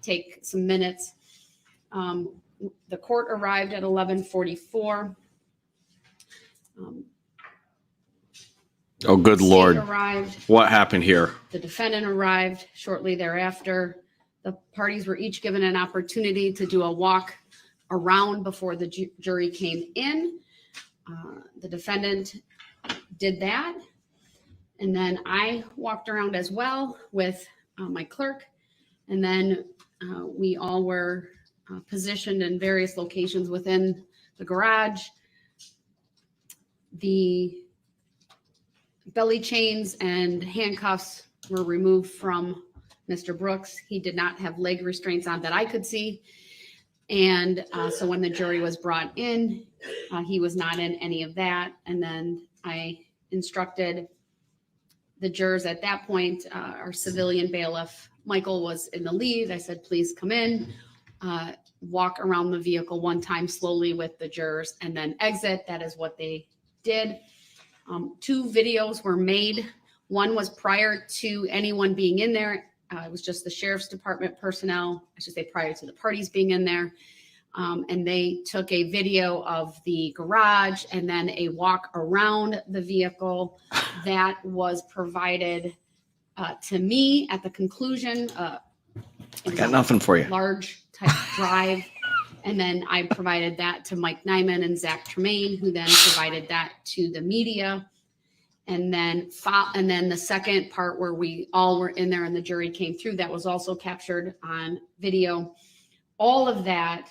take some minutes. The court arrived at 11:44. Oh, good Lord. Arrived. What happened here? The defendant arrived shortly thereafter. The parties were each given an opportunity to do a walk around before the jury came in. The defendant did that. And then I walked around as well with my clerk. And then we all were positioned in various locations within the garage. The belly chains and handcuffs were removed from Mr. Brooks. He did not have leg restraints on that I could see. And so when the jury was brought in, he was not in any of that. And then I instructed the jurors at that point, our civilian bailiff, Michael, was in the lead. I said, please come in, walk around the vehicle one time slowly with the jurors, and then exit. That is what they did. 2 videos were made. One was prior to anyone being in there. It was just the sheriff's department personnel, I should say prior to the parties being in there. And they took a video of the garage and then a walk around the vehicle that was provided to me at the conclusion. I got nothing for you. Large type drive. And then I provided that to Mike Nyman and Zach Tremaine, who then provided that to the media. And then the second part where we all were in there and the jury came through, that was also captured on video. All of that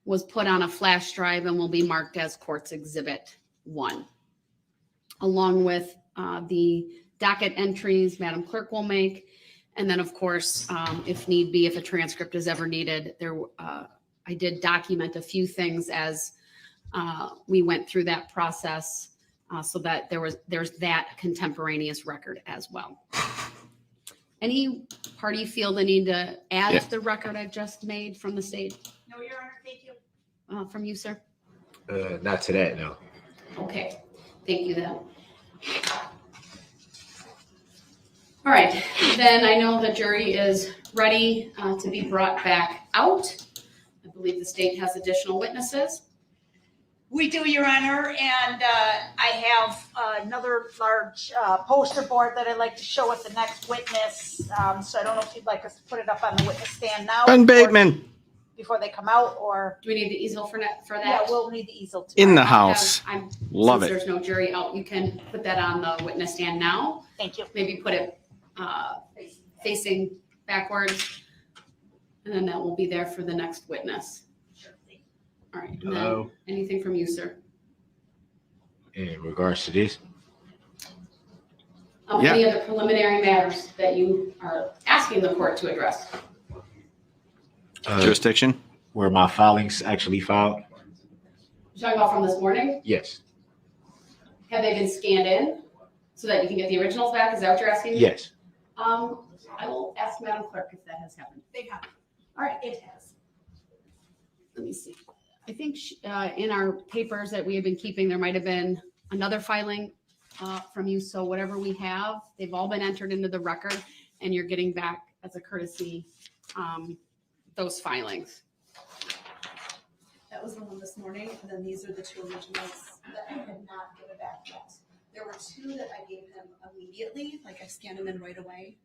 was put on a flash drive and will be marked as Court's Exhibit 1, along with the docket entries Madam Clerk will make. And then, of course, if need be, if a transcript is ever needed, I did document a few things as we went through that process. So that there's that contemporaneous record as well. Any party feel the need to add to the record I just made from the state? No, Your Honor, thank you. From you, sir? Not to that, no. Okay, thank you then. All right, then I know the jury is ready to be brought back out. I believe the state has additional witnesses. We do, Your Honor, and I have another large poster board that I'd like to show with the next witness. So I don't know if you'd like us to put it up on the witness stand now. Ben Bateman. Before they come out, or? Do we need the easel for that? Yeah, we'll need the easel too. In the house. Love it. Since there's no jury out, you can put that on the witness stand now. Thank you. Maybe put it facing backwards, and then that will be there for the next witness. All right. Hello. Anything from you, sir? In regards to this? Any other preliminary matters that you are asking the court to address? Jurisdiction? Where my filings actually filed? You're talking about from this morning? Yes. Have they been scanned in so that you can get the originals back? Is that what you're asking? Yes. I will ask Madam Clerk if that has happened. They have. All right, it has. Let me see. I think in our papers that we have been keeping, there might have been another filing from you. So whatever we have, they've all been entered into the record, and you're getting back as a courtesy those filings. That was the one this morning, and then these are the 2 originals that I had not given back yet. There were 2 that I gave him immediately, like I scanned them in right away,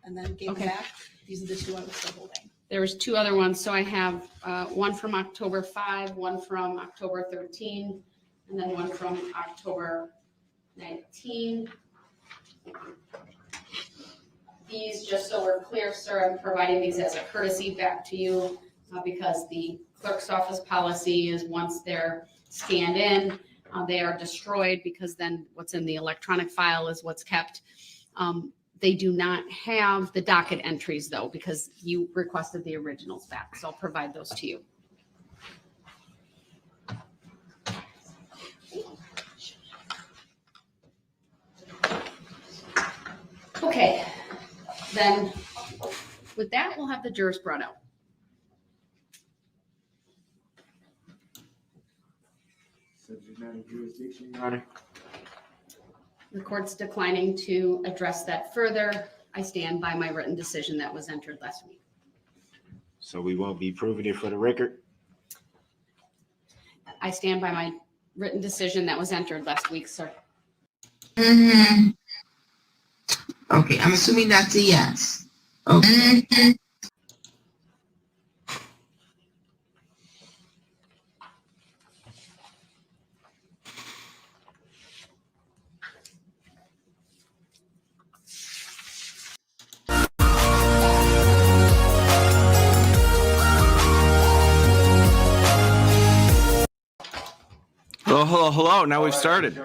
and then gave them back. These are the 2 I was still holding. There was 2 other ones. So I have one from October 5, one from October 13, and then one from October 19. These, just so we're clear, sir, I'm providing these as a courtesy back to you because the clerk's office policy is once they're scanned in, they are destroyed, because then what's in the electronic file is what's kept. They do not have the docket entries, though, because you requested the originals back. So I'll provide those to you. Okay, then with that, we'll have the jurors brought out. Subject matter jurisdiction, Your Honor. The court's declining to address that further. I stand by my written decision that was entered last week. So we won't be proving it for the record. I stand by my written decision that was entered last week, sir. Mm-hmm. Okay, I'm assuming that's a yes. Okay. Hello, hello, hello. Now we've started.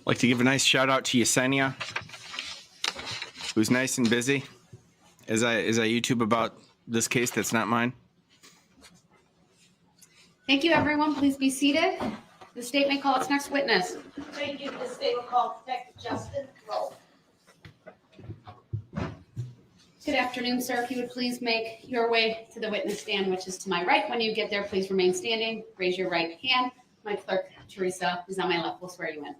Like to give a nice shout out to Yesenia, who's nice and busy as I YouTube about this case that's not mine. Thank you, everyone. Please be seated. The state may call its next witness. Thank you. The state will call Detective Justin Rowe. Good afternoon, sir. If you would please make your way to the witness stand, which is to my right. When you get there, please remain standing. Raise your right hand. My clerk, Teresa, who's on my left, will swear you in.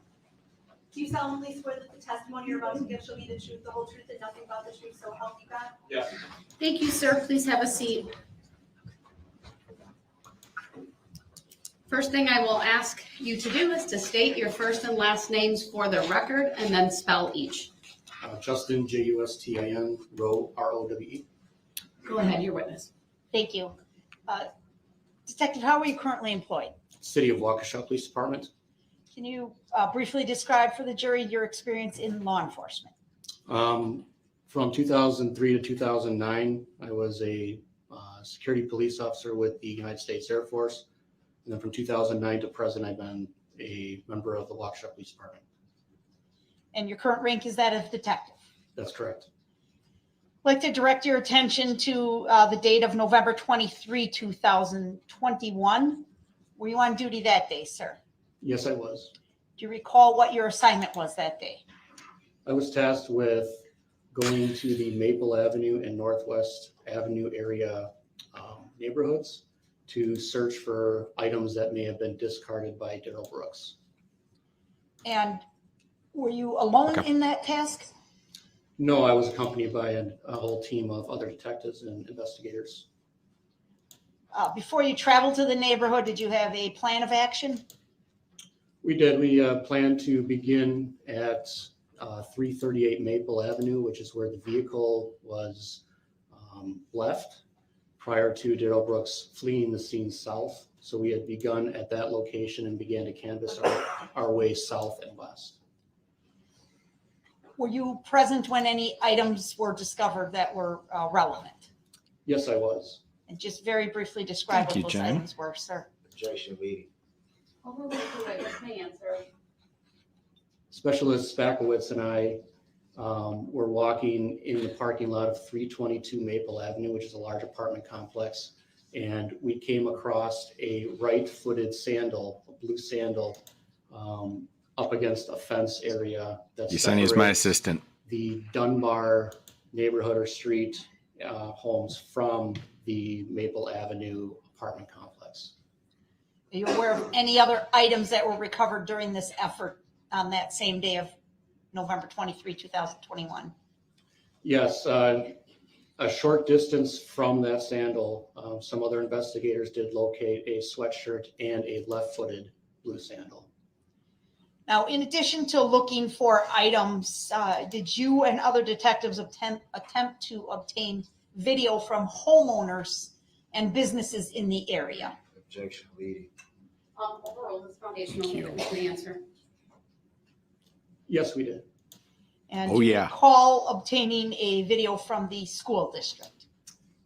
Do you solemnly swear that the testimony you're about to give shall be the truth, the whole truth, and nothing but the truth, so help you God? Yes. Thank you, sir. Please have a seat. First thing I will ask you to do is to state your first and last names for the record and then spell each. Justin, Justin, Rowe, Rowe. Go ahead, your witness. Thank you. Detective, how are you currently employed? City of Waukesha Police Department. Can you briefly describe for the jury your experience in law enforcement? From 2003 to 2009, I was a security police officer with the United States Air Force. And then from 2009 to present, I've been a member of the Waukesha Police Department. And your current rank is that of detective? That's correct. I'd like to direct your attention to the date of November 23, 2021. Were you on duty that day, sir? Yes, I was. Do you recall what your assignment was that day? I was tasked with going to the Maple Avenue and Northwest Avenue area neighborhoods to search for items that may have been discarded by Darrell Brooks. And were you alone in that task? No, I was accompanied by a whole team of other detectives and investigators. Before you traveled to the neighborhood, did you have a plan of action? We did. We planned to begin at 338 Maple Avenue, which is where the vehicle was left prior to Darrell Brooks fleeing the scene south. So we had begun at that location and began to canvass our way south and west. Were you present when any items were discovered that were relevant? Yes, I was. And just very briefly describe Thank what you, those Jen. items were, sir. Objection leading. Overruled the witness may answer. Specialist Spakowitz and I were walking in the parking lot of 322 Maple Avenue, which is a large apartment complex. And we came across a right-footed sandal, a blue sandal, up against a fence area. Yesenia's my assistant. The Dunbar neighborhood or street homes from the Maple Avenue apartment complex. Are you aware of any other items that were recovered during this effort on that same day of November 23, 2021? Yes, a short distance from that sandal, some other investigators did locate a sweatshirt and a left-footed blue sandal. Now, in addition to looking for items, did you and other detectives attempt to obtain video from homeowners and businesses in the area? Objection leading. Overruled this foundational witness may answer. Yes, we did. And Oh, do you yeah. recall obtaining a video from the school district?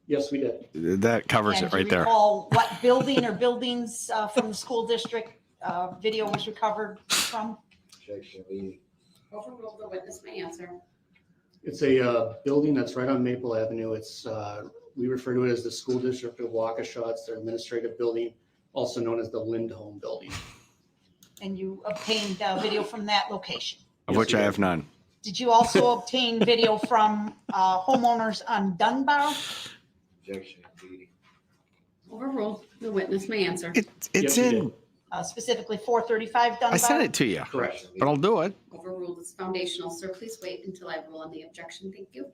Yes, we did. That covers And it do you right there. recall what building or buildings from the school district video was recovered from? Objection leading. Overruled the witness may answer. It's a building that's right on Maple Avenue. It's, we refer to it as the School District of Waukesha. It's their administrative building, also known as the Lindholm Building. And you obtained video from that location. Of Yes, which we I did. have none. Did you also obtain video from homeowners on Dunbar? Objection, leading. Overruled. The witness may answer. It's Yes, we in. did. Specifically 435 Dunbar? I sent it to you, Correct. but I'll do it. Overruled. It's foundational. Sir, please wait until I rule on the objection. Thank you.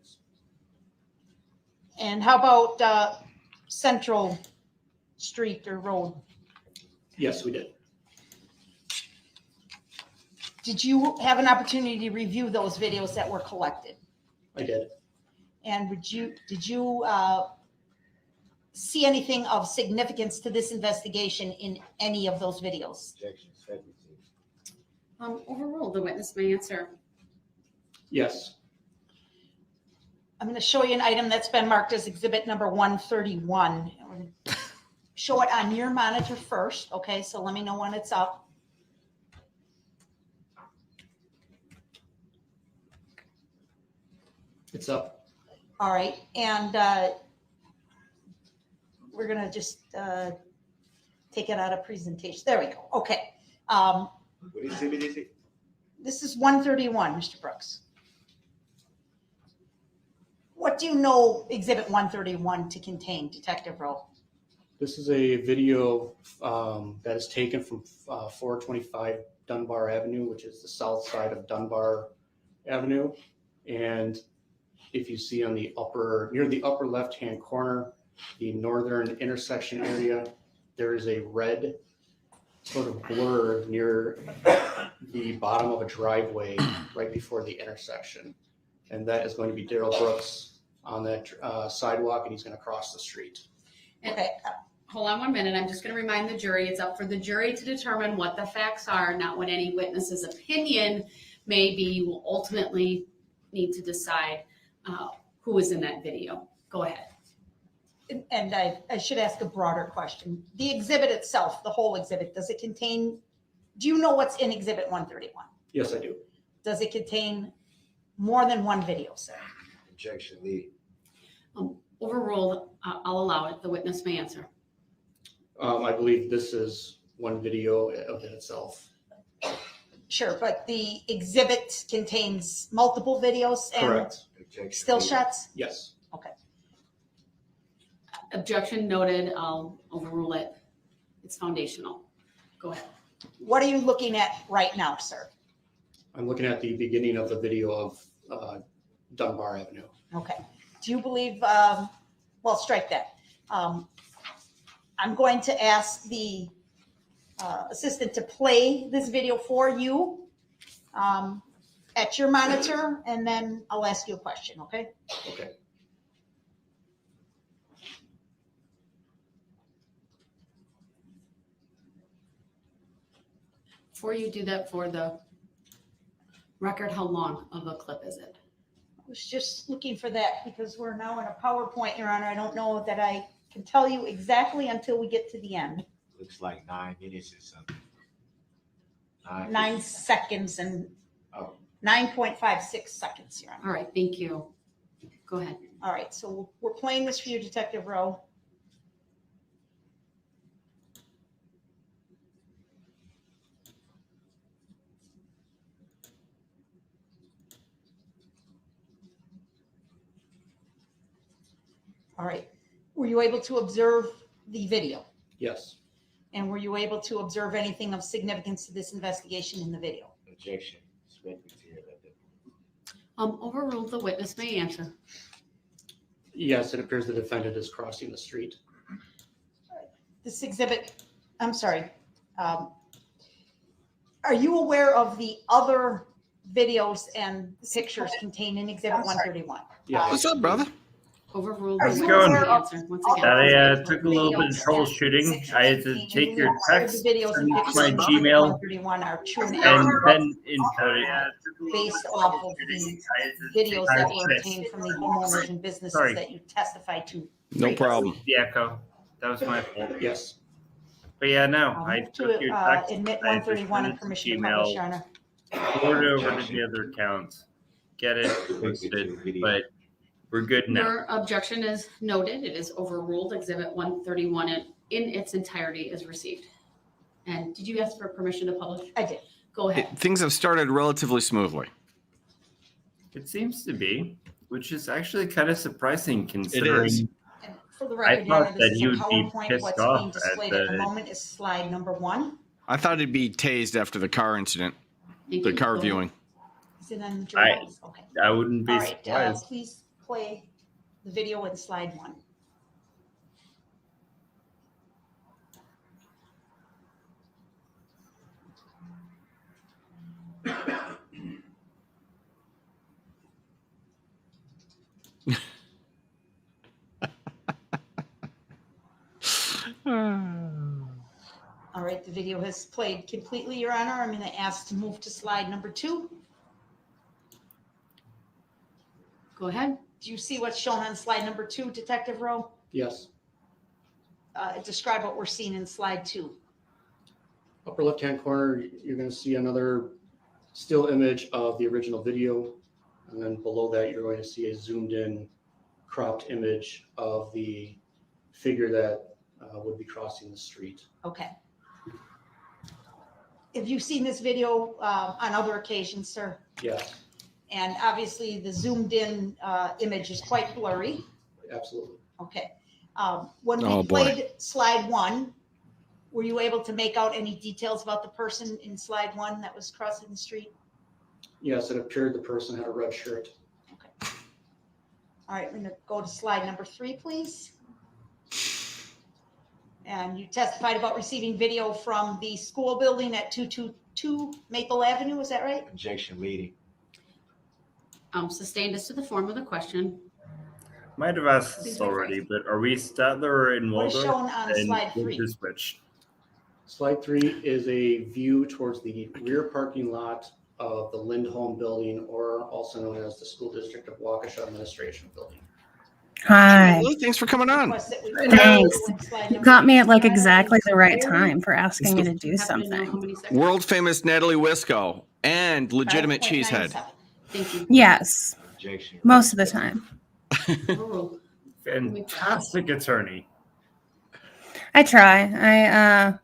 And how about Central Street or Road? Yes, we did. Did you have an opportunity to review those videos that were collected? I did. And did you see anything of significance to this investigation in any of those videos? Objection, second. Overruled. The witness may answer. Yes. I'm going to show you an item that's been marked as exhibit number 131. I'm gonna show it on your monitor first, okay? So let me know when it's up. It's up. All right, and we're going to just take it out of presentation. There we go. Okay. What exhibit is it? This is 131, Mr. Brooks. What do you know exhibit 131 to contain, Detective Rowe? This is a video that is taken from 425 Dunbar Avenue, which is the south side of Dunbar Avenue. And if you see on the near the upper left-hand corner, the northern intersection area, there is a red sort of blur near the bottom of a driveway right before the intersection. And that is going to be Darrell Brooks on that sidewalk, and he's going to cross the street. Okay. Hold on 1 minute. I'm just going to remind the jury, it's up for the jury to determine what the facts are, not what any witness's opinion may be. You will ultimately need to decide who was in that video. Go ahead. And I should ask a broader question. The exhibit itself, the whole exhibit, does it contain, do you know what's in exhibit 131? Yes, I do. Does it contain more than one video, sir? Objection, leading. Overruled. I'll allow it. The witness may answer. I believe this is one video of it itself. Sure, but the exhibit contains multiple videos and Correct. Objection, still leading. shots? Yes. Okay. Objection noted. I'll overrule it. It's foundational. Go ahead. What are you looking at right now, sir? I'm looking at the beginning of the video of Dunbar Avenue. Okay. Do you believe, well, strike that. I'm going to ask the assistant to play this video for you at your monitor, and then I'll ask you a question, okay? Okay. Before you do that, for the record, how long of a clip is it? I was just looking for that because we're now in a PowerPoint, Your Honor. I don't know that I can tell you exactly until we get to the end. Looks like 9 minutes or something. 9 seconds and Oh. 9.56 seconds, Your Honor. All right. Thank you. Go ahead. All right, so we're playing this for you, Detective Rowe. All right. Were you able to observe the video? Yes. And were you able to observe anything of significance to this investigation in the video? Objection. Spent material at that point. Overruled. The witness may answer. Yes, it appears the defendant is crossing the street. This exhibit, I'm sorry. Are you aware of the other videos and pictures contained in exhibit 131? Yeah. What's up, brother? Overruled. Are The you witness aware may of answer. Once all again. the Took a little bit of troubleshooting. I had to take your text, videos and send it to pictures my in Gmail, 131 are true and and accurate then input it. based off of the videos that were obtained from the homeowners and businesses Sorry. that you testified to. No problem. The echo. That was my fault. Yes. But yeah, no, I'll I move took to your text. admit I just 131 sent and it to permission to publish, Your Gmail, Honor. forwarded over to the other accounts. get it posted, but we're good now. Your objection is noted. It is overruled. Exhibit 131 in its entirety is received. And did you ask for permission to publish? I did. Go ahead. Things have started relatively smoothly. It seems to be, which is actually kind of surprising considering. is. And for the record, thought Your Honor, this that is you a would be PowerPoint. pissed What's off being at displayed at the the- moment is slide number 1. I thought it'd be tased after the car incident, Thank the you. car Go viewing. Is it on the drawings? Okay. I wouldn't be All right, surprised. please play the video in slide 1. All right, the video has played completely, Your Honor. I'm going to ask to move to slide number 2. Go ahead. Do you see what's shown on slide number 2, Detective Rowe? Yes. Describe what we're seeing in slide 2. Upper left-hand corner, you're going to see another still image of the original video. And then below that, you're going to see a zoomed in cropped image of the figure that would be crossing the street. Okay. Have you seen this video on other occasions, sir? Yes, And obviously, the zoomed in image is quite blurry. absolutely. Okay. When Oh, we boy. played slide 1, were you able to make out any details about the person in slide 1 that was crossing the street? Yes, it appeared the person had a red shirt. All right, we're going to go to slide number 3, please. And you testified about receiving video from the school building at 222 Maple Avenue, is that right? Objection leading. Sustained as to the form of the question. Might have asked Please this wait for already, it. but are we Statler and What is Waldorf? shown on And slide what's 3? the switch? Slide 3 is a view towards the rear parking lot of the Lindholm building, or also known as the School District of Waukesha Administration Building. Hi. Lou, thanks for coming on. Request that we- Thanks. Slide You number got me at like 3. exactly the right time for asking me to do Happen to know how something. many seconds? World famous Natalie Wisco and legitimate 5.97. cheesehead. Thank you. Yes, Objection. most of the time. Overruled. Fantastic attorney. I try.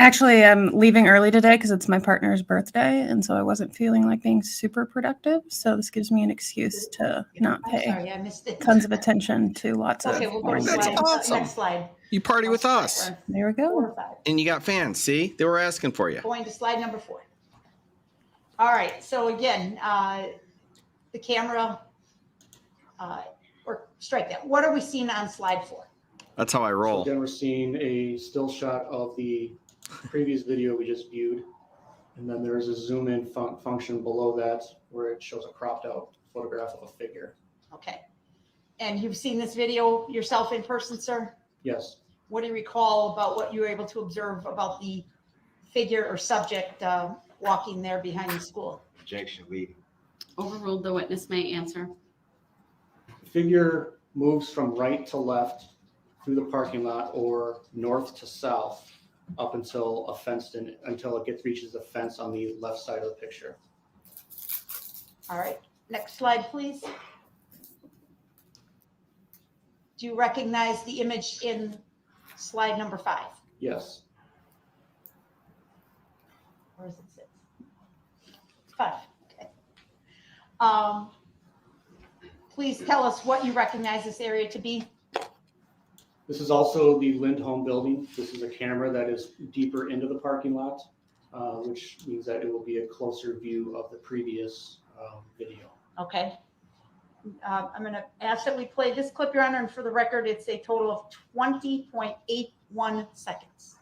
Actually, I'm leaving early today because it's my partner's birthday, and so I wasn't feeling like being super productive. So this gives me an excuse to not I'm pay sorry, I missed it. tons of attention to lots of Okay, we'll go to boring That's slide, videos. awesome. next slide. You party with us. There we 4 go. or 5. And you got fans, see? They were asking for you. Going to slide number 4. All right, so again, the camera, or strike that. What are we seeing on slide 4? That's how I So roll. again, we're seeing a still shot of the previous video we just viewed. And then there's a zoom in function below that where it shows a cropped out photograph of a figure. Okay. And you've seen this video yourself in person, sir? Yes, What do you recall about what you were able to observe about the figure or subject walking there behind the school? Objection leading. Overruled. The witness may answer. the figure moves from right to left through the parking lot or north to south up until a fenced in, until it reaches the fence on the left side of the picture. All right, next slide, please. Do you recognize the image in slide number 5? Yes, Or is it 6? 5, okay. Please tell us what you recognize this area to be. this is also the Lindholm building. This is a camera that is deeper into the parking lot, which means that it will be a closer view of the previous video. Okay. I'm going to ask that we play this clip, Your Honor, and for the record, it's a total of 20.81 seconds.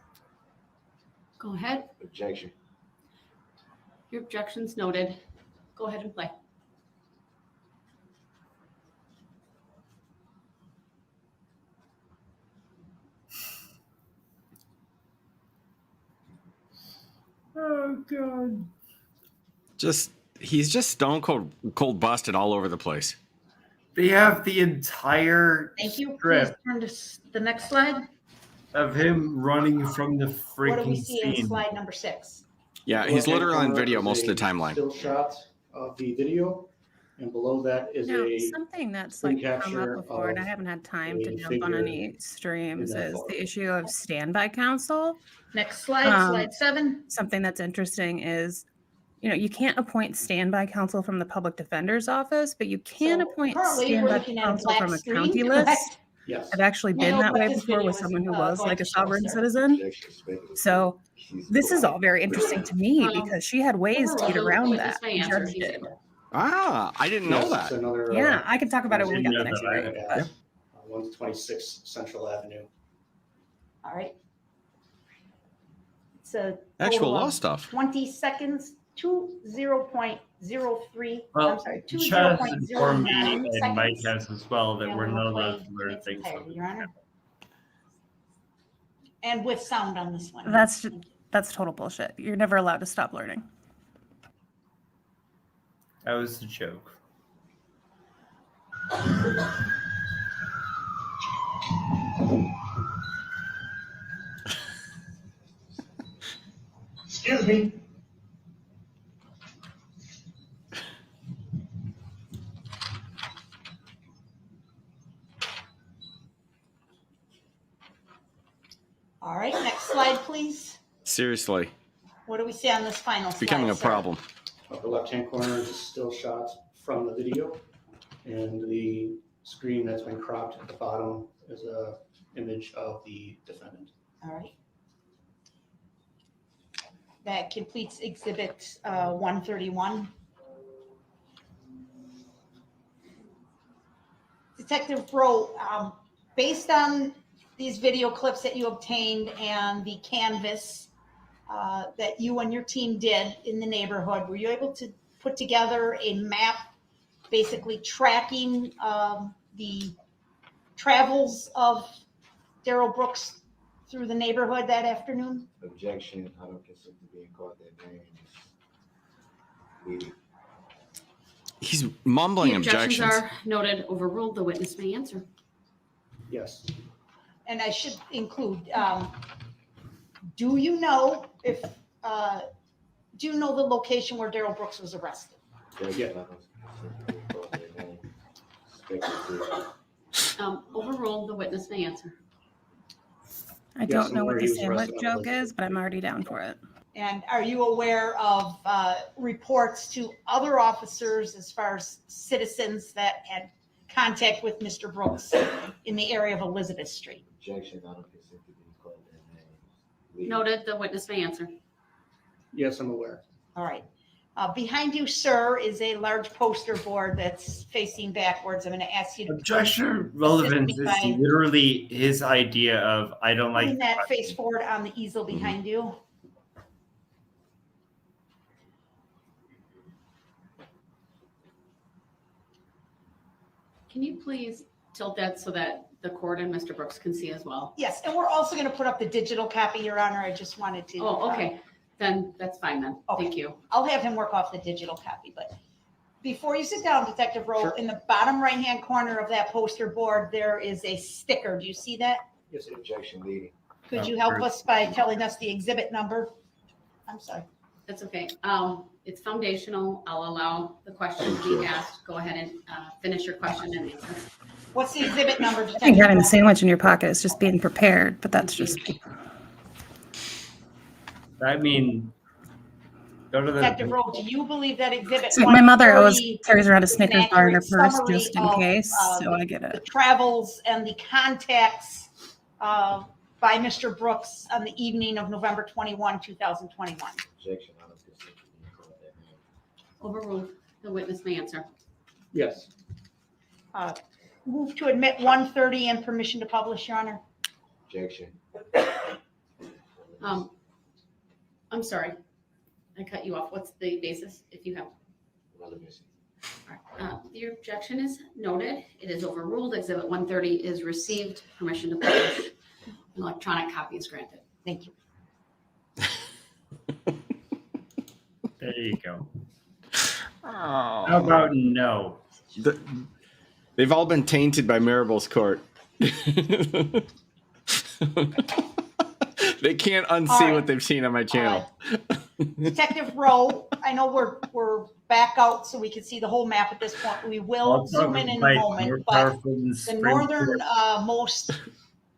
Go ahead. Objection. Your objection's noted. Go ahead and play. Oh god. He's just stone cold busted all over the place. They have the entire Thank you. Please strip turn to the next slide. of him running from the What do we freaking see in scene. slide number 6? Yeah, he's Left-hand literally on corner video is most of the a timeline. Still shot of the video. And below that is Now, a something that's screen like come capture up before, and I of haven't had time to a jump on figure any streams, in that is photo. the issue of standby counsel. Next slide, slide 7. Something that's interesting is, you can't appoint standby counsel from the public defender's office, but you can So appoint currently, we're standby looking at a counsel black from a screen, county correct? list. Yes. I've actually I been know that what way this before video with is, someone who was going like to a show, sovereign sir. citizen. So this is all very interesting to me because she had ways to get Overruled. around Witness that. may The answer. judge did. Ah, I didn't know Yes, that. it's another. Yeah, I can talk about it when we got the didn't next know that hearing. either. But 126 Central Avenue. All right. It's a Actual total law of stuff. 20 seconds to 0.03. Well, I'm sorry, to just inform me 0.09 and Mike seconds. has as well that And we're we'll not play allowed to learn its things. entirety, Your Honor. And with sound on this one. that's total bullshit. You're never allowed to stop learning. That was a joke. Excuse me. All right, next slide, please. Seriously, What do we see on this final it's slide? becoming a sir? problem. Upper left-hand corner is a still shot from the video, and the screen that's been cropped at the bottom is a image of the defendant. All right. That completes Exhibit 131. Detective Rowe, based on these video clips that you obtained and the canvas that you and your team did in the neighborhood, were you able to put together a map basically tracking the travels of Darrell Brooks through the neighborhood that afternoon? Objection, I don't consent to being called that name. Leading. He's mumbling The objections objections. are noted, overruled. The witness may answer. Yes. And I should include, do you know if, do you know the location where Darrell Brooks was arrested? Objection, I don't consent to being called that name. Speculative. Overruled. The witness may answer. I Yes, don't and know where what he the was sandwich arrested on joke Elizabeth. is, but I'm already down for it. And are you aware of reports to other officers as far as citizens that had contact with Mr. Brooks in the area of Elizabeth Street? Objection, I don't consent to being called that name. Leading. Noted. The witness may answer. Yes, I'm aware. All right. Behind you, sir, is a large poster board that's facing backwards. I'm going to ask you to Objection relevance is Fine. literally his idea of I don't like bring that face forward on the easel behind you. Can you please tilt that so that the court and Mr. Brooks can see as well? Yes, and we're also going to put up the digital copy, Your Honor. I just wanted to. Oh, okay. Then that's fine then. Okay. Thank you. I'll have him work off the digital copy, but before you sit down, Detective Rowe, Sure. in the bottom right-hand corner of that poster board, there is a sticker. Do you see that? Yes, sir. Objection, leading. Could you help us by telling us the exhibit number? I'm sorry. That's okay. It's foundational. I'll allow the question to be asked. Go ahead and finish your question and answer. What's the exhibit number, I think Detective having the Rowe? sandwich in your pocket is just being prepared, but that's just I mean, go to Detective the Rowe, do you believe that exhibit See, my mother always 130 carries around a is an Snickers bar in her accurate purse summary just in of, case, so I the get it. travels and the contacts by Mr. Brooks on the evening of November 21, 2021? Objection, I don't consent to being called that name. Overruled. The witness may answer. Yes. Move to admit 130 and permission to publish, Your Honor. Objection. I'm sorry. I cut you off. What's the basis if you have? Relevancy. All right. The objection is noted. It is overruled. Exhibit 130 is received. Permission to publish. An electronic copy is granted. Thank you. there you go. Oh. How about no? They've all been tainted by Maribel's court. They can't unsee what they've seen on my channel. Detective Rowe, I know we're back out so we can see the whole map at this point. We will zoom in a moment, but the northern most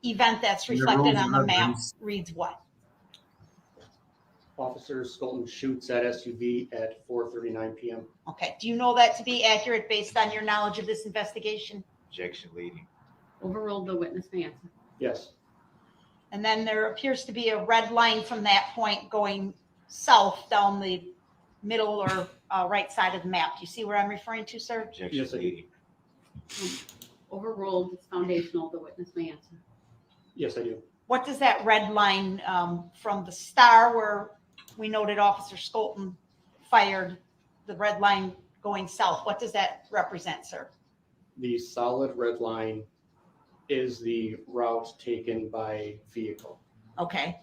event that's reflected on the map reads what? Officer Schultz shoots at SUV at 4:39 p.m. Okay, do you know that to be accurate based on your knowledge of this investigation? Objection leading. Overruled, the witness may answer. Yes. And then there appears to be a red line from that point going south down the middle or right side of the map. Do you see where I'm referring to, sir? Objection Yes, I do. leading. Overruled, it's foundational, the witness may answer. Yes, I do. What does that red line from the star where we noted Officer Skolton fired, the red line going south, what does that represent, sir? The solid red line is the route taken by vehicle. Okay.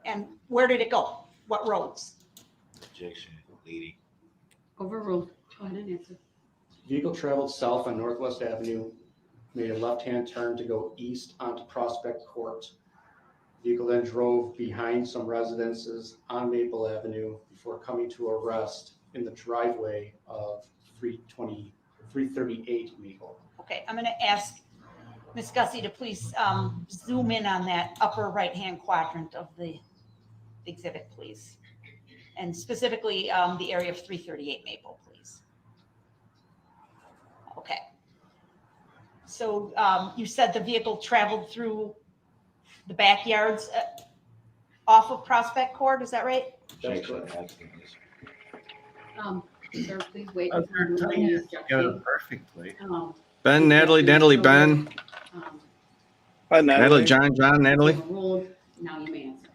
And where did it go? What roads? Objection leading. Overruled, go ahead and answer. Vehicle traveled south on Northwest Avenue, made a left-hand turn to go east onto Prospect Court. Vehicle then drove behind some residences on Maple Avenue before coming to a rest in the driveway of 338 Maple. Okay, I'm going to ask Ms. Gussie to please zoom in on that upper right-hand quadrant of the exhibit, please. And specifically the area of 338 Maple, please. Okay. So you said the vehicle traveled through the backyards off of Prospect Court, is that right? Objection absent. Sir, please wait. Oh, they're until tying the it together perfectly. Ben, Natalie, Ben. Hi, Natalie, John, Natalie. Overruled, now you may answer.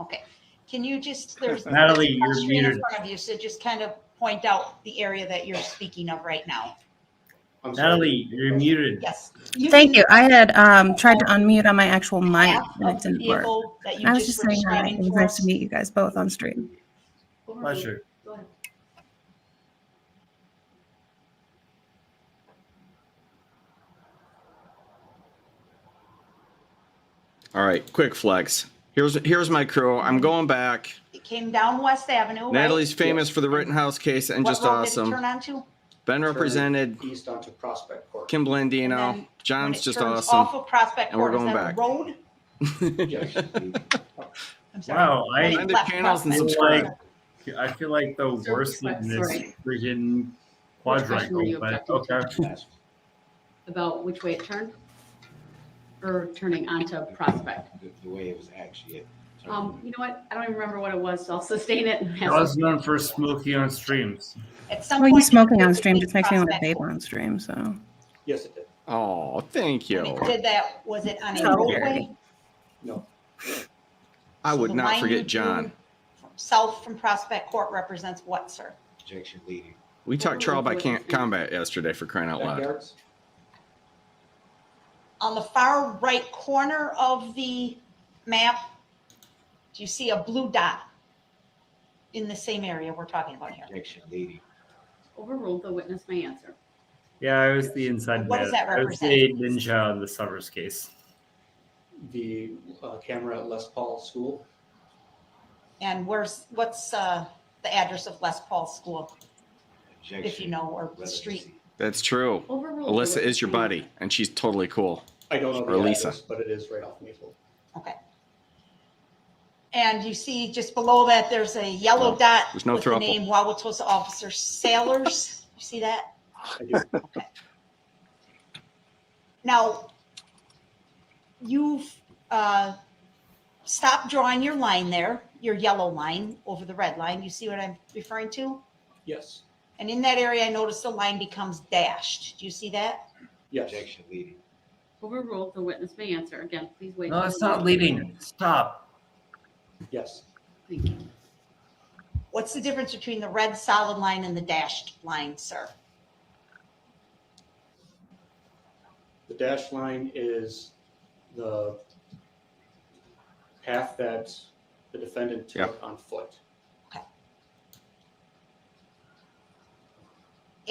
Okay. Can you just, there's Natalie, there's a you're screen muted. in front of you, so just kind of point out the area that you're speaking of right now. I'm sorry. Natalie, you're muted. Yes. Thank you. I had tried to unmute on my actual mic Half and of it the didn't work. vehicle that you I was just just were saying hi. describing It was for nice us. to meet you guys both on stream. Overruled. Pleasure. Go ahead. All right, quick flex. Here's my crew. I'm going back. It came down West Avenue, right? Natalie's famous for the Rittenhouse case and What just road did it awesome. turn onto? Ben represented East onto Prospect Court. Kim And Blandino. then when John's it just turns awesome. Off of Prospect And we're Court, is going that back. a road? Objection leading. I'm sorry. Wow, When it Find the left channels and Prospect. subscribe. I feel like the Sir, worst sorry. in this freaking question were you quadrangle, but objecting okay. About which way it turned? Or turning onto Prospect? The way it was actually. You know what? I don't even remember what it was, so I'll sustain it. And I was known for smoking on streams. At some Well, you point, smoking on did stream hit just makes me want to Prospect vape Court. on stream. So Yes, it did. Oh, thank When you. it did that, was it on a So roadway? dirty. No. I So would the not line you forget drew John. South from Prospect Court represents what, sir? Objection leading. We talked trial by combat yesterday for crying out loud. Backyards? On the far right corner of the map, do you see a blue dot in the same area we're talking about here? Objection leading. Overruled, the witness may answer. Yeah, I was the inside What does man. that I was the ninja in the Summers case. The camera at Les Paul School. And what's the address of Les Paul School, Objection. if you know, or the street? relevancy. That's true. Overruled. Alyssa is your buddy, and she's totally cool. I don't know Or the Lisa. address, but it is right off Maple. Okay. And you see just below that, there's a yellow dot there's no with the throuple. name Wauwatosa Officer Sailors. You see that? I do. Okay. Now, you've stopped drawing your line there, your yellow line over the red line. You see what I'm referring to? Yes. And in that area, I noticed the line becomes dashed. Do you see that? Yes. Objection leading. Overruled, the witness may answer. Again, please wait. No, it's not leading. Stop. Yes. Thank you. What's the difference between the red solid line and the dashed line, sir? The dashed line is the path that the defendant took on foot.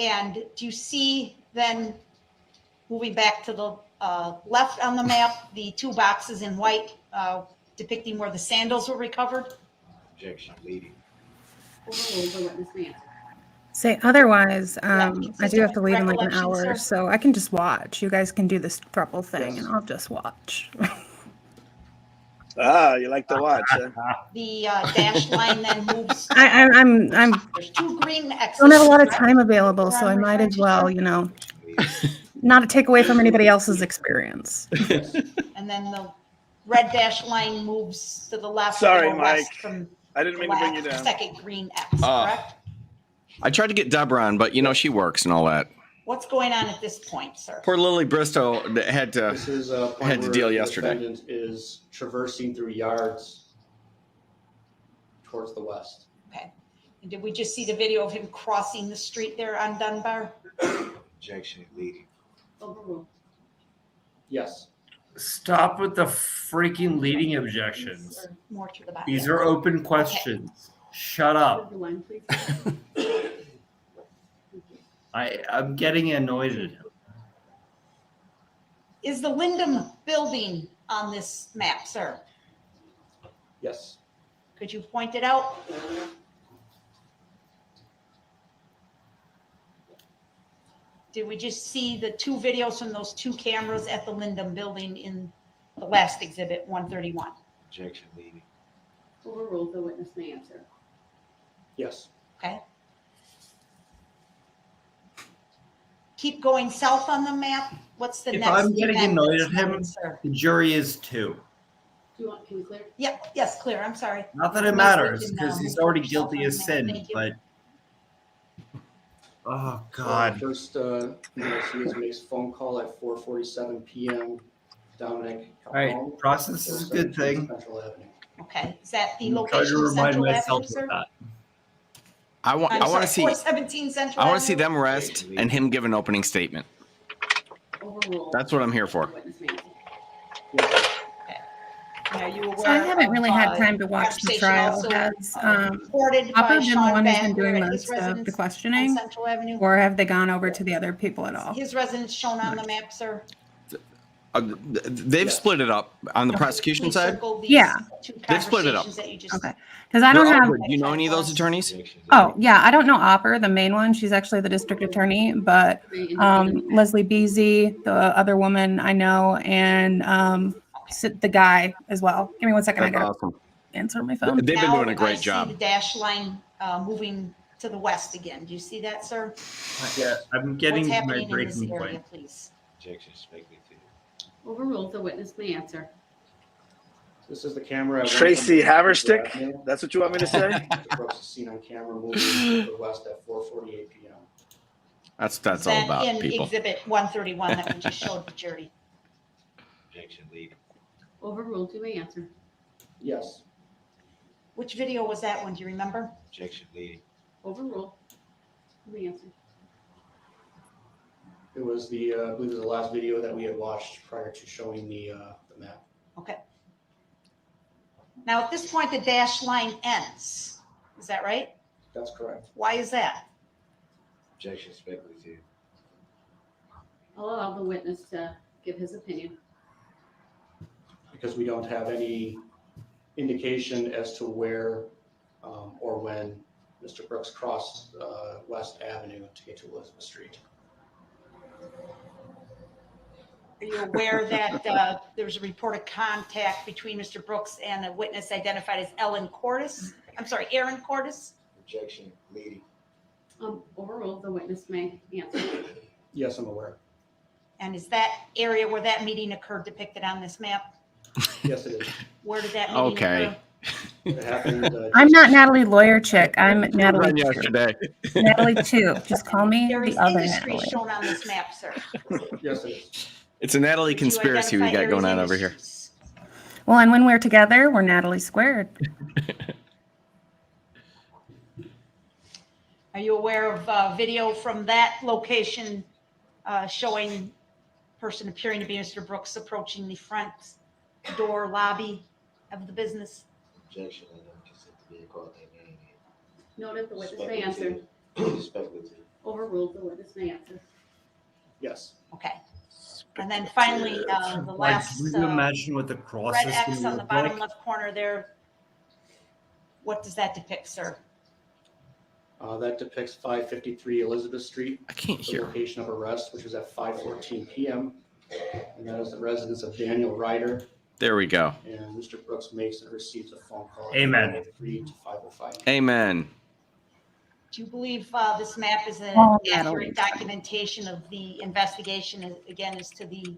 And do you see then, moving back to the left on the map, the two boxes in white depicting where the sandals were recovered? Objection, leading. Overruled. The witness may answer. Say otherwise, I consistent do have to with leave in like an recollection, hour, sir? so I can just watch. You guys can do this throuple thing, Yes. and I'll just watch. Ah, you like to watch, huh? The dash line then moves. I'm There's 2 green X's. don't have a lot of correct? time available, so I Around might as reference, well, sir? you know, Leading. not to take away from anybody else's experience. And then the red dash line moves to the left Sorry, or west Mike. from I didn't the mean to bring you last, down. second green X, Ah. correct? I tried to get Deborah on, but you know she works and all that. What's going on at this point, sir? Poor Lily Bristow had to. This is a point Had to where deal the yesterday. defendant is traversing through yards towards the west. Okay. And did we just see the video of him crossing the street there on Dunbar? Objection, leading. Overruled. Yes. Stop with the freaking leading objections. Or more to the back? These are open questions. Shut up. The line, please. I'm getting annoyed at him. Is the Wyndham building on this map, sir? Yes. Could you point it out? Did we just see the 2 videos from those 2 cameras at the Wyndham building in the last exhibit, 131? Objection, leading. Overruled. The witness may answer. Yes. Okay. Keep going south on the map. What's the If next? I'm getting event annoyed that's at him, coming, sir? the jury is too. Do you want, can we clear? Yeah, yes, clear. I'm sorry. Not that it Leslie matters, can, because he's move already yourself guilty on of the map. sin, Thank you. but. Oh, So God. first, you see his makes phone call at 4:47 p.m. Dominic. All right, Capone, process is a good 417 thing. Central Avenue. Okay, is that the I'm trying location to of remind Central myself Avenue, of sir? that. I want. I'm I want sorry, to see. 417 Central I want to see Avenue? them rest and him give an opening statement. Overruled. That's what I'm here for. The witness may answer. Yes. Are you aware? So I haven't really had of, time to watch the conversation trial. also, Has reported Papa by been the Sean one who's been Backer doing at his most of residence the on questioning, Central Avenue? or have they gone over to the other people at all? His residence shown on the map, sir? They've Yes. split it up on the prosecution Please side. circle these Yeah. 2 They've split it up. conversations that you just. Okay, because I don't They're all have. good. Do you know any of those attorneys? Objection, Oh leading. yeah, I don't know Opper, the main one. She's actually the district attorney, but May indicate Leslie Beasy, the other woman I know, and the guy as well. Give me 1 second. I That's gotta awesome. answer my phone. They've been Now doing a I great see job. the dash line moving to the west again. Do you see that, sir? Yeah, I'm getting What's my happening in this breaking area, point. please? Objection, speculative. Overruled. The witness may answer. This is the camera. at Tracy 117 Haverstick? Avenue. That's what you want me to say? Mr. Brooks is seen on camera moving to the west at 4:48 p.m. That's Is all that about in people. exhibit 131 that we just showed the jury? Objection, leading. Overruled. You may answer. Yes. Which video was that one? Do you remember? Objection, leading. Overruled. You may answer. It was the, I believe it was the last video that we had watched prior to showing the map. Okay. Now, at this point, the dash line ends. Is that right? That's correct. Why is that? Objection, speculative. I'll allow the witness to give his opinion. Because we don't have any indication as to where or when Mr. Brooks crossed West Avenue to get to Elizabeth Street. Are you aware that there's a reported contact between Mr. Brooks and a witness identified as Aaron Cordes? Objection, leading. Overruled. The witness may answer. Yes, I'm aware. And is that area where that meeting occurred depicted on this map? Yes, it is. Where did that meeting Okay. occur? It happened. I'm not Natalie Lawyer Chick. I'm Natalie. Run Two. yesterday. Natalie 2. Just call me There is the other industry Natalie. shown on this map, sir. Yes, it is. It's a Natalie Did you conspiracy we identify got going areas on over here. industries? Well, and when we're together, we're Natalie squared. Are you aware of video from that location showing person appearing to be Mr. Brooks approaching the front door lobby of the business? Objection, I don't consent to being called that name. Noted. The witness may answer. Speculative. Overruled. The witness may answer. Yes. Okay. And then finally, the last Can you imagine what the cross red is X going to on the look bottom like? left corner there. What does that depict, sir? That depicts 553 Elizabeth Street, I can't the hear. location of arrest, which was at 5:14 p.m. And that is the residence of Daniel Ryder. There we go. And Mr. Brooks makes and receives a phone call. Amen. At 5:03 to 5:05. Amen. Do you believe this map is an Oh, accurate documentation of the investigation, again, as to the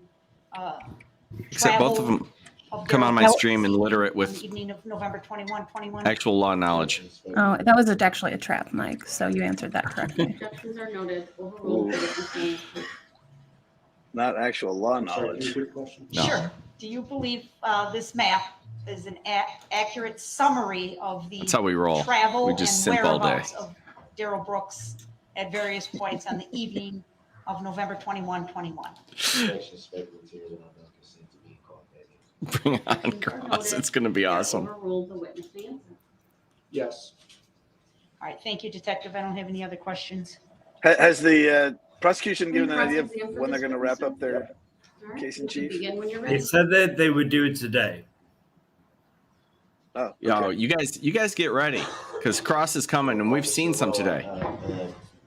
Except both of them of come on my Darrell stream and litter it on with the evening of November 21. actual law knowledge. Oh, that was actually a trap, Mike. So you answered that correctly. Objections are noted, overruled. for witness names. Not actual law Sorry, can you knowledge. repeat your question? No. Sure. Do you believe this map is an accurate summary of the That's how we roll. travel We and just simp all day. whereabouts of Darrell Brooks at various points on the evening of November 21? Inspection speculative and I don't consent to being called that. Bring on Objections are cross. noted. It's going to be awesome. Overruled, the witness may answer. Yes. All right, thank you, Detective. I don't have any other questions. Has the prosecution Will you given an idea of cross-examine for when they're this going to wrap witness, up their? All right, Case in you can chief. Begin when you're They ready. said that they would do it today. Oh, Yo, okay. you guys get ready because cross is coming and we've seen some today.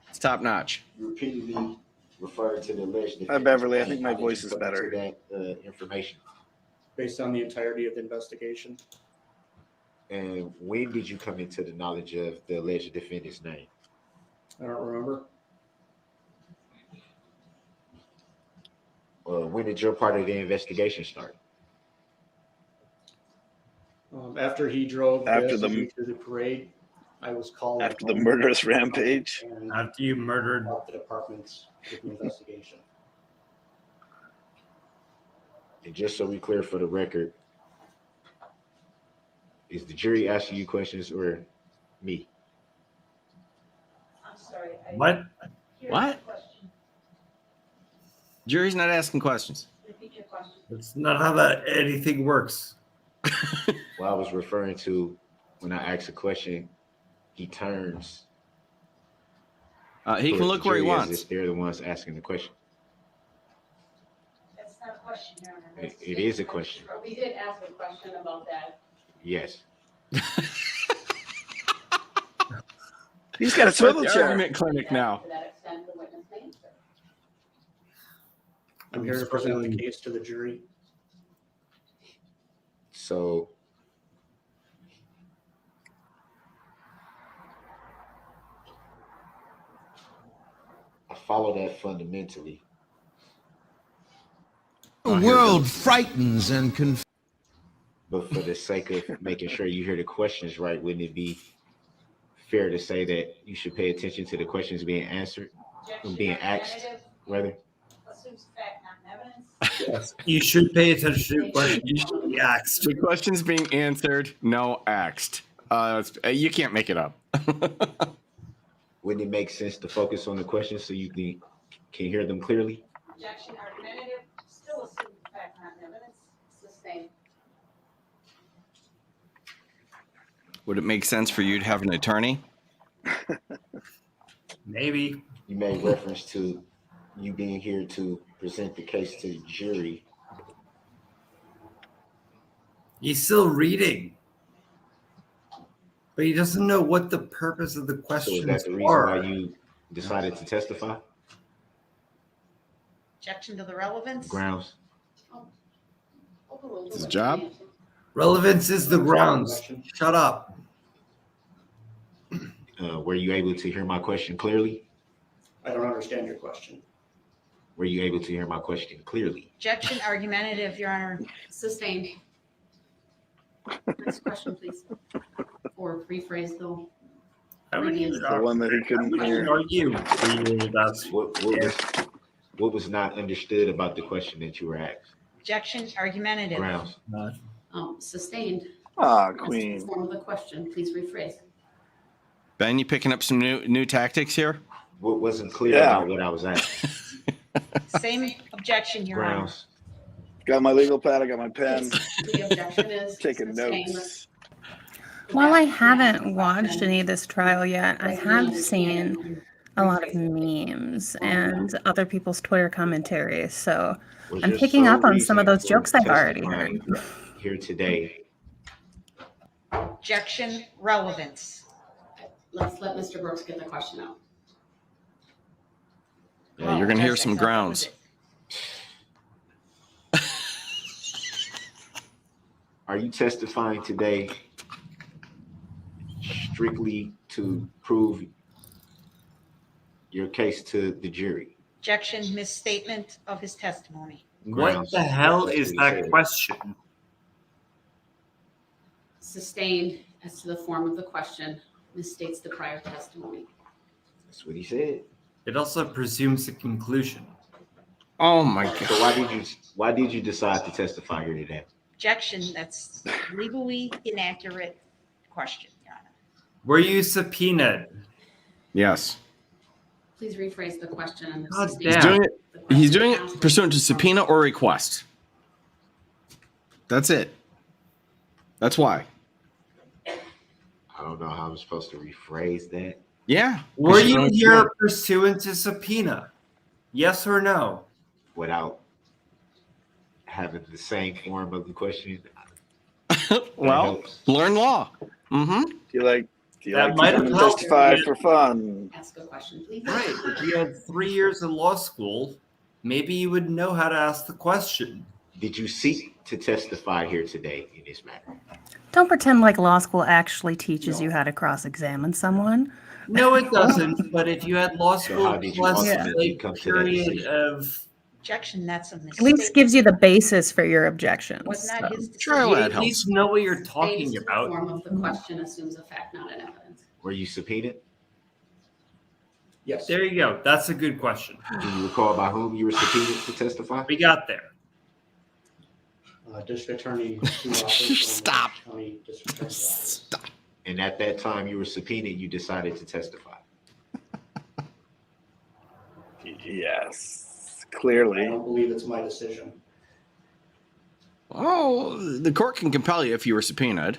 It's top notch. You repeatedly referred to the alleged. Hi, Beverly. I think my How did you voice is come better. to that information. Based on the entirety of the investigation. And when did you come into the knowledge of the alleged defendant's name? I don't remember. When did your part of the investigation start? After he drove After the- to the parade, I was called. After the murderous rampage. And After you murdered, helped the departments with the investigation. And just so we clear for the record, is the jury asking you questions or me? I'm sorry. what? What? Jury's not asking questions. Repeat your question. That's not how that anything works. Well, I was referring to when I ask a question, he turns. He can towards look the where he jury as wants. if they're the ones asking the question. That's not a question, Your Honor. It is a question. We did ask a question about that. Yes. He's got a swivel The chair. argument clinic now. To that extent, the witness may answer. I'm here to present the case to the jury. So I follow that fundamentally. Oh, The here it world goes. frightens and confuses. But for the sake of making sure you hear the questions right, wouldn't it be fair to say that you should pay attention to the questions being answered, being asked, rather? Assumes fact, not evidence. Yes. You should pay attention to questions you should be asked. The questions being answered, no axed. You can't make it up. Wouldn't it make sense to focus on the questions so you can hear them clearly? Objection argumentative, still assumes fact, not evidence. Sustained. Would it make sense for you to have an attorney? Maybe. You made reference to you being here to present the case to the jury. He's still reading. But he doesn't know what the purpose of the So is questions that the reason are. why you decided to testify? Objection to the relevance. Grounds? Overruled, the His witness job? may answer. Relevance is the grounds. Shut up. Were you able to hear my question clearly? I don't understand your question. Were you able to hear my question clearly? Objection argumentative, Your Honor. Sustained. Next question, please. Or rephrase though. I would The one that he couldn't hear. argue. That's What was not understood about the question that you were asked? Objection argumentative. Grounds? Sustained. Ah, That's the Queen. form of the question. Please rephrase. Ben, you picking up some new tactics here? What wasn't clear Yeah. about what I was asking? Same objection, Your Honor. Grounds? Got my legal pad. I got my pen. The objection is Taking sustained. notes. While I haven't watched any of this trial yet, I have seen a lot of memes and other people's Twitter commentaries. So Was I'm your picking sole up on some of reason those for jokes I've already heard. testifying here today? Objection, relevance. Let's let Mr. Brooks get the question out. Yeah, you're gonna hear some grounds. Are you testifying today strictly to prove your case to the jury? Objection, misstatement of his testimony. What the hell is that question? Sustained as to the form of the question, misstates the prior testimony. That's what he said. It also presumes a conclusion. Oh my god. So why did you decide to testify here today? Objection, that's legally inaccurate question, Your Honor. Were you subpoenaed? Yes. Please rephrase the question. God Sustain He's damn. doing it. the question. He's doing it pursuant to subpoena or request. That's it. That's why. I don't know how I'm supposed to rephrase that. Yeah. Were Because you don't here explain. pursuant to subpoena? Yes or no? Without having the same form of the question. Well, helps. learn law. Mm-hmm. Do you like That to might come have and helped. testify for fun? Ask a question, please. Right. If you had 3 years of law school, maybe you would know how to ask the question. Did you seek to testify here today in this matter? Don't pretend like law school actually teaches you how to cross-examine someone. No, it doesn't. But if you had law So school how did you plus ultimately a come to that period decision? of Objection, that's a mistake. At least gives you the basis for your objections. Was not so. his Sure, decision. you that at helps. least know what you're talking States about. The form of the question assumes a fact, not an evidence. Were you subpoenaed? Yes. There you go. That's a good question. Do you recall by whom you were subpoenaed to testify? We got there. District Attorney Waukesha. Stop. County District Attorney's Office. Stop. And at that time you were subpoenaed, you decided to testify. Yes, I clearly. don't believe it's my decision. Oh, the court can compel you if you were subpoenaed.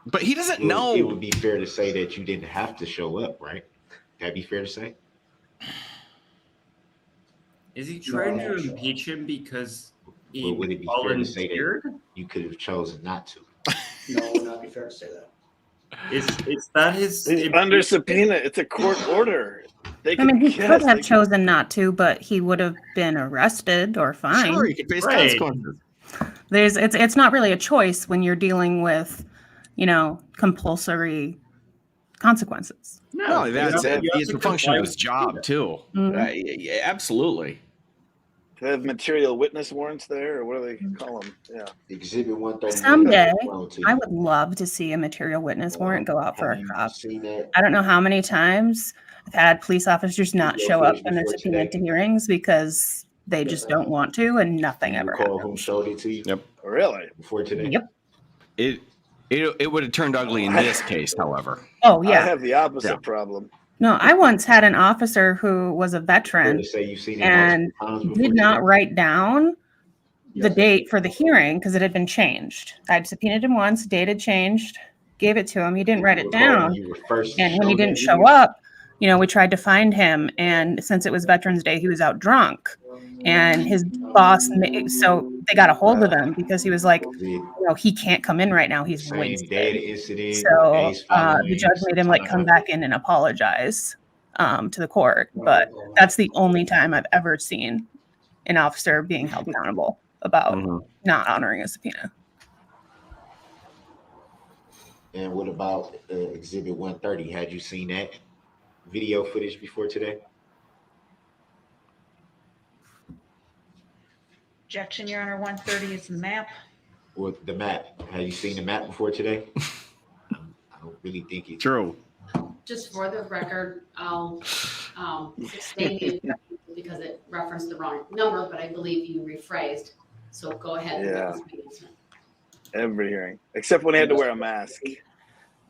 But he doesn't It know. would be fair to say that you didn't have to show up, right? That'd be fair to say? Is he trying No, to sure. impeach him because he But would it be fair to say that volunteered? you could have chosen not to? No, it would not be fair to say that. Is that his Under subpoena, it's a court order. They I mean, he yes, could have they chosen not to, but he would have been arrested or fined. Sure, you could face Right. consequences. It's not really a choice when you're dealing with, compulsory consequences. No, that's you have it. It's to a function of comply his with job too. Mhm. Yeah, absolutely. They have material witness warrants there, or what do they call them? Yeah. Exhibit 130. Someday, I would love to see a material witness warrant go out for Have a you cop. seen that? I don't know how many times I've had police officers not Video show up footage when they're before subpoenaed to today? hearings because they just don't want to, and nothing Do you ever recall who happens. showed it to you Yep. Really? before today? Yep. It would have turned ugly in this case, however. Oh I yeah. have the opposite Yeah. problem. No, I once had an officer who was a Fair veteran to say you've seen it and multiple times before did not today? write down the Yes. date for the hearing because it had been changed. I'd subpoenaed him once, date had changed, gave it to him. He didn't Do write you it recall when down. you were first And when he shown that didn't show video? up, we tried to find him. And since it was Veterans Day, he was out drunk. And his boss, so they got a hold of him because he was like, The he can't come in right now. He's same day of wasted. the incident, So days following, the judge made him like come back in and apologize to the court. But that's the only time I've ever seen an officer being held accountable about Mhm. not honoring a subpoena. And what about Exhibit 130? Had you seen that video footage before today? Objection, Your Honor, 130 is the map. Or the map? Had you seen the map before today? I don't really think it's True. Just for the record, I'll sustain the objection because it referenced the wrong number, but I believe you rephrased. So go ahead. Yeah. And make this Every hearing, except when he had to wear a mask.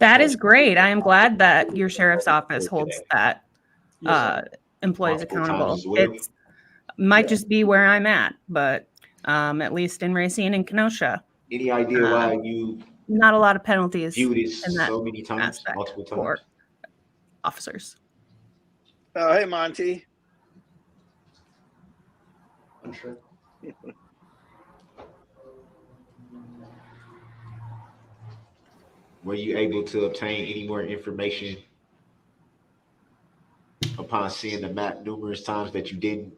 That is great. I am glad that your sheriff's office holds that employees Multiple times accountable. as well? It might just be where I'm at, but at least in Racine and Kenosha, Any idea why you not a lot of penalties viewed it in that so many times, aspect multiple for times? officers. Oh, hey, Monty. Unsure. Were you able to obtain any more information upon seeing the map numerous times that you didn't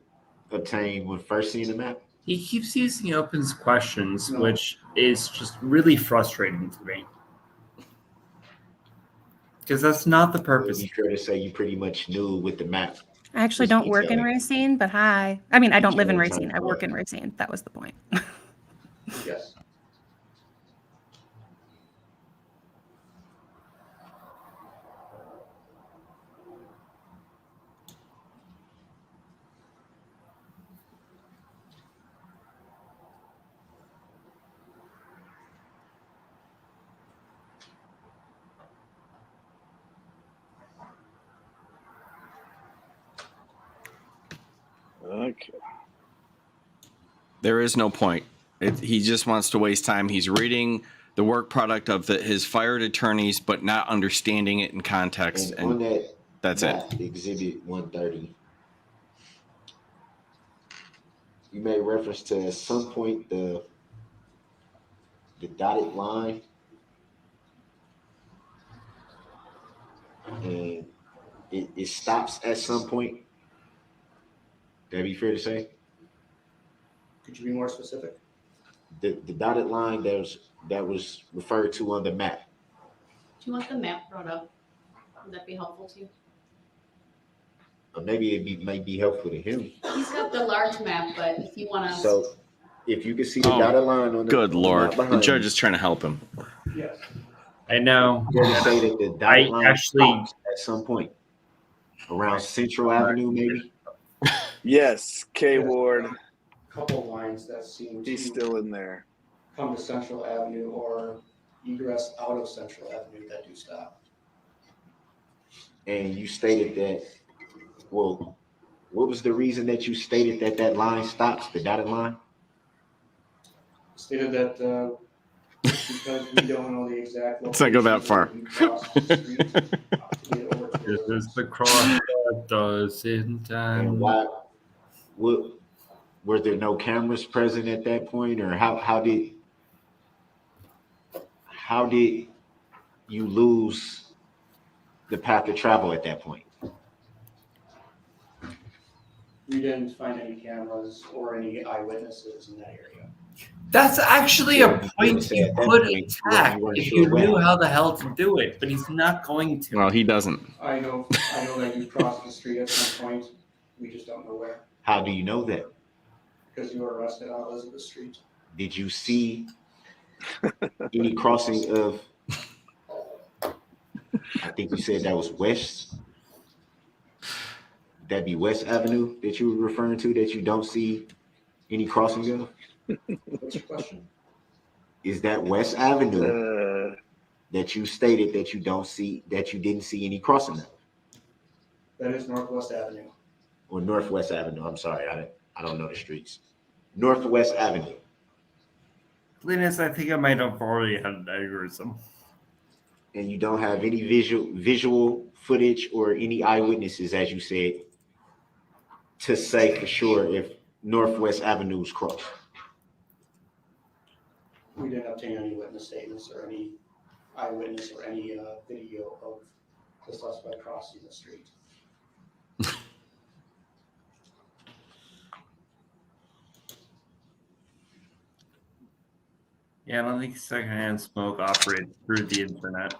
obtain when first seeing the map? He keeps using open questions, No. which is just really frustrating to me. Because that's not the Would it purpose. be fair to say you pretty much knew with the map? I actually Just don't work in detailing. Racine, but hi. I mean, I don't live in Detailing Racine. I work time. in Racine. That was the point. Yes. Okay. There is no point. He just wants to waste time. He's reading the work product of his fired attorneys, but not understanding it in context. And on And that that's it. map, Exhibit 130, you made reference to at some point the dotted line, and it stops at some point. That'd be fair to say. Could you be more specific? The dotted line that was referred to on the map. Do you want the map brought up? Would that be helpful to you? Or maybe might be helpful to him. He's got the large map, but if you want to. So if you can see the Oh, dotted line on the Good on Lord. map The behind judge you, is trying to help him. Yes. I know. you can say that the dotted I line actually- stops at some point around Central Avenue, maybe. Yes, K Yes. Ward. Couple of lines that seem He's to still in there. come to Central Avenue or egress out of Central Avenue that do stop. And you stated that. Well, what was the reason that you stated that line stops, the dotted line? Stated that because we don't know the exact Let's not go that locations far. where we cross the street to get over to This the- is the cross that doesn't And end. why? Were there no cameras present at that point, or how did you lose the path of travel at that point? We didn't find any cameras or any eyewitnesses in that area. That's actually a point Say you at that could point, attack you weren't if sure you what knew happened. how the hell to do it, but he's not going to. Well, he doesn't. I know that you crossed the street at some point. We just don't know where How do you know that? because you were arrested on Elizabeth Street. Did you see any crossing of? I think you said that was West. That'd be West Avenue that you were referring to, that you don't see any crossing of? What's your question? Is that West Avenue that you stated that you didn't see any crossing of? That is Northwest Avenue. Or Northwest Avenue? I'm sorry, I don't know the streets. Northwest Avenue. Linus, I think I might have already had an aneurysm. And you don't have any visual footage or any eyewitnesses, as you said, to say for sure if Northwest Avenue is crossed. We didn't obtain any witness statements or any eyewitness or any video of the suspect crossing the street. Yeah, I don't think secondhand smoke operates through the internet.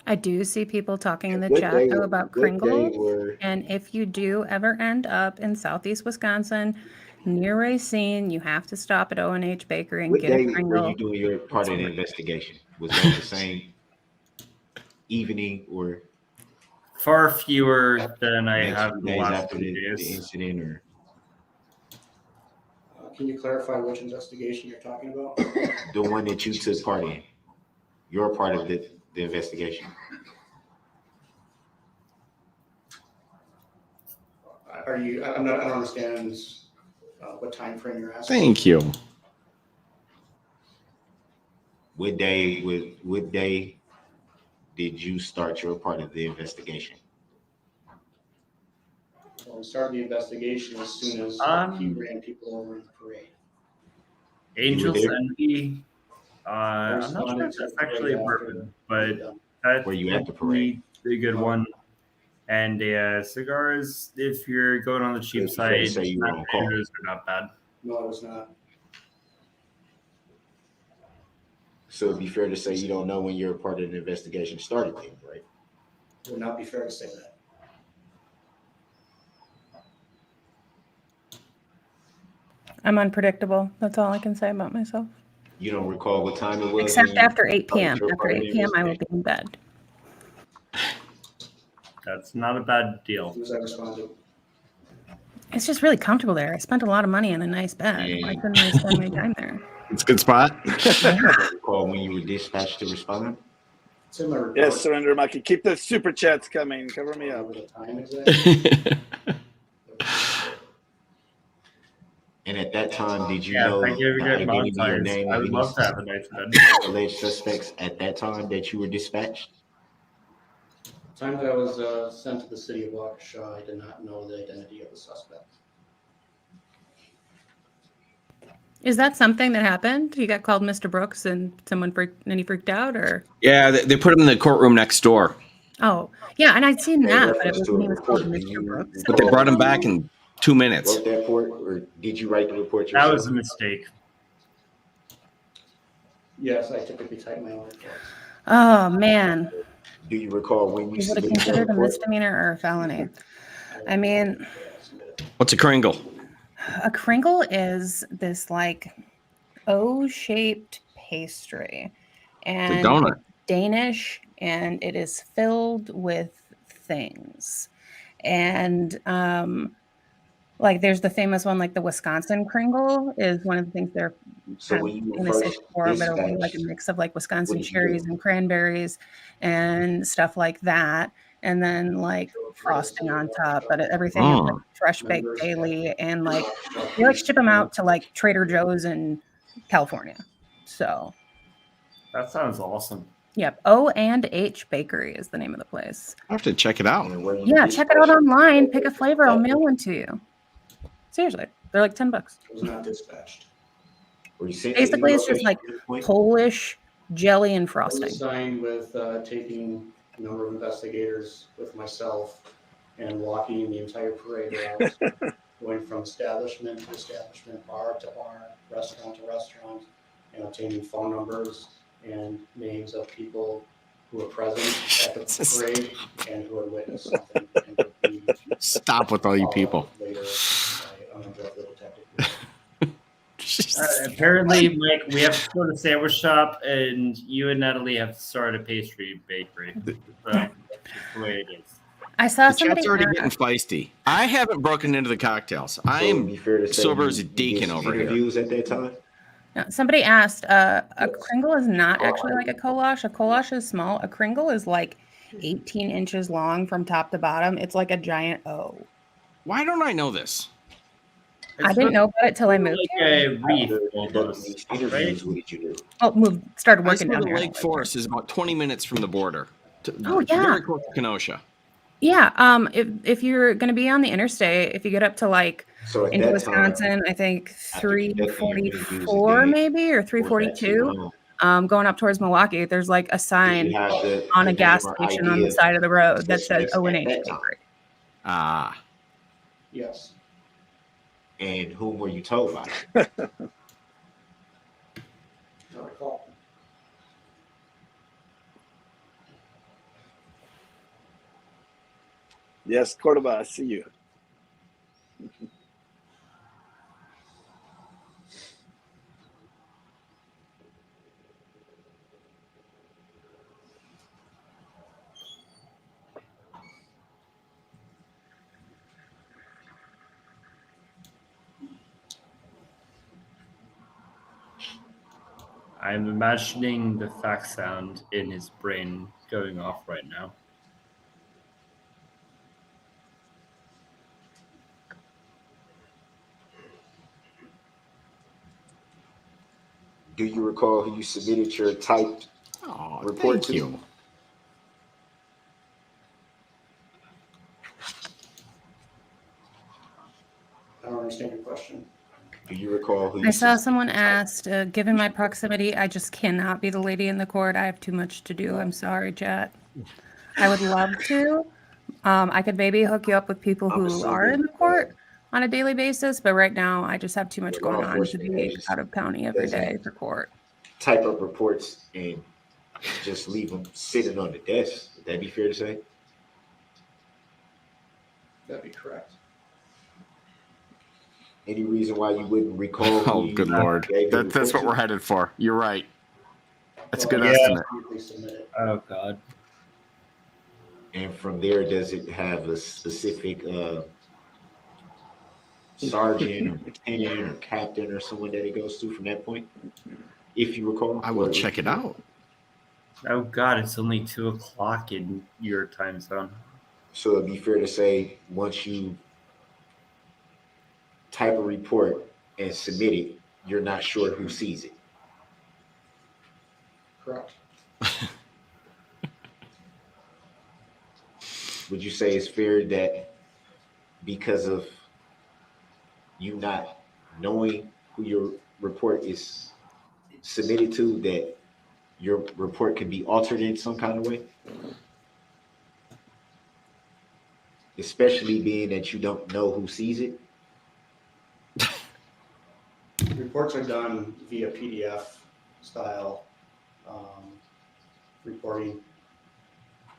I do see people talking in the What chat they- though about what they Kringle. were- And if you do ever end up in Southeast Wisconsin near Racine, you have to stop at O&H Bakery and What get a day were Kringle. you doing your part of the investigation? Was that the same evening or Far fewer than I next have few in the days last after few the days. incident? Or Can you clarify which investigation you're talking about? the one that you took part in? You're a part of the investigation. Are you, I don't understand what time frame you're asking. Thank you. What day did you start your part of the investigation? Well, we started the investigation as soon as he ran people over in the parade. Angels there? Envy. I'm not sure if that's actually a bourbon, but that's Were you at the parade? a good one. And cigars, if you're going on the cheap It's fair to side, say you were on call. those are not bad. No, it was not. So it'd be fair to say you don't know when your part of the investigation started, then, right? It would not be fair to say that. I'm unpredictable. That's all I can say about myself. You don't recall what time it was? Except when you after 8 p.m. started your After part of 8 the p.m., I will investigation? be in bed. That's not a bad deal. As soon as I responded. It's just really comfortable there. I spent a lot of money on a nice bed. Why couldn't I spend my time there? It's a good spot. You don't recall when you were dispatched to respond? It's in my report. Yes, Surrender Monkey. Keep the super chats coming. Cover me up. The time exactly. And at that time, did you Yeah, know thank you. the Good identity or bonfires. name I of would any love to have a nice bed. alleged suspects at that time that you were dispatched? The time that I was sent to the city of Waukesha, I did not know the identity of the suspect. Is that something that happened? You got called Mr. Brooks and he freaked out, or? Yeah, they put him in the courtroom next door, Oh, yeah, and I'd seen In that, but it reference was to when a he was called report, do Mr. you Brooks. but they brought him back in 2 minutes. Wrote that report, or did you write the report That yourself? was a mistake. Yes, I typically type my own reports. Oh, man. Do you recall when you Is it submitted that considered a report? misdemeanor or a felony? I mean, What's a Kringle? a Kringle is this like O-shaped pastry, and donut. it's Danish, and it is filled with things. And like there's the famous one, like the Wisconsin Kringle is one of the things they're So kind when of you were famous first for, but it'll be like a dispatched, mix of like Wisconsin what did you do? cherries and cranberries and stuff like that, and then like frosting on top. But everything is like fresh baked daily, and like they like ship them out to like Trader Joe's in California. So That sounds awesome. yep, O&H Bakery is the name of the place. I have to check it out. and were you Yeah, check it out dispatched? online. Pick a flavor. I'll mail one to you. Seriously, they're like $10. I was not dispatched. Were you sent to the Basically, it's just location like at this point? Polish jelly and I was frosting. assigned with taking a number of investigators with myself and walking the entire parade route, going from establishment to establishment, bar to bar, restaurant to restaurant, and obtaining phone numbers and names of people who were present at the parade and who had witnessed something. And would be Stop with all you people. later by unobserved little detective. Apparently, Mike, we have to go to the sandwich shop, and you and Natalie have to start a pastry bakery. That's just the way it is. I saw The somebody chat's already getting ask, feisty. I haven't broken into the cocktails. I So it'd am be fair to say sober you- as a you did deacon some over here. interviews at that time? somebody asked, a Kringle is not actually like a Kolash. A Kolash is small. A Kringle is like 18 inches long from top to bottom. It's like a giant O. Why don't I know this? I didn't know about it till I moved Like here. a wreath, After you conducted almost, these interviews, right? what did you do? Oh, started I working swear down the here. Lake Forest is about 20 minutes from the border. Oh, yeah. Very close to Kenosha. Yeah, if you're gonna be on the interstate, if you get up to like So at into that time, Wisconsin, I think after conducting your interviews 344 again, maybe, or was that too 342. long? Going up towards Milwaukee, there's like a Did sign you have on the a gas name or station on ID the of side of the road that says suspects at O&H that time? Bakery. Ah, Yes. And whom were you told by? I recall. Yes, Cordoba, I see you. I'm imagining the fax sound in his brain going off right now. Do you recall who you submitted your typed Oh, report thank to? you. I don't understand your question. Do you recall who I you saw submitted someone your typed- asked, given my proximity, I just cannot be the lady in the court. I have too much to do. I'm sorry, chat. I would love to. I could maybe hook you up with people I'm who are in assuming, the court on a daily basis, but right now I just have too much the law going on to enforcement be agency out of county every doesn't day for court. type up reports and just leave them sitting on the desk. Would that be fair to say? That'd be correct. Any reason why you wouldn't recall who Oh, you good lord. gave the That's report what to? we're headed for. You're right. That's a good Yeah. estimate. Oh God. And from there, does it have a specific sergeant or lieutenant or captain or someone that it goes to from that point? If you recall, I will or if check you it know? out. Oh God, it's only 2:00 in your time zone. So it'd be fair to say once you type a report and submit it, you're not sure who sees it. Correct. Would you say it's fair that because of you not knowing who your report is submitted to, that your report can be altered in some kind of way? Especially being that you don't know who sees it? Reports are done via PDF style reporting.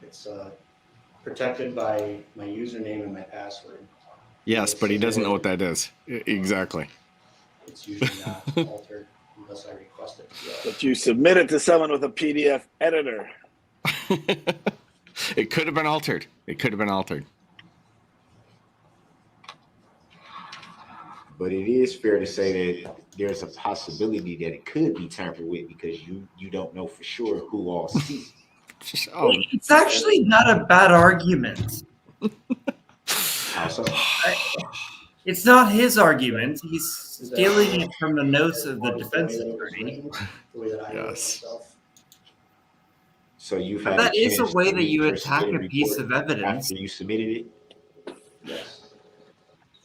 It's protected by my username and my password. Yes, but he doesn't know what that is. Exactly. It's usually not altered unless I request it. But you submit it to someone with a PDF editor. It could have been altered. It could have been altered. But it is fair to say that there's a possibility that it could be tampered with because you don't know for sure who all sees it. Oh, It's actually not a bad argument. How so? It's not his argument. He's stealing it from the notes of the defense attorney. The way that I know it Yes. myself. So you've had That is a chance way to that you read your attack submitted a piece report of evidence. after you submitted it, Yes.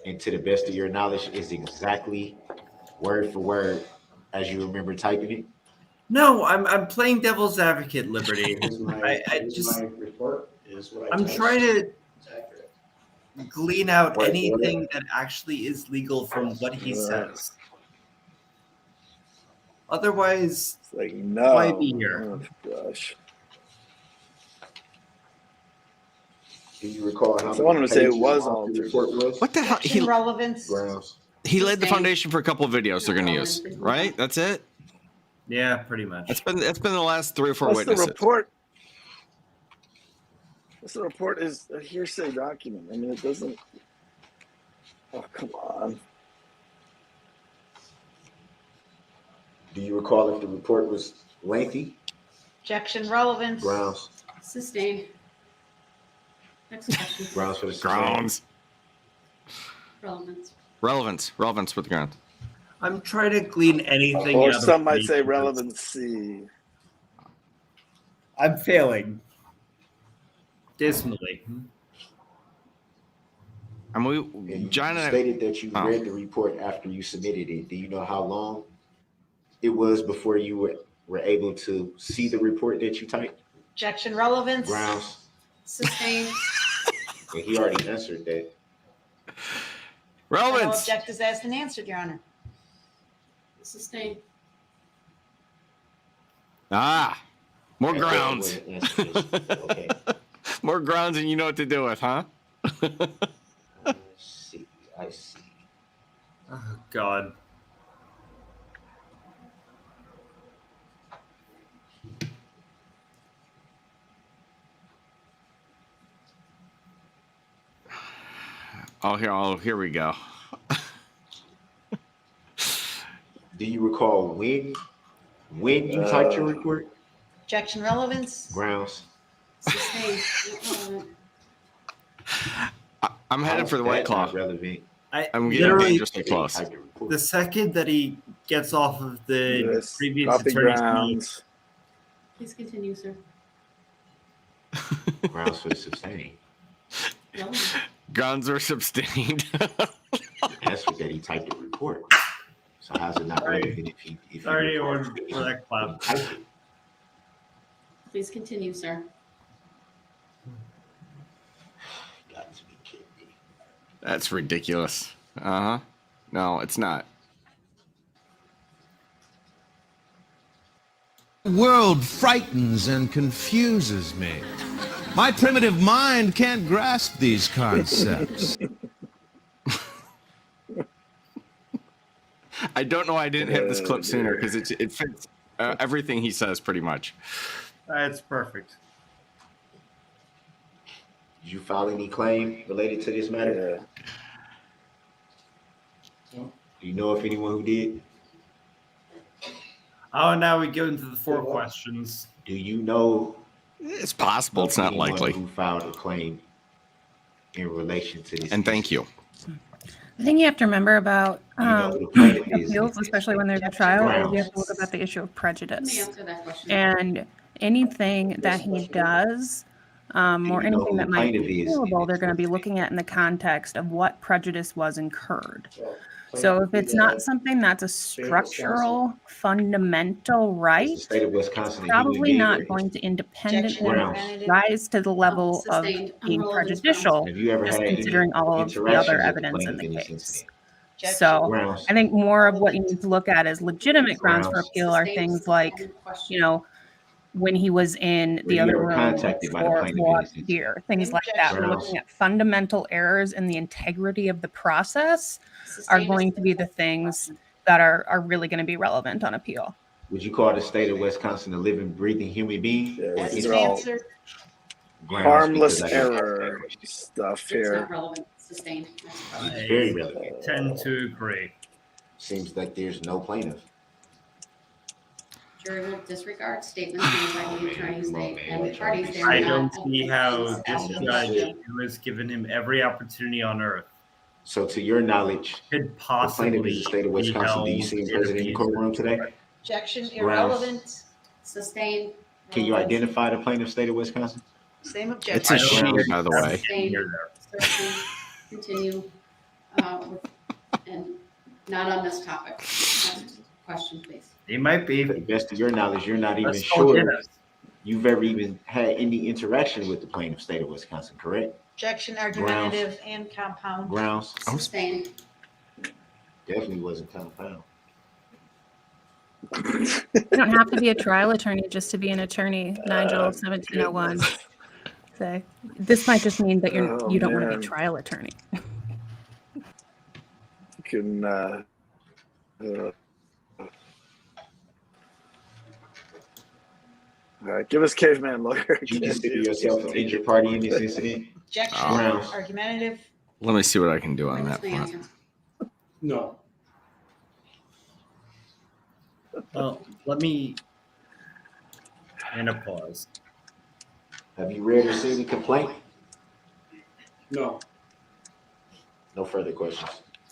and to the best of your knowledge, is exactly word for word as you remember typing it. No, I'm playing devil's advocate, Liberty. Here's my, I here's just my report is what I I'm typed. trying to It's accurate. glean out What- anything that actually is legal from what he says. Otherwise, It's like, no. why be here? Oh, gosh. Do you recall how I wanted many to say it pages was long the altered. report was? what the hell? Objection, relevance. Grounds. He laid the Sustained. foundation for a couple of videos they're going to use, right? That's it. Yeah, pretty much. That's been the last 3 or 4 Plus witnesses. the report. Plus the report is a hearsay document. I mean, it doesn't. Oh, come on. Do you recall if the report was lengthy? Objection, relevance. Grounds. Sustained. Next question. Grounds for the Grounds. Relevance with the ground. I'm trying to glean anything Or out of some might say these. relevancy. I'm failing. Dismally. And And you John and I, stated that you Oh. read the report after you submitted it. Do you know how long it was before you were able to see the report that you typed? Objection, relevance. Grounds. Sustained. And he already answered that. No relevance. object is asked and answered, Your Honor. Sustained. More That grounds. wasn't answered. Okay. More grounds than you know what to do with, huh? I see. Oh, God. Here we go. Do you recall when When you typed your report, Objection relevance. grounds. Sustained. I'm headed for the White Claw. Relevant. I'm getting Literally, dangerously close. the second that he gets off of the Yes, previous copy attorney's seat, grounds. Please continue, sir. Grounds for the sustained. Relevant. Grounds are sustained. That's what that he typed the report. So how's it not relevant if he sorry reported for it? that clap. He typed it. Please continue, sir. Got to be kidding me. That's ridiculous. Uh-huh. No, it's not. The world frightens and confuses me. My primitive mind can't grasp these concepts. I don't know why I didn't have this clip sooner, because it fits everything he says pretty much. That's perfect. Did you file any claim related to this matter? Yeah. Do you know if anyone who did? Oh, now we go into the 4 questions. Do you know It's possible. It's not anyone likely. who filed a claim in relation to this? And thank you. The thing you have to remember about You know who the plaintiff is. appeals, especially when there's a trial, is you have to look about the issue of prejudice. And anything that he does, or you know anything who that the might be plaintiff is? appealable, they're going to be looking at in the context of what prejudice was incurred. So if it's not something that's a structural, fundamental right, It's the state of Wisconsin. probably not going to independently rise to the level of Sustained. being Unrelated prejudicial, Have you ever just had any considering all of the interaction other with the evidence in plaintiff the in this case. incident? So Grounds. I think more of what you need to look at as legitimate grounds for appeal are things like, you know, when he was in Were the you other ever room contacted by the for plaintiff in voir this incident? dire, things like that. We're Grounds. looking at fundamental errors in the integrity of the process are going to be the things that are really going to be relevant on appeal. Would you call the state of Wisconsin a living, breathing human being? Yeah, That's these his are all answer. Grounds, harmless because I didn't ask that error question. stuff It's here. not relevant. Sustained. It's very relevant. Tend to agree. Seems like there's no plaintiff. Jury will disregard statements made by the attorneys and the parties. They are I not don't see how this as judge, who has given him every opportunity on earth, So to your knowledge, could the plaintiff possibly is the state of be Wisconsin. Do you held see him in present in the abuse. courtroom today? Objection Grounds. irrelevant. Sustained. Can you identify the plaintiff state of Wisconsin? Same It's objection. a she, by the way. Sustained. Certainly continue and not on this topic. Question, please. He might be. To the best of your knowledge, you're not even Let's call sure Dennis. you've ever even had any interaction with the plaintiff state of Wisconsin, correct? Objection argumentative and compound. Grounds? Sustained. Definitely wasn't compound. You don't have to be a trial attorney just to be an attorney, Nigel, 1701. So this might just mean that you don't want to be a man. trial attorney. You can all right, give us caveman lawyer. Did you consider yourself an injured party in this incident? Objection Grounds. argumentative. Let me see what I can do on that What's the front. answer? No. Well, let me in a pause. Have you read or seen the complaint? No. No further questions.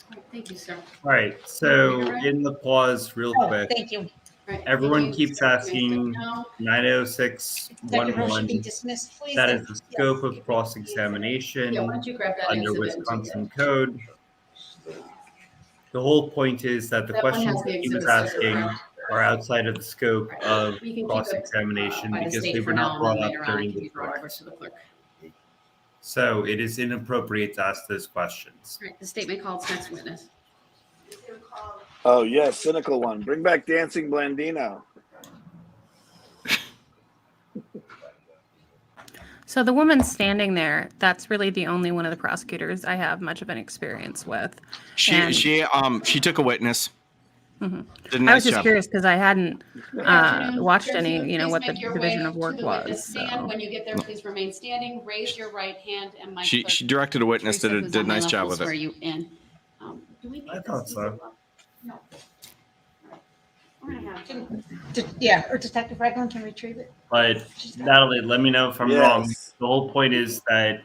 All right, thank you, sir. All right, so in the pause, real Oh, quick, thank you. All right, everyone thank you. keeps asking No. 90611. Be dismissed, please. That is the scope of cross-examination Yeah, why don't you grab that under exhibit and take Wisconsin it? code. The whole point is that the That one questions has the that he was exhibit sticker, asking correct? are outside of the scope Right. of We can keep it, cross-examination by the because state they for were now, not and brought then up later on during it can the be brought trial. over to the clerk. So it is inappropriate to ask those questions. All right, the statement called next witness. Oh yes, cynical one. Bring back Dancing Blandino. So the woman standing there, that's really the only one of the prosecutors I have much of an experience with. And- She took a witness. Mhm. Did a I nice was just job. curious because I hadn't Afternoon. watched Please any, what the make your division way of work to the witness was. stand. So. When you get there, please remain standing. Raise your right hand, and my She clerk, directed a witness, Teresa, did who's a on my nice left, job will with swear it. you in. Do we need I this thought piece so. of- No. Yeah, or Detective Ragland can retrieve it. But Natalie, let me know if I'm wrong. Yes. The whole point is that,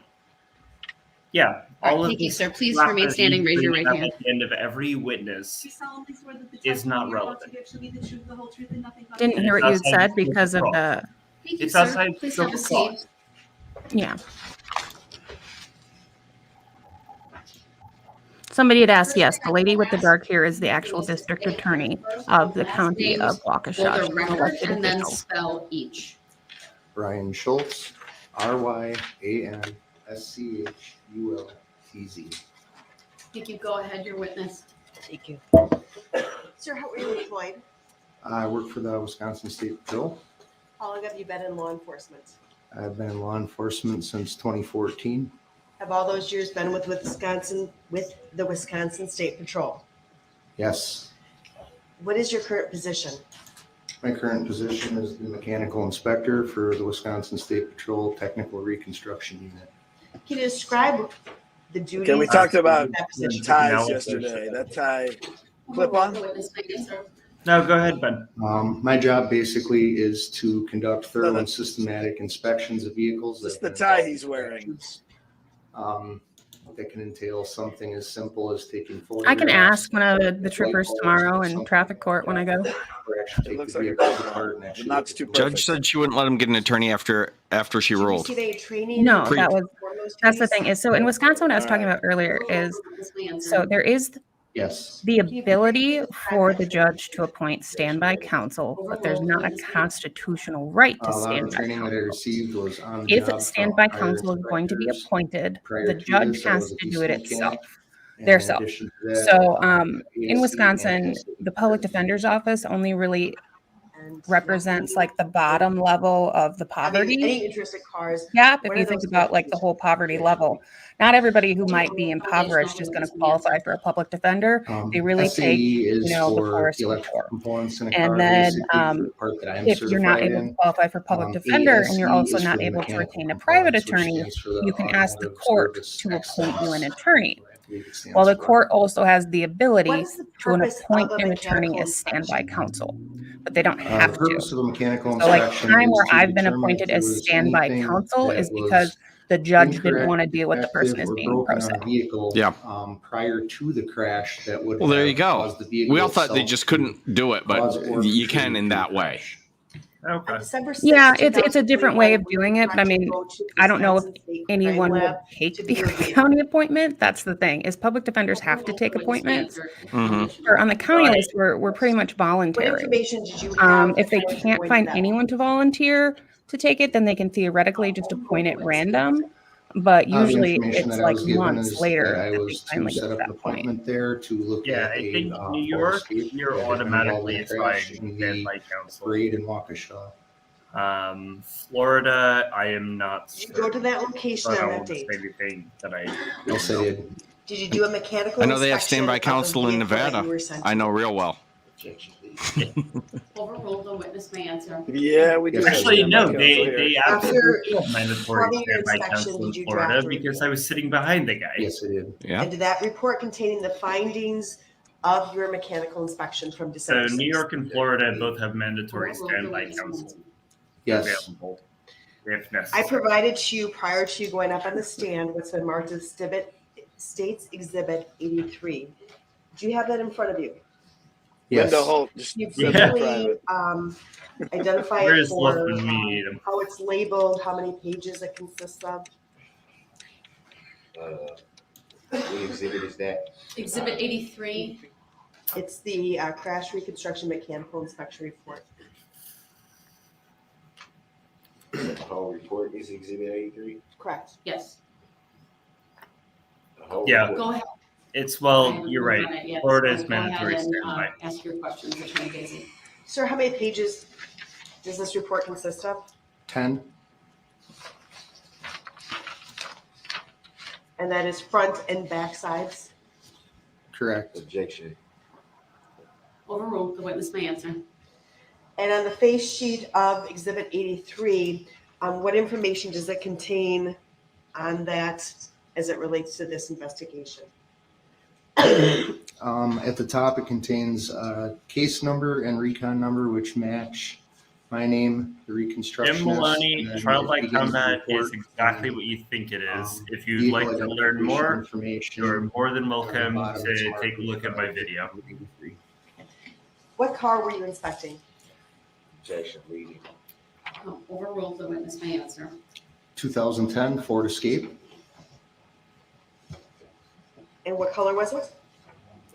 yeah, all of Thank you, this sir. Please crap remain that standing. he's Raise your bringing right up hand. At the end of every witness She solemnly swore that the is not testimony you're about to relevant. give shall be the truth, the whole truth, and nothing but the Didn't truth. hear what you Outside said the because of scope of the, Thank you, It's sir. outside Please scope have a of seat. law. yeah. Somebody had asked, yes, the lady with the dark hair is the actual district attorney of the county of Waukesha. For the She's an record, elected and then official. spell each. Brian Schultz, RyanSchultz. Thank you. Go ahead, your witness. Thank you. Sir, how were you employed? I work for the Wisconsin State Patrol. How long have you been in law enforcement? I've been in law enforcement since 2014. Have all those years been with the Wisconsin State Patrol? Yes, What is your current position? my current position is the mechanical inspector for the Wisconsin State Patrol Technical Reconstruction Unit. Can you describe the duties? Okay, we talked about that position? ties yesterday. That tie clip on? No, go ahead, Ben. My job basically is to conduct thorough and systematic inspections of vehicles. This is that the tie he's wearing. That can entail something as simple as taking photographs. I can ask one of the troopers tomorrow in traffic court when I go. It looks like a clip on. The knot's too perfect. Judge said she wouldn't let him get an attorney after she Did you rolled. receive any training? No, Pre- that was, for those that's the duties? thing is, so in Wisconsin, what I was talking about earlier is, so there is Yes. the ability for the judge to appoint standby counsel, but there's not a constitutional right to A lot of the standby training that I counsel. received was on the If job standby from counsel is going to be directors. appointed, Prior the to judge this, I has was a to do it diesel itself. mechanic. And Their in self. addition to that, So ASC in Wisconsin, and the public defender's office only really And represents like the bottom level of the having poverty any interest in cars? gap. If What you are think those about like the statutes? whole poverty level, not everybody who might be impoverished is going to qualify for a public defender. They really take, SAE is you know, the for poorest the of the electrical poor. components in a And car, then, basically, for the part that I'm if you're not certified able to in. qualify for public defender and you're ASE also is not for the able to mechanical retain a private components, which attorney, stands for the you can ask the Automotive court Service to appoint you an Excellence. attorney. I believe it stands Well, the for. court also has the What ability is the to purpose appoint of a an attorney mechanical as standby inspection? counsel, but they don't The have to. purpose of a mechanical So like inspection time is where to I've been determine appointed if as there was standby anything counsel that is was because the judge didn't incorrect, want to deal with the person defective, as or being pro broken se. on a vehicle, Yeah. prior to the crash that would Well, there have you go. caused the vehicle We all thought they itself just to couldn't do it, but cause or you can contribute in to that the way. crash. Okay. On December 6th, Yeah, it's a different way of 2021, doing it, but I mean, go to I don't know if Wisconsin State anyone Crime would Lab take to the be reviewed. county appointment. That's the thing, is public defenders have to take appointments. Mhm. Or on the county Right. list, we're pretty much What voluntary. information did you have? If they before can't going to find that? anyone to volunteer to take it, then they can theoretically just appoint it random. But The usually information it's that I like was given months is later that I that was they finally to get to set up an that point. appointment there to look Yeah, at I a think New photo York, scape you're that had been involved automatically in a crash assigned in the standby counsel. parade in Waukesha. Florida, I am not. Did you go to that location So I on don't that want to date? say anything that I Yes, don't I know. did. Did you do a mechanical I know they have inspection standby of the counsel in vehicle that Nevada. you were sent I to? know real well. Objection, please. Overruled, the witness may answer. Yeah, we do. Yes, have Actually, standby no, counsel they here. absolutely have mandatory After your standby inspection, counsel did in you Florida draft a because report? I was sitting behind the guy. Yes, I did. Yeah. And did that report containing the findings of your mechanical inspection from So December 6th? New York and Florida both have mandatory Overruled, the standby witness may counsel answer. Yes. available if I necessary. provided to you prior to you going up on the stand what's been marked as States Exhibit 83. Do you have that in front of you? Yes. Linda Holt, just You send Yeah. it quickly private. identify Where it is Luff for when we need him? how it's labeled, how many pages it consists of. What exhibit is that? Exhibit 83. It's the crash reconstruction mechanical inspection report. The whole report is exhibit 83? Correct. Yes. The whole Yeah. report? Go ahead. It's I well, haven't you're moved right. on it yet, Florida so is go ahead mandatory and, standby. ask your questions, Attorney Daisy. Sir, how many pages does this report consist of? 10. And that is front and back sides. Correct. Objection. Overruled, the witness may answer. And on the face sheet of Exhibit 83, what information does it contain on that as it relates to this investigation? At the top, it contains case number and recon number, which match my name, the reconstructionist. Jim Maloney, and then it childlike begins the combat report. is exactly what you think it is. If you'd Vehicle like to learn identification more, information. you're more than On the welcome bottom, it's to marked take a look at my with, video. 83. What car were you inspecting? Objection, leading. Overruled, the witness may answer. 2010 Ford Escape. And what color was it?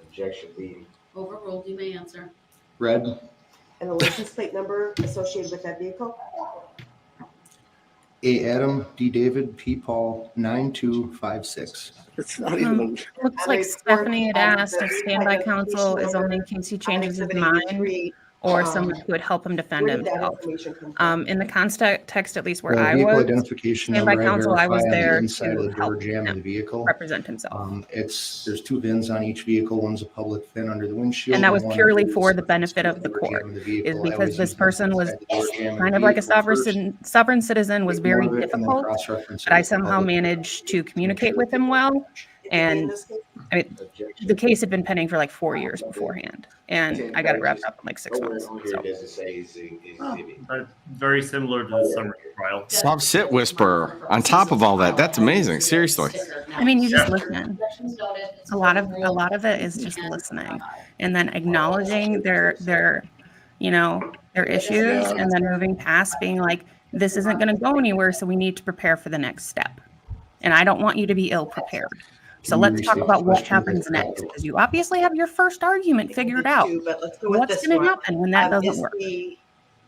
Objection, leading. Overruled, you may answer. Red. And the license plate number associated with that vehicle? A. Adam, D. David, P. Paul, 9256. It's not even. Looks like Stephanie had asked if standby counsel is only in case he changes his mind or someone who would help him defend Where did that himself. information come from? In the context, at least where The I vehicle was, identification standby number I counsel, I was verify on the there inside of to the door help jam of him the vehicle. represent himself. There's 2 VINs on each vehicle. One's a public VIN under the windshield. And that was one purely is for the benefit of the door jam court, of the vehicle. is I because always this use person was inside the door jam of kind the of like a vehicle first. sovereign citizen, was Take more very of it and then difficult, cross-reference it but I with the somehow public. managed to communicate with him well. And I mean, Objection. the case had been pending for like 4 years beforehand, and I got it wrapped up in like 6 Nowhere months. on here So does it say it's exhibit. Very similar to the summary trial. Stop sit whisperer. On top of all that, that's amazing. Seriously. I mean, you just Yeah. listen. A lot of it is just listening, and then acknowledging their their issues, and then moving past being like, this isn't going to go anywhere, so we need to prepare for the next step. And I don't want you to be ill prepared. So Can you let's talk restate the about what question? happens next, because you obviously have your first argument figured out. But let's go with What's this going to one. happen when that doesn't Is work? the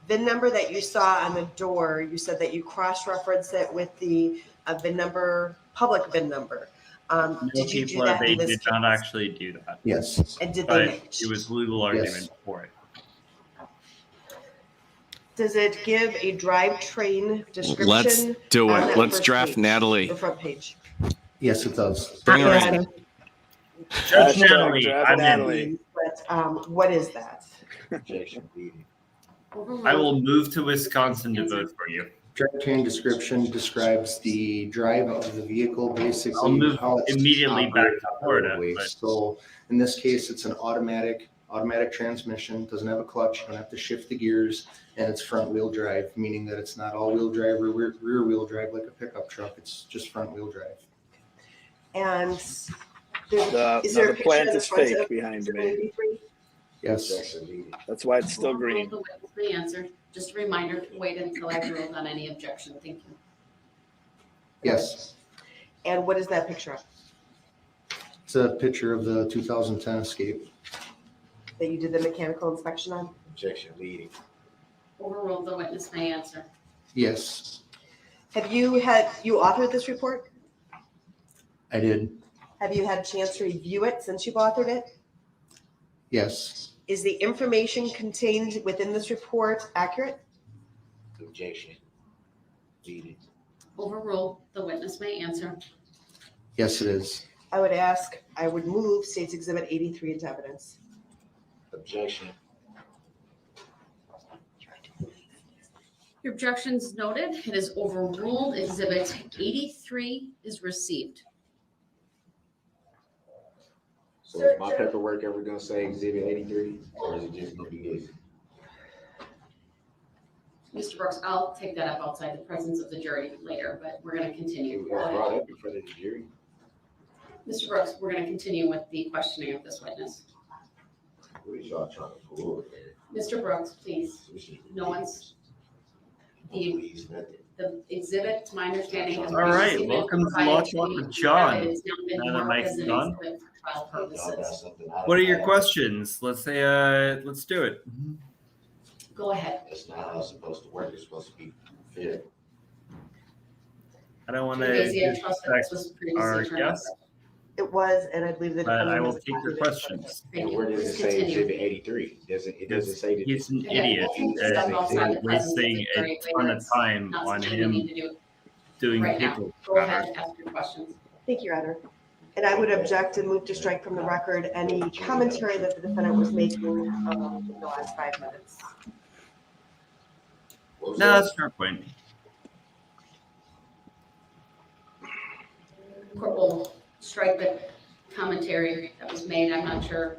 VIN number that you saw on the door, you said that you cross-referenced it with the VIN number, public VIN number. No Did you do people that they in this did case? not actually do that, Yes. And did but they? it was legal argument for it. Does it give a drivetrain description? Let's do on it. that Let's first draft page, Natalie. the front page. Yes, it does. Bring her Not in. asking. Judge Hashtag Natalie, draft I'm in. Natalie. But what is that? Objection, leading. I will move to Wisconsin to vote for you. Drivetrain description describes the drive of the vehicle, basically. I'll move how it's immediately back operated to on the Florida, roadway. but- So in this case, it's an automatic transmission, doesn't have a clutch, you don't have to shift the gears, and it's front wheel drive, meaning that it's not all wheel drive or rear wheel drive like a pickup truck. It's just front wheel drive. And is The there a picture plant in the is front fake of behind me. 83? Yes. Objection, leading. That's why it's still green. Overruled, the witness may answer. Just a reminder to wait until I've ruled on any objection. Thank you. Yes. And what is that picture of It's a picture of the 2010 Escape. that you did the mechanical inspection on? Objection, leading. Overruled, the witness may answer. Yes, Have you authored this report? I did. Have you had a chance to review it since you've authored it? Yes. Is the information contained within this report accurate? Objection, leading. Overruled, the witness may answer. Yes, it is. I would move State's Exhibit 83 into evidence. Objection, Your objections noted. It is overruled. Exhibit 83 is received. so is my paperwork ever gonna say exhibit 83, or is it just gonna be this? Mr. Brooks, I'll take that up outside the presence of the jury later, but we're going to continue. It was brought up in front of the jury. Mr. Brooks, we're going to continue with the questioning of this witness. What is y'all trying to pull over there? Mr. Brooks, please. No one's, the exhibit, to my understanding, has All right, previously been welcome to provided Law to Talk you. with John. It has now been Now that marked Mike's as an gone. exhibit for trial Y'all got purposes. something out of What are your that. questions? Let's do it. Go ahead. That's not how it's supposed to work. It's supposed to be fair. I don't want to Casey, I trust that this disrespect was previously our turned guests, It was, and I believe that. but I will take your questions. Thank And you. where does Please it say continue. exhibit 83? It doesn't say that. He's an Okay, idiot. we'll take this up outside the We're presence of the wasting a jury ton later. of time Not on something we need him to do doing right now. people. Go ahead, ask your questions. Thank you, Your Honor. And I would object and move to strike from the record any commentary that the defendant was making in the last 5 minutes. What was No, that? that's a fair point. Court will strike the commentary that was made. I'm not sure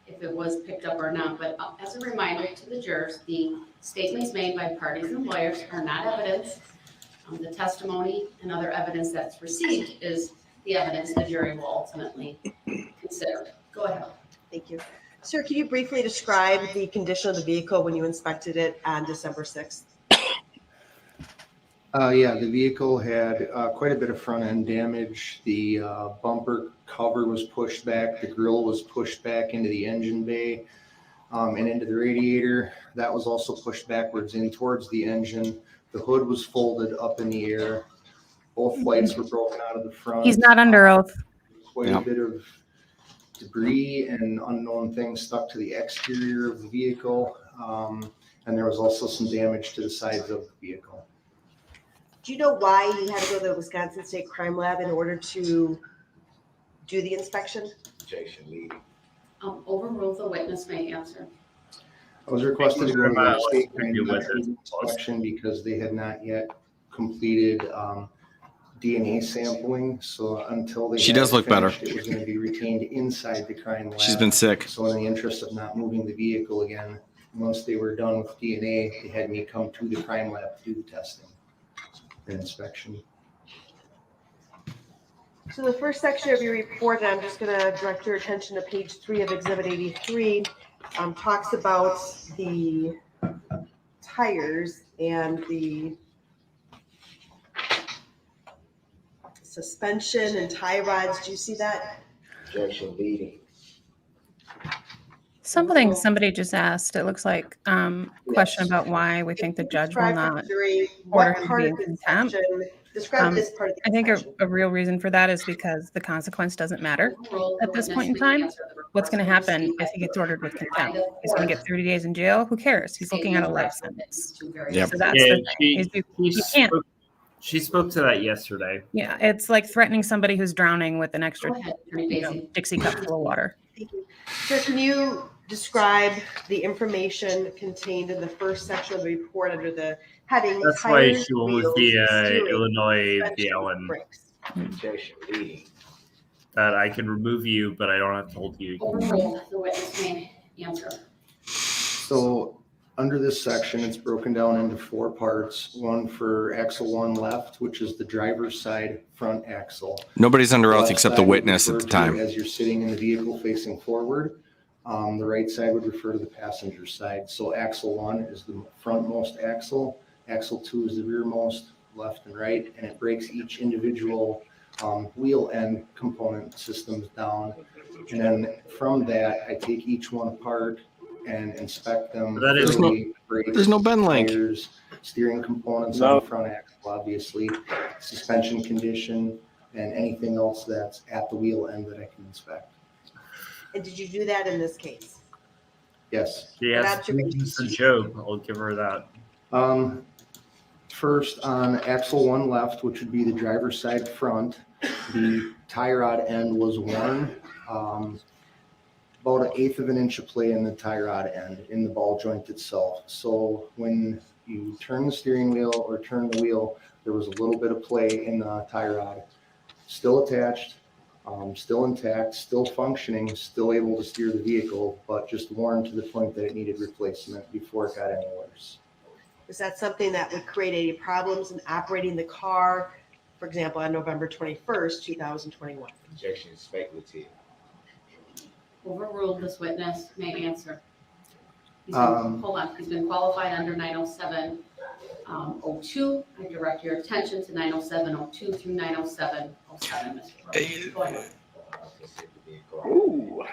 if it was picked up or not, but as a reminder to the jurors, the statements made by parties and lawyers are not evidence. The testimony and other evidence that's received is the evidence the jury will ultimately consider. Go ahead. Thank you. Sir, can you briefly describe the condition of the vehicle when you inspected it on December 6th? Yeah, the vehicle had quite a bit of front end damage. The bumper cover was pushed back, the grille was pushed back into the engine bay and into the radiator. That was also pushed backwards in towards the engine. The hood was folded up in the air. Both lights were broken out of the front. He's not under oath. Quite a bit of debris and unknown things stuck to the exterior of the vehicle. And there was also some damage to the sides of the vehicle. Do you know why you had to go to the Wisconsin State Crime Lab in order to do the inspection? Objection leading. Overrule, the witness may answer. I was requested to go to the state inspection because they had not yet completed DNA sampling. So until they She does look better. it was going to be retained inside the crime lab. She's been sick. So in the interest of not moving the vehicle again, once they were done with DNA, they had me come to the crime lab to do the testing and inspection. So the first section of your report, and I'm just going to direct your attention to page 3 of Exhibit 83, talks about the tires and the suspension and tie rods. Do you see that? Objection leading. Something somebody just asked. It looks like question about why we think the judge will not order him to be in contempt. Describe this part of the I think a real reason for that is because the consequence doesn't matter at this point in time. What's going to happen if he gets ordered with contempt? He's going to get 30 days in jail. Who cares? He's looking at a life sentence. Yep. So that's the thing. You can't. She spoke to that yesterday. Yeah, it's like threatening somebody who's drowning with an extra Dixie cup full of water. Thank you. So can you describe the information contained in the first section of the report under the heading? That's why tires, she was wheels, the steering, Illinois suspension, BLN. brakes? Objection leading. That I can remove you, but I don't have to hold you. Overrule, the witness may answer. So under this section, it's broken down into 4 parts. One for axle 1 left, which is the driver's side front axle. Nobody's under oath Left except the side would witness at refer the to time. As you're sitting in the vehicle facing forward. The right side would refer to the passenger side. So axle 1 is the frontmost axle. Axle 2 is the rearmost, left and right, and it breaks each individual wheel end component systems down. And then from that, I take each one apart and inspect them. That is thoroughly, brakes, There's no bend link. tires, steering components No. on the front axle, obviously, suspension condition, and anything else that's at the wheel end that I can inspect. And did you do that in this case? Yes. She has a joke. I'll give her that. First on axle 1 left, which would be the driver's side front, the tie rod end was worn. About 1/8 of an inch of play in the tie rod end in the ball joint itself. So when you turn the steering wheel or turn the wheel, there was a little bit of play in the tie rod. Still attached, still intact, still functioning, still able to steer the vehicle, but just worn to the point that it needed replacement before it got any worse. Is that something that would create any problems in operating the car, for example, on November 21st, 2021? Objection is speculative. Overruled, this witness may answer. Hold on, he's been qualified under 907-02. I direct your attention to 907-02 through 907-07, Mr. Brooks. Go ahead. Ooh.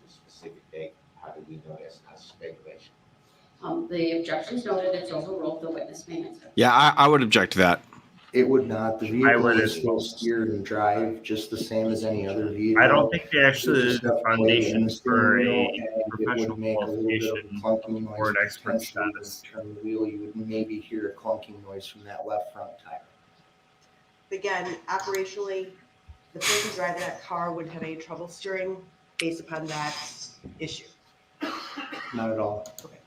Specific date. How do we know that's not speculation? The objections noted, it's overruled, the witness may answer. Yeah, I would object to that. It would not. The I vehicle would is as still well. steered and drive just the same as any other vehicle. I don't think they actually It's just the got play in the foundations for steering a wheel, and it professional would make a little bit of a qualification clunking noise or an expert potentially when status. you turn the wheel, you would maybe hear a clunking noise from that left front tire. Again, operationally, the person driving that car wouldn't have any trouble steering based upon that issue. Not at all. Okay.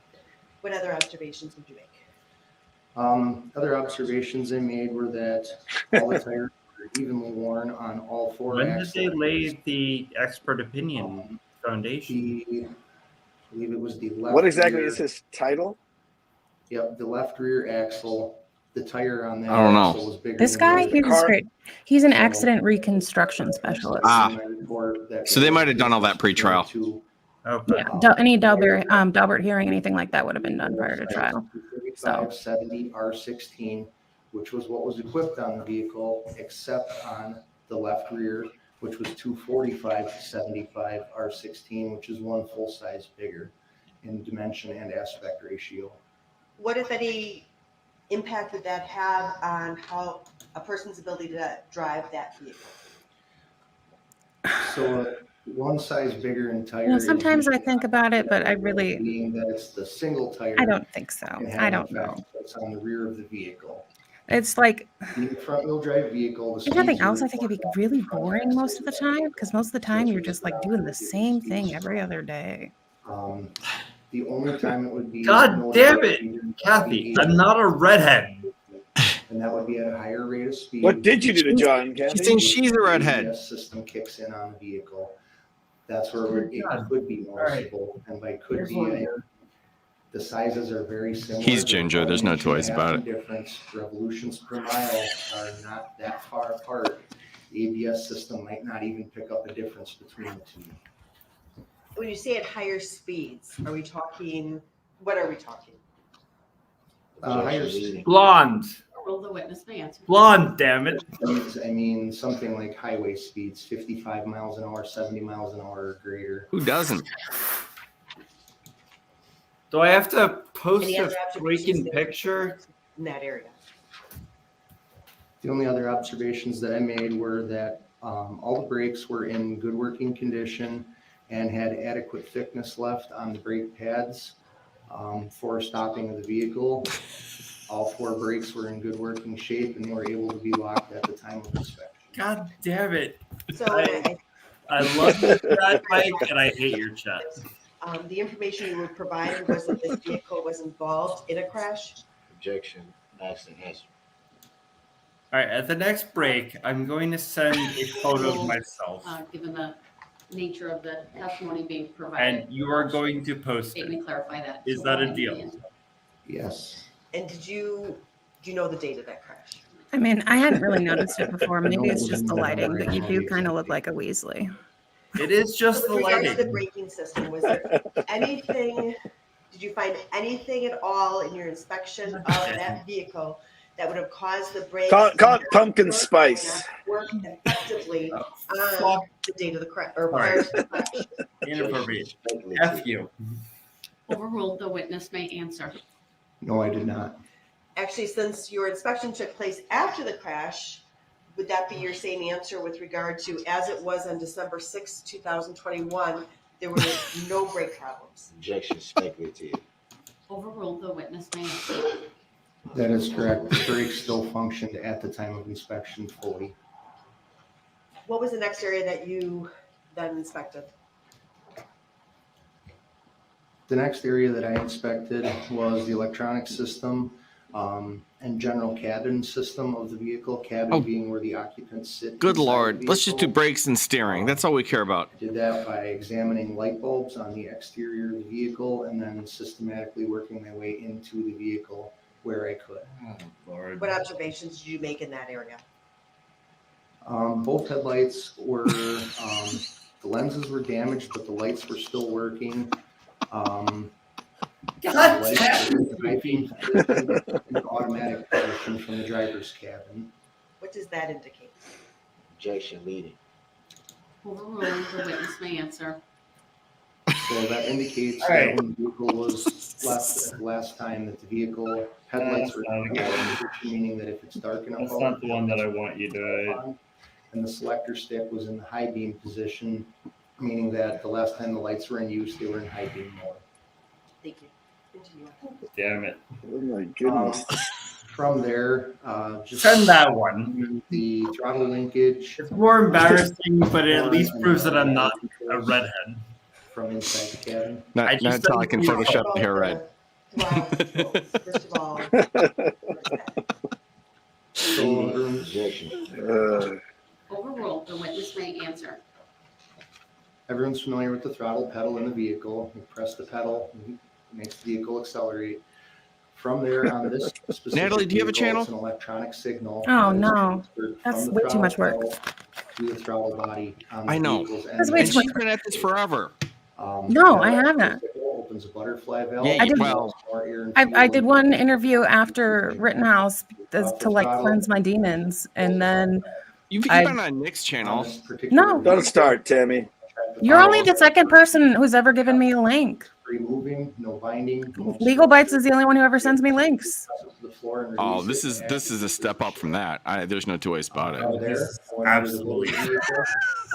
What other observations would you make? Other observations I made were that all the tires were evenly worn on all four When did axles. they lay the expert opinion foundation? I believe it was the left. What exactly rear, is his title? Yep, the left rear axle. The tire on that I don't know. axle was bigger. This than guy, the he's great. He's an So- accident reconstruction specialist. Ah. report So they might have done all that pre-trial. Okay. Yeah, any Daubert hearing, anything like that would have been done prior to trial. 3570 R16, which was what was equipped on the vehicle, except on the left rear, which was 245/75 R16, which is one full size bigger in dimension and aspect ratio. What, if any, impact would that have on how a person's ability to drive that vehicle? So one size bigger in tire. You know, is sometimes I usually think about it, but I really, being that it's the single tire. I don't think so. can have I an don't know. effect that's on the rear of the vehicle. It's like, Being a front wheel drive vehicle. if nothing else, I think it'd be really boring most of the time, because most of the time you're just like doing the same thing every other day. The only time it would be. God damn it, Kathy! I'm not a redhead. And that would be at a higher rate of speed. What did you do to John, She Kathy? thinks she's a redhead. The ABS system kicks in on the vehicle. That's where it could be noticeable, and by could be, the sizes are very similar. He's ginger, there's no toys about it. Difference. Revolutions per mile are not that far apart. The ABS system might not even pick up a difference between the two. When you say at higher speeds, are we talking, what are we talking? Higher Blonde. Will the witness may answer? Blonde, damn it. I mean, something like highway speeds, 55 miles an hour, 70 miles an hour or greater. Who doesn't? Do I have to post Any a other observations freaking there? picture? In that area? The only other observations that I made were that all the brakes were in good working condition and had adequate thickness left on the brake pads for stopping of the vehicle. All four brakes were in good working shape and they were able to be locked at the time of inspection. God damn it. So I love your chat, Mike, and I hate your chat. the information you were providing was that this vehicle was involved in a crash? Objection, accident hazard. All right, at the next break, I'm going to send a photo of myself, Given the nature of the testimony being provided. and you are going to post Let me it. clarify that. Is that a deal? Yes. And do you know the date of that crash? I mean, I hadn't really noticed it before. Maybe it's just the lighting, but you do kind of look like a Weasley. It is just the With regards to lighting. the braking system, was there anything, did you find anything at all in your inspection of that vehicle that would have caused the brakes? Call it to pumpkin not spice. Work effectively fuck. on the date of the crash, or All prior right. to the crash? Inappropriate. F you. Overruled, the witness may answer. No, I did not. Actually, since your inspection took place after the crash, would that be your same answer with regard to, as it was on December 6, 2021, there were no brake problems? Objection, speculative. Overruled, the witness may answer. That is correct. The brakes still functioned at the time of inspection fully. What was the next area that you then inspected? The next area that I inspected was the electronic system and general cabin system of the vehicle, cabin being where the occupants sit. Good inside the Lord. Let's just do vehicle. brakes and steering. That's all we care about. Did that by examining light bulbs on the exterior of the vehicle and then systematically working my way into the vehicle where I could. Oh, Lord. What observations did you make in that area? Both headlights were, the lenses were damaged, but the lights were still working. The lights were in high beam position, in automatic position from the driver's cabin. What does that indicate? Objection, leading. Overruled, the witness may answer. So that indicates All that right. when the vehicle was left at the last time, that the vehicle headlights were in high position, meaning that if it's dark enough. That's out, not the one that I want you to. And the selector stick was in the high beam position, meaning that the last time the lights were in use, they were in high beam mode. Thank you. Continue. Damn it. Oh my goodness. From there, just Send that one. the throttle linkage. It's more embarrassing, but it at least proves that I'm not a redhead. From inside the cabin. I Not just until I can don't- Photoshop the hair red. Well, first of all, So Objection. Overruled. The witness may answer. everyone's familiar with the throttle pedal in the vehicle. You press the pedal, it makes the vehicle accelerate. From there on this specific Natalie, do you have a vehicle, channel? it's an electronic signal. Oh, that is no. transferred That's from the way too much throttle work. pedal to the throttle body on the I know. vehicle's That's way And too engine. she's been at this forever. No, that I haven't. Opens a butterfly valve. Yeah, I did- allows more air and I fuel did one interview after Rittenhouse to like throttle. cleanse my demons, and then You've I- been on Nick's channel. On this particular No. Don't start, Tammy. you're only the second person who's ever given me a link. Removing, no binding. no Legal Bites is the only one who ever sends me links. to the floor and Oh, release this it. is a step up from that. There's no two ways about From it. there, This is I went over to the absolutely- vehicle.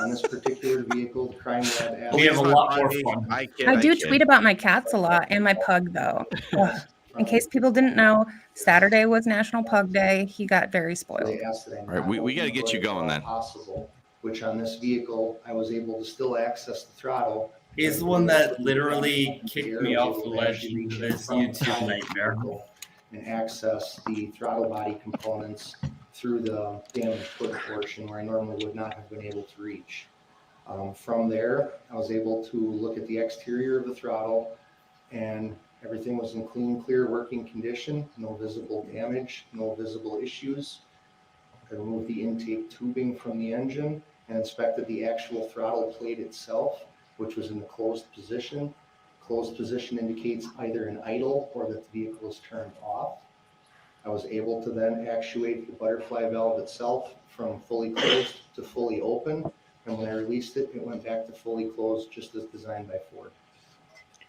On this particular vehicle, the crime lab asked. We have a lot more fun. I kid, I do kid. tweet about my cats a lot and my pug, though. Ugh. In case people didn't know, Saturday was National Pug Day. He got very spoiled. They asked that I All right, we not gotta open get you the going then. Possible, which on this vehicle, I was able to still access the throttle. He's the one that literally kicked me off the ledge into this YouTube nightmare. And access the throttle body components through the damaged foot portion where I normally would not have been able to reach. From there, I was able to look at the exterior of the throttle, and everything was in clean, clear working condition, no visible damage, no visible issues. I removed the intake tubing from the engine and inspected the actual throttle plate itself, which was in the closed position. Closed position indicates either an idle or that the vehicle is turned off. I was able to then actuate the butterfly valve itself from fully closed to fully open. And when I released it, it went back to fully closed, just as designed by Ford.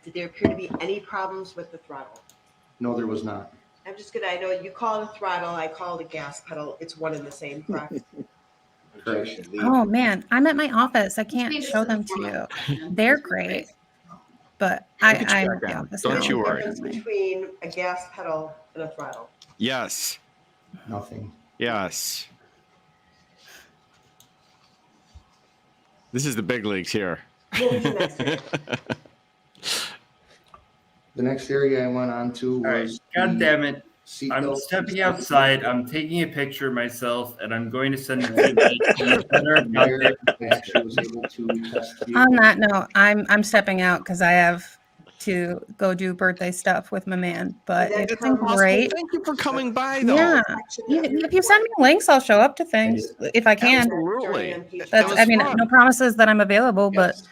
Did there appear to be any problems with the throttle? No, there was not. I'm just gonna, I know you call it a throttle, I call it a gas pedal. It's one and the same, correct? Objection. Leave. Oh man, I'm at my office. I can't Changes show to the them to form of you. the question. They're Please great, rephrase. but Look at you I'm back at the on. office Don't now. you worry. Difference between a gas pedal and a throttle. Yes. Nothing. Yes. This is the big leagues here. What was your next area? The next area I went on to All right, was. God damn it. the I'm seatbelt stepping system. outside. I'm taking a picture of myself, and I'm going to send it to you. From there, I actually was able to test the On vehicle. that note, I'm stepping out because I have to go do birthday stuff with my man. But Did that it's come been possible? great. Thank you for coming by, though. Yeah, if you send me links, I'll show up to things if I can. Absolutely. That's, was I mean, fun. no promises that I'm available, but Yes.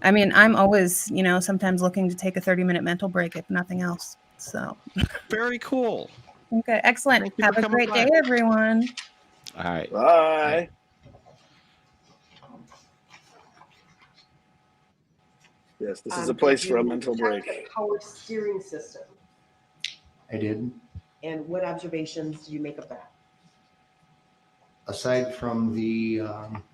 I mean, I'm always, sometimes looking to take a 30-minute mental break if nothing else. So, Very cool. okay, excellent. Thank you Have for a coming great by. day, everyone. All right. Bye. Yes, this is a place for a mental Check break. the power steering system. I did. And what observations do you make of that? Aside from the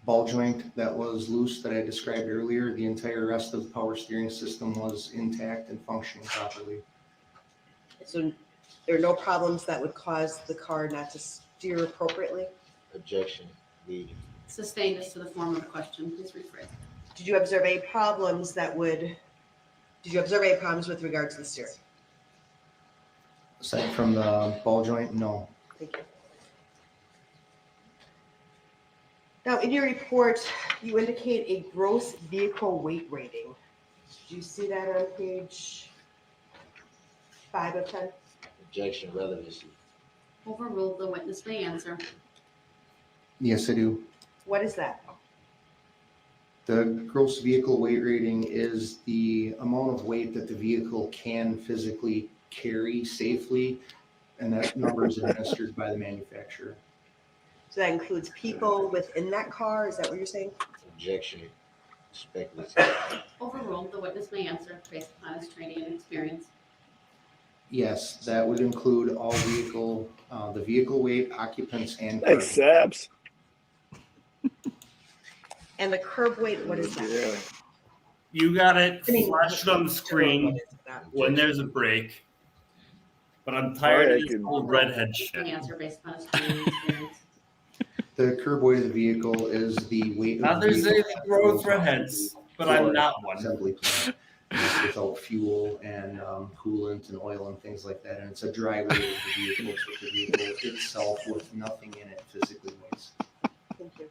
ball joint that was loose that I described earlier, the entire rest of the power steering system was intact and functioning properly. So there are no problems that would cause the car not to steer appropriately? Objection. Leave. Sustained as to the form of the question. Please rephrase. Did you observe any problems with regard to the steering? Aside from the ball joint, no. Thank you. Now, in your report, you indicate a gross vehicle weight rating. Do you see that on page 5 of 10? Objection. Relevancy. Overruled. The witness may answer. Yes, I do. What is that? The gross vehicle weight rating is the amount of weight that the vehicle can physically carry safely, and that number is administered by the manufacturer. So that includes people within that car? Is that what you're saying? Objection. Speculative. Overruled. The witness may answer based upon his training and experience. Yes, that would include all the vehicle weight, occupants, and Thanks, crew. Saps. And the curb weight, what is that? Yeah. You got it I mean, flashed on the screen what is that? when there's a break. But I'm tired of this Alright, whole redhead May shit. answer based upon his training and experience. The curb weight of the vehicle is the weight Now of the there's vehicle. a row of redheads, but I'm not one. Assembly plant. It's without fuel and coolant and oil and things like that. And it's a dry weight of the vehicle, so the vehicle itself with nothing in it physically weighs. Thank you.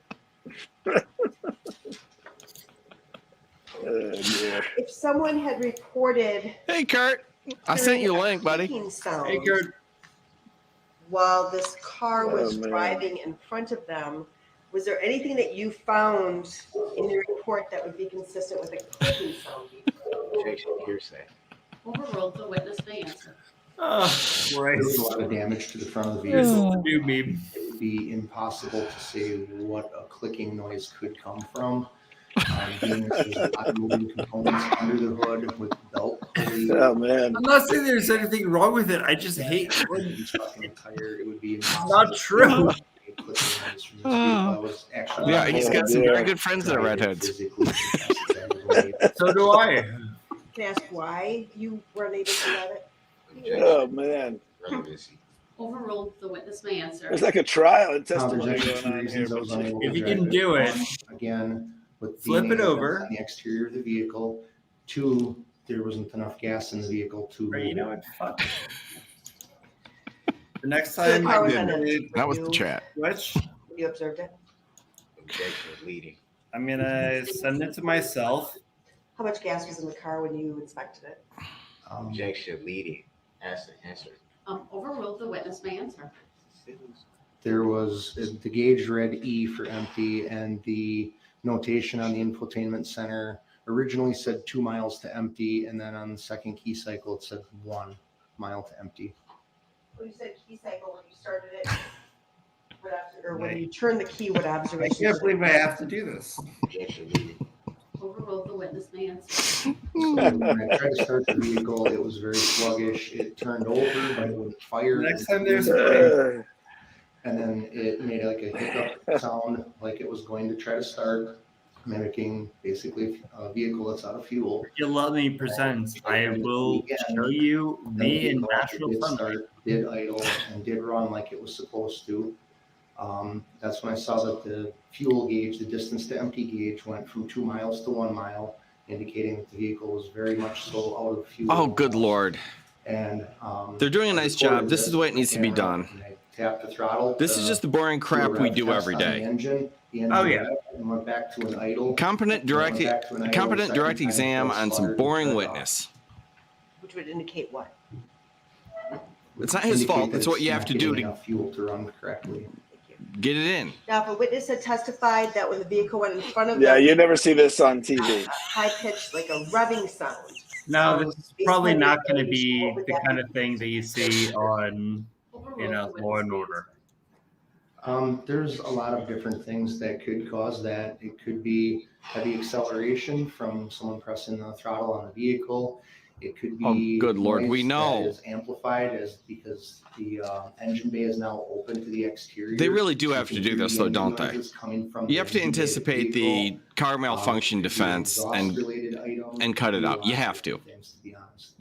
Yeah. If someone had reported Hey, Kurt. I sent you a link, buddy. clicking sound Hey, Kurt. while this car was Oh, man. driving in front of them, was there anything that you found in your report that would be consistent with a clicking sound? Objection, hearsay. Overruled, the witness may answer. Oh, There was a lot of damage to the front of the vehicle. new meme. It would be impossible to say what a clicking noise could come from. Being that there's a lot of moving components under the hood with belt pulley. Oh man. I'm not saying there's anything wrong with it. I just hate when Each fucking tire, it would be not true. Yeah, he's got some very good friends that are redheads. So do I. Can I ask why you weren't able to let it? Oh man. Relevancy. Overruled, the witness may answer. It's like a trial and There's testimony actually going two on reasons I here. was unable If to you drive can it. do it. One, again, with Flip being it able to over. on the exterior of the vehicle. Two, there wasn't enough gas in the vehicle to. Right, you know what? Fuck. The next So the time car I was did unempty for That was the you chat. switch, when you observed it? Objection, leading. I'm gonna send it to myself. How much gas was in the car when you inspected it? Objection, leading. Answer. Overruled, the witness may answer. There was, the gauge read E for empty, and the notation on the infotainment center originally said 2 miles to empty, and then on the second key cycle, it said 1 mile to empty. When you said key cycle, when you started it, or when you turned the key, what I observations? can't believe I have to do this. Objection, leading. Overruled, the witness may answer. So when I tried to start the vehicle, it was very sluggish. It turned over, but it wouldn't fire. Next time there's And then it made like a hiccup sound, like it was going to try to start, mimicking basically a vehicle that's out of fuel. If you let me present, I will show you me in natural Did sunlight. start, did idle, and did run like it was supposed to. That's when I saw that the fuel gauge, the distance to empty gauge, went from 2 miles to 1 mile, indicating that the vehicle was very much so out of fuel. Oh, good Lord. And They're doing a nice job. This is the way it needs to be done. and I tapped the throttle. This is just the boring crap we do every day. The engine Oh, yeah. and went back to an idle. Competent direct exam on some boring witness. Which would indicate what? It's not his Indicate fault. that It's what you not have to getting do to enough fuel to run correctly. get it in. Now, if a witness had testified that when the vehicle went in front of Yeah, them, you never see this on TV. high pitched, like a revving sound. No, So this is based probably on not the going to be what would the that kind of thing that you see on, Overruled, the witness Law and may Order. There's a lot of different things that could cause that. It could be heavy acceleration from someone pressing the throttle on the vehicle. It could be. Oh, good Lord, we noise know. that is amplified as because the engine bay is now open to the exterior. They really do So have you to can do hear this, the though, engine don't they? noises coming from You have to the engine bay of anticipate vehicle. the car malfunction defense and Exhaust-related items, and cut it out. You lots of have to. different things, to be honest.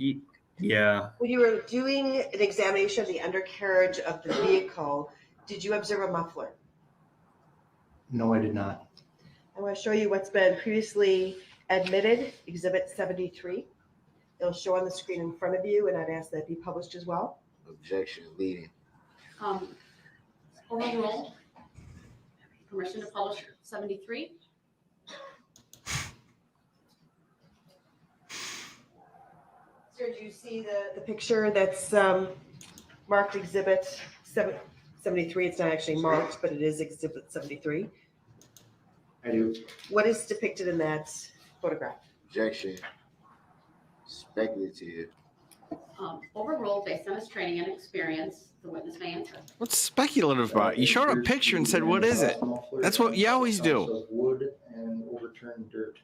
Yeah. When you were doing an examination of the undercarriage of the vehicle, did you observe a muffler? No, I did not. I want to show you what's been previously admitted, Exhibit 73. It'll show on the screen in front of you, and I'd ask that it be published as well. Objection, leading. Overruled. Permission to publish 73. Sir, do you see the picture that's marked Exhibit 73? It's not actually marked, but it is Exhibit 73. I do. What is depicted in that photograph? Objection. Speculative. Overruled based on his training and experience. The witness may answer. What's speculative about it? You showed a picture and said, what is it? That's what you always do. Wood and overturned dirt.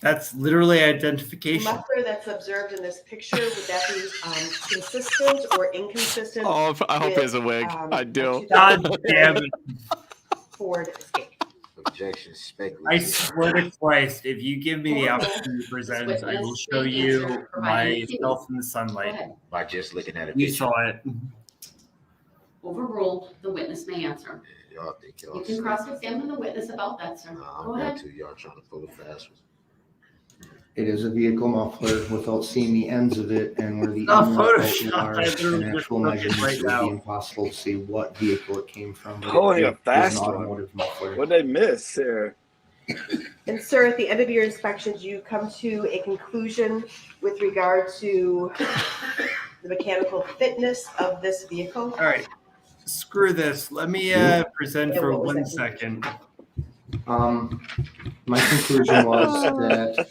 That's literally The identification. muffler that's observed in this picture, would that be consistent or inconsistent? Oh, I hope with, he has a wig. I do. God damn it. Ford Escape? Objection, I speculative. swear to Christ, if you give me the opportunity to present, I will show you myself in the Go sunlight. ahead. By just looking at a You picture. saw it. Overruled. The witness may answer. Y'all think y'all. You can cross-examine the witness about that, sir. Nah, Go I'm ahead. not too. Y'all trying to pull a fast one. It is a vehicle muffler without seeing the ends of it and where the Not ends Photoshop, are I literally and just actual looked measurements, right it would now. be impossible to say what vehicle it came from. But Pulling it a is fast an one. automotive muffler. What did I miss here? And sir, at the end of your inspections, you come to a conclusion with regard to the mechanical fitness of this vehicle? All right. Screw this. Let me present And for what was one that second. My conclusion was that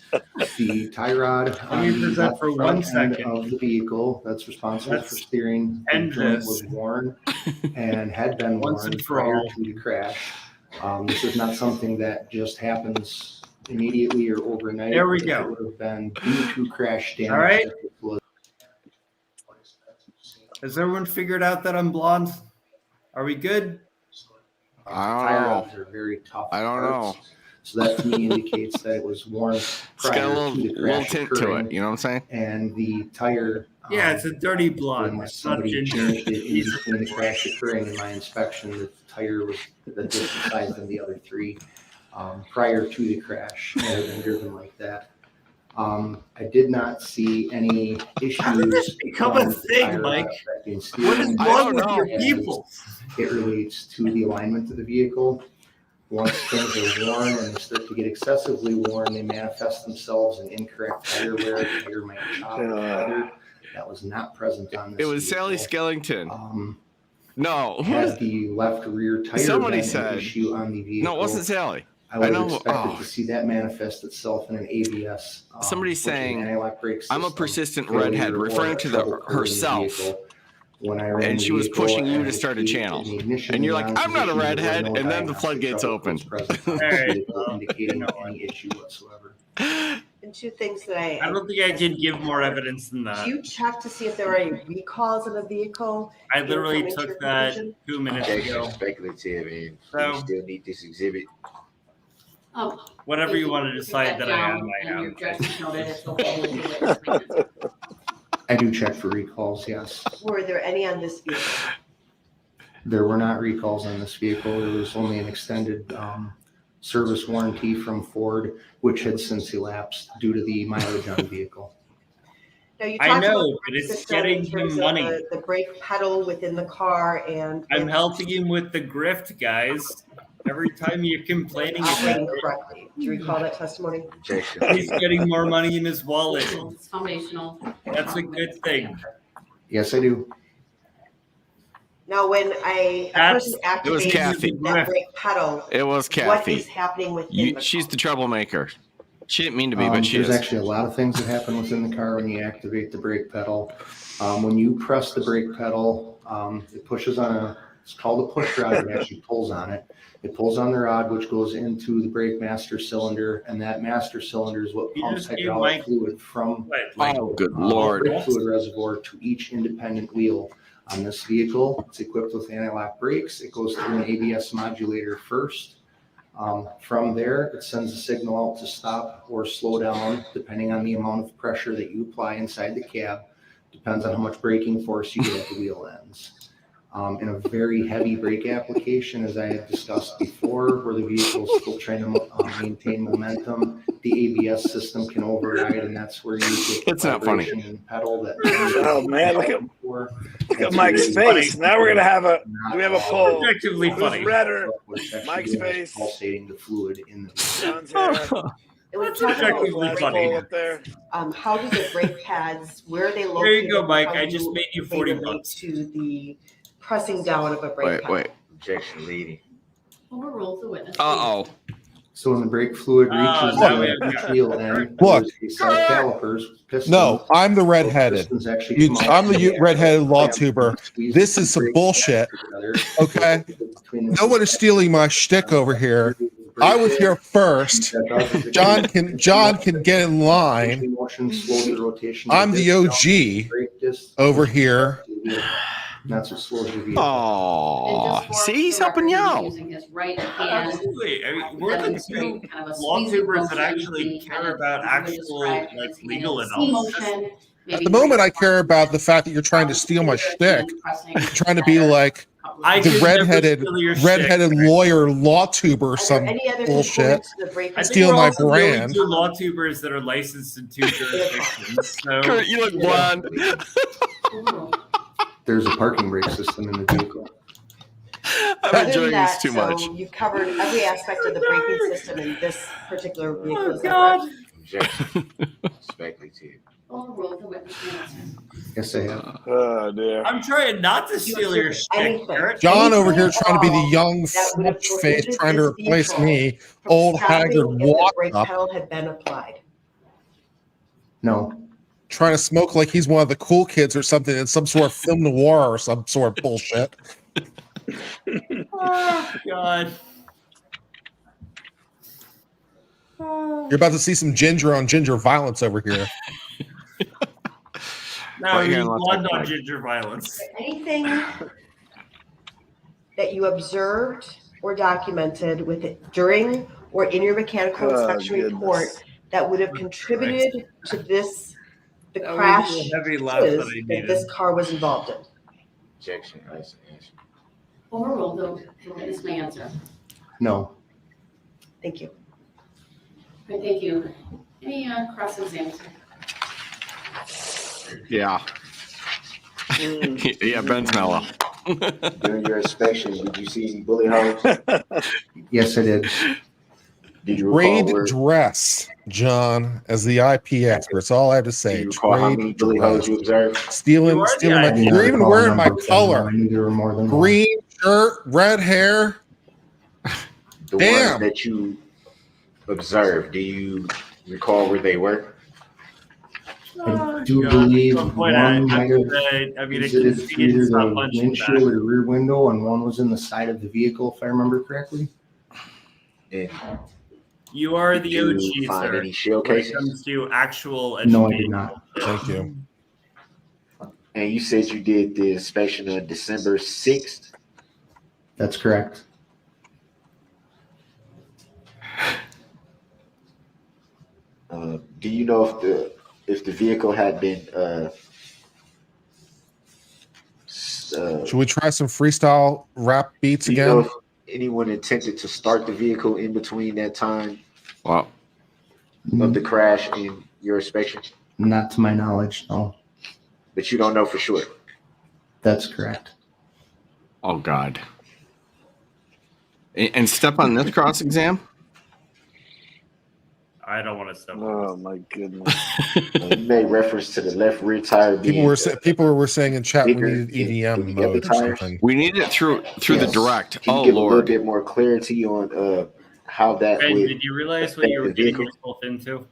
the tie rod Let on me the present left for front one end second. of the vehicle that's responsible for Let's steering the end joint this. was worn and had been Once worn and for prior all. to the crash. This is not something that just happens immediately or overnight. There we If go. It would have been due to crash damage. All right. that was- Has everyone figured out that I'm blonde? Are we good? I don't tie know. rods are very tough. I don't parts. know. So that to me indicates that it was worn It's prior got a to the little crash tint to occurring. it. You know what I'm saying? And the tire. Yeah, it's a dirty blonde. Unless It's not somebody ginger. changed it in He's a between the crash occurring in my inspection, the tire was a different size than the other three. Prior to the crash, it had been driven like that. I did not see any issues. How did this become a from the thing, tire Mike? affecting What steering is I wrong don't with know. your people? It relates to the alignment of the vehicle. Once things are worn and they start to get excessively worn, they manifest themselves in incorrect tire wear. The tire might chop or feather. That was not present on this. It was Sally vehicle. Skellington. No. Who Had was- the left rear tire Somebody been an said- issue on the vehicle, No, it wasn't Sally. I would I have know- expected oh. to see that manifest itself in an ABS. Somebody's which is an saying, anti-lock brake I'm a system persistent failure redhead, or referring to the trouble occurred in the herself. vehicle. When I ran And the she was vehicle pushing you and to start a the channel. ignition And you're like, was I'm not a on position, there were redhead, no and then the diagnostic floodgates trouble opened. codes present on the All right, vehicle well, indicating you know any issue whatsoever. And two things that I don't think I can give more evidence than that. Do you check to see if there are any recalls in the vehicle? I literally coming to took your that conclusion? 2 minutes Objection ago. speculative, and So- we still need this exhibit. Whatever If you want to put decide that I down am, I and your am. objection's noted, it's okay with the witness. I do check for recalls, yes. Were there any on this vehicle? There were not recalls on this vehicle. There was only an extended service warranty from Ford, which had since elapsed due to the mileage on the vehicle. Now, you I talked know, about but the it's system getting in him terms of money. The brake pedal within the car and I'm it's helping him with the grift, guys. Every time you're complaining about operating it, correctly. Do you recall that testimony? Objection. he's getting more money in his wallet. It's foundational. That's a good thing. Yes, I do. Now, when a That's- person it was activates Kathy. that brake pedal, It was what is Kathy. happening within the She's car? the troublemaker. She didn't mean to be, but she There's is. actually a lot of things that happen within the car when you activate the brake pedal. When you press the brake pedal, it pushes on it's called a push rod. It actually pulls on it. It pulls on the rod, which goes into the brake master cylinder, and that master cylinder is what You pumps just gave hydraulic Mike- fluid from Wait, Oh, good the Lord. brake fluid reservoir to each independent wheel. On this vehicle, it's equipped with anti-lock brakes. It goes through an ABS modulator first. From there, it sends a signal out to stop or slow down, depending on the amount of pressure that you apply inside the cab. Depends on how much braking force you get at the wheel ends. In a very heavy brake application, as I had discussed before, where the vehicle is still trying to maintain momentum, the ABS system can override, and that's where you get the It's not funny. vibration in the pedal that. Oh, man, look at That's Mike's really face. Now we're gonna have a. Do we have a poll? Objectively funny. Who's redder? what's actually Mike's doing is face. Pulsating the fluid in the. John's hair. And we That's talked about objectively brake- funny. Poll up there. How do the brake pads, where are they located? There you go, Mike. How I do just made you they 40 relate bucks. To the pressing down of a brake Wait, pedal. wait. Objection leading. Overruled the witness. Uh-oh. So when the brake fluid reaches now we have the got- wheel end, Look. there's a set of calipers, pistons. No, I'm the redheaded. Pistons actually You, come out I'm the from the redheaded law clamp, tuber. squeeze This the is some brake bullshit. pads together. Okay? Between the No one is stealing my shtick over here. I was here first. John can get in line. Motion slows the rotation of I'm the disc down, OG brake disc over here. That's what slows your vehicle. Oh, see, he's helping you out. Using his right hand. Absolutely. I mean, we're the two Kind of a law squeezing tubers that motion, actually the kind care of- about I would actual, describe like, as legal kind of analysis. C-motion, At the moment, I care about the fact that you're trying to steal my shtick. You're trying to be like I the could never redheaded steal your shit, redheaded Greg. lawyer law tuber or Are there some any other bullshit. components to the break-in? I think Steal we're my also the only brand. two law tubers that are licensed in 2 jurisdictions. So Kurt, you look blonde. There's a parking brake system in the vehicle. I'm Other than enjoying that, this too much. so you've covered every aspect of the braking system in this particular vehicle. Oh is that God. correct? Objection. Respectfully to you. Overruled, the witness may answer. Yes, I have. Oh, dear. I'm trying not to steal your shit, Anything. Kurt. John over here Anything trying to be the at all young that would have smudge face prohibited trying to this replace vehicle me, from old stopping haggard if the brake Waukesha, pedal had been applied. No. trying to smoke like he's one of the cool kids or something in some sort of film noir or some sort of bullshit. Oh God. You're about to see some ginger on ginger violence over here. No, Right here, he's let's blood act on like- ginger violence. Anything that you observed or documented with it during or in your mechanical Oh, inspection report goodness. that would have contributed to this, the That was crash the heavy laugh that I that needed. this car was involved in? Objection. Answer. Overruled, the witness may answer. No. Thank you. All right, thank you. Any cross-exams? Yeah. Yeah, Ben's mellow. During your inspection, did you see any bullet holes? Yes, I did. Did you recall Trade where? dress, John, as the IP expert. That's all I have to Do say. you recall how many Trade bullet holes dress. you observed? Stealing, You are the stealing my. IP. You're even wearing my color. I knew there were more than one. Green shirt, red hair. The Damn. ones that you observed, do you recall where they were? I do God. believe At some point, one might have I mean, I exited can see through it. It's either not the punching windshield back. or the rear window, and one was in the side of the vehicle, if I remember correctly. And You are did the you OG, find sir. any shell When it cases? comes to actual No, I did education. not. Thank you. And you said you did the inspection on December 6th. That's correct. Do you know if the vehicle had been Should we try some freestyle rap beats do you know again? if anyone attempted to start the vehicle in between that time Wow. of the crash and your inspection? Not to my knowledge, no. But you don't know for sure. That's correct. Oh God. And step on this cross exam. I don't want to step on Oh, my goodness. You made reference to the left rear tire being People were saying in chat we bigger needed in EDM the other mode or tires. something. We need it through the Yes. direct. Can you Oh give a little Lord. bit more clarity on how that Ben, would did you realize what you were affect the getting vehicle? yourself into?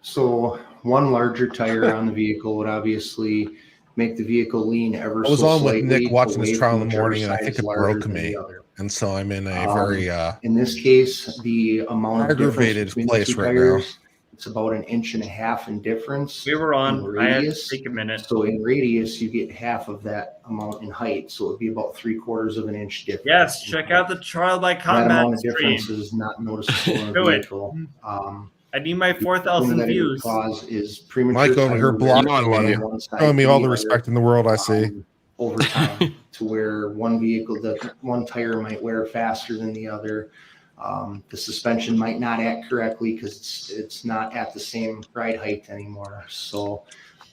So one larger tire on the vehicle would obviously make the vehicle lean ever I was so on with slightly Nick watching away this trial in from the whichever morning, and I side think is it larger broke than me. the other. And so I'm in a very In this case, the amount of aggravated difference between the place two right now. tires, it's about 1.5 inches in difference. We were on. in I had to radius. take a minute. So in radius, you get half of that amount in height. So it'd be about 3/4 of an inch difference. Yes, check out the trial by That combat amount of stream. difference is not noticeable in a Do it. vehicle. I need my The thing 4,000 that it would views. cause is premature Mike over tire here wear blocking I love me, on one side showing me to all the other, respect in the world. I see. over time to where one vehicle, the one tire might wear faster than the other. The suspension might not act correctly because it's not at the same ride height anymore. So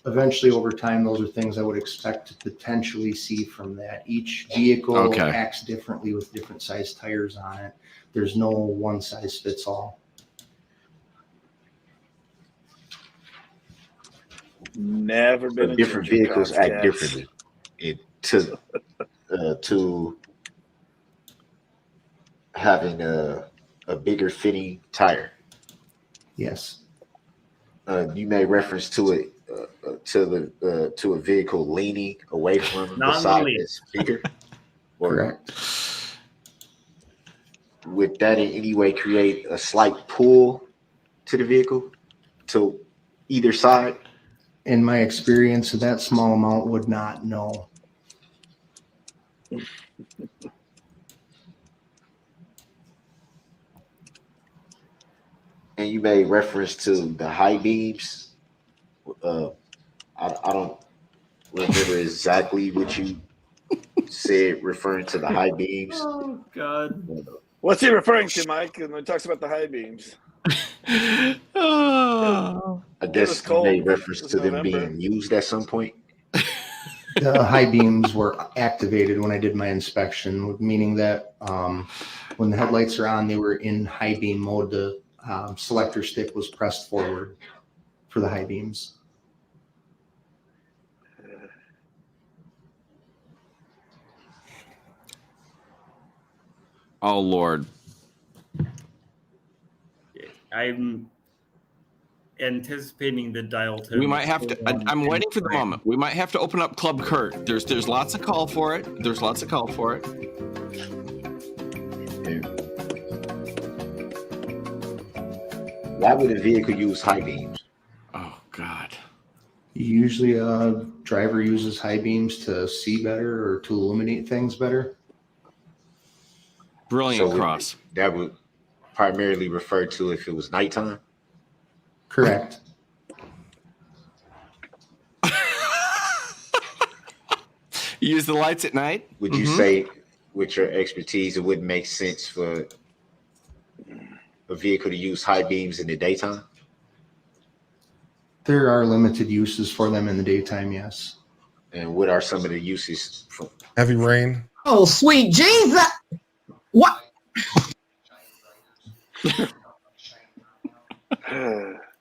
eventually over time, those are things I would expect to potentially see from that. Each vehicle Okay. acts differently with different size tires on it. There's no one size fits all. Never been So in different ginger vehicles cops, act cats. differently to having a bigger fitting tire. Yes. You made reference to it to a vehicle leaning away from the Not side really. that's bigger. Correct. Would that in any way create a slight pull to the vehicle to either side? In my experience, that small amount would not, no. And you made reference to the high beams. I don't remember exactly what you said referring to the high beams. Oh God. What's he referring to, Mike, when he talks about the high beams? Oh. I It guess was you cold. made reference It was to them November. being used at some point. The high beams were activated when I did my inspection, meaning that when the headlights are on, they were in high beam mode. The selector stick was pressed forward for the high beams. Oh Lord. I'm anticipating the dial tone. We might have to. I'm waiting for the moment. We might have to open up Club Kurt. There's lots of call for it. Why would a vehicle use high beams? Oh God. Usually a driver uses high beams to see better or to illuminate things better. Brilliant So cross. That would primarily refer to if it was nighttime. Correct. You use the lights at night? Would you say, with your expertise, it wouldn't make sense for a vehicle to use high beams in the daytime? There are limited uses for them in the daytime, yes. And what are some of the uses for Heavy rain. Oh, sweet Jesus. What?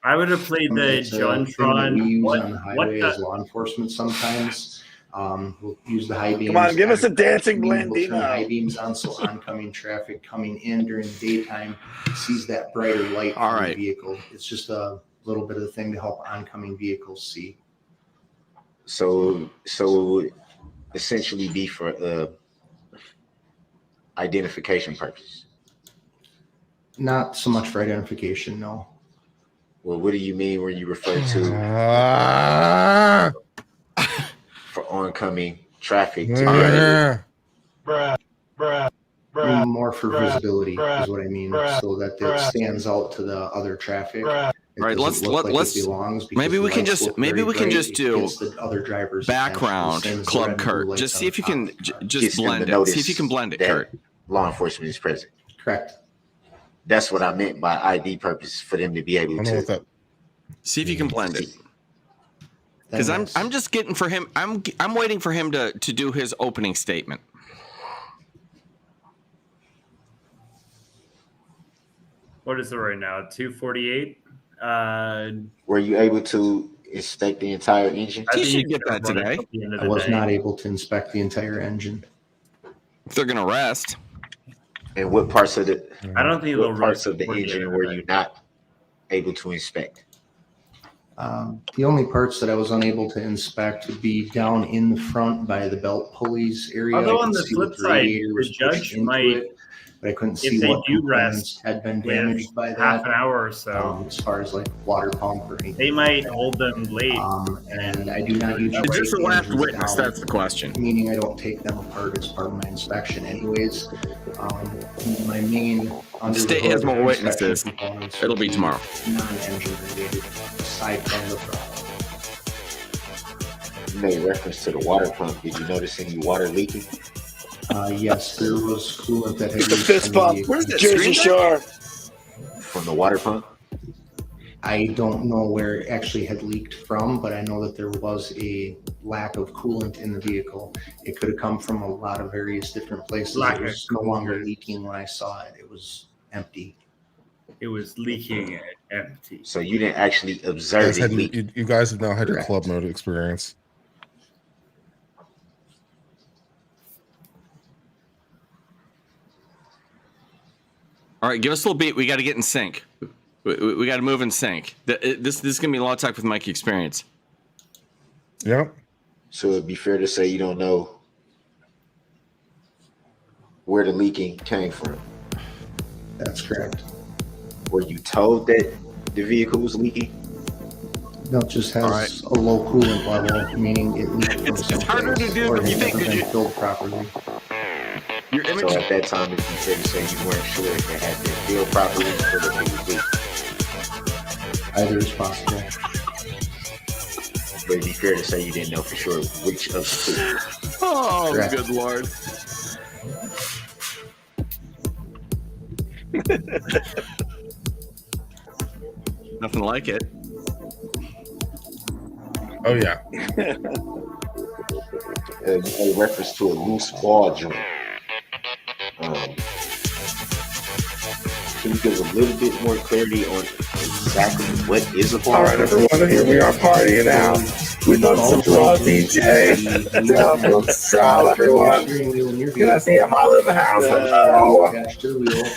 I would have played the It's a thing that JonTron. we use What on the highway the- as law enforcement sometimes. We'll use the high beams. Come on, give us a dancing We'll turn Blandino. high beams on so oncoming traffic coming in during the daytime sees that brighter light All from right. the vehicle. It's just a little bit of the thing to help oncoming vehicles see. So it would essentially be for identification purposes. Not so much for identification, no. Well, what do you mean when you refer to Ah, for oncoming traffic? To yeah. More for visibility is what I mean, so that it stands out to the other traffic. It Right, doesn't look like it belongs because maybe the we can lights just look maybe very we can bright. just It do gets the other drivers' background attention, the same as the Club red and blue Kurt. lights Just on see if you top. can just Gets them blend to it. See notice if you can blend it, that Kurt. law enforcement is present. Correct. That's what I meant by ID purpose, for them to be I able don't know what to that. See if you can blend it. see. Because Then I'm just getting for him. I'm waiting for him to do his opening statement. What is it right now? 248. Were you able to inspect the entire engine? He should get that today. I was not able to inspect the entire engine. If they're gonna rest. And what parts of the I don't think they'll what parts rest of the before the end engine of were the you not able to inspect? The only parts that I was unable to inspect would be down in the front by the belt pulleys area. Although I on could the see flip the side, radiator the was judge pushed into might, it, but I couldn't if see they what do components had been damaged by half an that. hour or so, As far as like water pump or anything. they might hold them late. And I do not usually Just the take last engines witness. down, That's the question. meaning I don't take them apart as part of my inspection anyways. My main under the State has hood more inspection witnesses. components It'll be would tomorrow. Non-engine related, aside from the problem. You made reference to the water pump. Did you notice any water leaking? Yes, there was coolant that had It's a leaked fist from the bump. vehicle. Where's the Jersey Shore? From the water pump? I don't know where it actually had leaked from, but I know that there was a lack of coolant in the vehicle. It could have come from a lot of various different places. Lack It of was no longer leaking when I saw it. It was empty. It was leaking empty. So you didn't actually You observe guys, it leak. you guys have now had your Correct. club mode experience. All right, give us a little beat. We got to get in sync. We got to move in sync. This is gonna be a law talk with Mikey experience. Yep. So it'd be fair to say you don't know where the leaking came from. That's correct. Were you told that the vehicle was leaking? No, it just has All right. a low coolant level, meaning it leaked from It's harder to someplace do or than it you think, hasn't 'cause been filled properly. Your So image. at that time, it'd be fair to say you weren't sure if it had been filled properly or if it was leaked. Either is possible. But it'd be fair to say you didn't know for sure which of the two. Oh, Correct. good Lord. Nothing like it. Oh yeah. You made reference to a loose ball joint. Can you give a little bit more clarity on exactly what is a ball? All right, everyone, here we are partying out. We love some raw DJ. Ciao, everyone. Can I see my little house? Hello.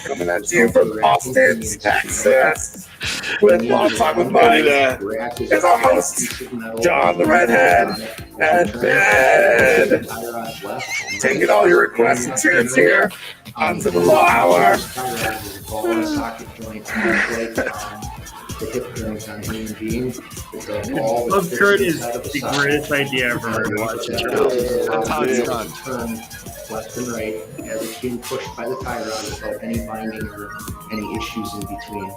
Coming at you from Austin, Texas. With Longtime Buddy. Is our host, John the Redhead. And Ben. Taking all your requests and tunes here onto the low hour. The hip joints on a human being. Love Kurt is the greatest idea ever. That's how it's done. Turn left and right as it's being pushed by the tie rod without any binding or any issues in between.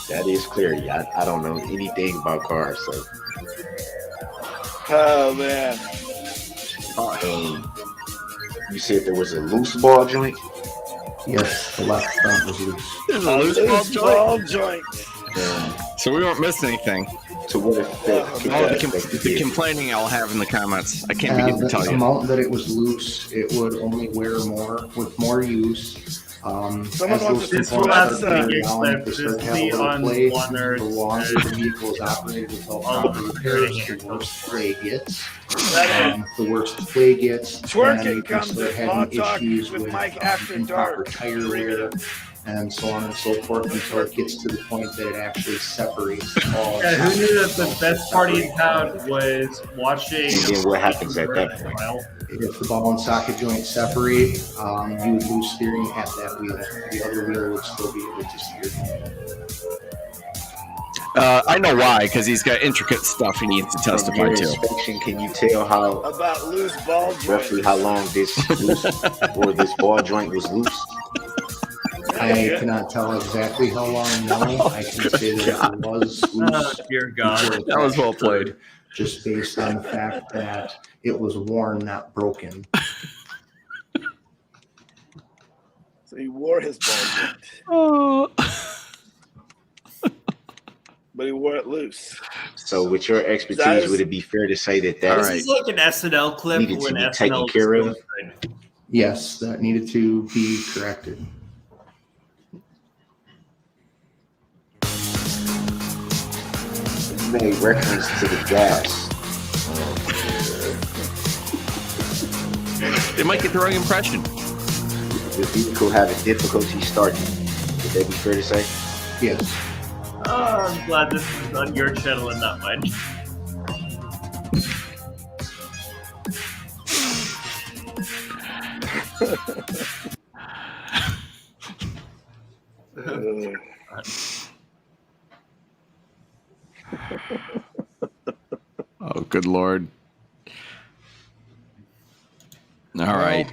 That is clarity. I don't know anything about cars, so. Oh man. You said there was a loose ball joint? Yes, the left front was loose. There's a loose ball joint. So we won't miss anything. To what effect? The complaining I'll have in the comments. I can't begin to tell The you. amount that it was loose, it would only wear more with more use. Someone wants to This will have to be the on one the longer the vehicle is operated without proper repairs, the worse the play gets. The worse the play gets, Twerking then you can comes start with Law having Talk issues with with Mike After improper Dark. tire wear and so on and so forth until it gets to the point that it actually separates all. Yeah, who knew that the best party in town was watching? And then what happens at that point? If the ball and socket joints separate, you would lose steering at that wheel. The other wheel would still be able to steer. I know why, because he's got intricate stuff he needs to From testify your to. inspection, can you tell how About loose ball joint. roughly how long this loose or this ball joint was loose? I cannot tell exactly how long now. I can say that it was loose. Dear God. before the That was well crash played. occurred, just based on the fact that it was worn, not broken. So he wore his ball joint, Oh. but he wore it loose. So with your expertise, would it be fair to say that All This right. is like an SNL clip Needed to when be SNL taken was care of? still good. Yes, that needed to be corrected. you made reference to the gas? They might get the wrong impression. The vehicle having difficulty starting. Would that be fair to say? Yes. Oh, I'm glad this is on your channel and not mine. Oh, good Lord. All right.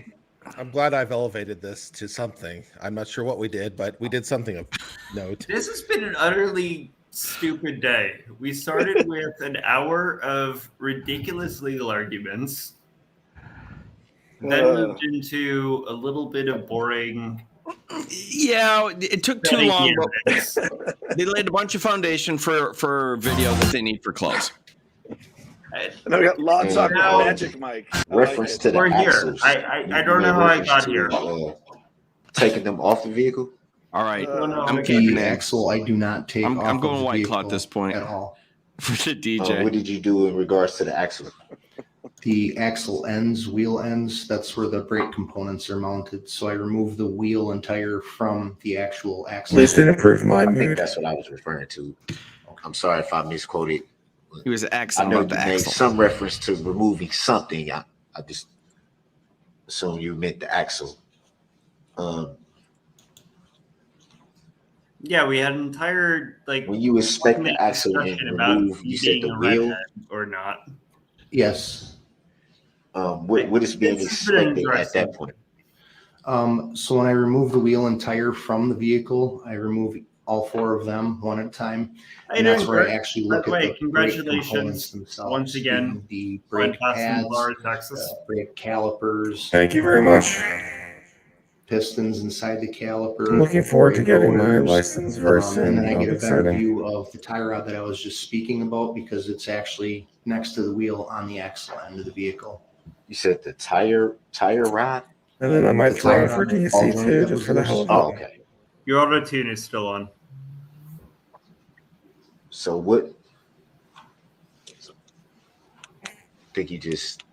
I'm glad I've elevated this to something. I'm not sure what we did, but we did something of note. This has been an utterly stupid day. We started with an hour of ridiculous legal arguments, then moved into a little bit of boring. Yeah, it took too long. But they laid a bunch of foundation for video that they need for clothes. And I got lots of Now- magic, Mike. Reference to the We're here. axles. I don't know how I got here. Taking them off the vehicle? All right. no, I'm okay. keeping The it axle I do not take I'm off going of the White Claw at vehicle this point. at all. for the DJ. What did you do in regards to the axle? The axle ends, wheel ends, that's where the brake components are mounted. So I remove the wheel and tire from the actual axle. Please didn't approve my I think mood. that's what I was referring to. I'm sorry if I misquoted. He was I axle, know not you the made axle. some reference to removing something. I just assume you meant the axle. Yeah, we had an entire When you inspect the axle and discussion about remove, you said being the a wheel. redhead or not. Yes. What is being This has been inspected at that point? So when I remove the wheel and tire from the vehicle, I remove all 4 of them one at a time. How And you that's doing, where I Bert? actually By look the at way, the brake components congratulations themselves. once again. being the brake Fantastic pads, Bar, Texas. brake calipers. Thank you very much. Pistons inside the caliper. I'm looking forward to brake getting my rotors, license very soon. And then I That'll get be a better exciting. view of the tie rod that I was just speaking about because it's actually next to the wheel on the axle end of the vehicle. You said the tire rod? And then I might The throw tie in for rod and DC ball joint too, that just was for the loose. hell of it. Oh, okay. Your auto tune is still on. So what? I think you just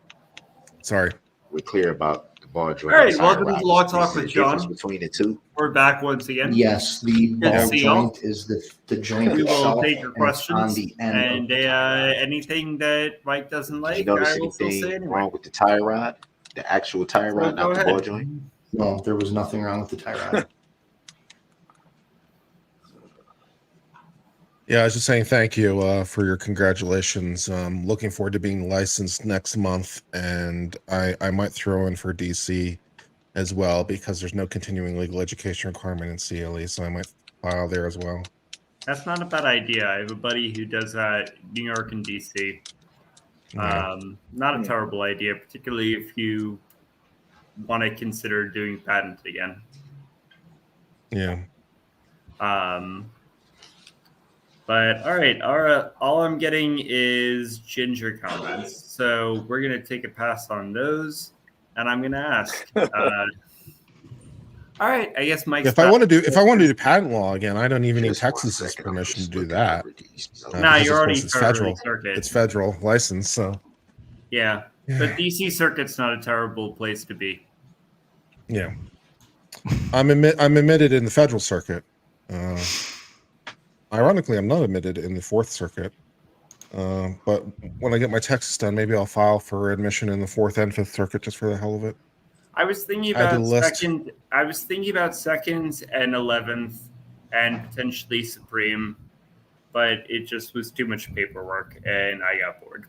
Sorry. were clear about the ball joint. All right, and tire welcome rod. to Law Is Talk there with a difference John. between the two? We're back once again. Yes, the Good to ball see y'all. joint is the joint We will itself. take your and it's on questions, the end of and the tie rod. anything that Mike doesn't Did like, you notice I will still say anything anyway. wrong with the tire rod? The actual tire So rod, go not the ball ahead. joint? No, there was nothing wrong with the tie rod. Yeah, I was just saying thank you for your congratulations. Looking forward to being licensed next month, and I might throw in for DC as well because there's no continuing legal education requirement in CLE, so I might file there as well. That's not a bad idea. I have a buddy who does New York and DC. Yeah. Not a terrible idea, particularly if you want to consider doing patent again. Yeah. But all right, all I'm getting is ginger comments, so we're gonna take a pass on those, and I'm gonna ask. All right, I guess Mike's. If I want to do patent law again, I don't even need Texas's permission to do that. Nah, because you're already it's federal. circuit. It's federal license, so Yeah, but DC Circuit's not a terrible place to be. yeah. I'm admitted in the federal circuit. Ironically, I'm not admitted in the Fourth Circuit. But when I get my Texas done, maybe I'll file for admission in the Fourth and Fifth Circuit just for the hell of it. I was thinking Add to about the list. second. I was thinking about seconds and 11th, and potentially Supreme, but it just was too much paperwork, and I got bored.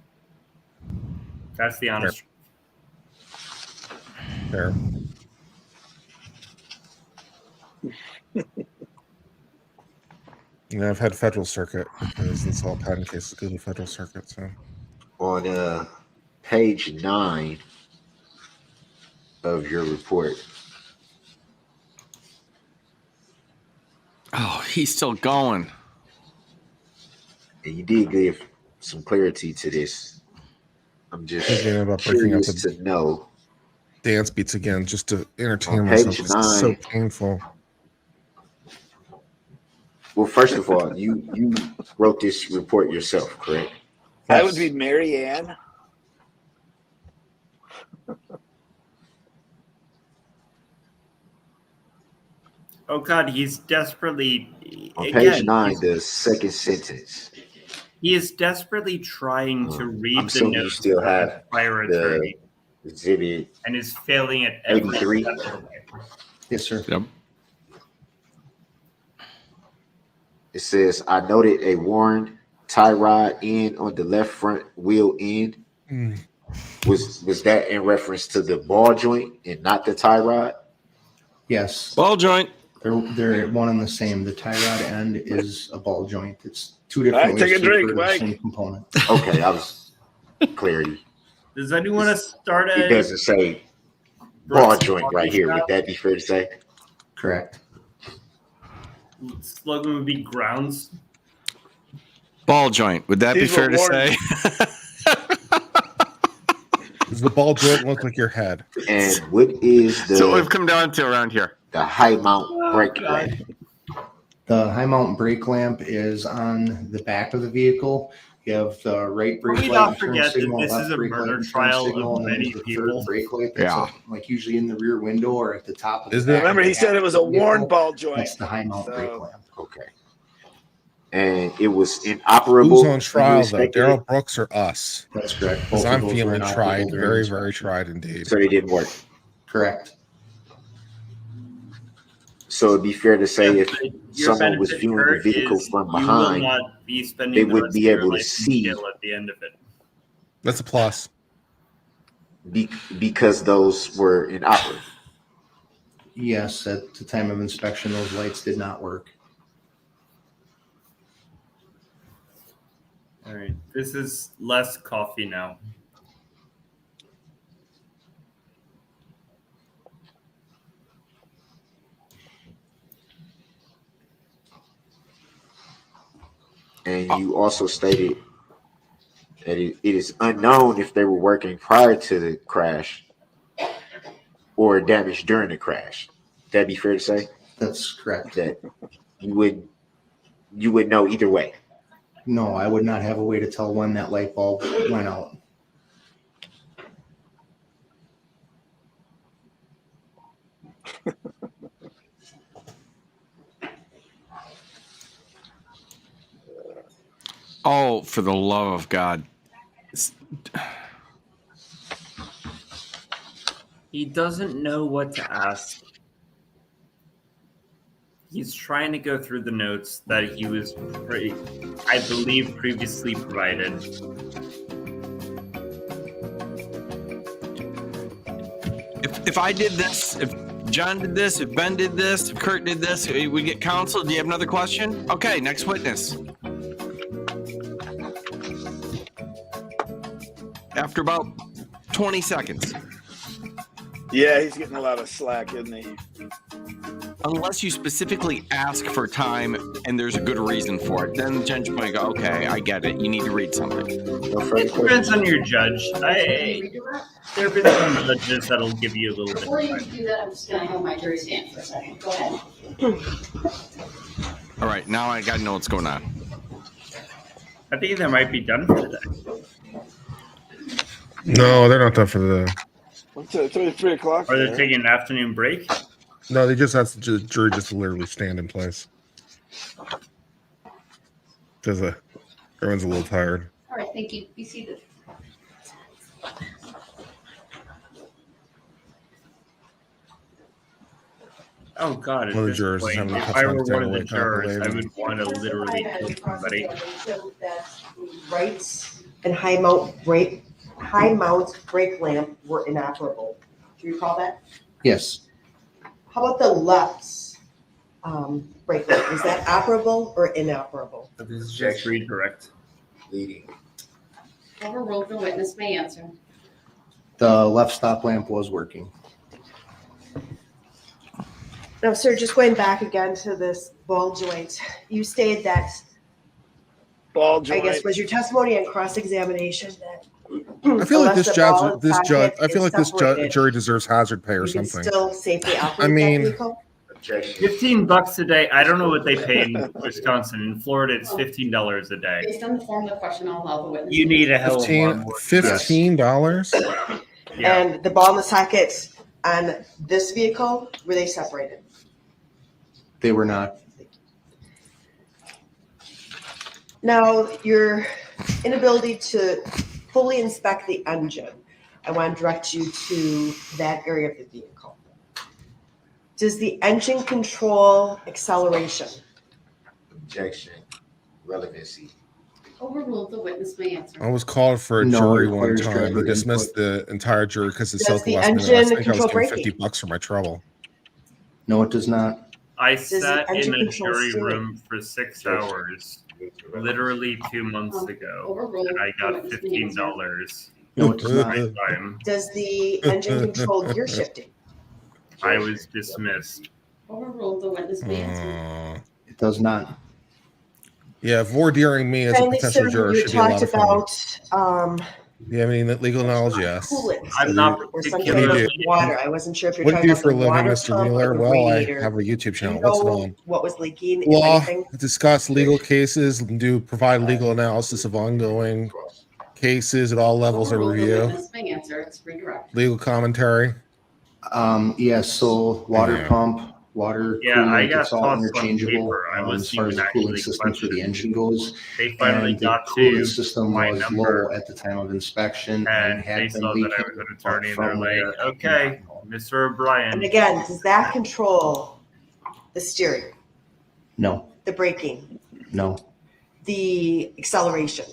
That's the honest. Fair. Yeah, I've had federal circuit because it's all patent cases go to the federal circuit. So On page 9 of your report. Oh, he's still going. And you did give some clarity to this. I'm just thinking about breaking up curious the to know. dance beats again just to entertain On myself. page It's so 9. painful. Well, first of all, you wrote this report yourself, correct? That would be Mary Ann. Oh God, he's desperately. On again, page 9, the second sentence. He is desperately trying to read I'm the assuming you notes still of have the prior the attorney, exhibit and is failing at every 83. step of the way. Yes, sir. Yep. It says, I noted a worn tie rod end on the left front wheel end. Mm. Was that in reference to the ball joint and not the tie rod? Yes. Ball joint. They're one and the same. The tie rod end is a ball joint. It's two All right, different take ways a to drink, refer to the Mike. same component. Okay, I was clarity. Does anyone want to start It doesn't say ball joint right here. Would that be fair to say? Correct. Slogan would be grounds. Ball joint. Would that be These fair were to worn. say? Does the ball joint look like your head? And what is So we've the come down to around here. high mount brake God. lamp? The high mount brake lamp is on the back of the vehicle. You have the right brake Can we light not and turn forget that signal, this left is a brake light murder and turn trial of signal, and then many the people? third brake light that's Yeah. like usually in the rear window or at the top of the Is back it? Remember, of he the said it was a vehicle. worn ball joint. That's the high mount brake So- lamp. Okay. And it was inoperable. Who's on when you trial though? inspected it? Darrell Brooks or us? That's correct. Because Both of I'm those were feeling inoperable tried, during very, inspection. very tried indeed. So they didn't work. Correct. So it'd be fair to say if Your someone was benefit, viewing the Kurt, vehicle is from you will behind, not be spending they the would rest be of your able to life in see. jail at the end of it. That's a plus. Because those were inoperable. Yes, at the time of inspection, those lights did not work. All right. This is less coffee now. And you also stated that it is unknown if they were working prior to the crash or damage during the crash. That'd be fair to say? That's correct. That you would know either way. No, I would not have a way to tell when that light bulb went out. Oh, for the love of God. He doesn't know what to ask. He's trying to go through the notes that he was, I believe, previously provided. If I did this, if John did this, if Ben did this, if Kurt did this, we get counsel. Do you have another question? Okay, next witness. After about 20 seconds. Yeah, he's getting a lot of slack, isn't he? Unless you specifically ask for time and there's a good reason for it, then the judge might go, okay, I get it. You need to read something. It depends on your judge. There have been some judges that'll give you a little bit Before of you time. do that, I'm just gonna hold my jury stand for a second. Go ahead. All right, now I got to know what's going on. I think they might be done for today. No, they're not done for the. It's only 3 o'clock. Are they taking an afternoon break? No, they just asked the jury just to literally stand in place. Because everyone's a little tired. All right, thank you. Be seated. Oh God! At One of the this jurors is point, having a if tough I time were staying one of the awake after jurors, I leaving. would want to literally kill somebody. That rights and high mount brake lamp were inoperable. Do you recall that? Yes. How about the left brake lamp? Is that operable or inoperable? This is just redirect. Leading. Overruled, the witness may answer. The left stop lamp was working. Now, sir, just going back again to this ball joint, you stated that, Ball I joint. guess, was your testimony and cross-examination that I feel like unless this the judge, ball and this judge, socket I feel is like this separated, jury deserves hazard pay or you can something. still safely operate I mean- that vehicle? Objection. $15 a day. I don't know what they pay in Wisconsin. In Florida, it's $15 a day. Based on the form of the question, I'll allow the witness. You need a hell of a lot more. $15? Yeah. And the ball and the socket on this vehicle, were they separated? They were not. Now, your inability to fully inspect the engine, I want to direct you to that area of the vehicle. Does the engine control acceleration? Objection. Relevancy. Overruled, the witness may answer. I was called for a No, jury it one requires time. driver They dismissed the entire jury because it's Does so the last minute. I engine think I was control getting braking? $50 for my trouble. No, it does not. I the sat in engine a control jury steering? room for 6 hours, literally 2 months ago, Overruled, and I the got witness may answer. $15 No, it does not. my time. Does the engine control gear shifting? I was dismissed. Overruled, the witness may answer. It does not. Yeah, voir diring me as a Finally, potential sir, juror you should be a lot talked of fun. about Do you have any legal knowledge? Yes. coolant I'm not or some What do kind you of do? water. I wasn't sure if you're What do you talking do about for a the living, water Mr. pump or Wheeler? the Well, I radiator. have a YouTube Do you channel. What's it know on? what was leaking, if Law, anything? discuss legal cases, and provide legal analysis of ongoing cases at all levels of Overruled, the review, witness may answer. It's redirect. legal commentary. Yes, so water Yeah. pump, water Yeah, I coolant, got it's all tossed on interchangeable paper. I as wasn't far as even the cooling actually system for the questioned. engine goes. They finally And the got coolant to system my was number, low at the time of inspection and they had saw been that I leaking was an attorney, and they're from like, there. okay, Mr. And O'Brien. again, does that control the steering, No, the braking, no, the acceleration?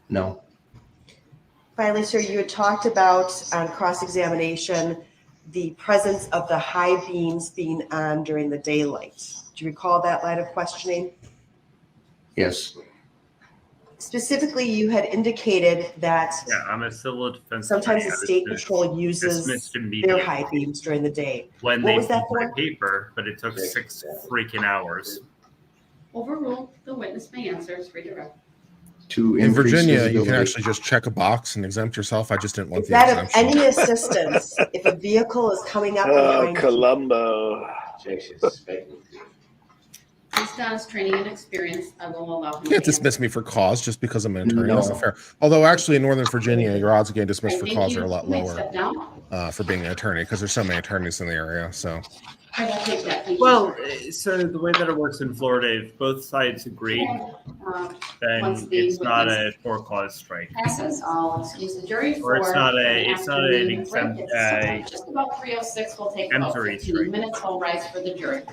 no. Finally, sir, you had talked about on cross-examination the presence of the high beams being on during the daylight. Do you recall that line of questioning? Yes, specifically, you had indicated that Yeah, I'm a civil defense sometimes attorney. the I was state dis- patrol uses dismissed their immediately high beams during the day. when What they was that pulled my for? paper, but it took 6 freaking hours. Overruled, the witness may answer, is redirect. To In increase Virginia, you can visibility. actually just check a box and exempt yourself. I just didn't want Is the that of exemption. any assistance if a vehicle is coming up Oh, behind you? Columbo. Objection suspected. Based on his training and experience, I will allow him You to can't dismiss answer. me for cause just because I'm an attorney. That's No. not fair. Although actually in Northern Virginia, your odds of getting dismissed All for right, cause thank are a you. lot You may lower step down. for being an attorney because there's so many attorneys in the area. So I will take that. Thank you, Well, sir. so the way that it works in Florida, if both sides agree, Once then the it's not witness a four-clause strike. passes, I'll excuse the jury Or for it's not an an afternoon break. exempt, It's just about 3:06. We'll take about empty 15 strike. minutes. I'll rise for the jury.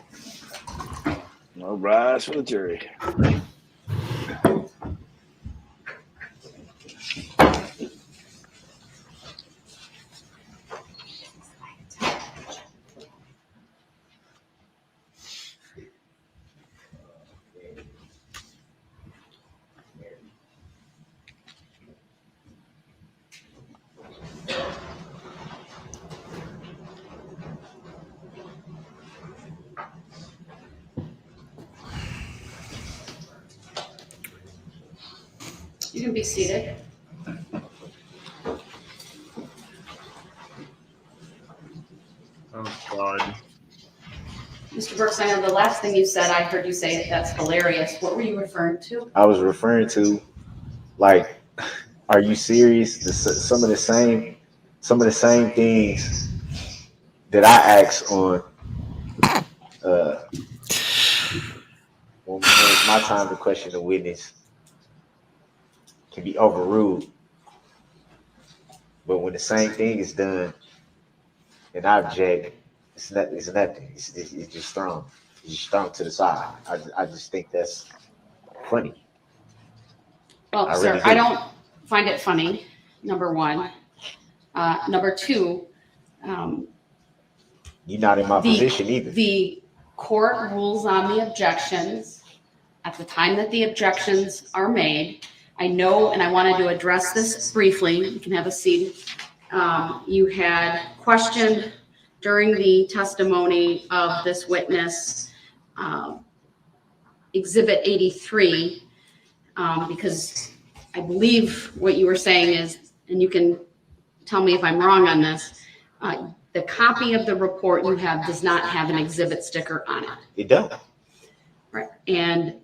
All rise for the jury. You can be seated. Oh, God. Mr. Brooks, I know the last thing you said, I heard you say that's hilarious. What were you referring to? I was referring to, like, are you serious? Some of the same things that I asked on when it's my time to question the witness can be overruled. But when the same thing is done and I object, it's nothing. It's just thrown. It's just thrown to the side. I just think that's funny. Well, I sir, really I do. don't find it funny, number one. Number two, You're not in my The- position either. the court rules on the objections at the time that the objections are made. I know, and I wanted to address this briefly. You can have a seat. You had questioned during the testimony of this witness, Exhibit 83, because I believe what you were saying is, and you can tell me if I'm wrong on this, the copy of the report you have does not have an exhibit sticker on it. It don't. Right. And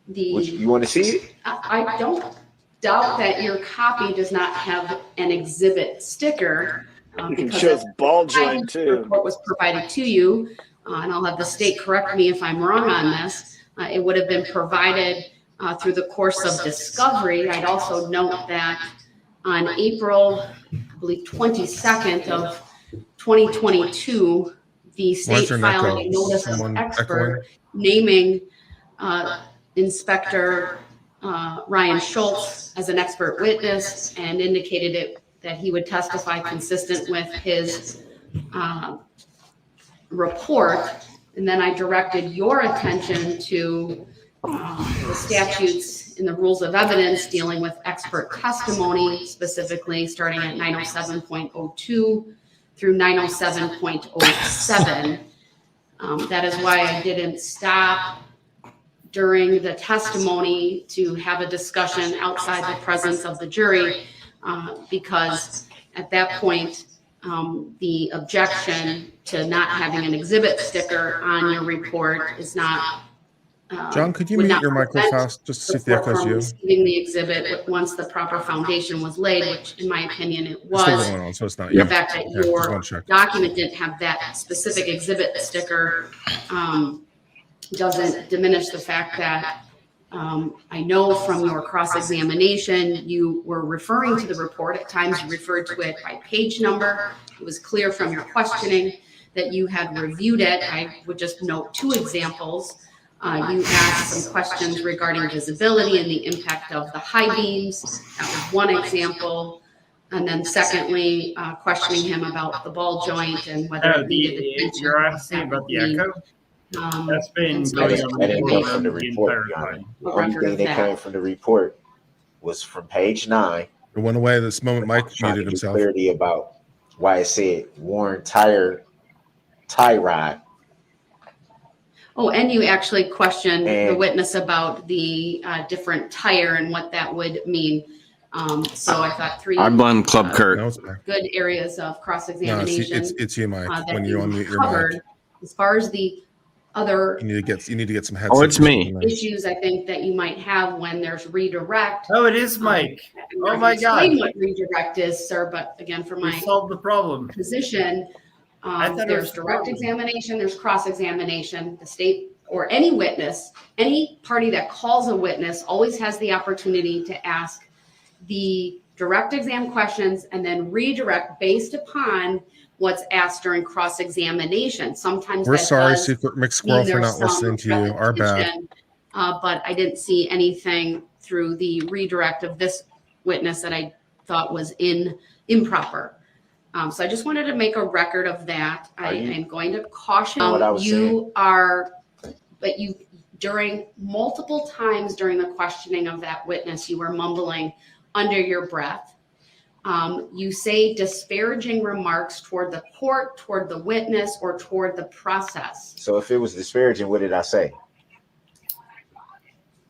You want to see it? I don't doubt that your copy does not have an exhibit sticker. You can because show at the ball time joint the too. report was provided to you, and I'll have the state correct me if I'm wrong on this. It would have been provided through the course of discovery. I'd also note that on April, I believe, 22nd of 2022, the Why state is there an filed echo? a notice of Someone expert naming Inspector Ryan Schultz as an expert witness and indicated that he would testify consistent with his report. And then I directed your attention to the statutes in the rules of evidence dealing with expert testimony, specifically starting at 907.02 through 907.07. That is why I didn't stop during the testimony to have a discussion outside the presence of the jury, because at that point, the objection to not having an exhibit sticker on your report is not. John, could you would mute not your mic real prevent fast just to see the if the court echo's from you? receiving the exhibit once the proper foundation was laid, which in my opinion it It's still was. going on, so it's not The you. fact that Yeah, just your one check. document didn't have that specific exhibit sticker doesn't diminish the fact that I know from your cross-examination, you were referring to the report. At times you referred to it by page number. It was clear from your questioning that you had reviewed it. I would just note two examples. You asked some questions regarding visibility and the impact of the high beams. That was one example. And then secondly, questioning him about the ball joint and whether it needed attention. You're asking about the echo? That's been and so going I just on That didn't come the from the report, entire Your Honor. time. a Only record thing of that that. came from the report was from page 9. It went away this moment Mike Trying to muted get himself. clarity about why it said worn tie rod. Oh, and you actually questioned the And- witness about the different tire and what that would mean. So I thought three I blame Club Kurt. No, it's fine. good areas of No, cross-examination it's you, Mike. that When you unmute your covered. mic, As far as the other you need to get some headsets. Oh, it's or me. something there. issues I think that you might have when there's redirect. Oh, it is Mike. I'm not Oh gonna my explain God. what redirect is, sir, but again, for We my solved the problem. position, I thought it there's was direct horrible. examination, there's cross-examination. The state or any witness, any party that calls a witness always has the opportunity to ask the direct exam questions and then redirect based upon what's asked during cross-examination. Sometimes We're that sorry, does Secret Mixed mean Squirrel, for there's not listening to you. Our bad. repetition, but I didn't see anything through the redirect of this witness that I thought was improper. So I just wanted to make a record of that. I am going to caution What I was you are, but you during multiple times during the questioning of that witness, you were mumbling under your breath. You say disparaging remarks toward the court, toward the witness, or toward the process. So if it was disparaging, what did I say?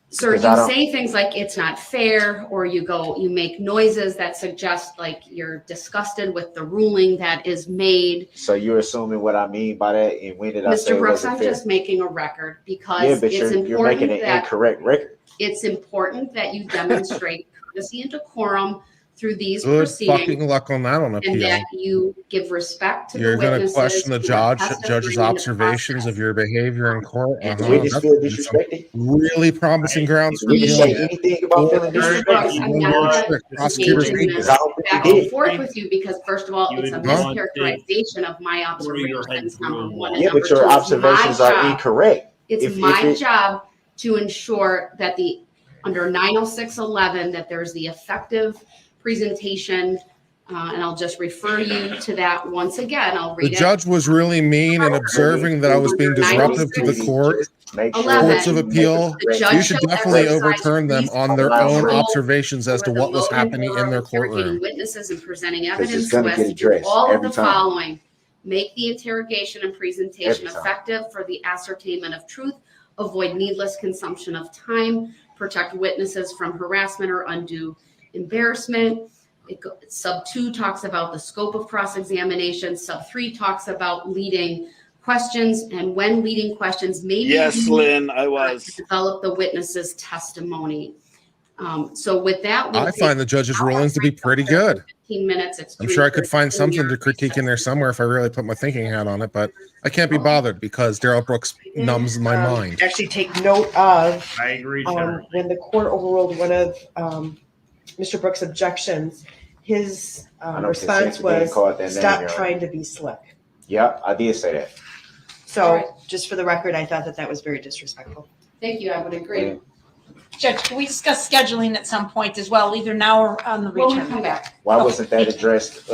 Sir, Because I you don't- say things like it's not fair, or you make noises that suggest like you're disgusted with the ruling that is made. So you're assuming what I mean by that, and when did I say Mr. it Brooks, wasn't I'm fair? just making a record because Yeah, but it's you're important making an that incorrect record. it's important that you demonstrate courtesy and decorum through these Good proceedings, fucking luck on that on and appeal. that you give respect to You're the going to witnesses. question the who are judge's testifying in observations the of your behavior in court. And Did witness That's feel some disrespected? really promising grounds for Did he appeal. say anything about feeling Mr. disrespected? Brooks, I'm not gonna Prosecutors engage in need this Because I don't think back he and did. forth with you because first of all, You it's a would want mischaracterization of my order your head observations, through a number one. wall. And Yeah, number but your two, it's observations my are job- incorrect. It's If my it- job to ensure that under 90611, that there's the effective presentation, and I'll just refer you to that once again. I'll The read it. judge was really mean in observing that I was being disruptive to the court. Make sure Courts that of you make appeal, the correct- you should definitely overturn them on their own observations as to what was happening in their Interrogating courtroom. witnesses and presenting it's evidence gonna so as get to do addressed all of every the time. following. Make the interrogation and presentation Every time. effective for the ascertainment of truth, avoid needless consumption of time, protect witnesses from harassment or undue embarrassment. Sub 2 talks about the scope of cross-examination. Sub 3 talks about leading questions and when leading questions may be Yes, used, Lynn, I to was. develop the witness's testimony. So with that, we'll I take find the judge's rulings to be pretty good. 15 minutes. It's I'm sure I could find 3:13 something to here. critique in there somewhere if I really put my thinking hat on it, but I can't be bothered because Darrell Brooks numbs my mind. Actually take note of I agree, Trevor. when the court overruled one of Mr. Brooks' objections, his I don't response consent to being was, called that name, stop Your Honor." trying to be slick. Yeah, I did say that. So just for the record, I thought that was very disrespectful. Thank you. I would agree. Judge, can we discuss scheduling at some point as well, either now or on the When we return? come back. Why wasn't that addressed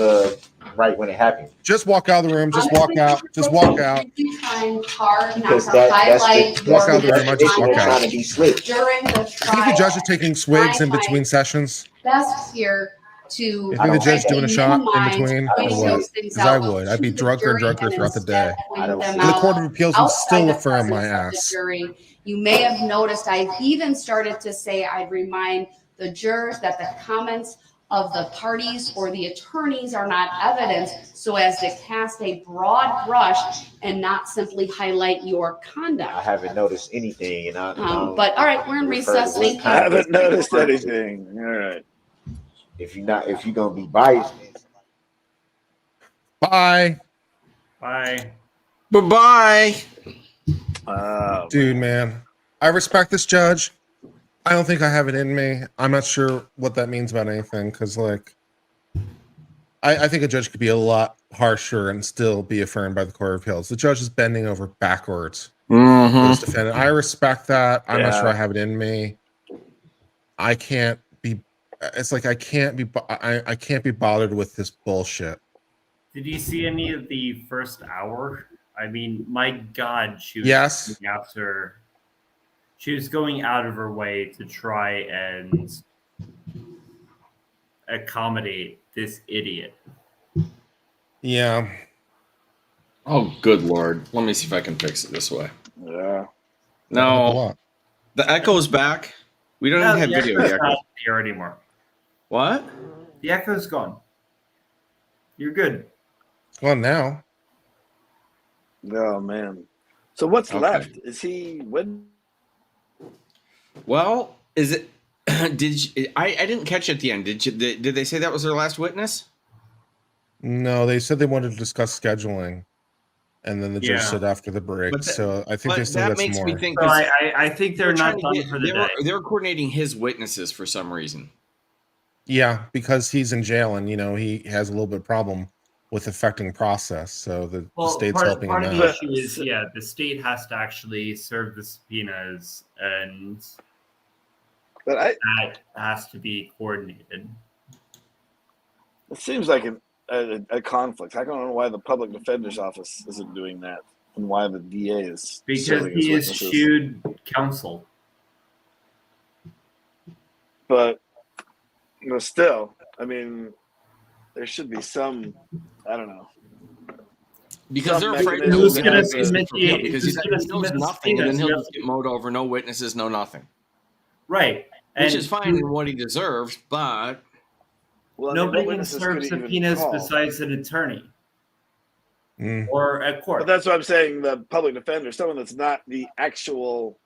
right when it happened? Just walk out of the room. Just walk out. Just walk out. You trying hard not Because to that's highlight the, your Walk out of the room, I just walk they're out. trying to be slick. during the I think the judge is taking swigs in between sessions. best here to. You think the judge doing a shot in between or pointing what? those things Because I out would. I'd be to the drunker and jury drunker and throughout the instead day. pointing I don't them see And the out Court of Appeals would outside still the affirm my presence of the ass. jury. You may have noticed I've even started to say I'd remind the jurors that the comments of the parties or the attorneys are not evidence, so as to cast a broad brush and not simply highlight your I conduct. haven't noticed anything, and I But all right, we're in refer to recess. what Thank you. I haven't conduct noticed you refer to. anything. All right. If you're gonna be biased, Bye. Bye. Bye-bye. Dude, man. I respect this judge. I don't think I have it in me. I'm not sure what that means about anything because, like, I think a judge could be a lot harsher and still be affirmed by the Court of Appeals. The judge is bending over backwards for this defendant. I respect that. I'm not sure I have it in me. I can't be. It's like I can't be bothered with this bullshit. Did you see any of the first hour I mean, my God, she was Yes. going after. She was going out of her way to try and accommodate this idiot. Yeah. Oh, good Lord. Let me see if I can fix it this way. Yeah. No. The echo's back. We don't even have the video echo's yet. not here anymore. What? The echo's gone. You're good. Well, now. Oh man. So what's Okay. left? Is he when? Well, is it? Did you, I didn't catch it at the end. Did they say that was their last witness? No, they said they wanted to discuss scheduling, and then the judge Yeah. said after the break. But So I think but they still that got some makes more. me think. So 'cause I think they're trying not to done get- for the day. they were coordinating his witnesses for some reason. Yeah, because he's in jail, and he has a little bit of problem with affecting process. So the state's helping part him of the out. issue is, the state has to actually serve the subpoenas, and But that has to be coordinated. it seems like a conflict. I don't know why the public defender's office isn't doing that, and why the DA is Because serving as he witnesses. eschewed counsel. But still, I mean, there should be some. I don't know. Because Some they're afraid mechanism Who's to gonna have the- submit the- because who's he gonna knows submit the nothing, and then he'll subpoenas? just get mowed over. No witnesses, no nothing. Right. Which And is fine and what he deserves, but Well, I mean, nobody what can witnesses serve could he even subpoenas call? besides an attorney Mm. or a court. But that's what I'm saying. The public defender, someone that's not the actual,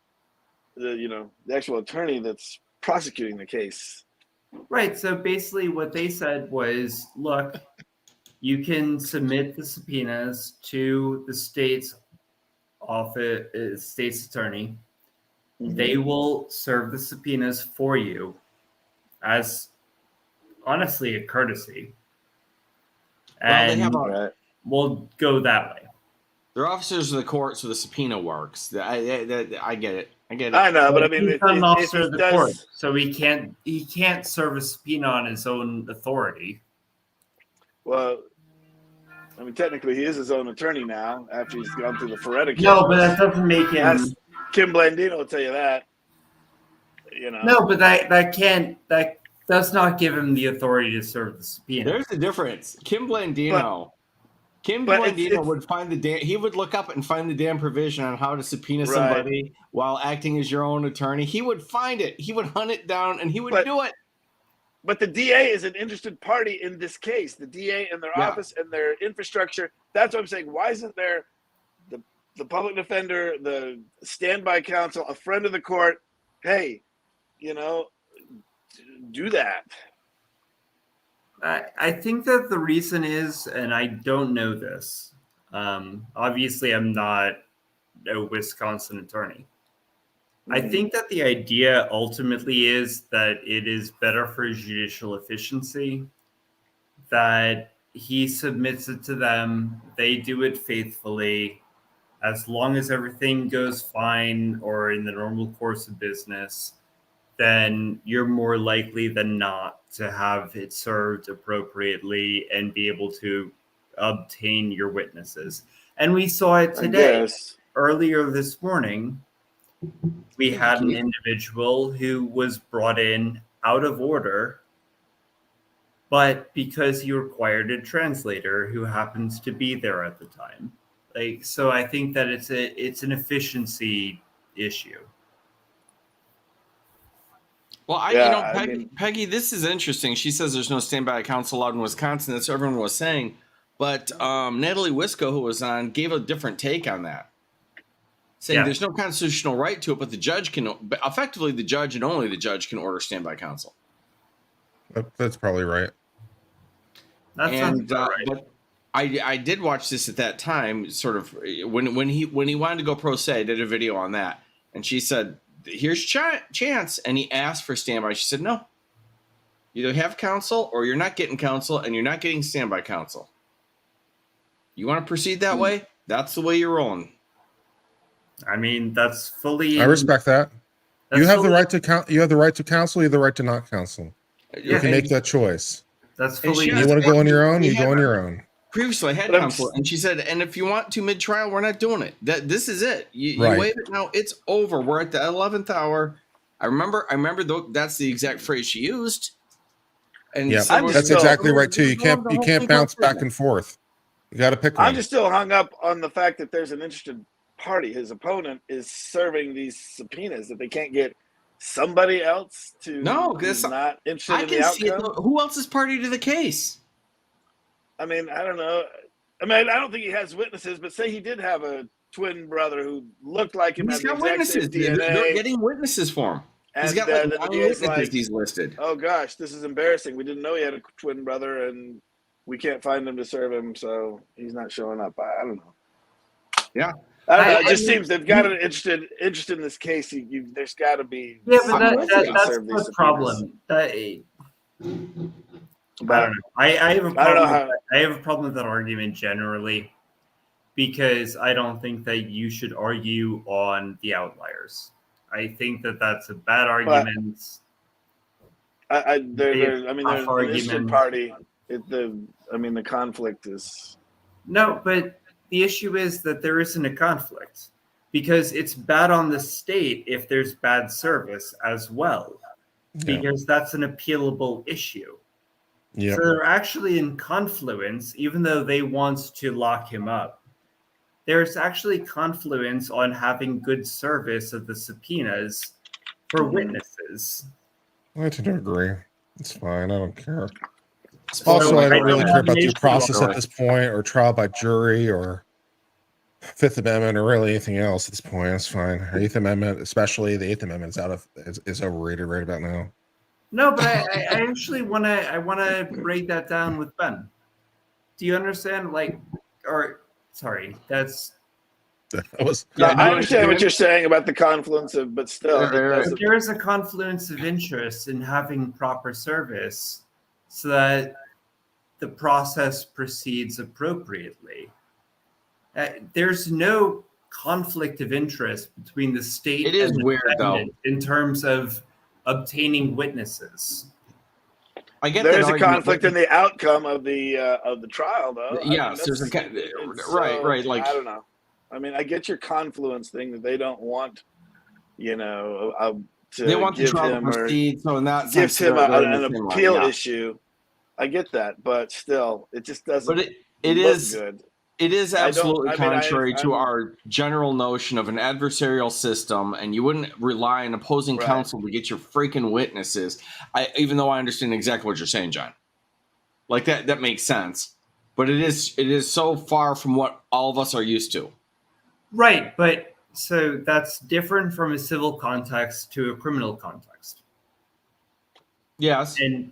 the actual attorney that's prosecuting the case. Right. So basically, what they said was, look, you can submit the subpoenas to the state's office, state's attorney. They will serve the subpoenas for you as honestly a courtesy. Well, they And have we'll go that way. they're officers of the court, so the subpoena works. I get it. I get it. I know, but I mean, He's not an officer he of the does- court, so he can't serve a subpoena on his own authority. Well, I mean, technically, he is his own attorney now after he's gone through the Feretta case. No, but that doesn't make him. That's, Kim Blandino will tell you that. No, but that does not give him the authority to serve the subpoena. There's the difference. Kim Blandino would find he would look up and find the damn provision on how to subpoena Right. somebody while acting as your own attorney. He would find it. He would hunt it down, and he would do it. But the DA is an interested party in this case. The DA and their office and their infrastructure. That's what I'm saying. Why isn't there the public defender, the standby counsel, a friend of the court? Hey, do that. I think that the reason is, and I don't know this. Obviously, I'm not a Wisconsin attorney. I think that the idea ultimately is that it is better for judicial efficiency, that he submits it to them, they do it faithfully. As long as everything goes fine or in the normal course of business, then you're more likely than not to have it served appropriately and be able to obtain your witnesses. And we saw it today. Earlier this morning, we had an individual who was brought in out of order, but because he required a translator who happens to be there at the time. So I think that it's an efficiency issue. Well, Peggy, this is interesting. She says there's no standby counsel allowed in Wisconsin. That's what everyone was saying. But Natalie Wisco, who was on, gave a different take on that, saying there's no constitutional right to it, but the judge can, effectively the judge and only the judge can order standby counsel. That's probably right. But I did watch this at that time, sort of when he wanted to go pro se. I did a video on that, and she said, "Here's chance," and he asked for standby. She said, "No, you either have counsel or you're not getting counsel, and you're not getting standby counsel. You want to proceed that way? That's the way you're rolling." I mean, that's fully. I respect that. You have the fully- right to you have the right to counsel. You have the right to not counsel. You Yeah, can make that choice. That's And fully. You want to go on your own. You go on your own. previously I had But I'm counsel, and she said, and if you want to mid-trial, we're not doing it. This is it. You Right. waive it now. It's over. We're at the 11th hour. I remember that's the exact phrase she used. And Yeah, so that's exactly right too. You can't bounce back and and forth. You got to pick one. I'm just still hung up on the fact that there's an interested party. His opponent is serving these subpoenas that they can't get somebody else to. No, who's not interested I in can the see it. outcome. Who else is party to the case? I mean, I don't know. I mean, I don't think he has witnesses, but say he did have a twin brother who looked like him. He's had got the exact witnesses. same DNA. They're getting witnesses for him. He's got like 9 witnesses he's listed. Oh gosh, this is embarrassing. We didn't know he had a twin brother, and we can't find him to serve him, so he's not showing up. I don't know. Yeah, I don't know. It just seems they've got an interest in this case. There's got to be. Yeah, but someone that's to serve these the problem. I don't know. I have a I don't know problem. how. I have a problem with that argument generally, because I don't think that you should argue on the outliers. I think that that's a bad argument. I mean, there's an interested argument. party. The conflict is. No, but the issue is that there isn't a conflict, because it's bad on the state if there's bad service as well, because that's an appealable issue. Yeah. So they're actually in confluence, even though they want to lock him up. There's actually confluence on having good service of the subpoenas for witnesses. I tend to agree. It's fine. I don't care. So Also, I don't really care about due issue process on at this point, or trial by jury, or Fifth Amendment, or really anything else at this point. It's fine. Eighth Amendment, especially the Eighth Amendment, is overrated right about now. No, but I actually want to break that down with Ben. Do you understand? I understand what you're saying about the confluence of, but still, there is a confluence of interest in having proper service, so that the process proceeds appropriately. There's no conflict of interest between the state It is and the weird, defendant in terms of obtaining witnesses. I get there is that a argument, conflict in the outcome of the trial, though. Yes, there's a right. Like, I don't know. I mean, I get your confluence thing that they don't want, to they want the give trial to him or proceed, so in that gives sense, him they're in an the same line, appeal yeah. issue. I get that, but still, it just doesn't. But it look is good. It is absolutely contrary to I'm- our general notion of an adversarial system, and you wouldn't rely on opposing counsel to get your freaking witnesses. Even though I understand exactly what you're saying, John. Like that makes sense, but it is so far from what all of us are used to. Right, but so that's different from a civil context to a criminal context. Yes, and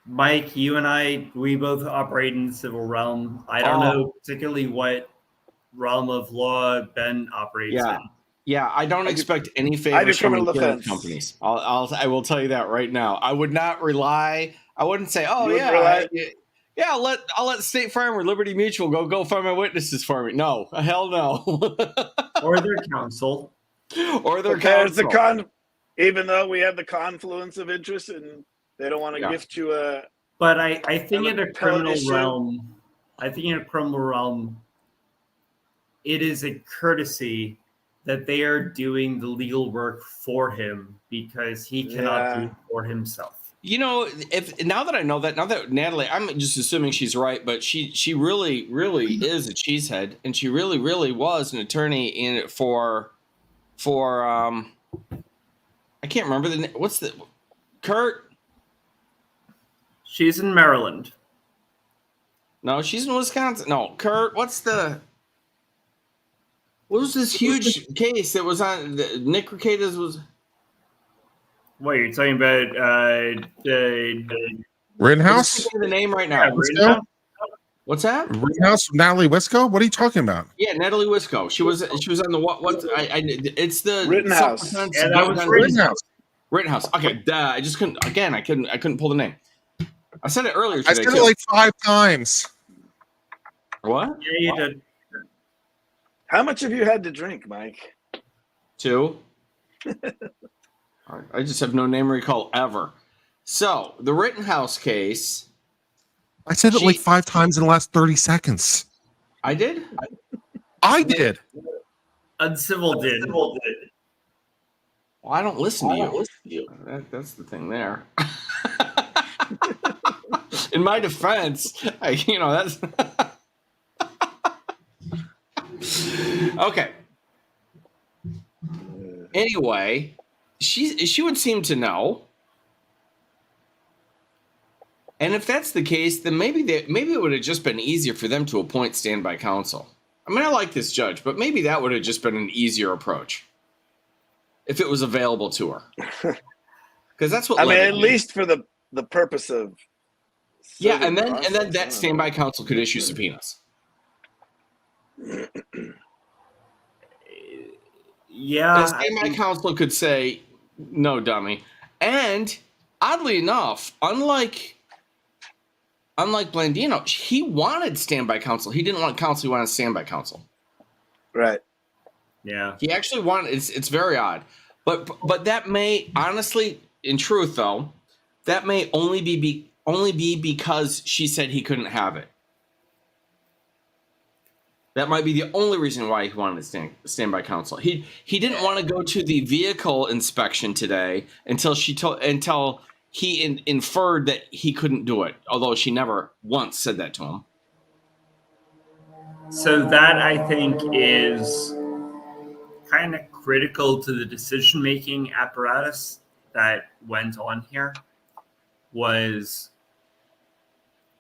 Mike, you and I, we both operate in the civil realm. I don't know particularly what realm of law Ben operates in. Yeah, I don't expect any favors from criminal insurance defense. companies. I will tell you that right now. I would not rely. I wouldn't say, "Oh You wouldn't yeah, rely- I'll let State Farm or Liberty Mutual go find my witnesses for me." No, hell no. Or their counsel. Or their There's counsel. even though we have the confluence of interest and they don't want to gift you a. But I think in a appellate criminal issue. realm, it is a courtesy that they are doing the legal work for him, because he cannot do it for himself. Now that Natalie, I'm just assuming she's right, but she really is a cheesehead, and she really was an attorney for I can't remember Kurt. She's in Maryland. No, she's in Wisconsin. No, Kurt. What was this huge case that was on Nick Recadas was? What you're talking about? Rittenhouse? The name right now. Wisco? What's that? Rittenhouse? Natalie Wisco? What are you talking about? Yeah, Natalie Wisco. She was on the what? It's the Rittenhouse. Yeah, that was Rittenhouse. Rittenhouse. Okay, I just couldn't. Again, I couldn't pull the name. I said it earlier today. I said it like 5 times. What? Yeah, you did. How much have you had to drink, Mike? 2. I just have no name recall ever. So the Rittenhouse case. I said it like 5 times in the last 30 seconds. I did? I did. Uncivil did. Well, I don't listen to you. That's the thing there. In my defense, that's okay. Anyway, she would seem to know. And if that's the case, then maybe it would have just been easier for them to appoint standby counsel. I mean, I like this judge, but maybe that would have just been an easier approach if it was available to her. Because that's what I mean, at least for the purpose of and then that standby counsel could issue subpoenas. Yeah, the standby counsel could say, "No, dummy." And oddly enough, unlike Blandino, he wanted standby counsel. He didn't want counsel. He wanted standby counsel. Right. Yeah. He actually wanted. It's very odd, but that may honestly, in truth, though, that may only be because she said he couldn't have it. That might be the only reason why he wanted to standby counsel. He didn't want to go to the vehicle inspection today until he inferred that he couldn't do it, although she never once said that to him. So that, I think, is kind of critical to the decision-making apparatus that went on here, was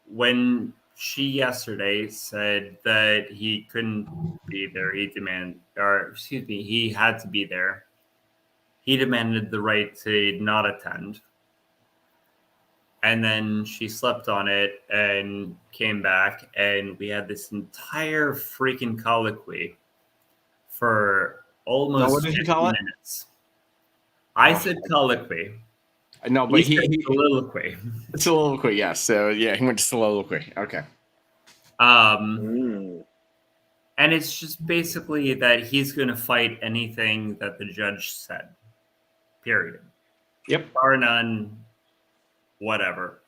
when she yesterday said that he couldn't be there. He had to be there. He demanded the right to not attend. And then she slept on it and came back, and we had this entire freaking colloquy for almost what did you 50 call it? minutes. I said colloquy. No, but he said soliloquy. Soliloquy, yes. So yeah, he went to soliloquy. Okay. And it's just basically that he's going to fight anything that the judge said. Period. Yep. Bar none. Whatever.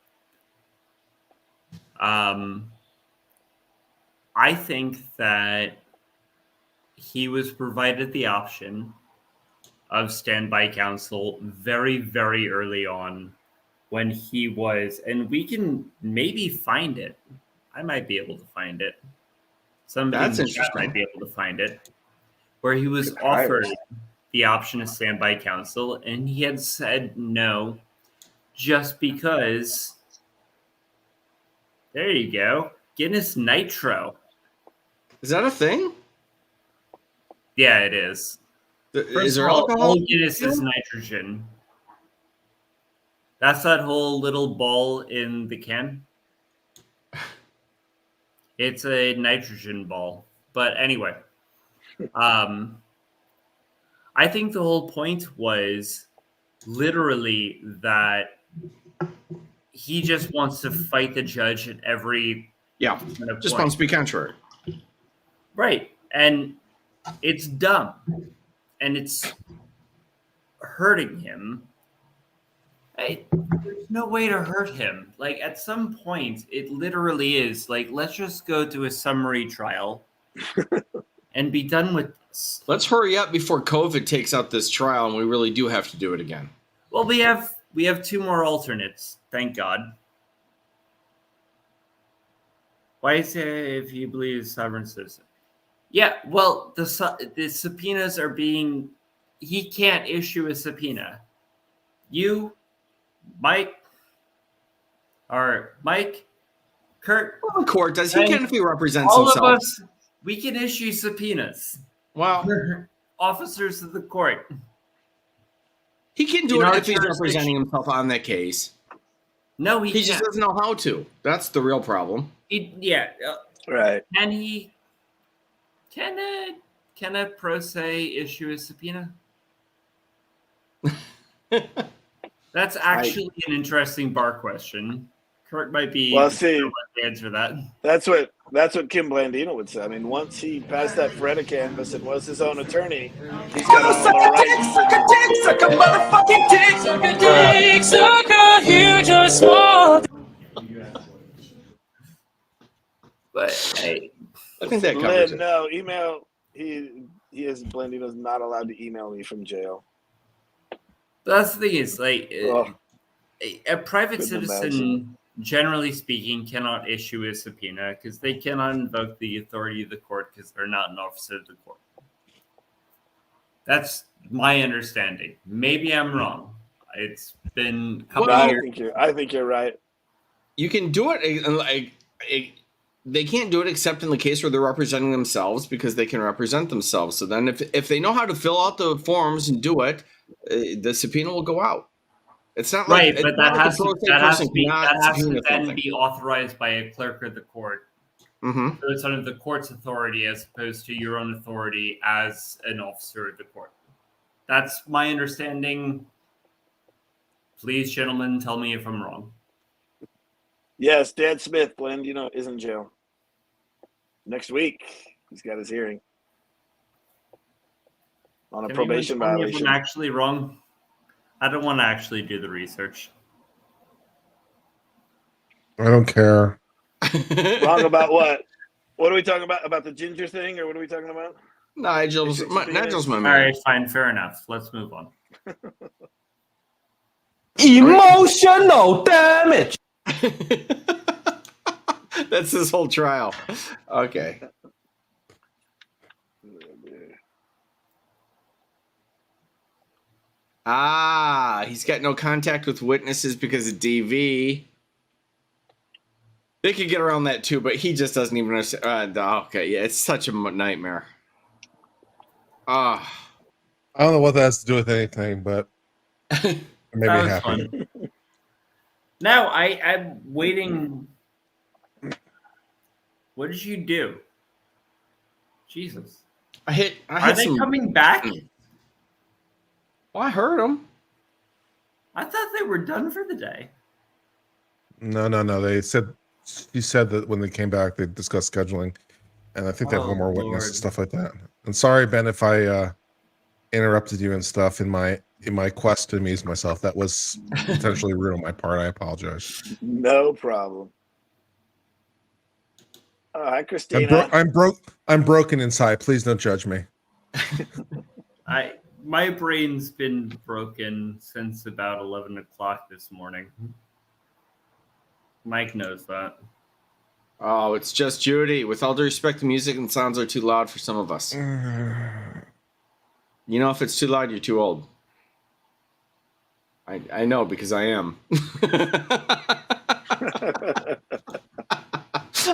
I think that he was provided the option of standby counsel very, very early on when he was, and we can maybe find it. I might be able to find it. Somebody That's interesting. might be able to find it. Where he was offered the option of standby counsel, and he had said no, just because. There you go. Guinness Nitro. Is that a thing? Yeah, it is. Is there alcohol? All Guinness is nitrogen. That's that whole little ball in the can. It's a nitrogen ball. But anyway, I think the whole point was literally that he just wants to fight the judge at every kind of just point. wants to be contrary. Right. And it's dumb. And it's hurting him. Hey, there's no way to hurt him. Like, at some point, it literally is like, let's just go to a summary trial and be done with this. Let's hurry up before COVID takes out this trial and we really do have to do it again. Well, we have 2 more alternates, thank God. Why say if you believe sovereign citizen? Yeah, well, the subpoenas are being. He can't issue a subpoena. You, Mike, Kurt. Well, the court does. He can if he represents all himself. All of us, we can issue subpoenas. Well, officers of the court. He can do it if he's representing himself on that case. No, he just doesn't know how to. That's the real problem. Right. And he can a pro se issue a subpoena? That's actually an interesting bar question. Kurt might be well. See, to answer that. That's what Kim Blandino would say. I mean, once he passed that Feretta canvas and was his own attorney, he's got all the rights. Suck a dick, suck a motherfucking dick, suck a dick, suck a huge or small. I think that covers it. No, email. He is Blandino's not allowed to email me from jail. That's the thing is, like, a private Couldn't citizen, imagine. generally speaking, cannot issue a subpoena because they cannot invoke the authority of the court because they're not an officer of the court. That's my understanding. Maybe I'm wrong. It's been a couple years. I think you're right. You can do it. They can't do it except in the case where they're representing themselves because they can represent themselves. So then if they know how to fill out the forms and do it, the subpoena will go out. It's not Right, like, but that has to subpoena then something. be authorized by a clerk of the court. Mm-hmm. So it's under the court's authority as opposed to your own authority as an officer of the court. That's my understanding. Please, gentlemen, tell me if I'm wrong. Yes, Dan Smith, Blandino, is in jail. Next week, he's got his hearing on a Can probation anyone tell me if violation. I'm actually wrong. I don't want to actually do the research. I don't care. Wrong about what? What are we talking about? About the ginger thing, or what are we talking about? Nigel's my All man. right, fine, fair enough. Let's move on. Emotional damage. That's his whole trial. Okay. He's got no contact with witnesses because of DV. They could get around that too, but he just doesn't even understand. Okay, yeah, it's such a nightmare. I don't know what that has to do with anything, but it made me happy. Fun. Now I'm waiting. What did you do? Jesus. Are they coming back? Well, I heard them. I thought they were done for the day. No. He said that when they came back, they discussed scheduling, and I think they have one more witness and stuff like that. And sorry, Ben, if I interrupted you and stuff in my quest to amuse myself. That was potentially rude on my part. I apologize. No problem. Hi, Christina. I'm broken inside. Please don't judge me. My brain's been broken since about 11 o'clock this morning. Mike knows that. Oh, it's just Judy. With all due respect, the music and sounds are too loud for some of us. You know, if it's too loud, you're too old. I know because I am.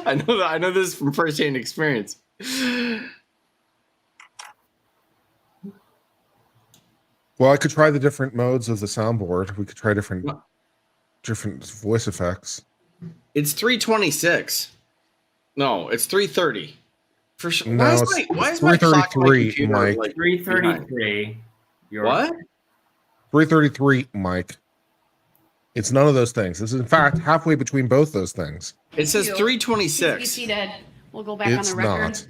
I know this from firsthand experience. Well, I could try the different modes of the soundboard. We could try different voice effects. It's 326. No, it's 330. For sure. No, Why is my clock on my 333, computer Mike. like 333. What? 333, Mike. It's none of those things. This is, in fact, halfway between both those things. It says 326. You see that? We'll go back It's on the record. not.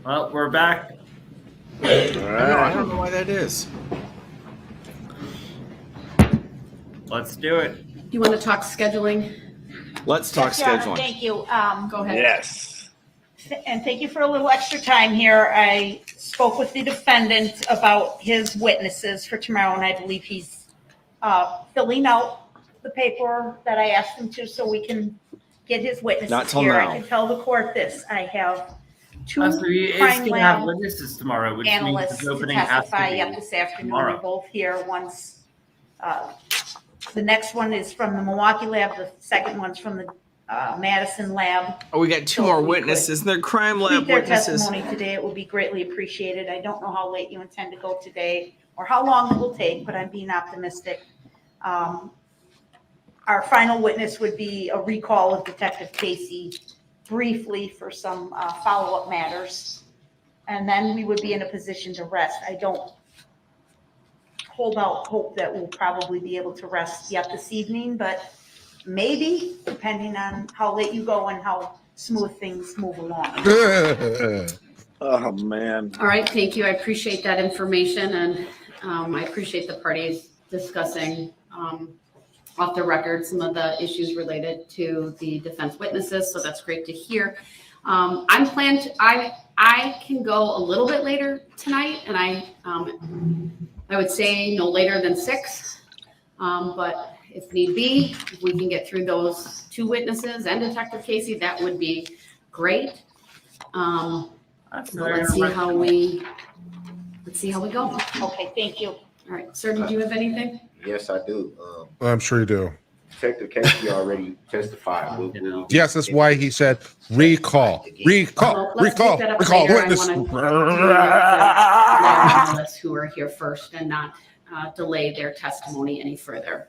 Well, we're back. I don't know why that is. Let's do it. You want to talk scheduling? Let's talk Yes, Your Honor, scheduling. thank you. Go ahead. Yes. And thank you for a little extra time here. I spoke with the defendant about his witnesses for tomorrow, and I believe he's filling out the paper that I asked him to so we can get his witnesses Not till here. now. I can tell the court this. I have two So he is crime going to have lab witnesses tomorrow, which means analysts his to opening has to testify be yet this afternoon. tomorrow. They're both here. One's the next one is from the Milwaukee lab. The second one's from the Madison lab. Oh, we got two So more if we witnesses. could They're crime lab complete their witnesses. testimony today, it would be greatly appreciated. I don't know how late you intend to go today or how long it will take, but I'm being optimistic. Our final witness would be a recall of Detective Casey briefly for some follow-up matters. And then we would be in a position to rest. I don't hold out hope that we'll probably be able to rest yet this evening, but maybe, depending on how late you go and how smooth things move along. Oh, man. All right, thank you. I appreciate that information, and I appreciate the parties discussing off the record some of the issues related to the defense witnesses, so that's great to hear. I'm planned to, I can go a little bit later tonight, and I would say no later than 6. But if need be, if we can get through those 2 witnesses and Detective Casey, that would be great. But let's see how we go. Okay, thank you. All right, sir, did you have anything? Yes, I do. I'm sure you do. Detective Casey already testified. Yes, that's why he said recall, recall, Let's take recall, that up recall later. witness. I want to analysts who are here first and not delay their testimony any further.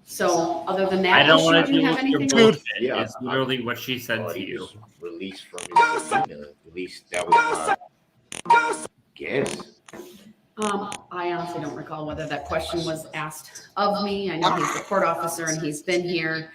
So other than that, I don't issue, want do to you deal have with your anything? bullshit. Yeah, It's literally what she said to you. Released from his subpoena. At least that was my guess. I honestly don't recall whether that question was asked of me. I know he's the court officer and he's been here.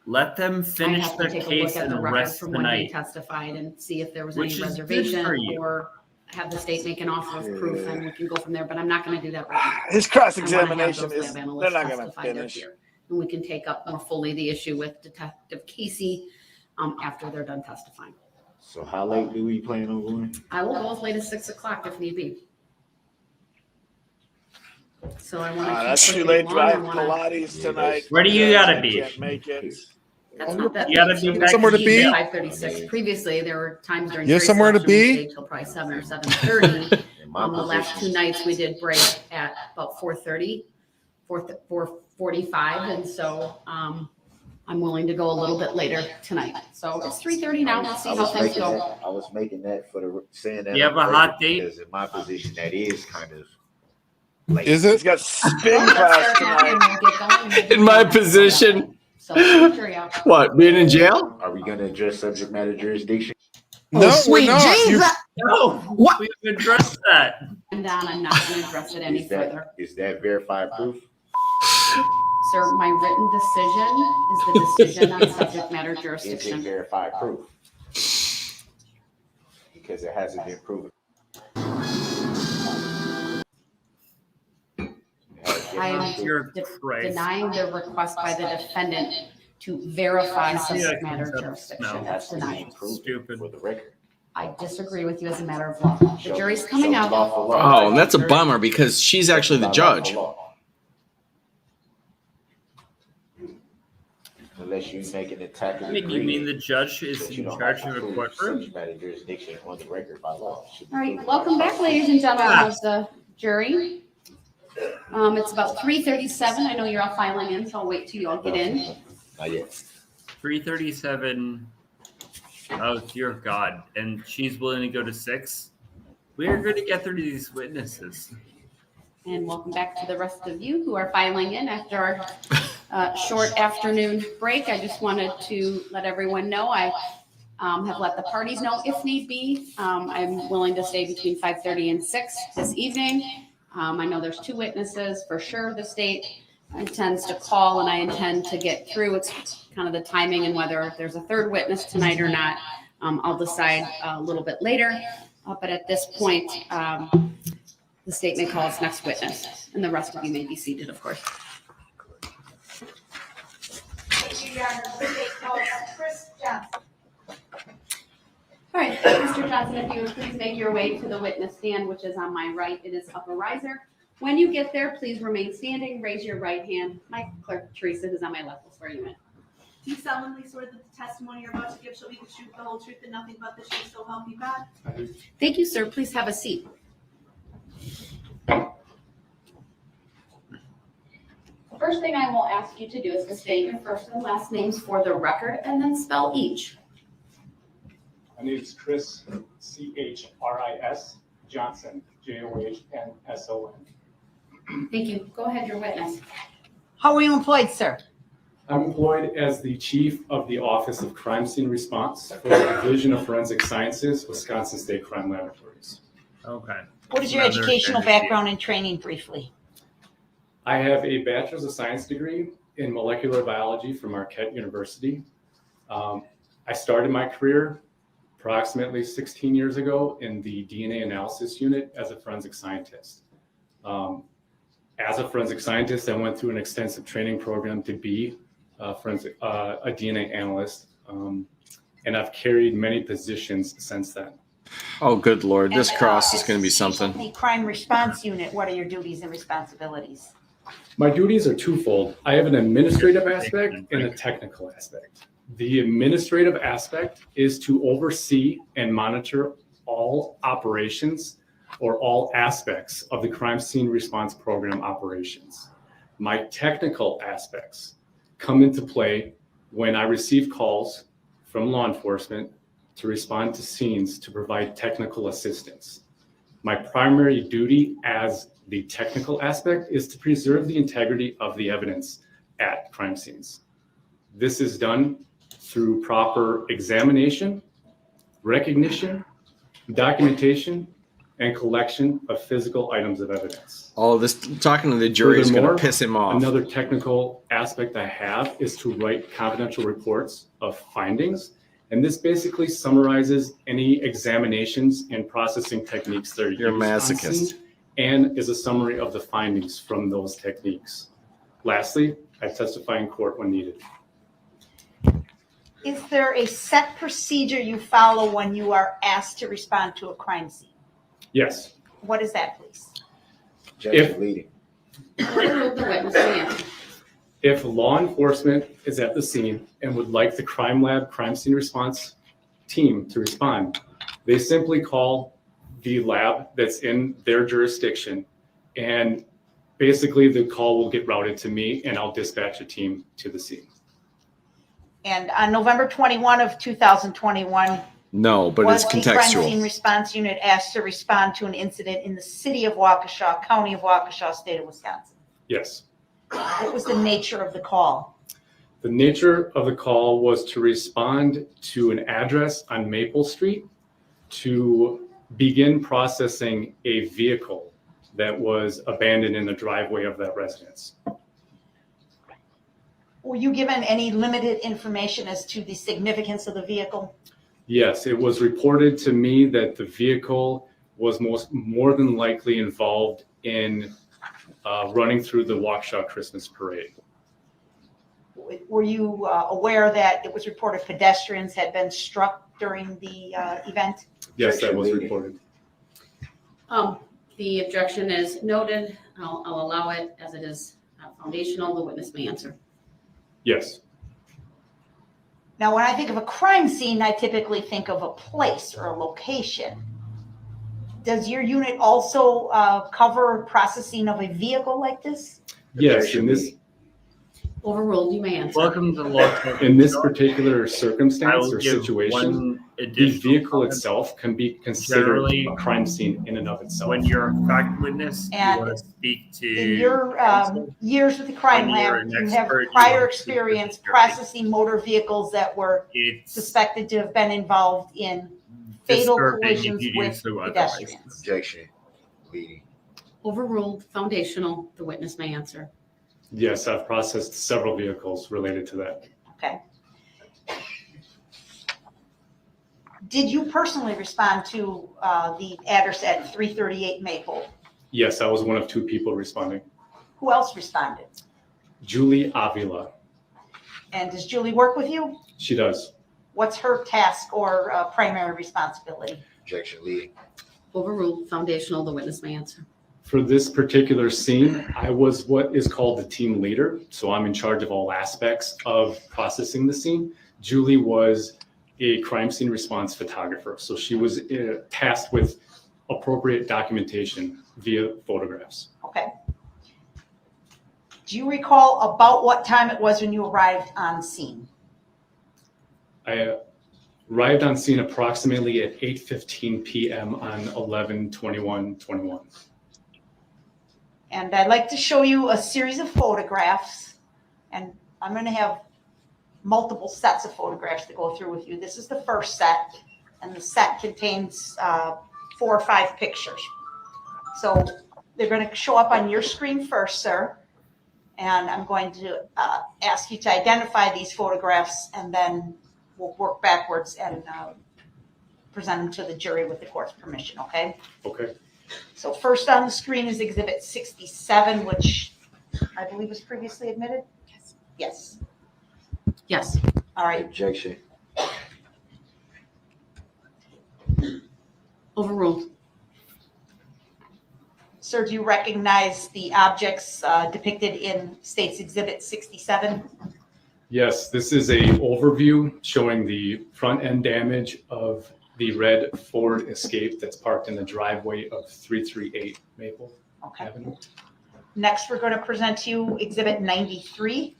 Let them I finish have to their take a case look at the and record rest from when he tonight. testified and see if there was Which any is good reservation for you. or have the state make an offer of proof and we can go from there, but I'm not gonna do that right now. His cross-examination I wanna have those is, lab they're analysts not gonna testify they're finish. here. And we can take up more fully the issue with Detective Casey after they're done testifying. So how late do we plan on going? I will go as late as 6 o'clock if need be. So I want to. That's too late. Drive Pilates tonight. Where do you gotta be? Can't make it. That's not that. You gotta be back Somewhere to to be? 5:36. Previously, there were times during. You have jury somewhere to selection we be? stayed till probably 7 or 7:30. My The last 2 position- nights we did break at about 4:30, 4:45, and so I'm willing to go a little bit later tonight. So it's 3:30 now. We'll see how things go. I was making that for the saying that. You have a hot date? Because in my position, that is kind of late. Is He's it? got spin class tonight. In my position. So we'll jury out. What, being in jail? Are we gonna address subject matter jurisdiction? No, we're not. You- No, what? We've addressed that. And Don, I'm not going to address it any Is that, further. is that verified proof? Sir, my written decision is the decision on subject matter Is it jurisdiction. verified proof? Because it hasn't been proven. I am denying the request by the defendant to verify subject matter jurisdiction. That's denied. Stupid. For the record. I disagree with you as a matter of law. The jury's coming out. Oh, and that's a bummer because she's actually the judge. Unless you make an attack of the You mean the judge is in charge of a courtroom? subject matter jurisdiction on the record by law. Should be All right, proven. welcome back, ladies and gentlemen of the jury. It's about 3:37. I know you're all filing in, so I'll wait till you all get in. Not yet. 3:37. Oh, dear God. And she's willing to go to 6? We are going to get through these witnesses. And welcome back to the rest of you who are filing in after our short afternoon break. I just wanted to let everyone know I have let the parties know if need be. I'm willing to stay between 5:30 and 6 this evening. I know there's 2 witnesses for sure. The state intends to call and I intend to get through. It's kind of the timing and whether there's a 3rd witness tonight or not. I'll decide a little bit later. But at this point, the state may call its next witness, and the rest of you may be seated, of course. Chris Johnson. All right, Mr. Johnson, if you would please make your way to the witness stand, which is on my right. It is up a riser. When you get there, please remain standing. Raise your right hand. My clerk, Teresa, who's on my left, will swear you in. Do you solemnly swear that the testimony you're about to give shall be the truth, the whole truth, and nothing but the truth, so help you God? Thank you, sir. Please have a seat. First thing I will ask you to do is to state your first and last names for the record and then spell each. My name is Chris, C-H-R-I-S, Johnson, J-O-H-N-S-O-N. Thank you. Go ahead, your witness. How are you employed, sir? I'm employed as the Chief of the Office of Crime Scene Response for the Division of Forensic Sciences, Wisconsin State Crime Laboratories. Okay. What is your Another educational energy. background and training briefly? I have a Bachelor's of Science degree in molecular biology from Marquette University. I started my career approximately 16 years ago in the DNA analysis unit as a forensic scientist. As a forensic scientist, I went through an extensive training program to be a DNA analyst, and I've carried many positions since then. Oh, good Lord. This And, cross is as going to be chief something. of the crime response unit, what are your duties and responsibilities? My duties are twofold. I have an administrative aspect and a technical aspect. The administrative aspect is to oversee and monitor all operations or all aspects of the crime scene response program operations. My technical aspects come into play when I receive calls from law enforcement to respond to scenes to provide technical assistance. My primary duty as the technical aspect is to preserve the integrity of the evidence at crime scenes. This is done through proper examination, recognition, documentation, and collection of physical items of evidence. Oh, this talking to the jury is going to Furthermore, piss him off. Another technical aspect I have is to write confidential reports of findings. And this basically summarizes any examinations and processing techniques that are You're a used on masochist. scene and is a summary of the findings from those techniques. Lastly, I testify in court when needed. Is there a set procedure you follow when you are asked to respond to a crime scene? Yes. What is that, please? If- Overruled, the witness may answer. If law enforcement is at the scene and would like the crime lab crime scene response team to respond, they simply call the lab that's in their jurisdiction, and basically the call will get routed to me and I'll dispatch a team to the scene. And on November 21 of 2021, No, but it's was the crime scene contextual. response unit asked to respond to an incident in the city of Waukesha, county of Waukesha, state of Wisconsin? Yes. What was the nature of the call? The nature of the call was to respond to an address on Maple Street to begin processing a vehicle that was abandoned in the driveway of that residence. Were you given any limited information as to the significance of the vehicle? Yes, it was reported to me that the vehicle was more than likely involved in running through the Waukesha Christmas parade. Were you aware that it was reported pedestrians had been struck during the event? Yes, that was reported. The objection is noted. I'll allow it as it is foundational. The witness may answer. Yes. Now, when I think of a crime scene, I typically think of a place or a location. Does your unit also cover processing of a vehicle like this? Yes, in this Overruled, you may answer. Welcome to the law. in this particular I circumstance will or give situation, one the additional vehicle comment. itself can be considered Generally, a crime scene in and of itself. When you're a fact witness, you And want to speak to In your counsel. years with the crime When you're lab, an do you have expert, you prior want to speak to the experience jury. processing motor vehicles that were It's suspected to have been involved in fatal disturbing if collisions you do with so otherwise. pedestrians? Objection, leading. Overruled, foundational. The witness may answer. Yes, I've processed several vehicles related to that. Okay. Did you personally respond to the address at 338 Maple? Yes, I was one of two people responding. Who else responded? Julie Avila. And does Julie work with you? She does. What's her task or primary responsibility? Objection, leading. Overruled, foundational. The witness may answer. For this particular scene, I was what is called the team leader. So I'm in charge of all aspects of processing the scene. Julie was a crime scene response photographer. So she was tasked with appropriate documentation via photographs. Okay. Do you recall about what time it was when you arrived on scene? I arrived on scene approximately at 8:15 p.m. on 11/21/21. And I'd like to show you a series of photographs, and I'm going to have multiple sets of photographs to go through with you. This is the first set, and the set contains 4 or 5 pictures. So they're going to show up on your screen first, sir, and I'm going to ask you to identify these photographs, and then we'll work backwards and present them to the jury with the court's permission, okay? Okay. So first on the screen is Exhibit 67, which I believe was previously admitted? Yes. Yes. Yes. All right. Objection. Overruled. Sir, do you recognize the objects depicted in State's Exhibit 67? Yes, this is a overview showing the front end damage of the red Ford Escape that's parked in the driveway of 338 Maple Avenue. Next, we're going to present to you Exhibit 93.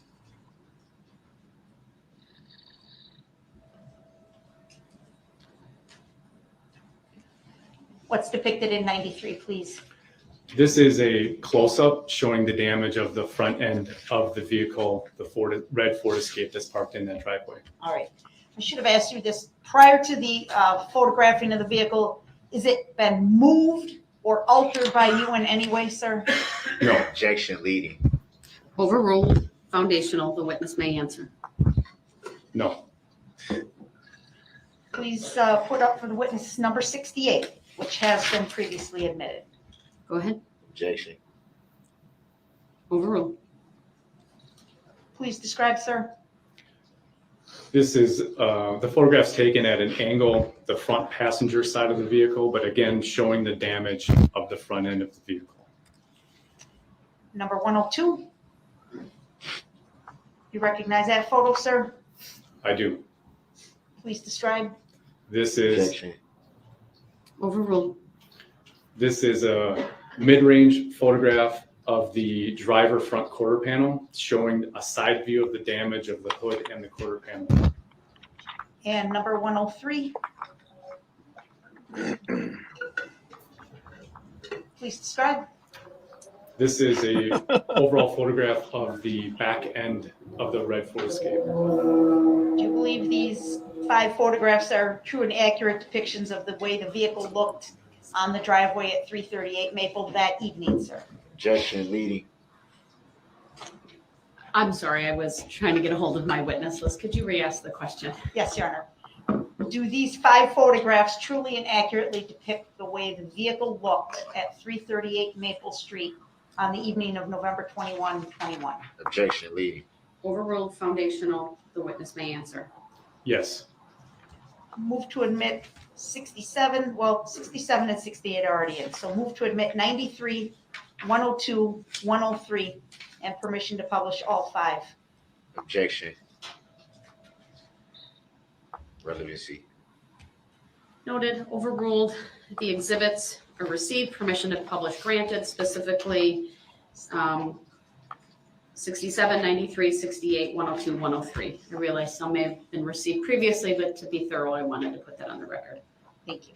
What's depicted in 93, please? This is a close-up showing the damage of the front end of the vehicle, the red Ford Escape that's parked in that driveway. All right. I should have asked you this prior to the photographing of the vehicle. Is it been moved or altered by you in any way, sir? No. Objection leading. Overruled. Foundational. The witness may answer. No. Please put up for the witness number 68, which has been previously admitted. Go ahead. Objection. Overruled. Please describe, sir. This is the photograph's taken at an angle, the front passenger side of the vehicle, but again, showing the damage of the front end of the vehicle. Number 102. You recognize that photo, sir? I do. Please describe. This is Objection. Overruled. This is a mid-range photograph of the driver front quarter panel, showing a side view of the damage of the hood and the quarter panel. And number 103. Please describe. This is a overall photograph of the back end of the red Ford Escape. Do you believe these 5 photographs are true and accurate depictions of the way the vehicle looked on the driveway at 338 Maple that evening, sir? Objection leading. I'm sorry. I was trying to get a hold of my witness list. Could you re-ask the question? Yes, Your Honor. Do these 5 photographs truly and accurately depict the way the vehicle looked at 338 Maple Street on the evening of November 21, 21? Objection leading. Overruled. Foundational. The witness may answer. Yes. Move to admit 67, well, 67 and 68 are already in. So move to admit 93, 102, 103, and permission to publish all 5. Objection. Relevancy. Noted. Overruled. The exhibits are received. Permission to publish granted, specifically 67, 93, 68, 102, 103. I realize some may have been received previously, but to be thorough, I wanted to put that on the record. Thank you.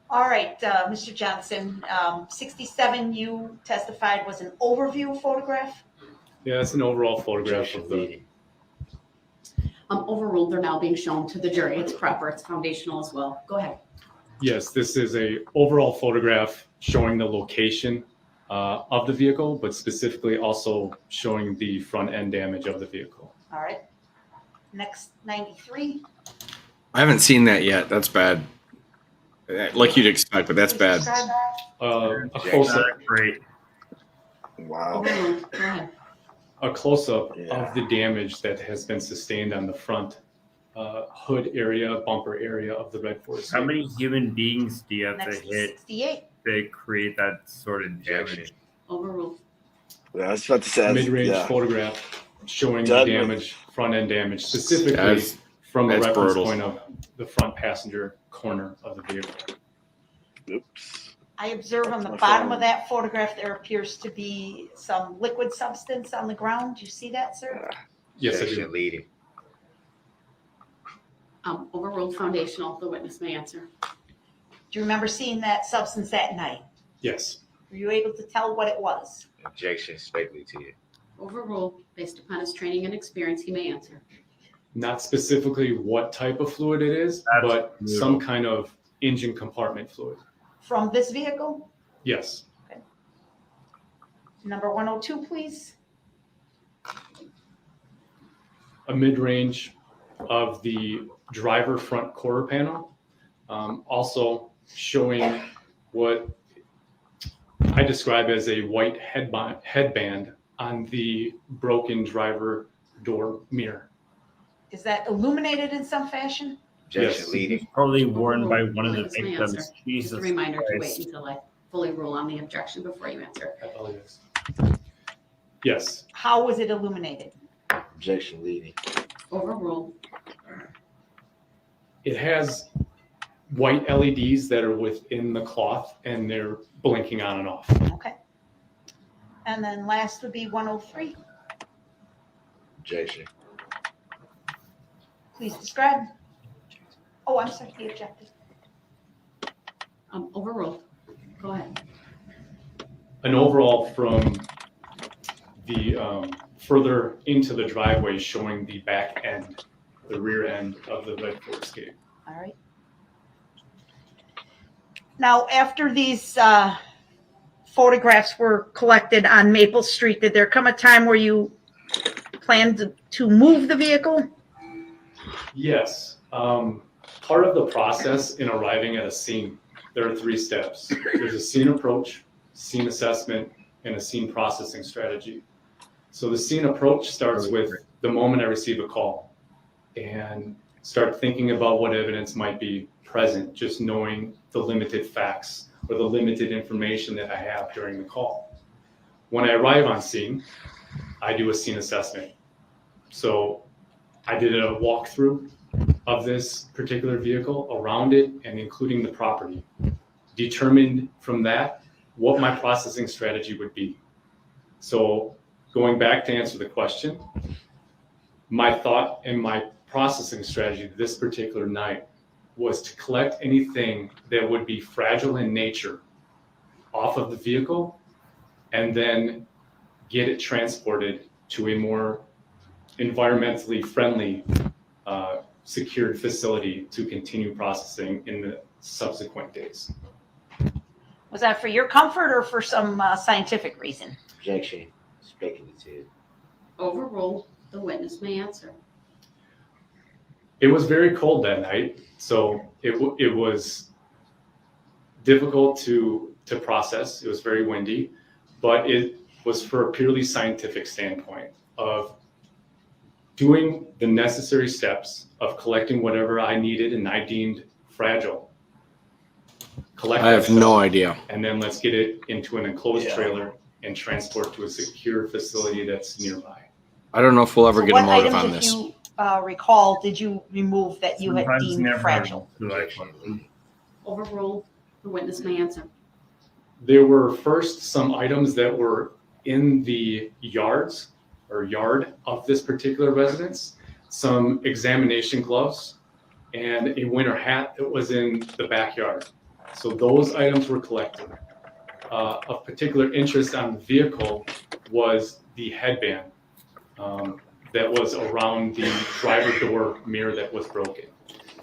All right, Mr. Johnson, 67 you testified was an overview photograph? Yeah, it's an overall photograph of the. Overruled. They're now being shown to the jury. It's proper. It's foundational as well. Go ahead. Yes, this is a overall photograph showing the location of the vehicle, but specifically also showing the front end damage of the vehicle. All right. Next, 93. I haven't seen that yet. That's bad. Like you'd expect, but that's bad. A close-up. Great. Wow. Overruled. Go ahead. A close-up of the damage that has been sustained on the front hood area, bumper area of the red Ford Escape. How many human beings do you have Next to is hit 68. to create that sort of damage? Overruled. Yeah, I was about to say. Mid-range yeah. photograph showing the Judgment. damage, front end damage, specifically That's- from the that's reference brutal. point of the front passenger corner of the vehicle. Oops. I observe on the My bottom phone. of that photograph, there appears to be some liquid substance on the ground. Do you see that, sir? Yes, I Objection do. leading. Overruled. Foundational. The witness may answer. Do you remember seeing that substance that night? Yes. Were you able to tell what it was? Objection speculative. Overruled. Based upon his training and experience, he may answer. Not specifically what type of fluid it is, That's but brutal. some kind of engine compartment fluid. from this vehicle? Yes. Number 102, please. A mid-range of the driver front quarter panel, also showing what I describe as a white headband on the broken driver door mirror. Is that illuminated in some fashion? Yes, probably worn by one of the That's my victims. answer. Jesus Just a reminder to Christ. wait until I fully rule on the objection before you answer. Yes. How was it illuminated? Objection leading. Overruled. It has white LEDs that are within the cloth and they're blinking on and off. Okay. And then last would be 103. Objection. Please describe. Oh, I'm sorry, he objected. Overruled. Go ahead. An overall from the further into the driveway showing the back end, the rear end of the red Ford Escape. All right. Now, after these photographs were collected on Maple Street, did there come a time where you planned to move the vehicle? Yes. Part of the process in arriving at a scene, there are 3 steps. There's a scene approach, scene assessment, and a scene processing strategy. So the scene approach starts with the moment I receive a call and start thinking about what evidence might be present, just knowing the limited facts or the limited information that I have during the call. When I arrive on scene, I do a scene assessment. So I did a walkthrough of this particular vehicle, around it, and including the property. Determined from that what my processing strategy would be. So going back to answer the question, my thought and my processing strategy this particular night was to collect anything that would be fragile in nature off of the vehicle and then get it transported to a more environmentally friendly secured facility to continue processing in the subsequent days. Was that for your comfort or for some scientific reason? Objection. Speculative. Overruled. The witness may answer. It was very cold that night, so it was difficult to process. It was very windy, but it was for a purely scientific standpoint of doing the necessary steps of collecting whatever I needed and I deemed fragile. Collect I have that no stuff, idea. and then let's get it into an enclosed trailer and transport to a secure facility that's nearby. I don't know if we'll ever So get a what motive items, on if this. you recall, did you remove that you had Sometimes deemed never fragile? Overruled. The witness may answer. There were first some items that were in the yard of this particular residence, some examination gloves, and a winter hat that was in the backyard. So those items were collected. Of particular interest on the vehicle was the headband that was around the driver door mirror that was broken.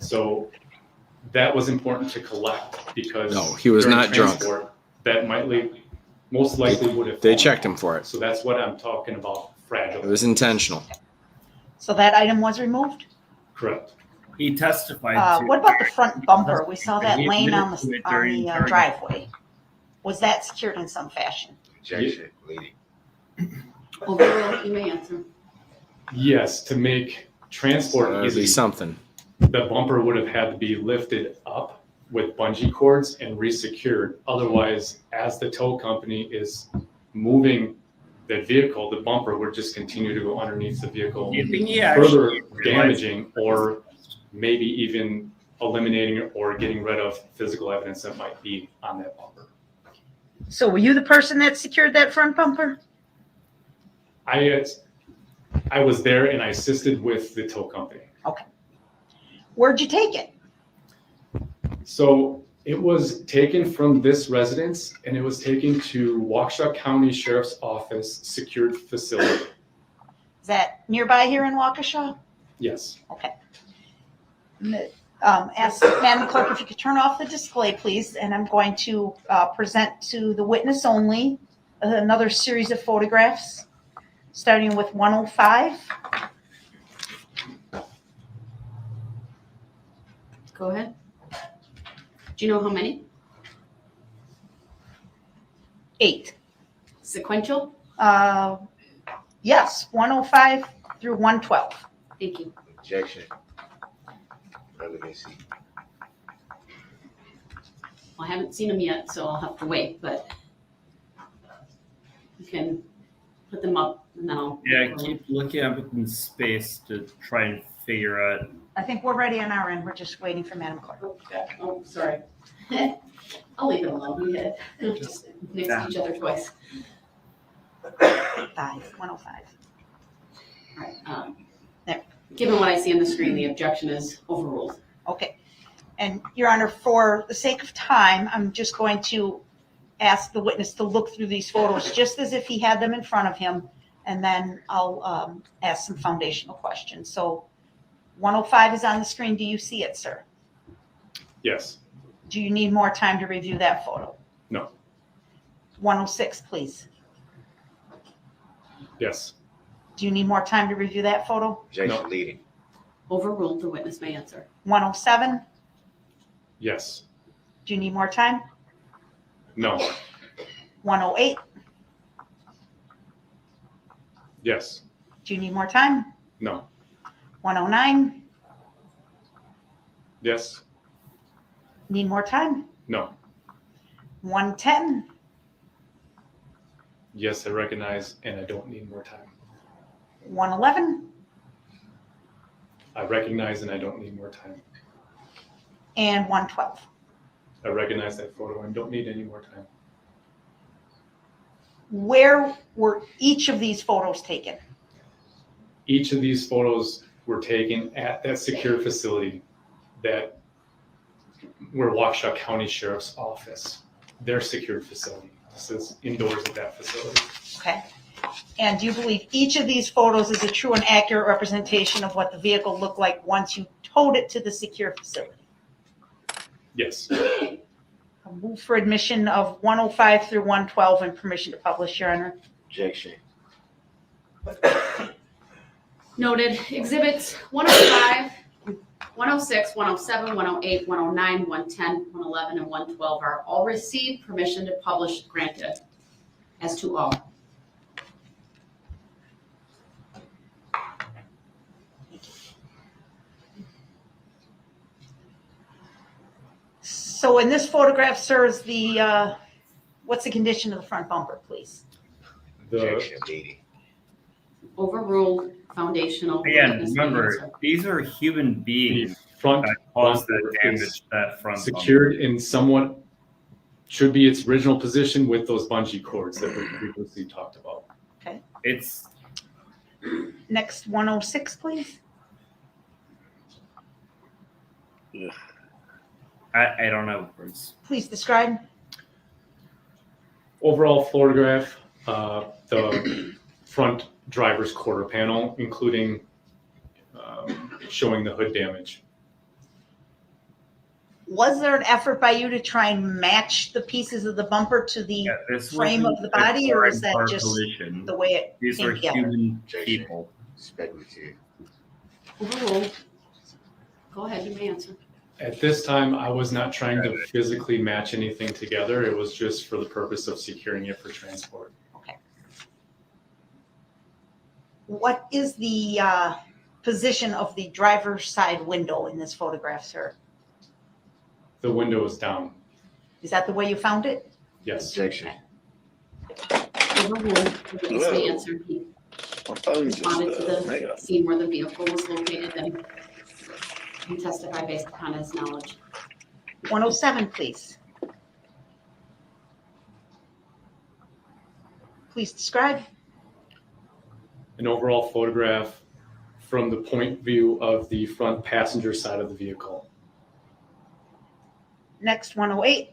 So that was important to collect because No, he was during not drunk. transport, that most likely would have They fallen checked off. him for it. So that's what I'm talking about, fragile. It was intentional. So that item was removed? Correct. He testified to. What about the front bumper? We saw that He laying on admitted to it the during charging. driveway. Was that secured in some fashion? Objection leading. Overruled. You may answer. Yes, to make transport That'd easy, be something. the bumper would have had to be lifted up with bungee cords and resecured. Otherwise, as the tow company is moving the vehicle, the bumper would just continue to go underneath the vehicle, You think he further actually damaging or maybe even eliminating or getting rid of physical evidence that might be on that bumper. So were you the person that secured that front bumper? I was there and I assisted with the tow company. Okay. Where'd you take it? So it was taken from this residence and it was taken to Waukesha County Sheriff's Office secured facility. Is that nearby here in Waukesha? Yes. Okay. Ask Madam Clerk if you could turn off the display, please, and I'm going to present to the witness only another series of photographs, starting with 105. Go ahead. Do you know how many? 8. Sequential? Yes, 105 through 112. Thank you. Objection. Relevancy. Well, I haven't seen them yet, so I'll have to wait, but you can put them up and then I'll. Yeah, keep looking up in space to try and figure out. I think we're ready on our end. We're just waiting for Madam Clerk. Oh, sorry. I'll leave it alone. We hit it. Just next to each other twice. 105. All right. Given what I see on the screen, the objection is overruled. Okay. And Your Honor, for the sake of time, I'm just going to ask the witness to look through these photos just as if he had them in front of him, and then I'll ask some foundational questions. So 105 is on the screen. Do you see it, sir? Yes. Do you need more time to review that photo? No. 106, please. Yes. Do you need more time to review that photo? Objection leading. Overruled. The witness may answer. 107, Yes. do you need more time? No. 108, Yes. do you need more time? No. 109, Yes. need more time? No. 110, Yes, I recognize, and I don't need more time. 111, I recognize, and I don't need more time. and 112. I recognize that photo and don't need any more time. Where were each of these photos taken? Each of these photos were taken at that secure facility that where Waukesha County Sheriff's Office, their secured facility. This is indoors at that facility. Okay. And do you believe each of these photos is a true and accurate representation of what the vehicle looked like once you towed it to the secure facility? Yes. A move for admission of 105 through 112 and permission to publish, Your Honor. Objection. Noted. Exhibits 105, 106, 107, 108, 109, 110, 111, and 112 are all received. Permission to publish granted as to all. So in this photograph, sir, is the, what's the condition of the front bumper, please? Objection leading. Overruled. Foundational. Again, Witness may remember, answer. these are human beings Front that caused bumper that damage, is that front secured in somewhat should be its original position with those bungee cords that we previously talked about. Okay. It's Next, 106, please. I don't know words. Please describe. Overall photograph, the front driver's quarter panel, including showing the hood damage. Was there an effort by you to try and match the pieces of the bumper to the This frame wasn't of the body, or is that car just collision. the way it These came are together? human people. Speculative. Overruled. Go ahead. You may answer. At this time, I was not trying to physically match anything together. It was just for the purpose of securing it for transport. What is the position of the driver's side window in this photograph, sir? The window is down. Is that the way you found it? Yes. Objection. Overruled. The witness may answer. He responded to the scene where the vehicle was located and can testify based upon his knowledge. 107, please. Please describe. An overall photograph from the point view of the front passenger side of the vehicle. Next, 108.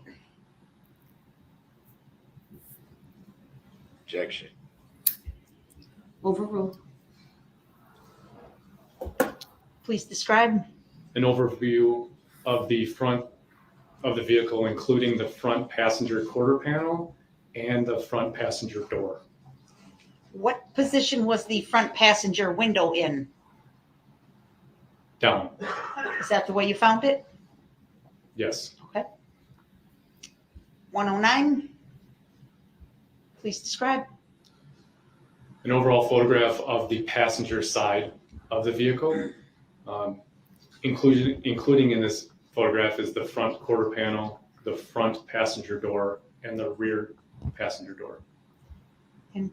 Objection. Overruled. Please describe. An overview of the front of the vehicle, including the front passenger quarter panel and the front passenger door. What position was the front passenger window in? Down. Is that the way you found it? Yes. Okay. 109. Please describe. An overall photograph of the passenger side of the vehicle. Including in this photograph is the front quarter panel, the front passenger door, and the rear passenger door. And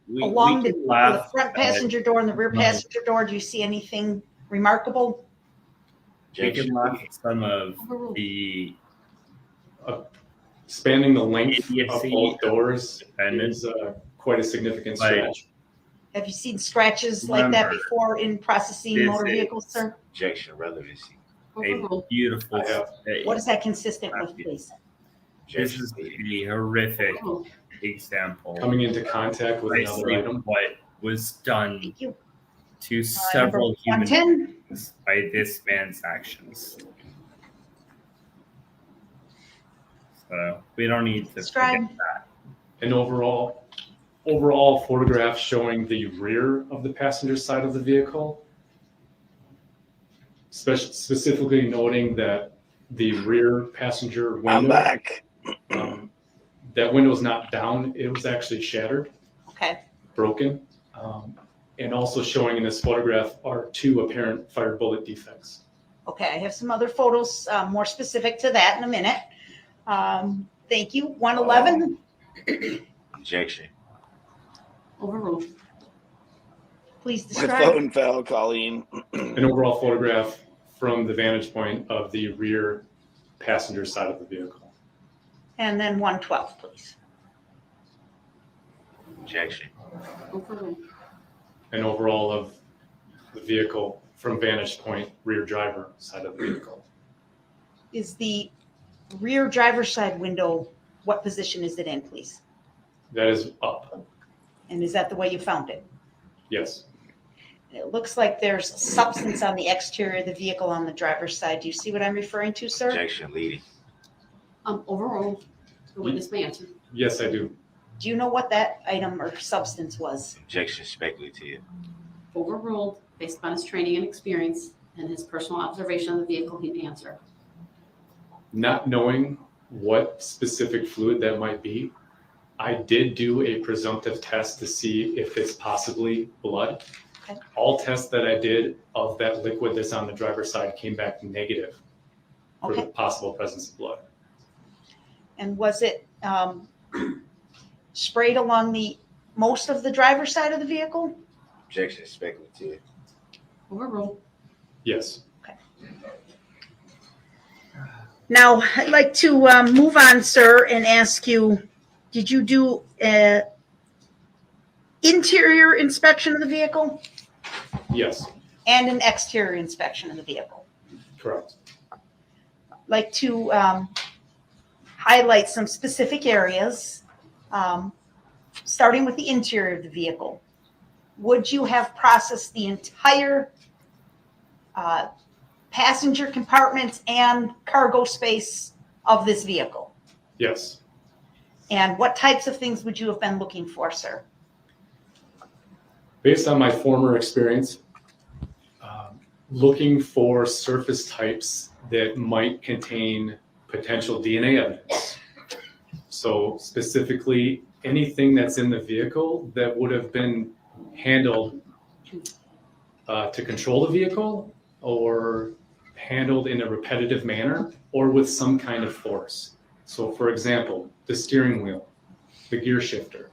We along can the laugh front passenger door and the rear passenger door, do you see anything remarkable? We can laugh at some of the spanning the length of idiocy both doors Defendant. is quite a significant But stretch. Have you seen scratches like that Remember, before in processing motor this is- vehicles, sir? Objection, relevancy. a beautiful. I have. What is that consistent with, please? This is a horrific example. Coming into contact with another Precisely item. what was done Thank you. to several human 110. beings by this man's actions. So we don't need to Describe. forget that. An overall photograph showing the rear of the passenger side of the vehicle. Specifically noting that the rear passenger window. I'm back. That window is not down, it was actually shattered, Okay. broken. And also showing in this photograph are 2 apparent fired bullet defects. Okay, I have some other photos more specific to that in a minute. Thank you. 111. Objection. Overruled. Please My describe. phone fell, Colleen. An overall photograph from the vantage point of the rear passenger side of the vehicle. And then 112, please. Objection. Overruled. An overall of the vehicle from vantage point rear driver side of the vehicle. Is the rear driver's side window, what position is it in, please? That is up, And is that the way you found it? yes. It looks like there's substance on the exterior of the vehicle on the driver's side. Do you see what I'm referring to, sir? Objection, leading. Overruled. The witness may answer. Yes, I do. Do you know what that item or substance was? Objection, speculative. Overruled based upon his training and experience and his personal observation of the vehicle, he may answer. Not knowing what specific fluid that might be, I did do a presumptive test to see if it's possibly blood. Okay. All tests that I did of that liquid that's on the driver's side came back negative for the Okay. possible presence of blood. And was it sprayed along the most of the driver's side of the vehicle? Objection, speculative. Overruled. Yes. Now, I'd like to move on, sir, and ask you, did you do an interior inspection of the vehicle Yes, and an exterior inspection of the vehicle? correct. I'd like to highlight some specific areas, starting with the interior of the vehicle. Would you have processed the entire passenger compartments and cargo space of this vehicle? Yes. And what types of things would you have been looking for, sir? Based on my former experience, looking for surface types that might contain potential DNA evidence. So specifically, anything that's in the vehicle that would have been handled to control the vehicle or handled in a repetitive manner or with some kind of force. So for example, the steering wheel, the gear shifter,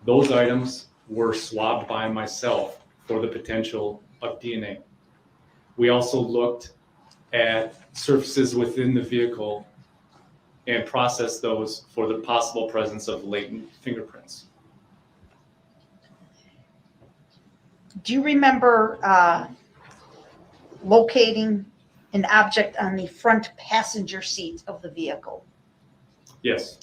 those items were swabbed by myself for the potential of DNA. We also looked at surfaces within the vehicle and processed those for the possible presence of latent fingerprints. Do you remember locating an object on the front passenger seat of the vehicle? Yes.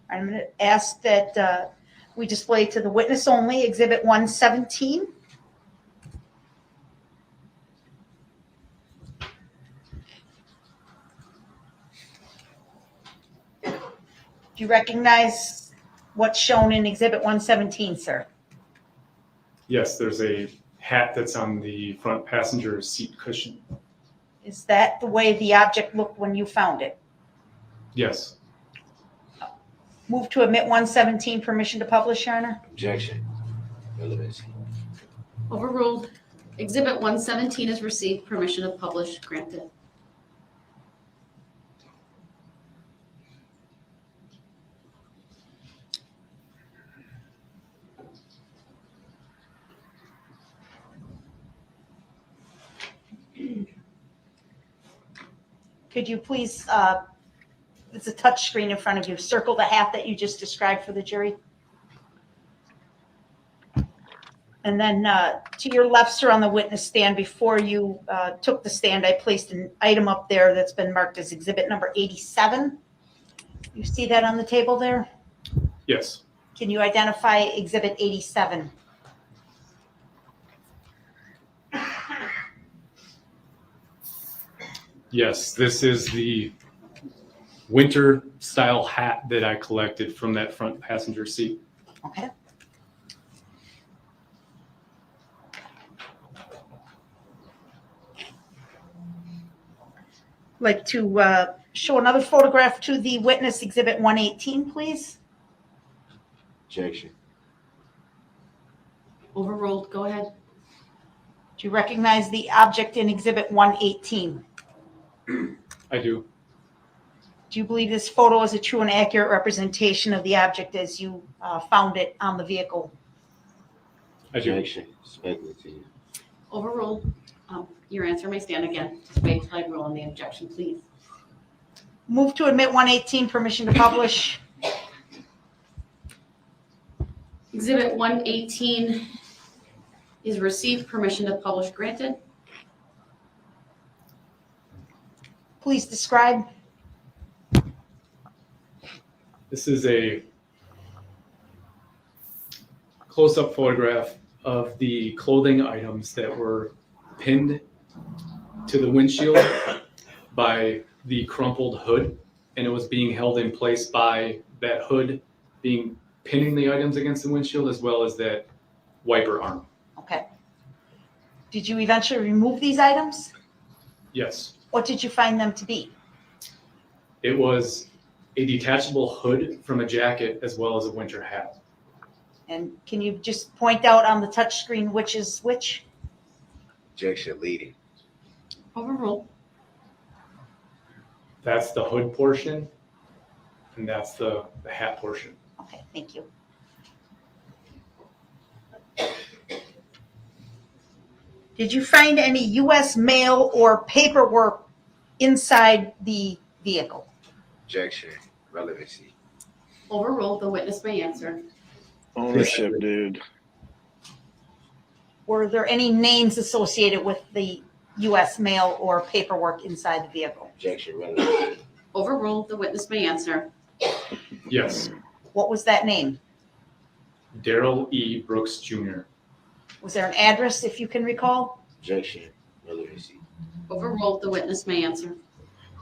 I'm going to ask that we display to the witness only Exhibit 117. Do you recognize what's shown in Exhibit 117, sir? Yes, there's a hat that's on the front passenger seat cushion. Is that the way the object looked when you found it? Yes. Move to admit 117, permission to publish, Your Honor. Objection. Relevancy. Overruled. Exhibit 117 is received. Permission to publish granted. Could you please, it's a touch screen in front of you, circle the hat that you just described for the jury? And then to your left, sir, on the witness stand, before you took the stand, I placed an item up there that's been marked as exhibit number 87. You see that on the table there? Yes. Can you identify exhibit 87? Yes, this is the winter style hat that I collected from that front passenger seat. Okay. Like to show another photograph to the witness, exhibit 118, please. Objection. Overruled. Go ahead. Do you recognize the object in exhibit 118? I do. Do you believe this photo is a true and accurate representation of the object as you found it on the vehicle? I do. Objection. Speculative. Overruled. Your answer may stand again. Just wait till I rule on the objection, please. Move to admit 118, permission to publish. Exhibit 118 is received. Permission to publish granted. Please describe. This is a close-up photograph of the clothing items that were pinned to the windshield by the crumpled hood, and it was being held in place by that hood being pinning the items against the windshield, as well as that wiper arm. Okay. Did you eventually remove these items? Yes. What did you find them to be? It was a detachable hood from a jacket as well as a winter hat. And can you just point out on the touch screen which is which? Objection leading. Overruled. That's the hood portion, and that's the hat portion. Okay, thank you. Did you find any U.S. mail or paperwork inside the vehicle? Objection. Relevancy. Overruled. The witness may answer. Ownership, dude. Were there any names associated with the U.S. mail or paperwork inside the vehicle? Objection. Relevancy. Overruled. The witness may answer. Yes. What was that name? Darrell E. Brooks Jr. Was there an address, if you can recall? Objection. Relevancy. Overruled. The witness may answer.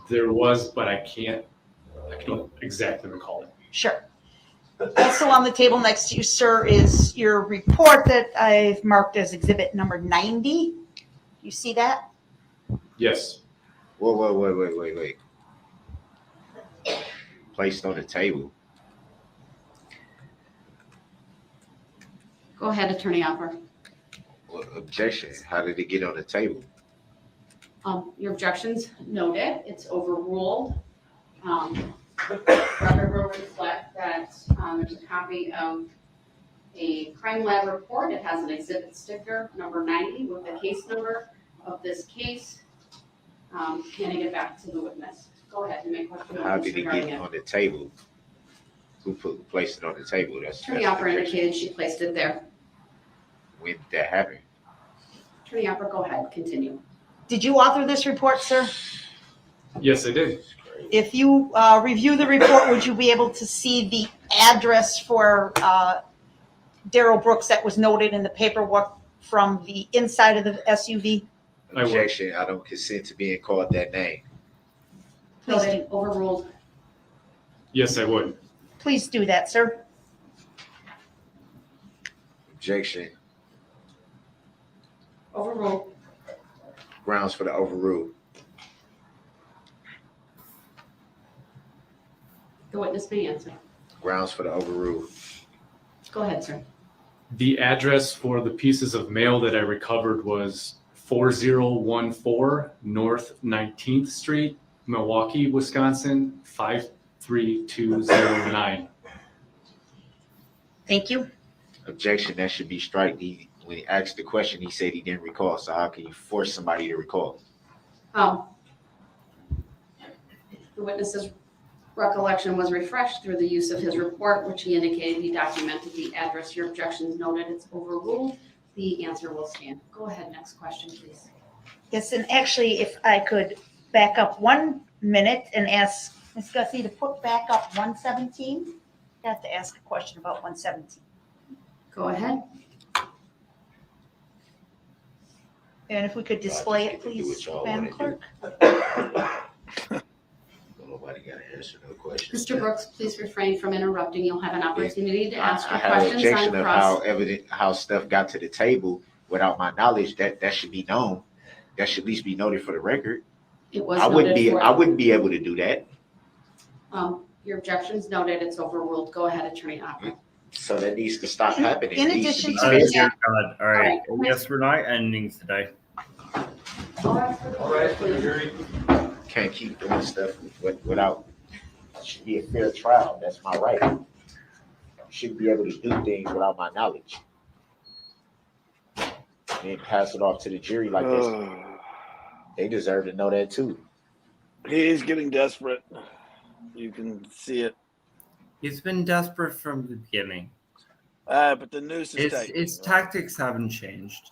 There was, but I can't exactly recall it. Sure. Also on the table next to you, sir, is your report that I've marked as exhibit number 90. You see that? Yes. Wait. Placed on the table. Go ahead, Attorney Opper. Well, objection. How did it get on the table? Your objections noted. It's overruled. Record will reflect that there's a copy of a crime lab report. It has an exhibit sticker, number 90, with the case number of this case. Handing it back to the witness. Go ahead and make question. How did it get on the table? Who placed it on the table? Attorney Opper indicated she placed it there. When did that happen? Attorney Opper, go ahead, continue. Did you author this report, sir? Yes, I did. If you review the report, would you be able to see the address for Darrell Brooks that was noted in the paperwork from the inside of the SUV? Objection. I don't consent to being called that name. Noted. Overruled. Yes, I would. Please do that, sir. Objection. Overruled. Grounds for the overrule. The witness may answer. Grounds for the overrule. Go ahead, sir. The address for the pieces of mail that I recovered was 4014 North 19th Street, Milwaukee, Wisconsin, 53209. Thank you. Objection. That should be struck. When he asked the question, he said he didn't recall. So how can you force somebody to recall? The witness's recollection was refreshed through the use of his report, which he indicated he documented the address. Your objection is noted. It's overruled. The answer will stand. Go ahead. Next question, please. Yes, and actually, if I could back up 1 minute and ask Ms. Gussie to put back up 117. I have to ask a question about 117. Go ahead. And if we could display it, please, Madam Clerk. Nobody got to answer no question. Mr. Brooks, please refrain from interrupting. You'll have an opportunity to ask I your have an questions objection on of how stuff got to the table without my knowledge. That should be known. That should at least be noted for the record. It was I wouldn't noted be able to do that. Your objection's noted. It's overruled. Go ahead, Attorney Opera. So that needs to stop happening. In It needs addition be to fixed. Dear God. All right. All right. Yes, we're not ending today. All right, jury. Can't keep doing stuff without. It should be a fair trial. That's my right. You shouldn't be able to do things without my knowledge. And pass it off to the jury like this. They deserve to know that too. He's getting desperate. You can see it. He's been desperate from the beginning. But the noose is tight. His tactics haven't changed.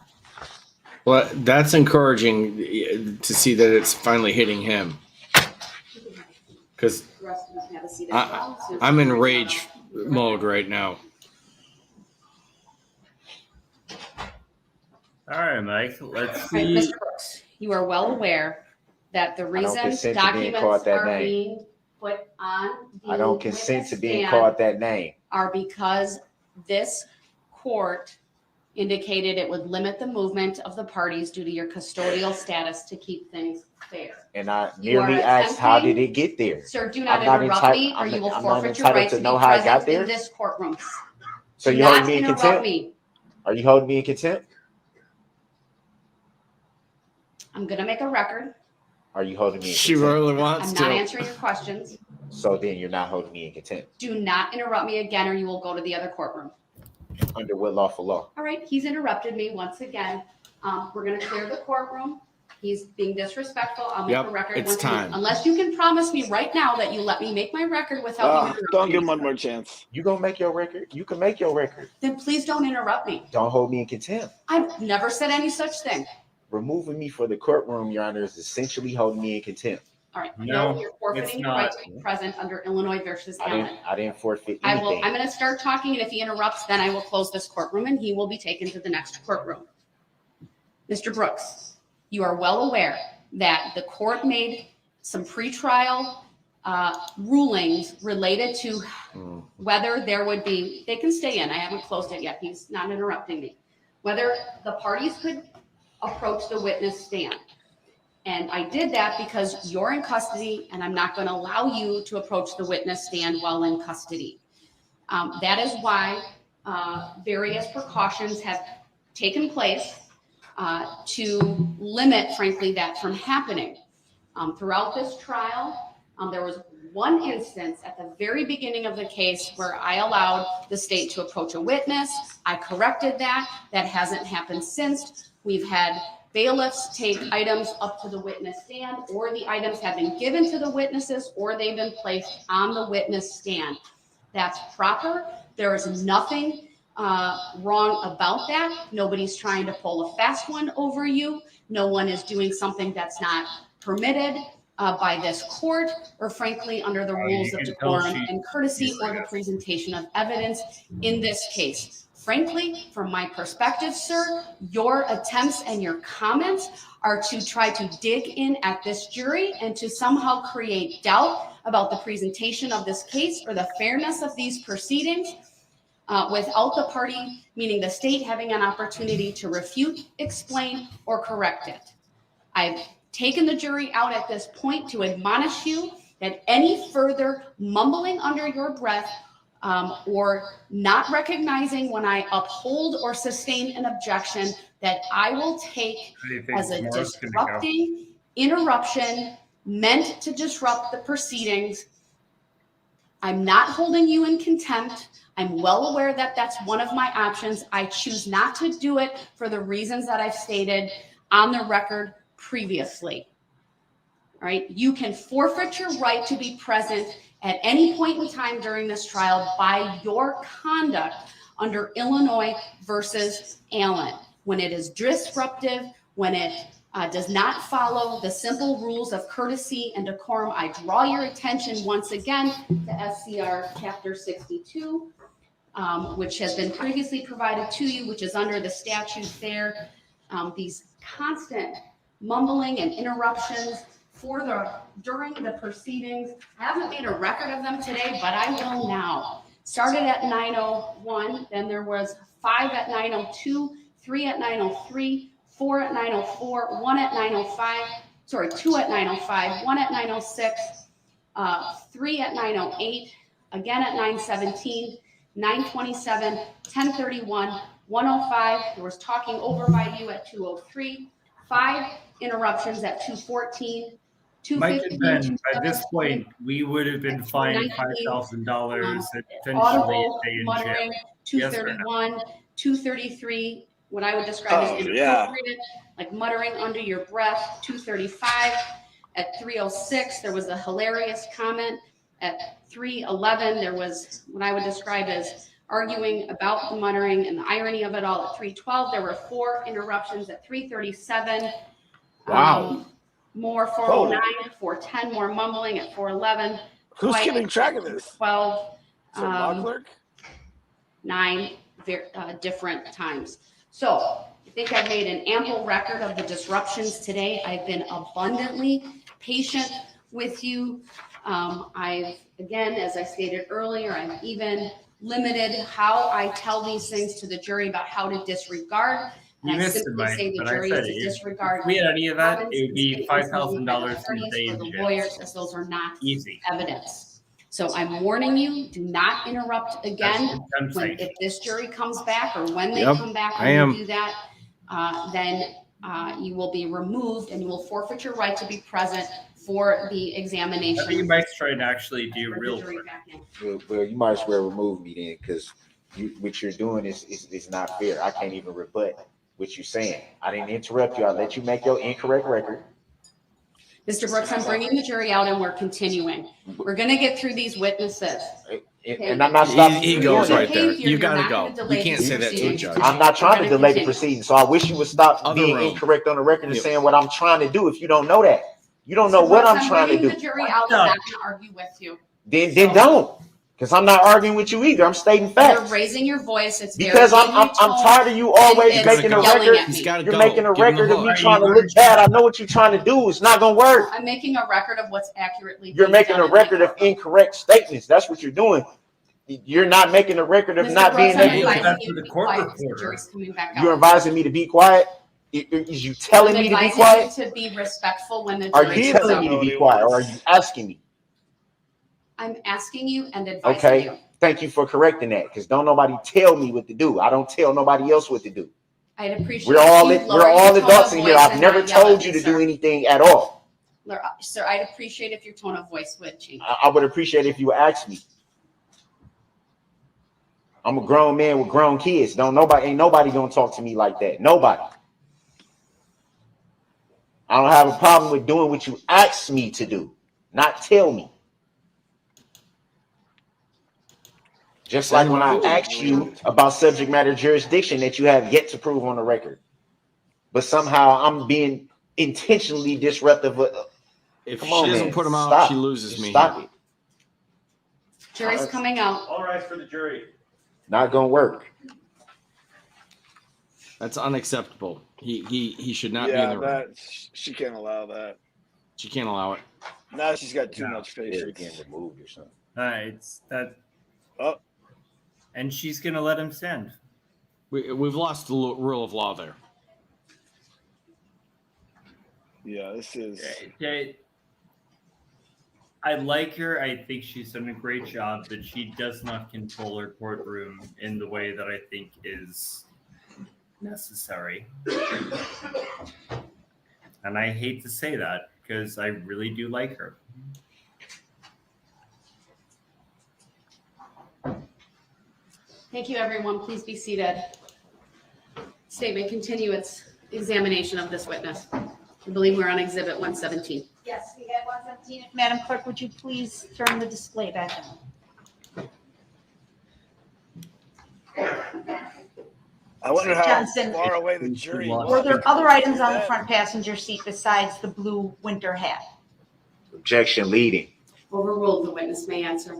Well, that's encouraging to see that it's finally hitting him. Because The rest of us have a seat as well. I'm in rage mode right now. All right, Mike. Let's All right, see. Mr. Brooks, you are well aware that the reason consent to being documents called that are name. being put on the I don't consent to witness being stand called that name. are because this court indicated it would limit the movement of the parties due to your custodial status to keep things fair. And I You are merely asked, how attempting- did it get there? Sir, do not I'm not interrupt entitled- me or you will I'm not forfeit your entitled right to to be know how I got present there? in this courtroom. So Do you not holding me in interrupt contempt? me. Are you holding me in contempt? I'm gonna make a record. Are you holding me in She contempt? really wants I'm to. not answering your questions. So then you're not holding me in contempt. Do not interrupt me again or you will go to the other courtroom. Under what lawful law? All right, he's interrupted me once again. We're gonna clear the courtroom. He's being disrespectful. I'll make Yep, a record. it's once again. time. Unless you can promise me right now that you let me make my record without you interrupting Don't give me. him one more chance. You gonna make your record? You can make your record. Then please don't interrupt me. Don't hold me in contempt. I've never said any such thing. Removing me for the courtroom, Your Honor, is essentially holding me in contempt. All right, No, no, you're forfeiting it's your right not. to be present under Illinois versus I Allen. didn't forfeit I'm anything. gonna start talking, and if he interrupts, then I will close this courtroom and he will be taken to the next courtroom. Mr. Brooks, you are well aware that the court made some pretrial rulings related to whether there would be, they can stay in, I haven't closed it yet, he's not interrupting me, whether the parties could approach the witness stand. And I did that because you're in custody and I'm not going to allow you to approach the witness stand while in custody. That is why various precautions have taken place to limit, frankly, that from happening. Throughout this trial, there was one instance at the very beginning of the case where I allowed the state to approach a witness. I corrected that. That hasn't happened since. We've had bailiffs take items up to the witness stand, or the items have been given to the witnesses, or they've been placed on the witness stand. That's proper. There is nothing wrong about that. Nobody's trying to pull a fast one over you. No one is doing something that's not permitted by this court, or frankly, under the rules of decorum and courtesy or the presentation of evidence in this case. Frankly, from my perspective, sir, your attempts and your comments are to try to dig in at this jury and to somehow create doubt about the presentation of this case or the fairness of these proceedings without the party, meaning the state, having an opportunity to refute, explain, or correct it. I've taken the jury out at this point to admonish you that any further mumbling under your breath or not recognizing when I uphold or sustain an objection that I will take as a disrupting interruption meant to disrupt the proceedings. I'm not holding you in contempt. I'm well aware that that's one of my options. I choose not to do it for the reasons that I've stated on the record previously. All right, you can forfeit your right to be present at any point in time during this trial by your conduct under Illinois versus Allen. When it is disruptive, when it does not follow the simple rules of courtesy and decorum, I draw your attention once again to SCR Chapter 62, which has been previously provided to you, which is under the statute there. These constant mumbling and interruptions during the proceedings. I haven't made a record of them today, but I will now. Started at 9:01, then there was 5 at 9:02, 3 at 9:03, 4 at 9:04, 1 at 9:05, 2 at 9:05, 1 at 9:06, 3 at 9:08, again at 9:17, 9:27, 10:31, 1:05. There was talking over by you at 2:03, 5 interruptions at 2:14. Mike and Ben, by this point, we would have been fined $5,000 and potentially a day in muttering, jail. 2:31, 2:33, what I would describe as inappropriate, like muttering under your breath. 2:35, at 3:06, there was a hilarious comment. At 3:11, there was what I would describe as arguing about the muttering and the irony of it all. At 3:12, there were 4 interruptions. At 3:37, wow. More 4:09, 4:10, more mumbling at 4:11. Who's keeping track of this? 12, Law clerk? 9 different times. So I think I've made an ample record of the disruptions today. I've been abundantly patient with you. I've, again, as I stated earlier, I've even limited how I tell these things to the jury about how to disregard. You missed it, Mike, but I said it. If we had any of that, it would be $5,000 in a day in jail. Lawyers, as those are not easy evidence. So I'm warning you, do not interrupt again. If this jury comes back or when they come back and do that, then you will be removed and you will forfeit your right to be present for the examination. I think Mike's trying to actually do real work. Well, you might as well remove me then, because what you're doing is not fair. I can't even rebut what you're saying. I didn't interrupt you. I let you make your incorrect record. Mr. Brooks, I'm bringing the jury out and we're continuing. We're going to get through these witnesses. And I'm not stopping. He goes right there. You got to go. We can't say that to a judge. I'm not trying to delay the proceedings, so I wish you would stop being incorrect on the record and saying what I'm trying to do if you don't know that. You don't know what I'm trying to do. The jury out, I'm not going to argue with you. Then don't. Because I'm not arguing with you either. I'm stating facts. You're raising your voice. It's because I'm tired of you always making a record. You're making a record of me trying to look bad. I know what you're trying to do. It's not gonna work. I'm making a record of what's accurately. You're making a record of incorrect statements. That's what you're doing. You're not making a record of not being able to. You're advising me to be quiet. Is you telling me to be quiet? To be respectful when the. Are you telling me to be quiet, or are you asking me? I'm asking you and advising you. Thank you for correcting that, because don't nobody tell me what to do. I don't tell nobody else what to do. I'd appreciate. We're all adults in here. I've never told you to do anything at all. Sir, I'd appreciate if your tone of voice would change. I would appreciate if you asked me. I'm a grown man with grown kids. Ain't nobody gonna talk to me like that. Nobody. I don't have a problem with doing what you asked me to do, not tell me. Just like when I asked you about subject matter jurisdiction that you have yet to prove on the record. But somehow I'm being intentionally disruptive. If she doesn't put him out, she loses me. Stop it. Jury's coming out. All right for the jury. Not gonna work. That's unacceptable. He should not be in Yeah, the room. she can't allow that. She can't allow it. Now she's got too Yeah. much They're patience. getting removed or something. It's that. Oh, And she's gonna let him stand. We've lost the rule of law there. yeah, this is. I like her. I think she's done a great job, but she does not control her courtroom in the way that I think is necessary. And I hate to say that because I really do like her. Thank you, everyone. Please be seated. Statement continue its examination of this witness. I believe we're on Exhibit 117. Yes, we have 117. Madam Clerk, would you please turn the display back on? I wonder how Johnson, far away the jury was. were there other items on the front passenger seat besides the blue winter hat? Objection leading. Overruled. The witness may answer.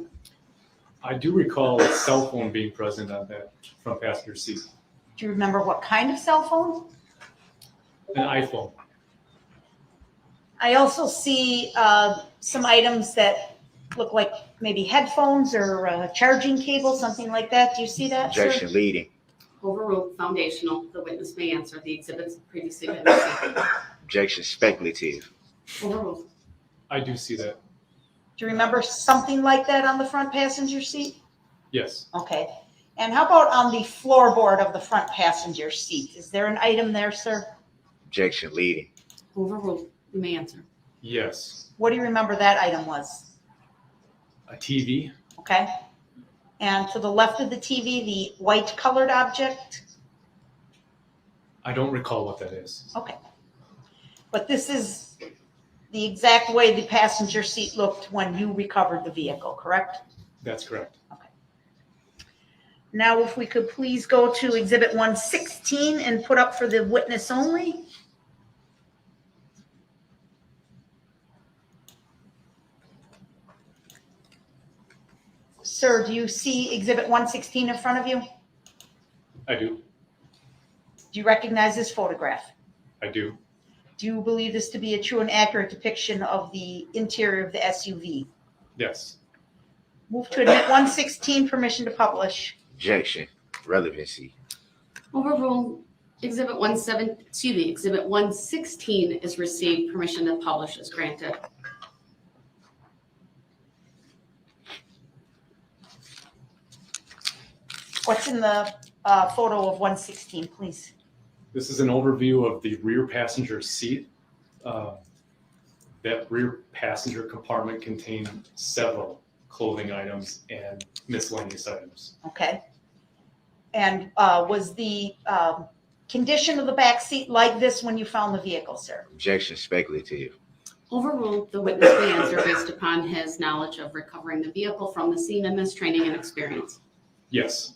I do recall a cell phone being present on that front passenger seat, Do you remember what kind of cell phone? an iPhone. I also see some items that look like maybe headphones or a charging cable, something like that. Do you see that, sir? Objection leading. Overruled. Foundational. The witness may answer. The exhibits have previously been received. Objection speculative. Overruled. I do see that. Do you remember something like that on the front passenger seat? Yes. Okay. And how about on the floorboard of the front passenger seat? Is there an item there, sir? Objection leading. Overruled. You may answer. Yes. What do you remember that item was? A TV. Okay. And to the left of the TV, the white colored object? I don't recall what that is. Okay. But this is the exact way the passenger seat looked when you recovered the vehicle, correct? That's correct. Now, if we could please go to Exhibit 116 and put up for the witness only. Sir, do you see Exhibit 116 in front of you? I do. Do you recognize this photograph? I do. Do you believe this to be a true and accurate depiction of the interior of the SUV? Yes. Move to admit 116, permission to publish. Objection. Relevancy. Overruled. Exhibit 116 is received. Permission to publish is granted. What's in the photo of 116, please? This is an overview of the rear passenger seat. That rear passenger compartment contained several clothing items and miscellaneous items. Okay. And was the condition of the back seat like this when you found the vehicle, sir? Objection speculative. Overruled. The witness may answer based upon his knowledge of recovering the vehicle from the scene and his training and experience. Yes.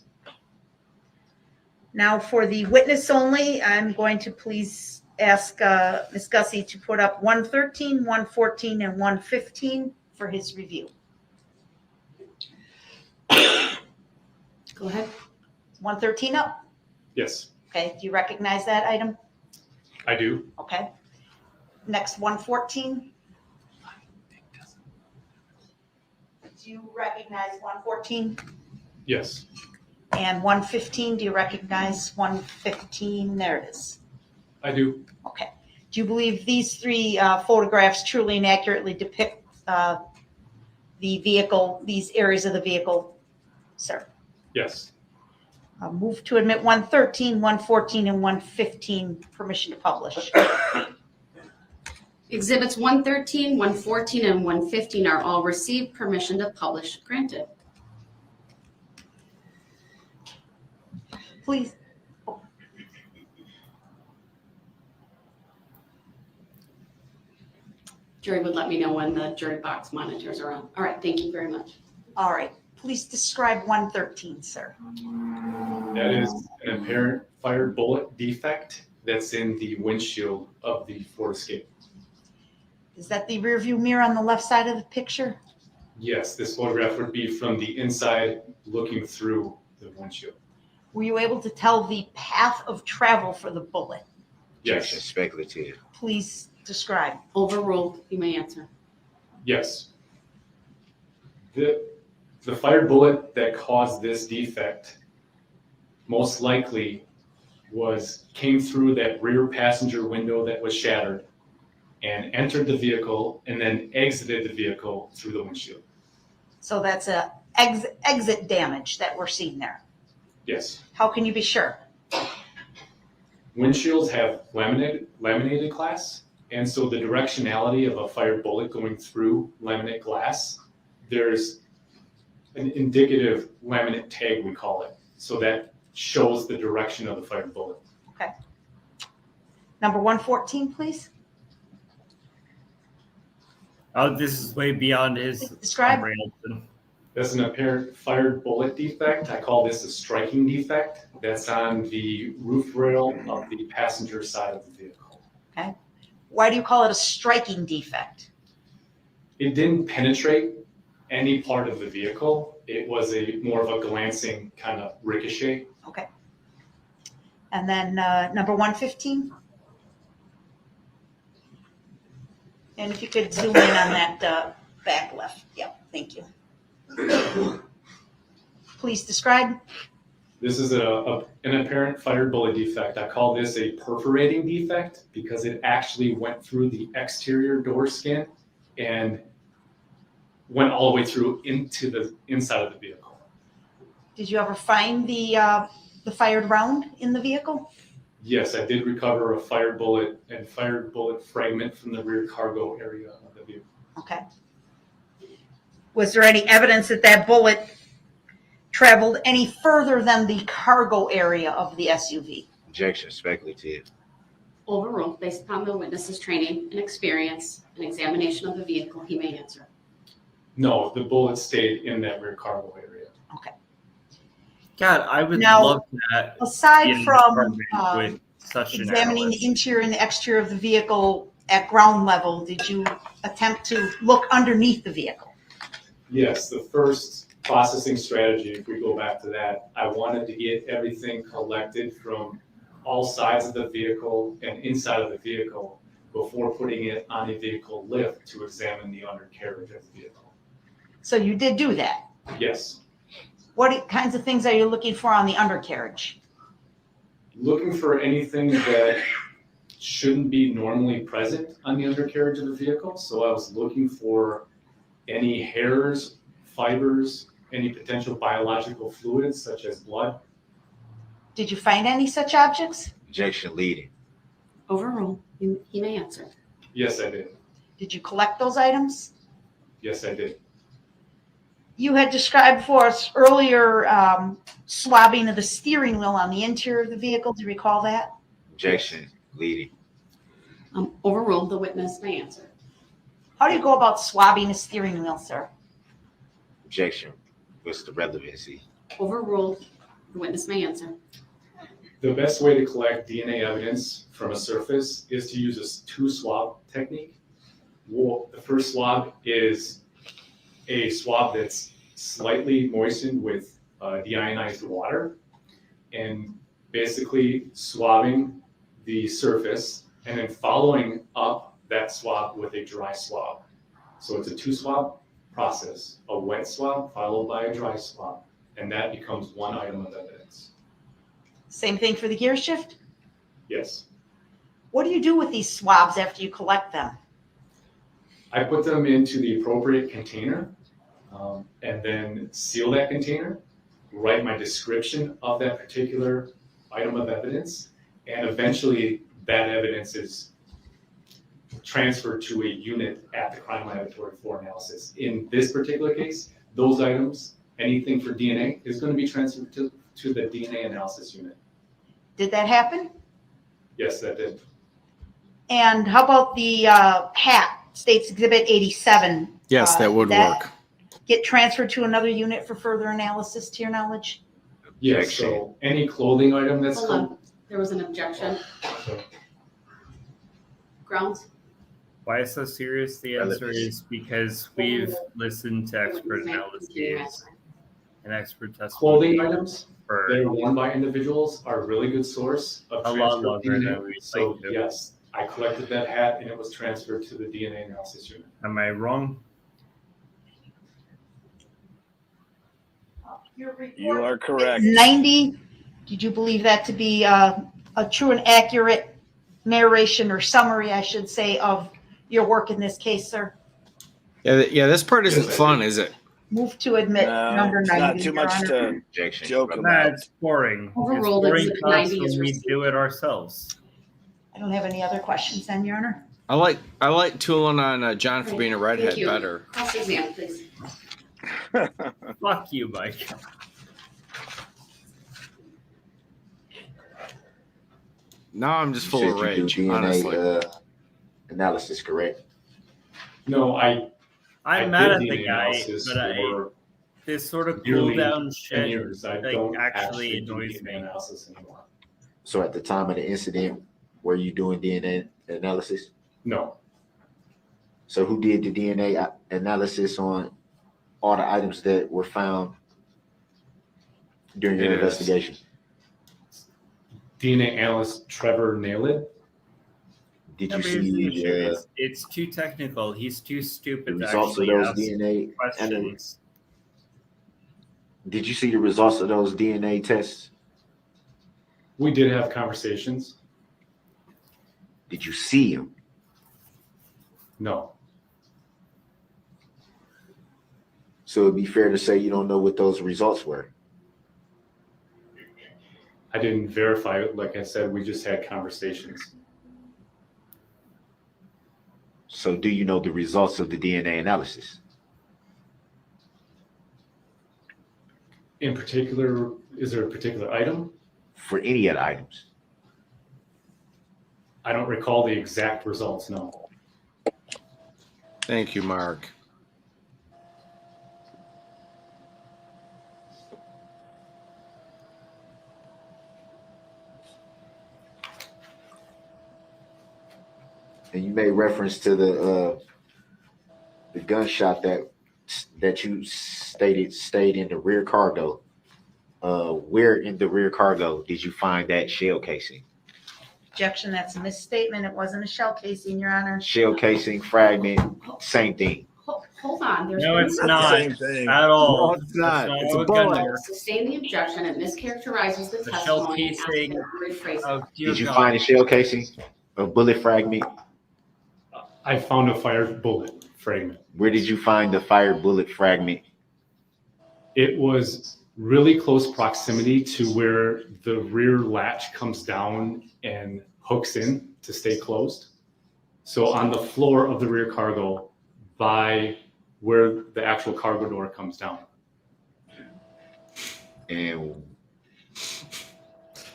Now, for the witness only, I'm going to please ask Ms. Gussie to put up 113, 114, and 115 for his review. Go ahead. 113 up? Yes. Okay. Do you recognize that item? I do. Okay. Next, 114. Do you recognize 114? Yes. And 115, do you recognize 115? There it is. I do. Okay. Do you believe these three photographs truly and accurately depict the vehicle, these areas of the vehicle, sir? Yes. Move to admit 113, 114, and 115, permission to publish. Exhibits 113, 114, and 115 are all received. Permission to publish granted. Please. Jury would let me know when the jury box monitors are on. All right, thank you very much. All right. Please describe 113, sir. That is an apparent fired bullet defect that's in the windshield of the Ford Escape. Is that the rear view mirror on the left side of the picture? Yes, this photograph would be from the inside looking through the windshield. Were you able to tell the path of travel for the bullet? Objection. Yes. Speculative. Please describe. Overruled. You may answer. Yes. The fired bullet that caused this defect most likely came through that rear passenger window that was shattered and entered the vehicle and then exited the vehicle through the windshield. So that's a exit damage that we're seeing there. Yes. How can you be sure? Windshields have laminated glass, and so the directionality of a fired bullet going through laminate glass, there's an indicative laminate tag, we call it. So that shows the direction of the fired bullet. Okay. Number 114, please. Oh, this is way beyond his Describe. comprehension. That's an apparent fired bullet defect. I call this a striking defect. That's on the roof rail of the passenger side of the vehicle. Okay. Why do you call it a striking defect? It didn't penetrate any part of the vehicle. It was more of a glancing kind of ricochet. Okay. And then number 115. And if you could zoom in on that back left. Yeah, thank you. Please describe. This is an apparent fired bullet defect. I call this a perforating defect because it actually went through the exterior door skin and went all the way through into the inside of the vehicle. Did you ever find the fired round in the vehicle? Yes, I did recover a fired bullet and fired bullet fragment from the rear cargo area of the vehicle. Okay. Was there any evidence that that bullet traveled any further than the cargo area of the SUV? Objection. Speculative. Overruled. Based upon the witness's training and experience and examination of the vehicle, he may answer. No, the bullet stayed in that rear cargo area. Okay. God, I would Now, love that. Aside in from with such an examining analyst. the interior and the exterior of the vehicle at ground level, did you attempt to look underneath the vehicle? Yes, the first processing strategy, if we go back to that, I wanted to get everything collected from all sides of the vehicle and inside of the vehicle before putting it on a vehicle lift to examine the undercarriage of the vehicle. So you did do that. Yes, What kinds of things are you looking for on the undercarriage? looking for anything that shouldn't be normally present on the undercarriage of the vehicle. So I was looking for any hairs, fibers, any potential biological fluids such as blood. Did you find any such objects? Objection. Leading. Overruled. He may answer. Yes, I did. Did you collect those items? Yes, I did. You had described for us earlier swabbing of the steering wheel on the interior of the vehicle. Do you recall that? Objection. Leading. Overruled. The witness may answer. How do you go about swabbing a steering wheel, sir? Objection. What's the relevancy? Overruled. The witness may answer. The best way to collect DNA evidence from a surface is to use a two-swab technique. The first swab is a swab that's slightly moistened with deionized water, and basically swabbing the surface and then following up that swab with a dry swab. So it's a two-swab process, a wet swab followed by a dry swab, and that becomes one item of evidence. Same thing for the gear shift? Yes. What do you do with these swabs after you collect them? I put them into the appropriate container and then seal that container, write my description of that particular item of evidence, and eventually that evidence is transferred to a unit at the crime laboratory for analysis. In this particular case, those items, anything for DNA, is going to be transferred to the DNA analysis unit. Did that happen? Yes, that did. And how about the hat, States Exhibit 87? Yes, that would work. Get transferred to another unit for further analysis, to your knowledge? Yes, so any clothing item that's Hold on. There was an objection. Grounds? Why it's so serious? The answer is because we've listened to expert analyses and expert testimony clothing items? for They're worn by individuals, are a really good source of a lot transfer longer DNA. than we'd So like to. yes, I collected that hat and it was transferred to the DNA analysis unit. Am I wrong? Your report You are correct. 90. Did you believe that to be a true and accurate narration or summary, I should say, of your work in this case, sir? Yeah. This part isn't fun, is it? Move to admit No, number it's 90. not too Your much Honor. to joke Nah, about. it's boring. Overruled, It's boring Exhibit to us 90 is when we received. do it ourselves. I don't have any other questions then, Your Honor. I like tooling on John for being a redhead Thank you. better. Cross-exam, please. Fuck you, Mike. Now I'm just You full said of you do rage, DNA honestly. analysis, correct? No, I'm I mad did at the DNA guy, analysis but for this sort of nearly cool down 10 shit years. I like don't actually do annoys DNA me. analysis anymore. So at the time of the incident, were you doing DNA analysis? No, So who did the DNA analysis on all the items that were found during your It is. investigation? DNA analyst Trevor Ned. Did Yeah, you but here's the see issue. It's too technical. He's too the stupid to results of actually those ask DNA? questions. Did you see the results of those DNA tests? We did have conversations. Did you see them? No, So it'd be fair to say you don't know what those results were. I didn't verify it. Like I said, we just had conversations. So do you know the results of the DNA analysis? In particular, is there a particular item? For any of the items? I don't recall the exact results, no. Thank you, Mark. And you made reference to the gunshot that you stated stayed in the rear cargo. Where in the rear cargo did you find that shell casing? Objection, that's a misstatement. It wasn't a shell casing, Your Honor. Shell casing, fragment, same thing. Hold on. There's No, been it's a- not Same thing. at all. No, it's not. That's It's a what bullet. gun is. Sustain the objection. It mischaracterizes the The shell testimony. and asks casing you to rephrase it. of dear Did you God. find a shell casing, a bullet fragment? I found a fired bullet fragment. Where did you find the fired bullet fragment? It was really close proximity to where the rear latch comes down and hooks in to stay closed. So on the floor of the rear cargo by where the actual cargo door comes down. And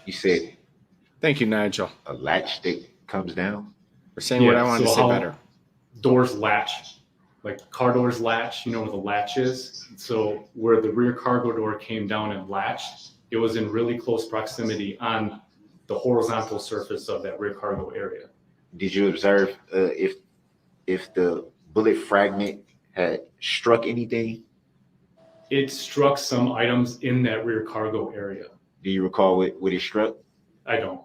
you said Thank you, Nigel, a latch that comes down? for saying what I wanted to say how better. Doors latch, like car doors latch, you know where the latch is? So where the rear cargo door came down and latched, it was in really close proximity on the horizontal surface of that rear cargo area. Did you observe if the bullet fragment had struck anything? It struck some items in that rear cargo area. Do you recall what it struck? I don't.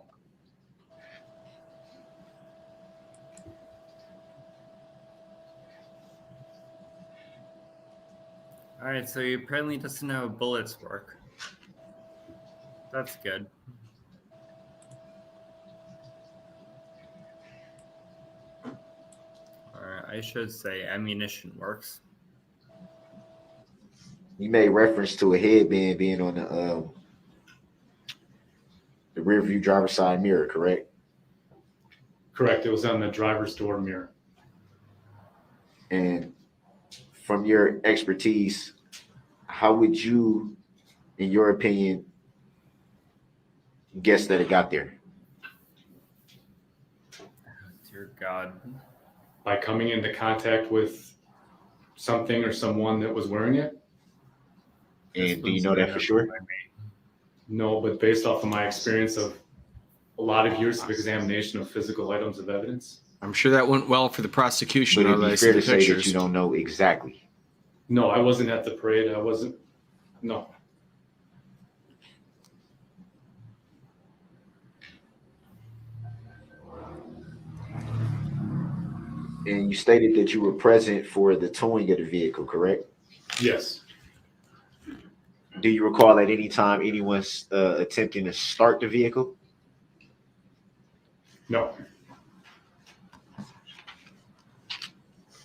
All right, so he apparently doesn't know how bullets work. That's good. All right, I should say ammunition works. You made reference to a headband being on the rear view driver's side mirror, correct? Correct. It was on the driver's door mirror. And from your expertise, how would you, in your opinion, guess that it got there? Dear God. By coming into contact with something or someone that was wearing it? And do you know that for sure? No, but based off of my experience of a lot of years of examination of physical items of evidence. I'm sure that went well for the prosecution. But Now it'd that be I see fair the to say that pictures. you don't know exactly. No, I wasn't at the parade. I wasn't. No. And you stated that you were present for the towing of the vehicle, correct? Yes. Do you recall at any time anyone's attempting to start the vehicle? No.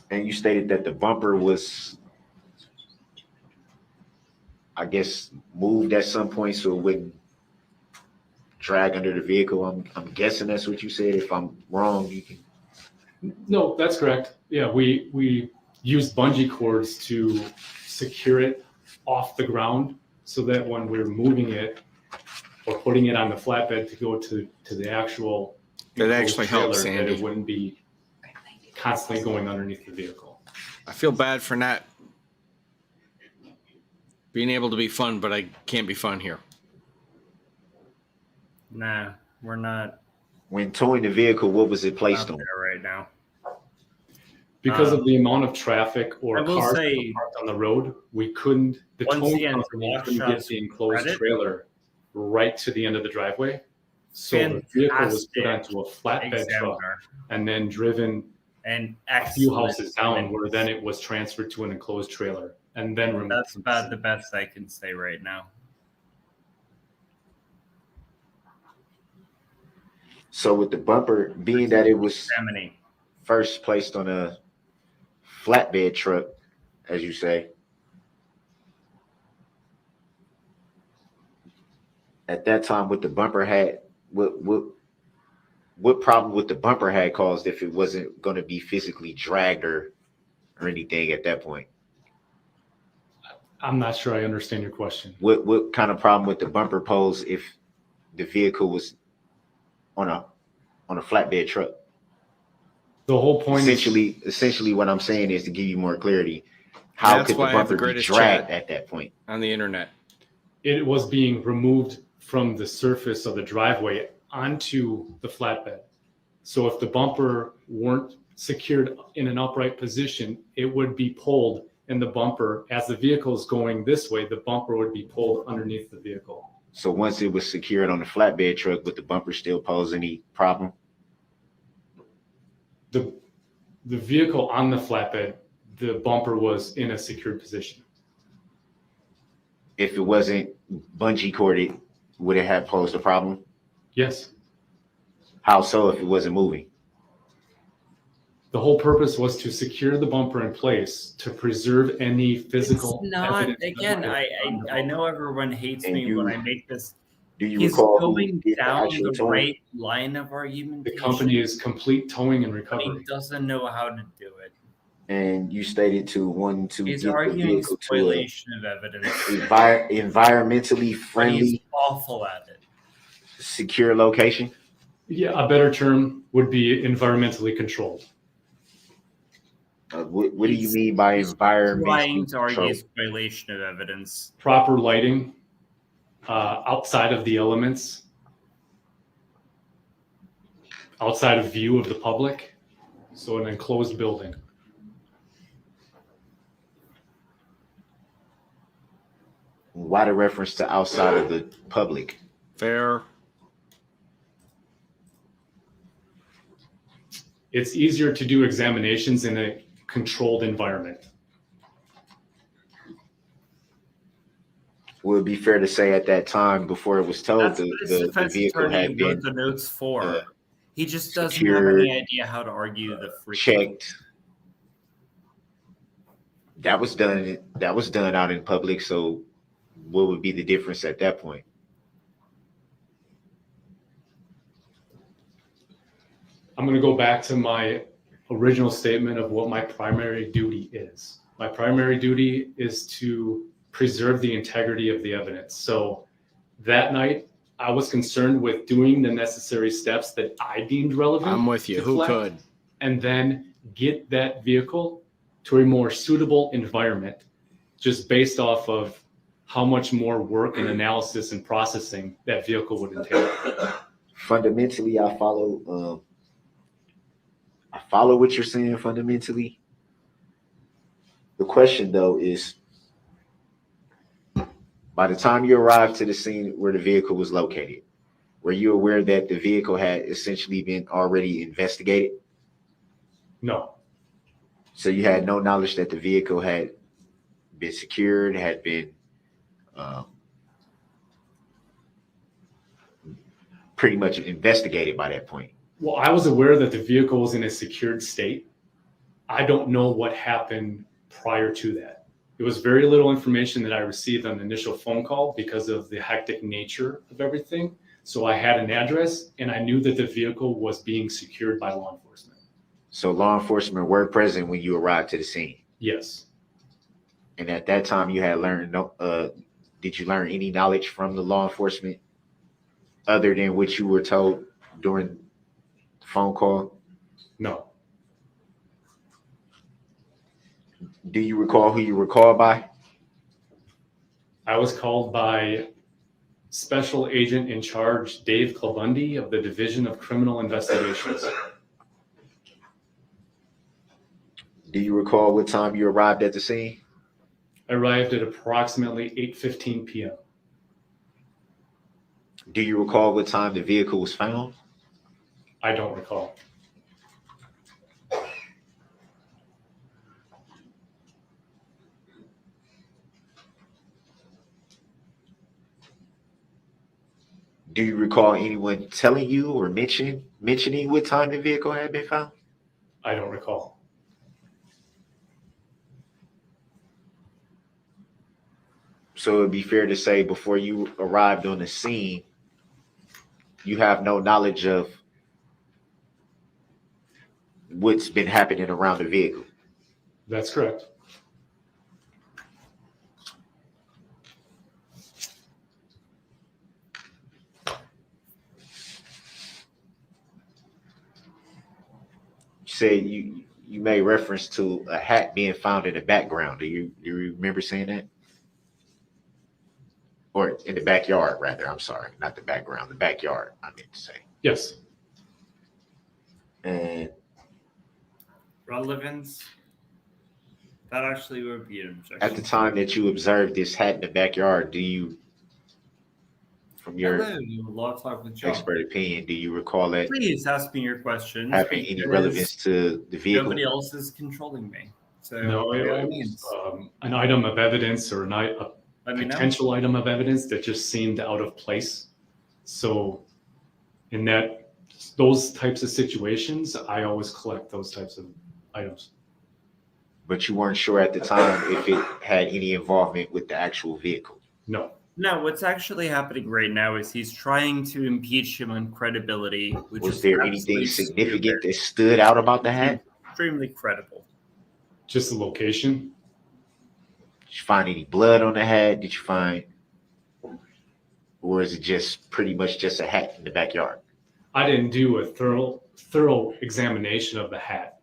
And you stated that the bumper was, I guess, moved at some point so it wouldn't drag under the vehicle. I'm guessing that's what you said. If I'm wrong, you can. No, that's correct. Yeah, we used bungee cords to secure it off the ground so that when we're moving it or putting it on the flatbed to go to the actual That actually helps, trailer, that Sandy. it wouldn't be constantly going underneath the vehicle. I feel bad for not being able to be fun, but I can't be fun here. Nah, we're not. When towing the vehicle, what was it placed on? There right now. Because of the amount of traffic or I will cars say- parked on the road, we couldn't, the Once towing again, company couldn't get Waukesha's the enclosed credit- trailer right to the end of the driveway. So the vehicle was put Fantastic onto a flatbed truck examiner. and then driven And a few excellent houses down, witness. where then it was transferred to an enclosed trailer and then removed. That's from about scene. the best I can say right now. So with the bumper being that it was Examining. first placed on a flatbed truck, as you say, at that time with the bumper had what problem with the bumper had caused if it wasn't going to be physically dragged or anything at that point? I'm not sure I understand your question. What kind of problem with the bumper pose if the vehicle was on a flatbed truck? The whole point essentially what I'm saying is to give you more clarity. How That's could the why I have the bumper be greatest dragged chat at that point? on the internet. it was being removed from the surface of the driveway onto the flatbed. So if the bumper weren't secured in an upright position, it would be pulled, and the bumper, as the vehicle is going this way, the bumper would be pulled underneath the vehicle. So once it was secured on the flatbed truck, would the bumper still pose any problem? The vehicle on the flatbed, the bumper was in a secured position. If it wasn't bungee corded, would it have posed a problem? Yes. How so if it wasn't moving? The whole purpose was to secure the bumper in place to preserve any physical It's not, evidence. again, I know everyone hates And me when I make this. Do you He's recall who going did the down actual the towing? right line of The argumentation. company is Complete Towing and But Recovery. he doesn't know how to do it. And you stated to want to He's get the arguing vehicle to spoliation of evidence. environmentally But friendly, he's awful at it. secure location. Yeah, a better term would be environmentally controlled. What do you mean by Trying environmentally to argue controlled? spoliation of evidence. Proper lighting outside of the elements, outside of view of the public, so an enclosed building. Why the reference to outside of the public? Fair. It's easier to do examinations in a controlled environment. Would it be fair to say at that time, before it was told That's what his the defense vehicle attorney had been wrote the notes for. He just doesn't have secured, any idea how to argue the freaking. checked? That was done. That was done out in public. So, what would be the difference at that point? I'm going to go back to my original statement of what my primary duty is. My primary duty is to preserve the integrity of the evidence. So that night, I was concerned with doing the necessary steps that I deemed relevant. I'm with you. to Who collect, could? and then get that vehicle to a more suitable environment, just based off of how much more work and analysis and processing that vehicle would entail. Fundamentally, I follow what you're saying fundamentally. The question though is, by the time you arrived to the scene where the vehicle was located, were you aware that the vehicle had essentially been already investigated? No. So you had no knowledge that the vehicle had been secured, had been pretty much investigated by that point. Well, I was aware that the vehicle was in a secured state. I don't know what happened prior to that. It was very little information that I received on the initial phone call because of the hectic nature of everything. So I had an address and I knew that the vehicle was being secured by law enforcement. So law enforcement were present when you arrived to the scene. Yes. And at that time you had learned, did you learn any knowledge from the law enforcement other than what you were told during the phone call? No. Do you recall who you were called by? I was called by Special Agent in Charge Dave Clavundi of the Division of Criminal Investigations. Do you recall what time you arrived at the scene? I arrived at approximately 8:15 p.m. Do you recall what time the vehicle was found? I don't recall. Do you recall anyone telling you or mentioning what time the vehicle had been found? I don't recall. So it'd be fair to say before you arrived on the scene, you have no knowledge of what's been happening around the vehicle. That's correct. You say you made reference to a hat being found in the background. Do you remember saying that? Or in the backyard, rather. I'm sorry, not the background, the backyard, I meant to say. Yes. And relevance, that actually would be an objection. at the time that you observed this hat in the backyard, do you, from your expert opinion, do you recall that Please ask me your questions. having any relevance to the vehicle? Nobody else is controlling me. So No, by all it means. was an item of evidence or a potential item of evidence that just seemed out of place. So in those types of situations, I always collect those types of items. But you weren't sure at the time if it had any involvement with the actual vehicle? No. No, what's actually happening right now is he's trying to impeach him on credibility. Which Was is there anything absolutely significant that stood out about the hat? extremely credible. Just the location. Did you find any blood on the hat? Did you find, or is it just pretty much just a hat in the backyard? I didn't do a thorough examination of the hat.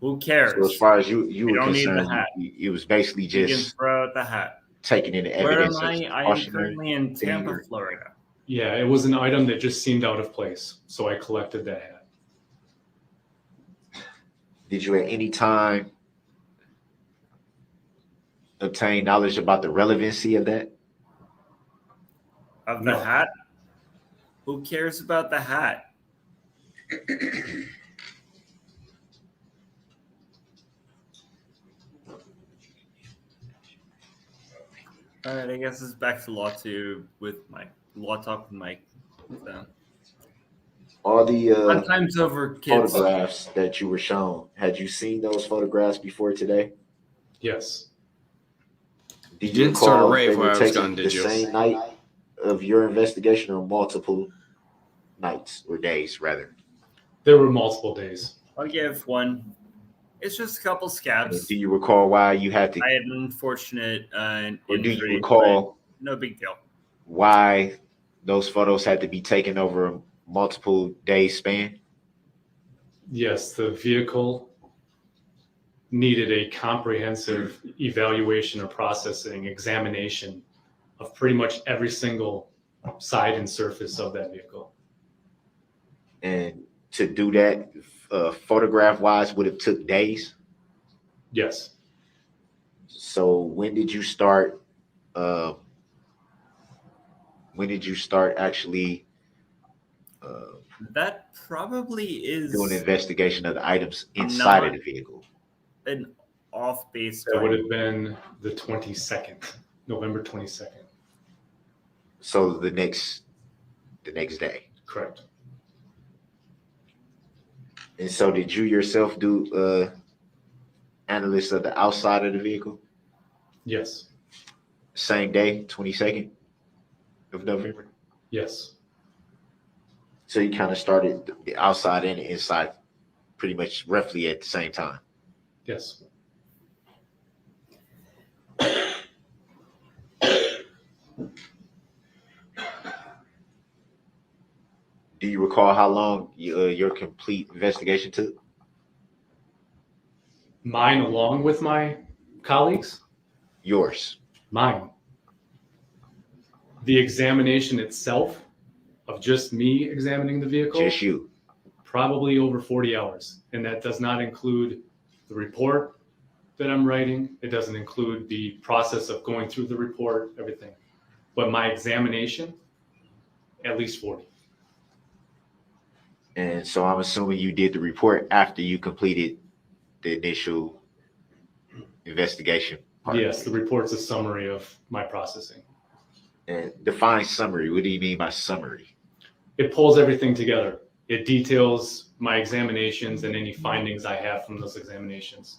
Who cares? So as far as you You were don't need the concerned, hat. it was basically You can just throw out the hat. taking in the Where evidence. am as I? I am cautionary currently in thing, Tampa, or- Florida. Yeah, it was an item that just seemed out of place. So I collected that hat. Did you at any time obtain knowledge about the relevancy of that? Of the hat? Who cares about the hat? All right, I guess it's back to law talk with Mike. So. All the Fun times over, kids. photographs that you were shown, had you seen those photographs before today? Yes. You didn't start a recall rave they were while I was taken gone, did the you? same night of your investigation, or multiple nights or days, rather? There were multiple days. I'll give one. It's just a couple scabs. Do you recall why you had to, I had an unfortunate or do you injury, recall but no big deal. why those photos had to be taken over a multiple day span? Yes, the vehicle needed a comprehensive evaluation or processing examination of pretty much every single side and surface of that vehicle. And to do that, photograph wise, would have took days. Yes. So when did you start? Actually That probably is doing an investigation of the items inside of the vehicle. an off base. That would have been the 22nd, November 22nd. So the next day. Correct. And so did you yourself do analysis of the outside of the vehicle? Yes. Same day, 22nd of November? Yes. So you kind of started the outside and the inside pretty much roughly at the same time. Yes. Do you recall how long your complete investigation took? Mine along with my colleagues? Yours. Mine. The examination itself of just me examining the vehicle? Just you. Probably over 40 hours. And that does not include the report that I'm writing. It doesn't include the process of going through the report, everything. But my examination, at least 40. And so I'm assuming you did the report after you completed the initial investigation part. Yes, the report's a summary of my processing. And define summary. What do you mean by summary? It pulls everything together. It details my examinations and any findings I have from those examinations.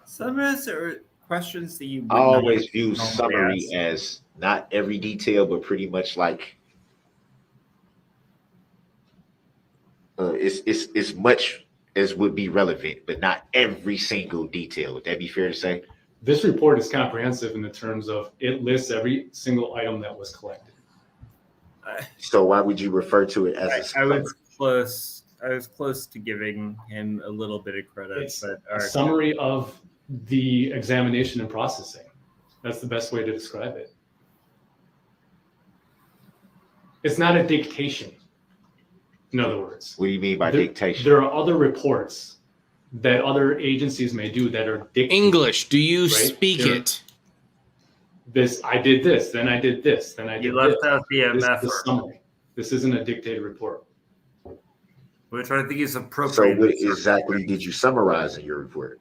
Some of us are questions that you I always view summary as not every detail, but pretty much like it's much as would be relevant, but not every single detail. Would that be fair to say? This report is comprehensive in the terms of it lists every single item that was collected. So why would you refer to it as I was close. I was close to giving him a little bit of credit. It's but a summary of the examination and processing. That's the best way to describe it. It's not a dictation. In other words, what do you mean by dictation? There are other reports that other agencies may do that are dictated. English, do you right? speak it? I did this, then I did this, then I did You left this. out the This is MF. the summary. This isn't a dictated report. Which I think is So appropriate. what exactly did you summarize in your report?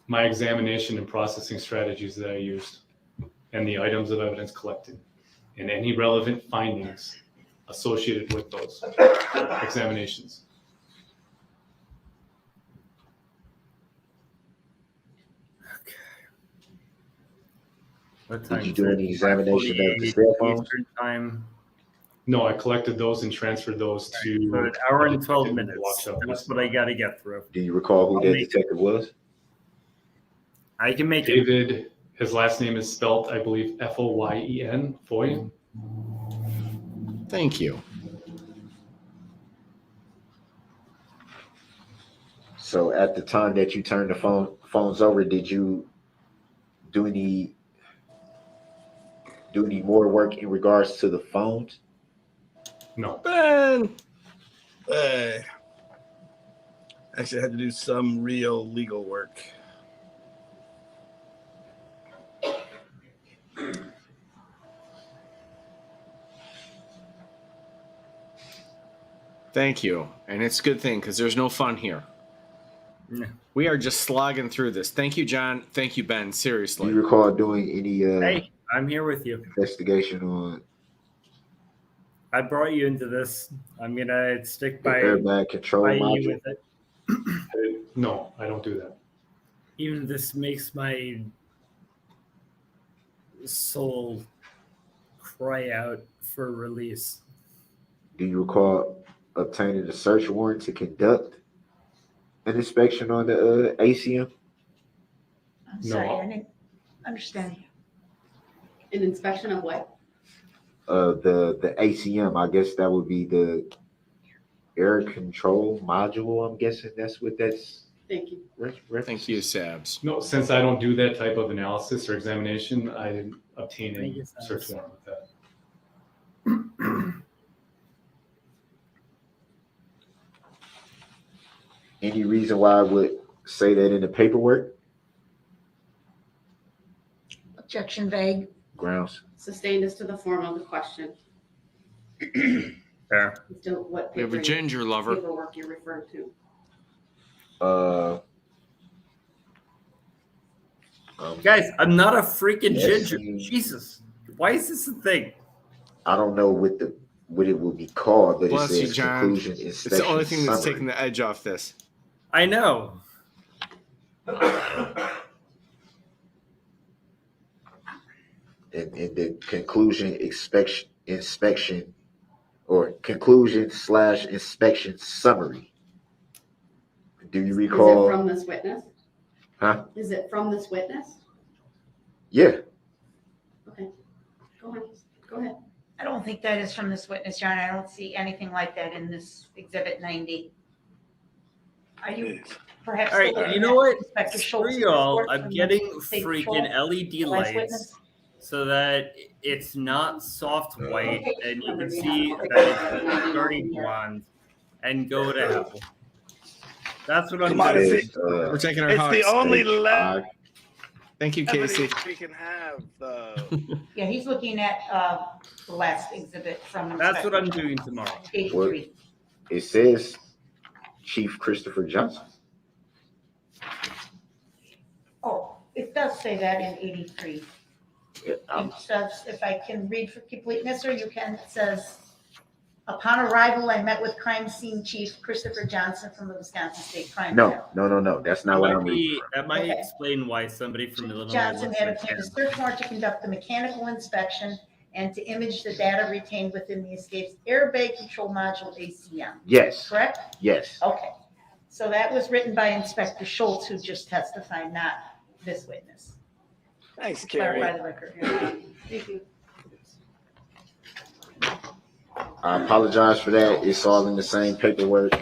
My examination and processing strategies that I used and the items of evidence collected and any relevant findings associated with those examinations. What Did time you do is it? any examination of the 5:48 cell phones? Eastern time. No, I collected those and transferred those to So an hour and 12 Detective minutes. Waukesha. That's what I got to get through. Do you recall who I'll that make detective was? I can make it. David, his last name is spelled, I believe, Foyen, Foyen. Thank you. So at the time that you turned the phones over, did you do any more work in regards to the phones? No. Ben. Actually, I had to do some real legal work. Thank you. And it's a good thing because there's no fun here. Yeah. We are just slogging through this. Thank you, John. Thank you, Ben. Do Seriously. you recall doing any Hey, I'm here with you. investigation on I brought you into this. I'm gonna stick the by, airbag control by you module? with it. No, I don't do that. Even this makes my soul cry out for release. Do you recall obtaining a search warrant to conduct an inspection on the ACM? I'm sorry, I didn't understand you. An inspection of what? The ACM, I guess that would be the air control module. I'm guessing that's what that's. Thank you. Thank you, Sabs. No, since I don't do that type of analysis or examination, I didn't obtain Thank any you, Sabs. search warrant with that. Any reason why I would say that in the paperwork? Objection vague. Grounds. Sustained as to the form of the question. Fair. Still, what We have a paper- ginger lover. paperwork you're referring to? Guys, I'm not a freaking Yes, ginger. Jesus. Why is this a thing? I don't know what it will be called, but Bless it you, says John. conclusion It's the inspection only thing that's summary. taking the edge off this. I know. And the conclusion inspection or conclusion/inspection summary. Do you Is it recall? from this witness? Huh? Is it from this witness? Yeah. Okay, go ahead, go ahead. I don't think that is from this witness, John. I don't see anything like that in this exhibit 90. Are you perhaps? All right, still you looking know at what? Inspector Screw Schultz's y'all. report I'm from getting the state freaking patrol? LED The last witness? lights so that it's not soft white Okay. and you can We see have- that it's starting blonde and go to hell. That's what I'm Come on, doing. it's We're taking our It's hugs. the only left Thank you, Casey. evidence we can have, though. Yeah, he's looking at the last exhibit from. That's what I'm Inspector doing tomorrow. 83. It says Chief Christopher Johnson. Oh, it does say that in 83. Yeah, It says, if I can read for completeness, or you can, it says, upon arrival, I met with crime scene chief Christopher Johnson from the Wisconsin State Crime Bureau. No. That's not what I'm reading. That might Okay. explain why somebody from Illinois Johnson looks had like obtained a him. search warrant to conduct the mechanical inspection and to image the data retained within the escape's airbag control module ACM. Yes. Correct? Yes. Okay. So that was written by Inspector Schultz, who just testified, not this witness. Thanks, Clarify Carrie. the record here. Thank you. I apologize for that. It's all in the same paperwork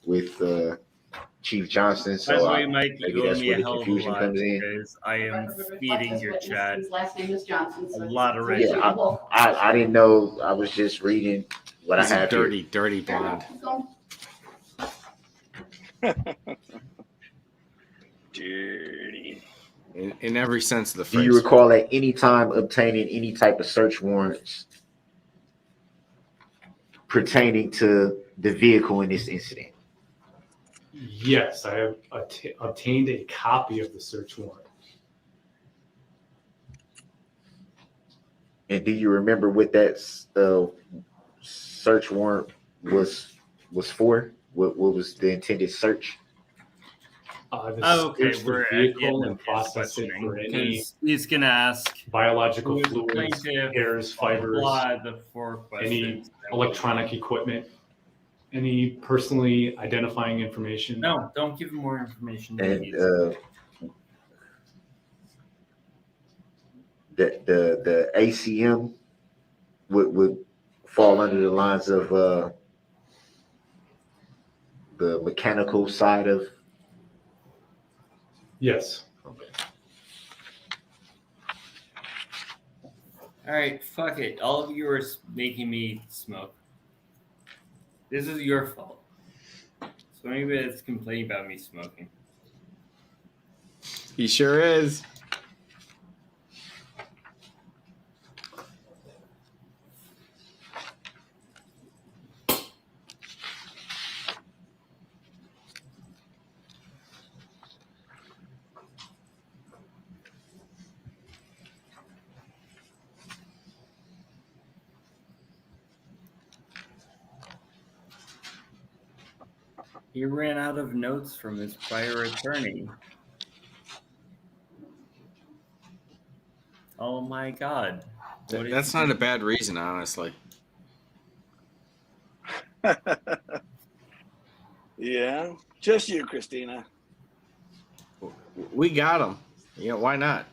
with Chief Johnson. By So the way, Mike, maybe you owe that's me where a the hell of a confusion lot comes in. because I am Reflect feeding this your witness, chat whose last name is Johnson. So a lot of it's- red. Yeah, I didn't know. I was just reading what He's I a have dirty, here. dirty blonde. Dirty. In every sense of the Do phrase. you recall at any time obtaining any type of search warrants pertaining to the vehicle in this incident? Yes, I have obtained a copy of the search warrant. And do you remember what that search warrant was for? What was the intended search? Okay, we're at the vehicle end and of his process it questioning, for any 'cause he's gonna ask biological who is the fluids, plaintiff, hairs, fibers, blah, the four any questions. electronic equipment, any personally identifying information. No, don't give him more information than he And needs. the ACM would fall under the lines of the mechanical side of. Yes. All right, fuck it. All of you are making me smoke. This is your fault. So anybody that's complaining about me smoking. He sure is. He ran out of notes from his prior attorney. Oh my god. What is That's he not a doing? bad reason, honestly. Yeah, just you, Christina. We got him. Yeah, why not?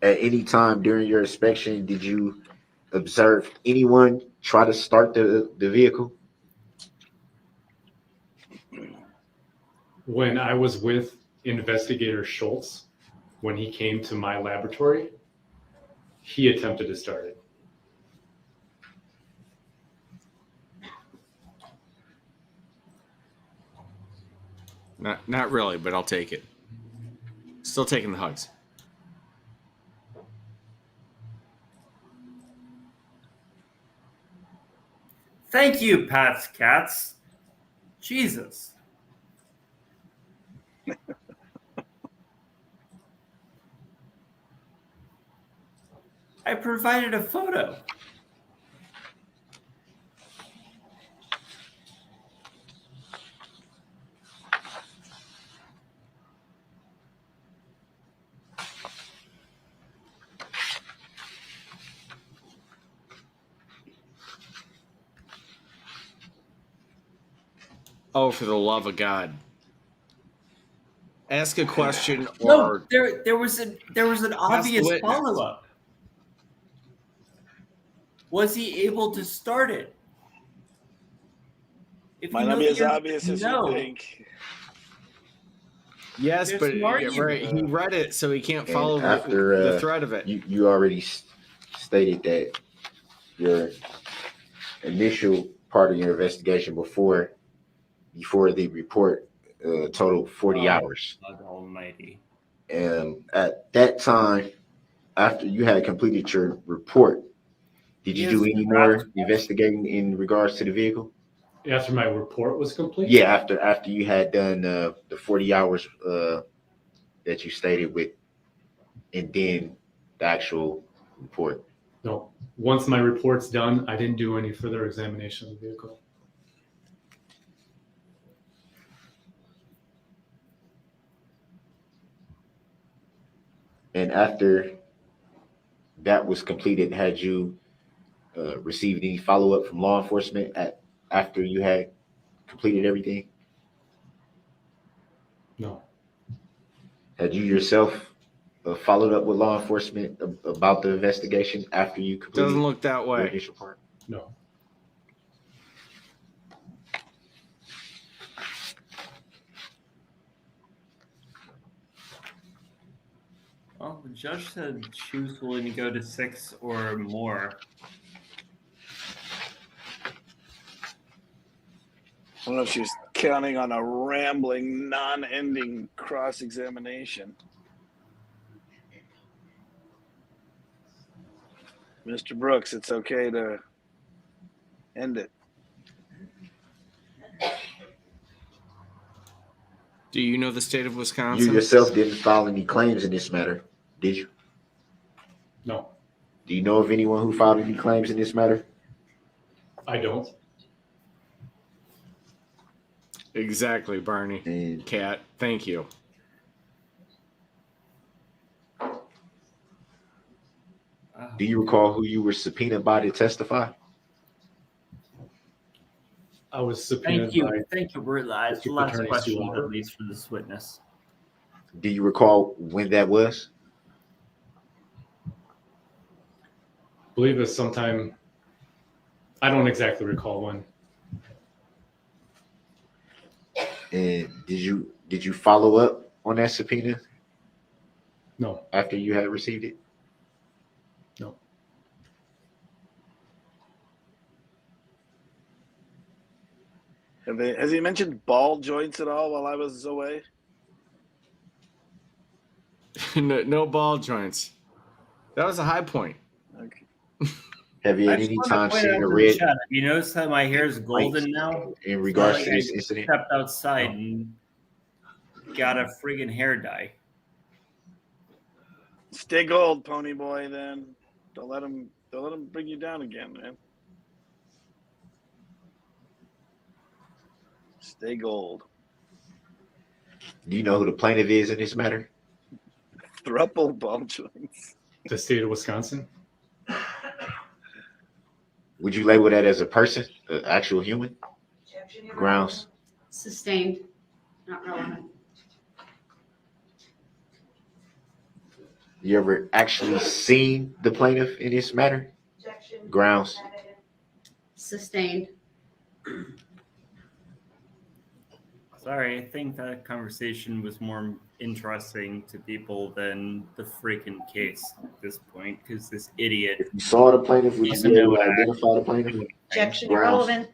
At any time during your inspection, did you observe anyone try to start the vehicle? When I was with investigator Schultz, when he came to my laboratory, he attempted to start it. Not really, but I'll take it. Still taking the hugs. Thank you, Pat's Cats. Jesus. I provided a photo. Oh, for the love of God. Ask a question No, or there was an obvious witness. follow-up. Was he able to start it? If Might you not know be the as answer obvious is as you no, think. Yes, There's but some yeah, argument. right. He read it, so he can't And follow after the thread of it. you already stated that your initial part of your investigation before the report totaled 40 hours. God Almighty. And at that time, after you had completed your report, did you do any more investigating in regards to the vehicle? After my report was complete? Yeah, after you had done the 40 hours that you stated with, and then the actual report. No. Once my report's done, I didn't do any further examination of the vehicle. And after that was completed, had you received any follow-up from law enforcement after you had completed everything? No. Had you yourself followed up with law enforcement about the investigation after you completed? Doesn't look that your way. initial part? No. Well, the judge said she was willing to go to 6 or more. I don't know if she's counting on a rambling, non-ending cross-examination. Mr. Brooks, it's okay to end it. Do you know the state of Wisconsin? You yourself didn't file any claims in this matter, did you? No. Do you know of anyone who filed any claims in this matter? I don't. Exactly, Barney. Cat, thank you. Do you recall who you were subpoenaed by to testify? I was subpoenaed by... Thank you, Bert. That's the District last Attorney question, Sue at least for this witness. Do you recall when that was? I believe it's sometime... I don't exactly recall when. And did you follow up on that subpoena? No. After you had received it? No. Has he mentioned ball joints at all while I was away? No ball joints. That was a high point. Okay. Have you I at just any wanted to time point seen out a to the red chat, you notice how my hair is golden now? in regards It's to not this like I incident? stepped outside and got a friggin' hair dye. Stay gold, pony boy. Then don't let him bring you down again, man. Stay gold. Do you know who the plaintiff is in this matter? Thruple ball joints. The state of Wisconsin? Would you label that as a person, an actual human? Grounds. Sustained, not relevant. You ever actually seen the plaintiff in this matter? Grounds. Sustained. Sorry, I think that conversation was more interesting to people than the freaking case at this point, because this idiot. If you saw the plaintiff, would you doesn't be able know to what identify the plaintiff? Objection, Grounds. irrelevant.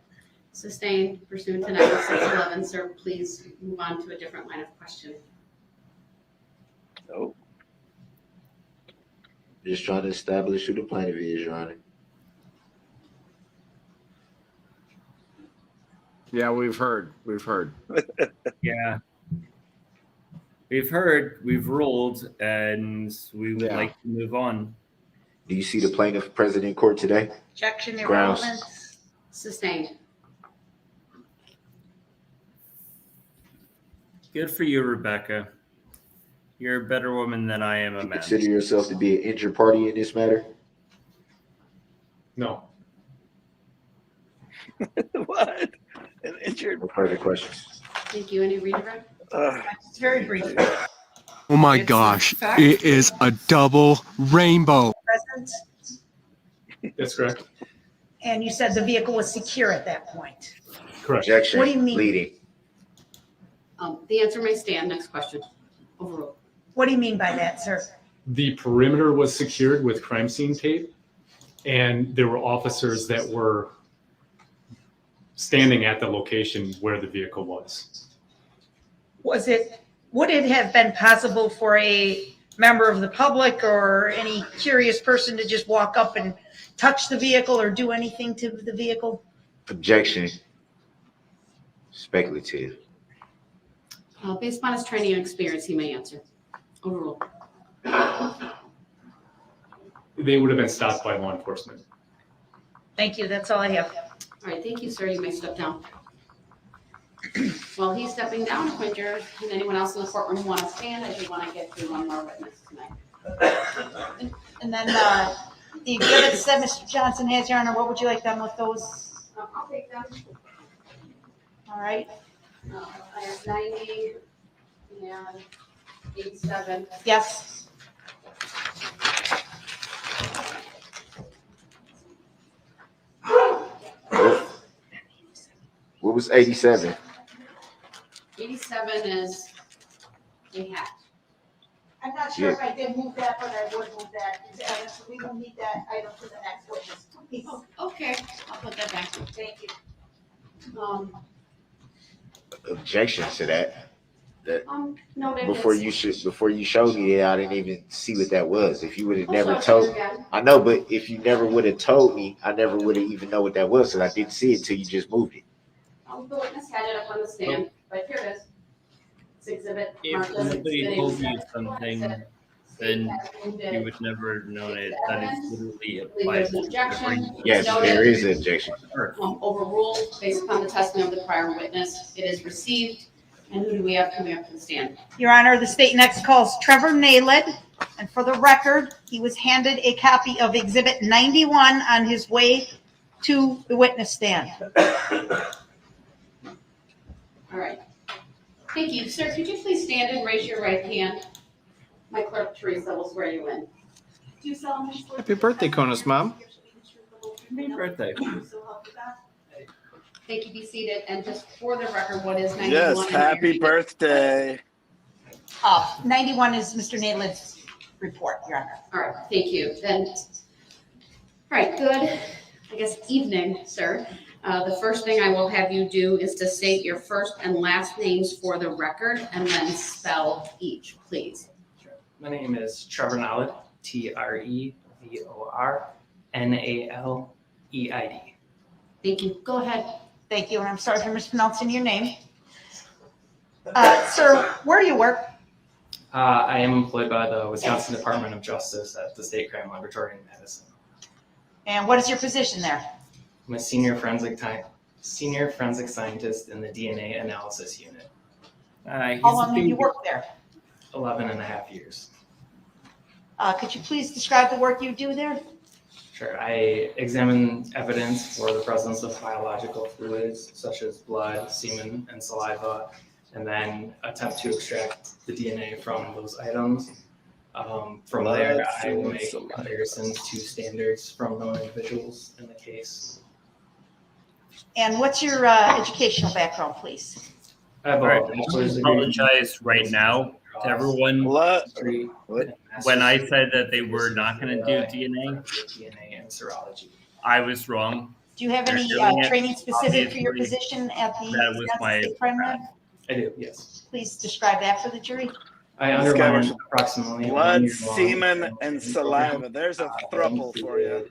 Sustained pursuant to 9611, sir. Please move on to a different line of question. Oh. Just trying to establish who the plaintiff is, Your Honor. Yeah, we've heard. Yeah. We've heard, we've ruled, and we would Yeah. like to move on. Do you see the plaintiff present in court today? Objection, Grounds. irrelevant. Sustained. Good for you, Rebecca. You're a better woman than I am a You man. consider yourself to be an injured party in this matter? No. What? An injured. No further questions. Thank you. Any redirect? It's very brief. Oh my gosh, it is a double rainbow. Present, That's correct. and you said the vehicle was secure at that point. Correct. Objection. What do you mean? Leading. The answer may stand. Next question. Overruled. What do you mean by that, sir? The perimeter was secured with crime scene tape, and there were officers that were standing at the location where the vehicle was. Would it have been possible for a member of the public or any curious person to just walk up and touch the vehicle or do anything to the vehicle? Objection. Speculative. Based upon his training and experience, he may answer. Overruled. They would have been stopped by law enforcement. Thank you, that's all I have. All right, thank you, sir. You may step down. While he's stepping down, Quinter, and anyone else in the courtroom who want to stand, I do want to get through one more witness tonight. And then the exhibits that Mr. Johnson has, Your Honor, what would you like done with those? I'll take them. All right, I have 90 and 87. yes. What was 87? 87 is a hat. I'm not sure if I did move that, but I would move that. So we will need that item for the next witness. Okay, I'll put that back. Thank you. Objection to that. No, Before you showed me that, I didn't even see what that was. If you would have I'll never show it to told, you again. I know, but if you never would have told me, I never would have even know what that was. So I didn't see it until you just moved it. The witness had it up on the stand, but here it is. It's exhibit. If marked as anybody exhibit told you 87. something, then you would never have known it. That is literally applied. There's an objection. Yes, Noted. there is an objection. Overruled based upon the testimony of the prior witness. It is received. And who do we have coming up to the stand? Your Honor, the state next calls Trevor Ned, and for the record, he was handed a copy of Exhibit 91 on his way to the witness stand. All right. Thank you. Sir, could you please stand and raise your right hand? My clerk, Teresa, will swear you in. Do you solemnly swear? Happy birthday, Kona's mom. Happy birthday. Thank you. Be seated. And just for the record, what is 91? Yes, happy birthday. 91 is Mr. Nadlett's report, Your Honor. All right. Thank you. Then, all right. Good. I guess evening, sir. The first thing I will have you do is to state your first and last names for the record and then spell each, please. My name is Trevor Ned, TrevorNaLeid. Thank you. Go ahead. Thank you, and I'm sorry for mispronouncing your name. Sir, where do you work? I am employed by the Wisconsin Department of Justice at the State Crime Laboratory in Madison. And what is your position there? I'm a senior forensic scientist in the DNA analysis unit. How long have you worked there? 11 and a half years. Could you please describe the work you do there? Sure. I examine evidence for the presence of biological fluids such as blood, semen, and saliva, and then attempt to extract the DNA from those items. From there, I will make comparisons to standards from known individuals in the case. And what's your educational background, please? I have All right, a bachelor's I degree. apologize right now to everyone. When I said that they were not going to do DNA and serology. I was wrong. Do you have They're any doing it. training specific for your Obviously, position at the that was Wisconsin my State Crime Lab? I do, yes. Please describe that for the jury. I underwent approximately Blood, 1 year long semen, and saliva. There's a throuple for you.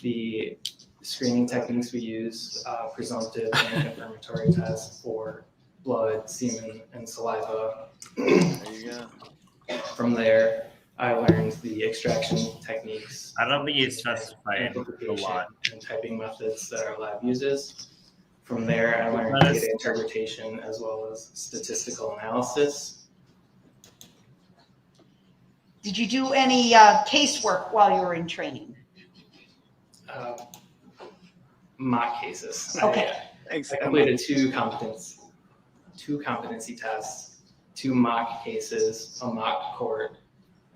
The screening techniques we use, presumptive and confirmatory tests for blood, semen, and saliva. There you go. From there, I learned the extraction techniques. I don't think you specified a lot. And typing methods that our lab uses. From there, I learned data interpretation as well as statistical analysis. Did you do any casework while you were in training? Mock cases. Okay. I completed two competency tests, 2 mock cases, a mock court,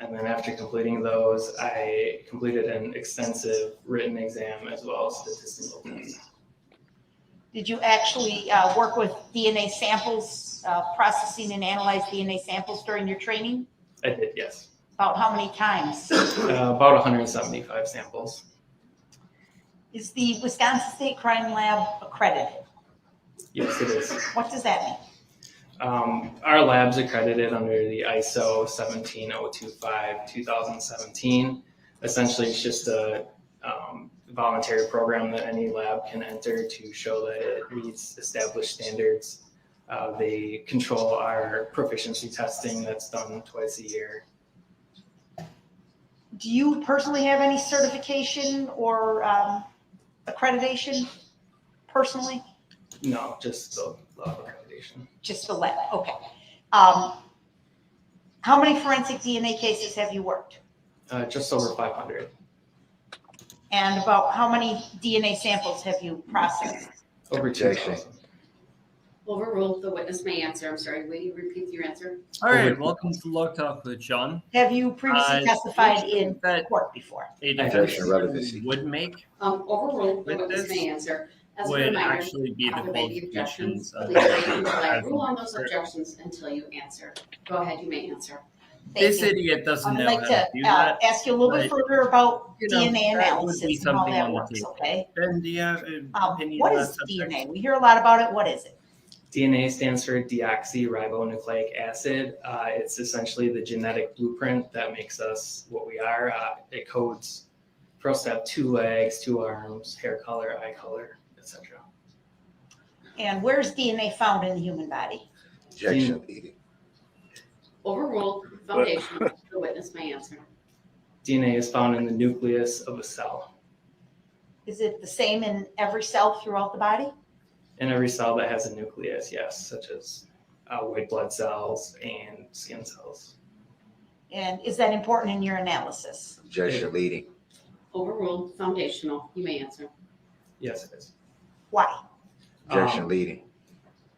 and then after completing those, I completed an extensive written exam as well as statistical tests. Did you actually work with DNA samples, processing and analyze DNA samples during your training? I did, yes. About how many times? About 175 samples. Is the Wisconsin State Crime Lab accredited? Yes, it is. What does that mean? Our lab's accredited under the ISO 17025-2017. Essentially, it's just a voluntary program that any lab can enter to show that it meets established standards. They control our proficiency testing that's done twice a year. Do you personally have any certification or accreditation personally? No, just the lab accreditation. Just the lab, okay. How many forensic DNA cases have you worked? Just over 500. And about how many DNA samples have you processed? Over 2,000. Overruled. The witness may answer. I'm sorry. Will you repeat your answer? All right, welcome to Law Talk with John. Have you previously testified in court before? A defense would make Overruled. The with witness this may answer. As a would reminder, actually be the after making objections, qualifications please wait until I of rule on those objections until you answer. Go ahead. You may answer. This idiot doesn't know I'd like how to do that. ask you a little bit but, further about you know, DNA that would be analysis and how something that on the works, table. okay? Ben, do you have an opinion What on is that subject? DNA? We hear a lot about it. What is it? DNA stands for deoxyribonucleic acid. It's essentially the genetic blueprint that makes us what we are. It codes for us to have 2 legs, 2 arms, hair color, eye color, etc. And where's DNA found in the human body? Objection. Overruled. Foundation. The witness may answer. DNA is found in the nucleus of a cell. Is it the same in every cell throughout the body? In every cell that has a nucleus, yes, such as white blood cells and skin cells. And is that important in your analysis? Objection leading. Overruled. Foundational. You may answer. Yes, it is. Why? Objection leading.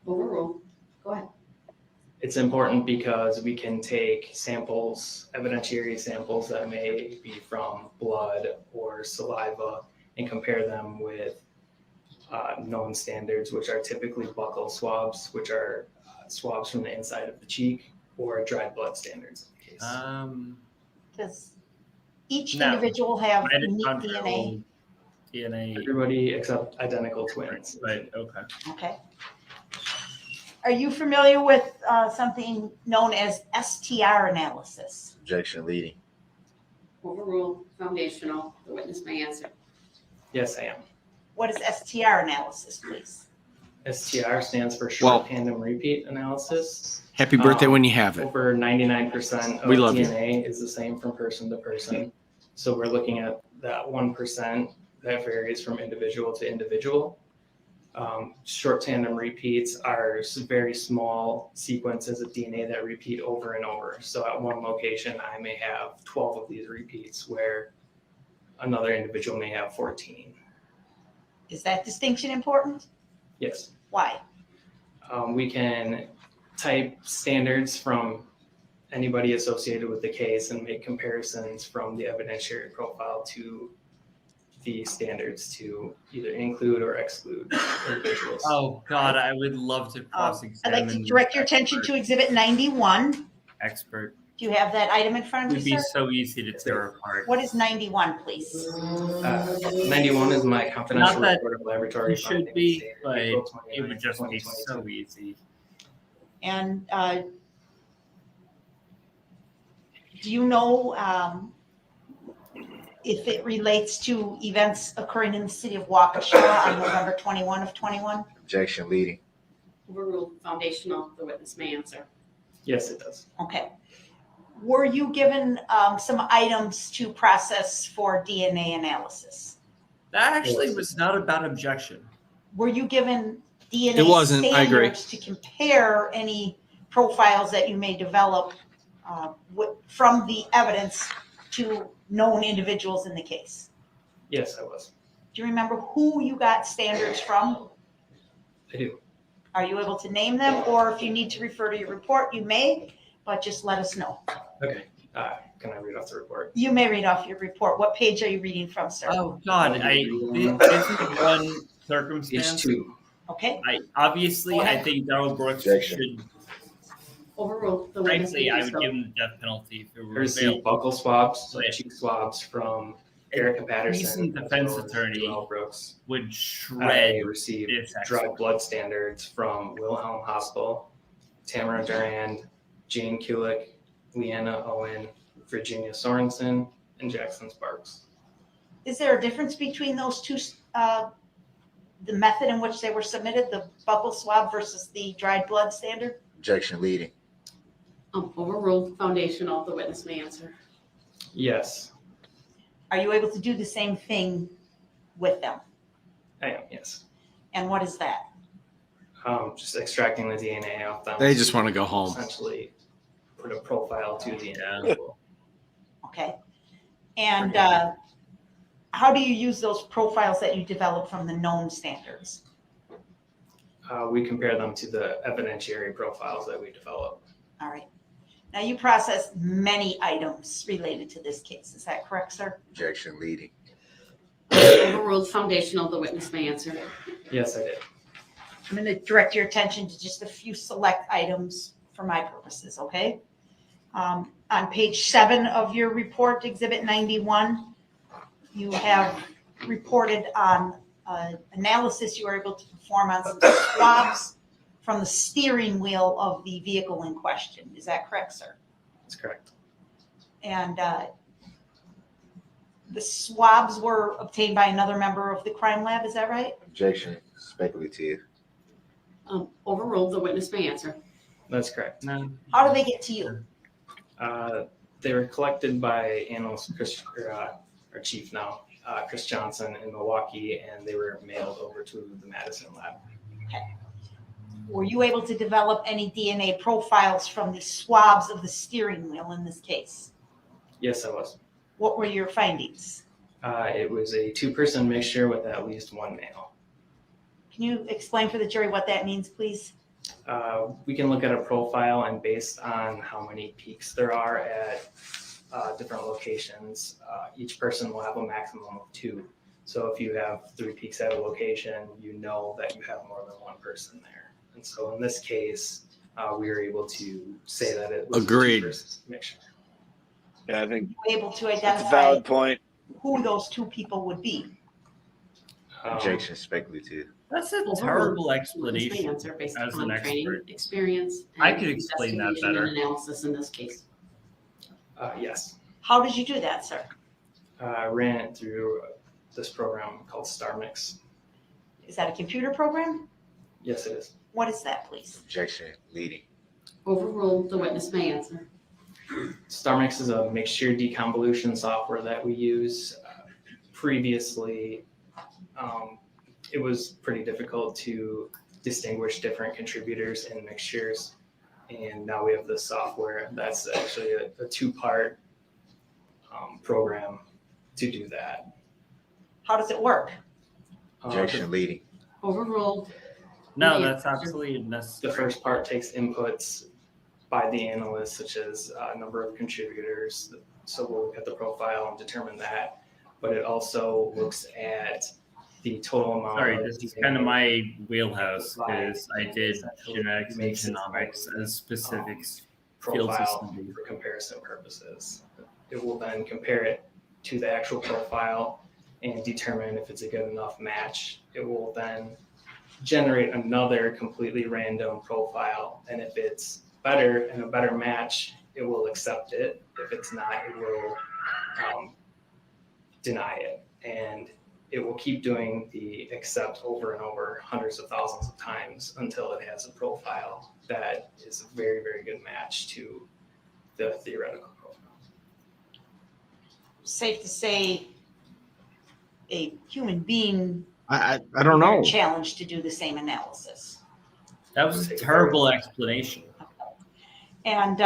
Overruled. Go ahead. It's important because we can take samples, evidentiary samples that may be from blood or saliva, and compare them with known standards, which are typically buccal swabs, which are swabs from the inside of the cheek, or dried blood standards in the case. Does each individual have unique DNA? Everybody except identical twins. Right, okay. Okay. Are you familiar with something known as STR analysis? Objection leading. Overruled. Foundational. The witness may answer. Yes, I am. What is STR analysis, please? STR stands for short tandem repeat analysis. Happy birthday when you have it. Over 99% of We love you. DNA is the same from person to person. So we're looking at that 1% that varies from individual to individual. Short tandem repeats are very small sequences of DNA that repeat over and over. So at one location, I may have 12 of these repeats, where another individual may have 14. Is that distinction important? Yes. Why? We can type standards from anybody associated with the case and make comparisons from the evidentiary profile to the standards to either include or exclude individuals. Oh God, I would love to I'd cross-examine. like to direct your attention to Exhibit 91. Expert. Do you have that item in front It of would you, be sir? so easy to tear apart. What is 91, please? 91 is my confidential Not that report of laboratory it should be, but it would just be so easy. And do you know, if it relates to events occurring in the city of Waukesha on November 21 of 21? Objection leading. Overruled. Foundational. The witness may answer. Yes, it does. Okay. Were you given some items to process for DNA analysis? That actually was not about objection. Were you given DNA It wasn't, I agree. standards to compare any profiles that you may develop from the evidence to known individuals in the case? Yes, I was. Do you remember who you got standards from? I do. Are you able to name them? Or if you need to refer to your report, you may, but just let us know. Okay. Can I read off the report? You may read off your report. What page are you reading from, sir? Oh God, this is one circumstance. Page 2. Okay. I think Darrell Brooks should. Overruled. The witness Frankly, may I do would so. give him the death penalty if it I were received available. buccal swabs, But cheek swabs from Erica Patterson. Recent defense as well as attorney Darrell Brooks. would I shred received this dried blood standards from Wilhelm Hospital, Tamara Durand, Jane Kulick, Leanna Owen, Virginia Sorensen, and Jackson Sparks. Is there a difference between those two, the method in which they were submitted, the buccal swab versus the dried blood standard? Objection leading. Overruled. Foundational. The witness may answer. Yes, Are you able to do the same thing with them? I am, yes. And what is that? Just extracting the DNA off them. They just want to go home. Essentially put a profile to the individual. Okay. And how do you use those profiles that you develop from the known standards? We compare them to the evidentiary profiles that we develop. All right. Now, you processed many items related to this case. Is that correct, sir? Objection leading. Overruled. Foundational. The witness may answer. Yes, I did. I'm going to direct your attention to just a few select items for my purposes, okay? On page 7 of your report, Exhibit 91, you have reported on analysis you were able to perform on some swabs from the steering wheel of the vehicle in question. Is that correct, sir? That's correct. And the swabs were obtained by another member of the crime lab, is that right? Objection speculative. Overruled. The witness may answer. That's correct. How do they get to you? They were collected by analyst Chris, our chief now, Chris Johnson in Milwaukee, and they were mailed over to the Madison lab. Okay. Were you able to develop any DNA profiles from the swabs of the steering wheel in this case? Yes, I was. What were your findings? It was a 2-person mixture with at least 1 male. Can you explain for the jury what that means, please? We can look at a profile, and based on how many peaks there are at different locations, each person will have a maximum of 2. So if you have 3 peaks at a location, you know that you have more than 1 person there. And so in this case, we were able to say that it was Agreed. a 2-person mixture. Yeah, I think Were you able to that's a identify valid point. who those 2 people would be? Objection speculative. That's a Overruled. terrible The witness may explanation answer based as upon an training, expert. experience, I and could explain that investigation better. and analysis in this case. Yes. How did you do that, sir? I ran it through this program called StarMix. Is that a computer program? Yes, it is. What is that, please? Objection leading. Overruled. The witness may answer. StarMix is a mixture deconvolution software that we use. Previously, it was pretty difficult to distinguish different contributors in mixtures. And now we have this software that's actually a 2-part program to do that. How does it work? Objection leading. Overruled. No, May that's answer. absolutely necessary. The first part takes inputs by the analyst, such as number of contributors. So we'll look at the profile and determine that. But it also looks at the total amount. Sorry, of this is DNA kind of my wheelhouse because I did essentially genetics and makes it genomics as specific fields of profile study. for comparison purposes. It will then compare it to the actual profile and determine if it's a good enough match. It will then generate another completely random profile, and if it's better and a better match, it will accept it. If it's not, it will deny it. And it will keep doing the accept over and over hundreds of thousands of times until it has a profile that is a very, very good match to the theoretical profile. Safe to say a human being I don't know. challenged to do the same analysis. That was a terrible explanation. And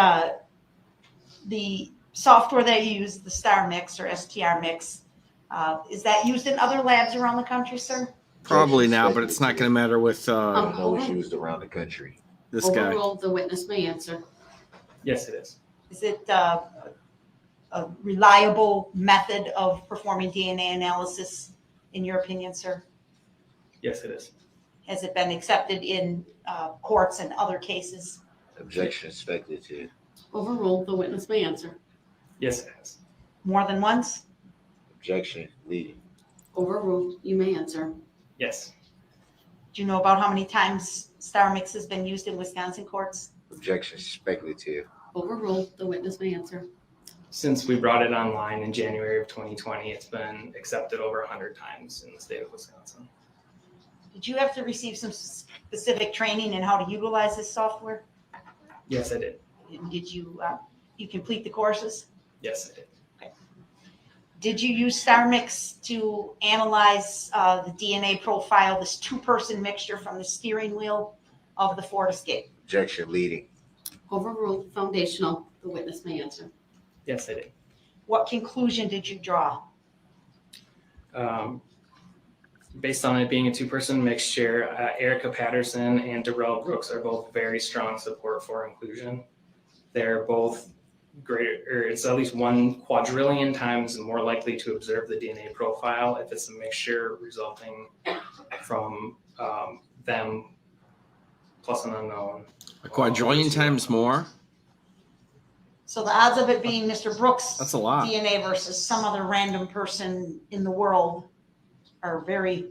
the software that you use, the Star Mix or STR Mix, is that used in other labs around the country, sir? Probably now, but it's not going to matter with No, it's used around the country. this guy. Overruled, the witness may answer. Yes, it is. Is it a reliable method of performing DNA analysis, in your opinion, sir? Yes, it is. Has it been accepted in courts and other cases? Objection speculative. Overruled, the witness may answer. Yes, it has. More than once? Objection leading. Overruled, you may answer. Yes. Do you know about how many times Star Mix has been used in Wisconsin courts? Objection speculative. Overruled, the witness may answer. Since we brought it online in January of 2020, it's been accepted over 100 times in the state of Wisconsin. Did you have to receive some specific training in how to utilize this software? Yes, I did. And did you complete the courses? Yes, I did. Did you use Star Mix to analyze the DNA profile, this two-person mixture from the steering wheel of the Ford Escape? Objection leading. Overruled, foundational, the witness may answer. Yes, I did. What conclusion did you draw? Based on it being a two-person mixture, Erica Patterson and Darrell Brooks are both very strong support for inclusion. They're both greater, or it's at least 1 quadrillion times more likely to observe the DNA profile if it's a mixture resulting from them plus an unknown. A quadrillion times more? So the odds of it being Mr. Brooks' That's a lot. DNA versus some other random person in the world are very,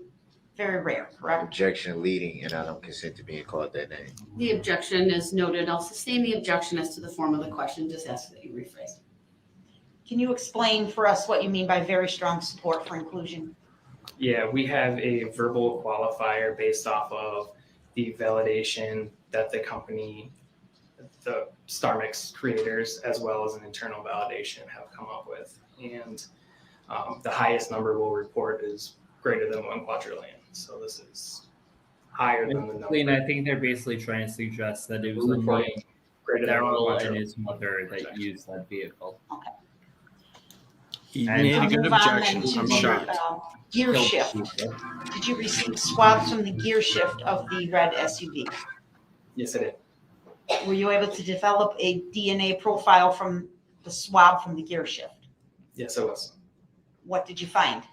very rare, correct? Objection leading, and I don't consent to being called that name. The objection is noted. I'll sustain the objection as to the form of the question. Just ask that you rephrase. Can you explain for us what you mean by very strong support for inclusion? Yeah, we have a verbal qualifier based off of the validation that the company, the StarMix creators, as well as an internal validation have come up with. And the highest number we'll report is greater than 1 quadrillion. So this is higher than the number. And I think they're basically trying to suggest that it was only Darrell and his mother that used that vehicle. Okay. He And made a good Move on objection. then to I'm the, shocked. gear shift. Did you receive swabs from the gear shift of the red SUV? Yes, I did. Were you able to develop a DNA profile from the swab from the gear shift? Yes, I was. What did you find?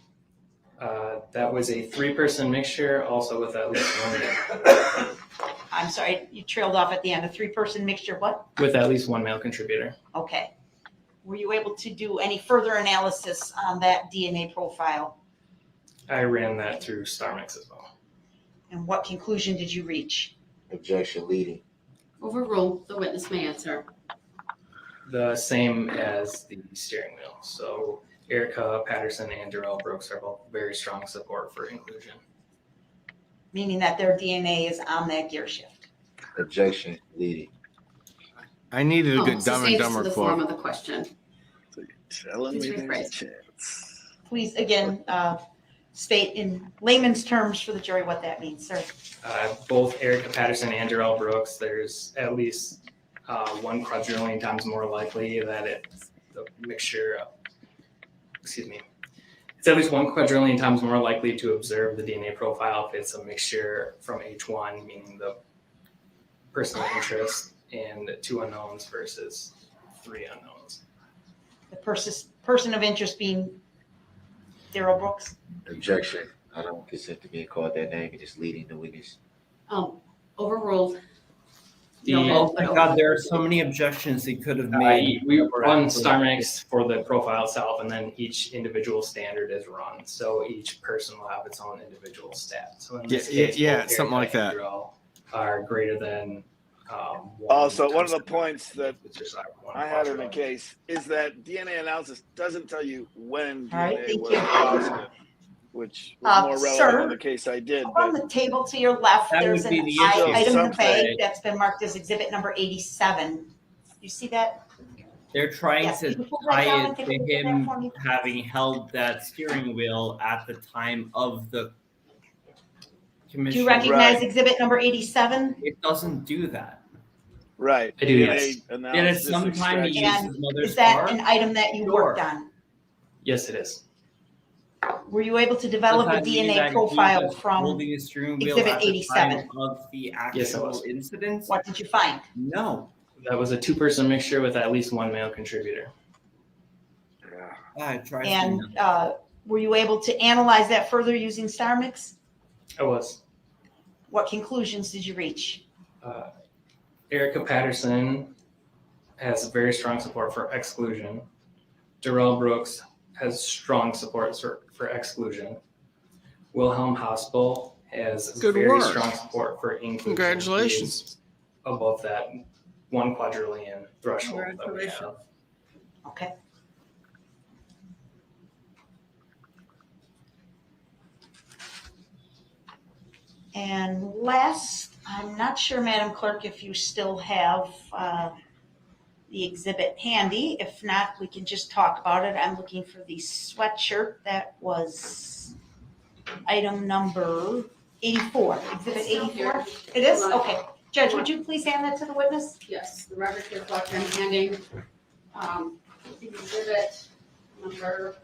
That was a 3-person mixture, also with at least 1 male. I'm sorry, you trailed off at the end. A 3-person mixture, what? With at least 1 male contributor. Okay. Were you able to do any further analysis on that DNA profile? I ran that through StarMix as well. And what conclusion did you reach? Objection leading. Overruled, the witness may answer. The same as the steering wheel. So Erica Patterson and Darrell Brooks are both very strong support for inclusion. Meaning that their DNA is on that gear shift. Objection leading. I needed a good Dumb and sustains Dumber to the form quote. of the question. Telling Please me there's a rephrase. chance. Please, again, state in layman's terms for the jury what that means, sir. Both Erica Patterson and Darrell Brooks, there's at least 1 quadrillion times more likely that it's the mixture of, it's at least 1 quadrillion times more likely to observe the DNA profile if it's a mixture from H1, meaning the person of interest, and 2 unknowns versus 3 unknowns. The person of interest being Darrell Brooks. Objection. I don't consent to being called that name. It is leading the witness. Overruled. Oh my God, there are so many objections he could have made. We run StarMix for the profile itself, and then each individual standard is run. So each person will have its own individual stat. So in this case, both something like Erica and that. Darrell are greater than Also, one of the points that I had in the case is that DNA analysis doesn't tell you when All right, DNA thank was you. positive, which was more relevant in the case I did. Up on the table to your left, That there's would be an the issue. item in the Something. bag that's been marked as exhibit number 87. You see that? They're trying Yes, to can you pull that down tie and it take to a look at that him for me? having held that steering wheel at the time of the commission. Do you recognize exhibit number 87? It doesn't do that. Right. I do, yes. It is sometime to use And his mother's is that car. an item that you worked on? Yes, it is. Were you able to develop a Sometime to use DNA that profile he was from holding the steering wheel exhibit at the 87? time of the Yes, I actual was. incident? What did you find? No. That was a 2-person mixture with at least 1 male contributor. And were you able to analyze that further using StarMix? I was. What conclusions did you reach? Erica Patterson has very strong support for exclusion. Darrell Brooks has strong support for exclusion. Wilhelm Hospital has Good very work. strong support for inclusion. Congratulations. He is above that 1 quadrillion threshold that we have. Okay. And last, I'm not sure, Madam Clerk, if you still have the exhibit handy. If not, we can just talk about it. I'm looking for the sweatshirt that was item number 84, exhibit 84. It is? Okay. Judge, would you please hand that to the witness? Yes, the record reflects I'm handing exhibit number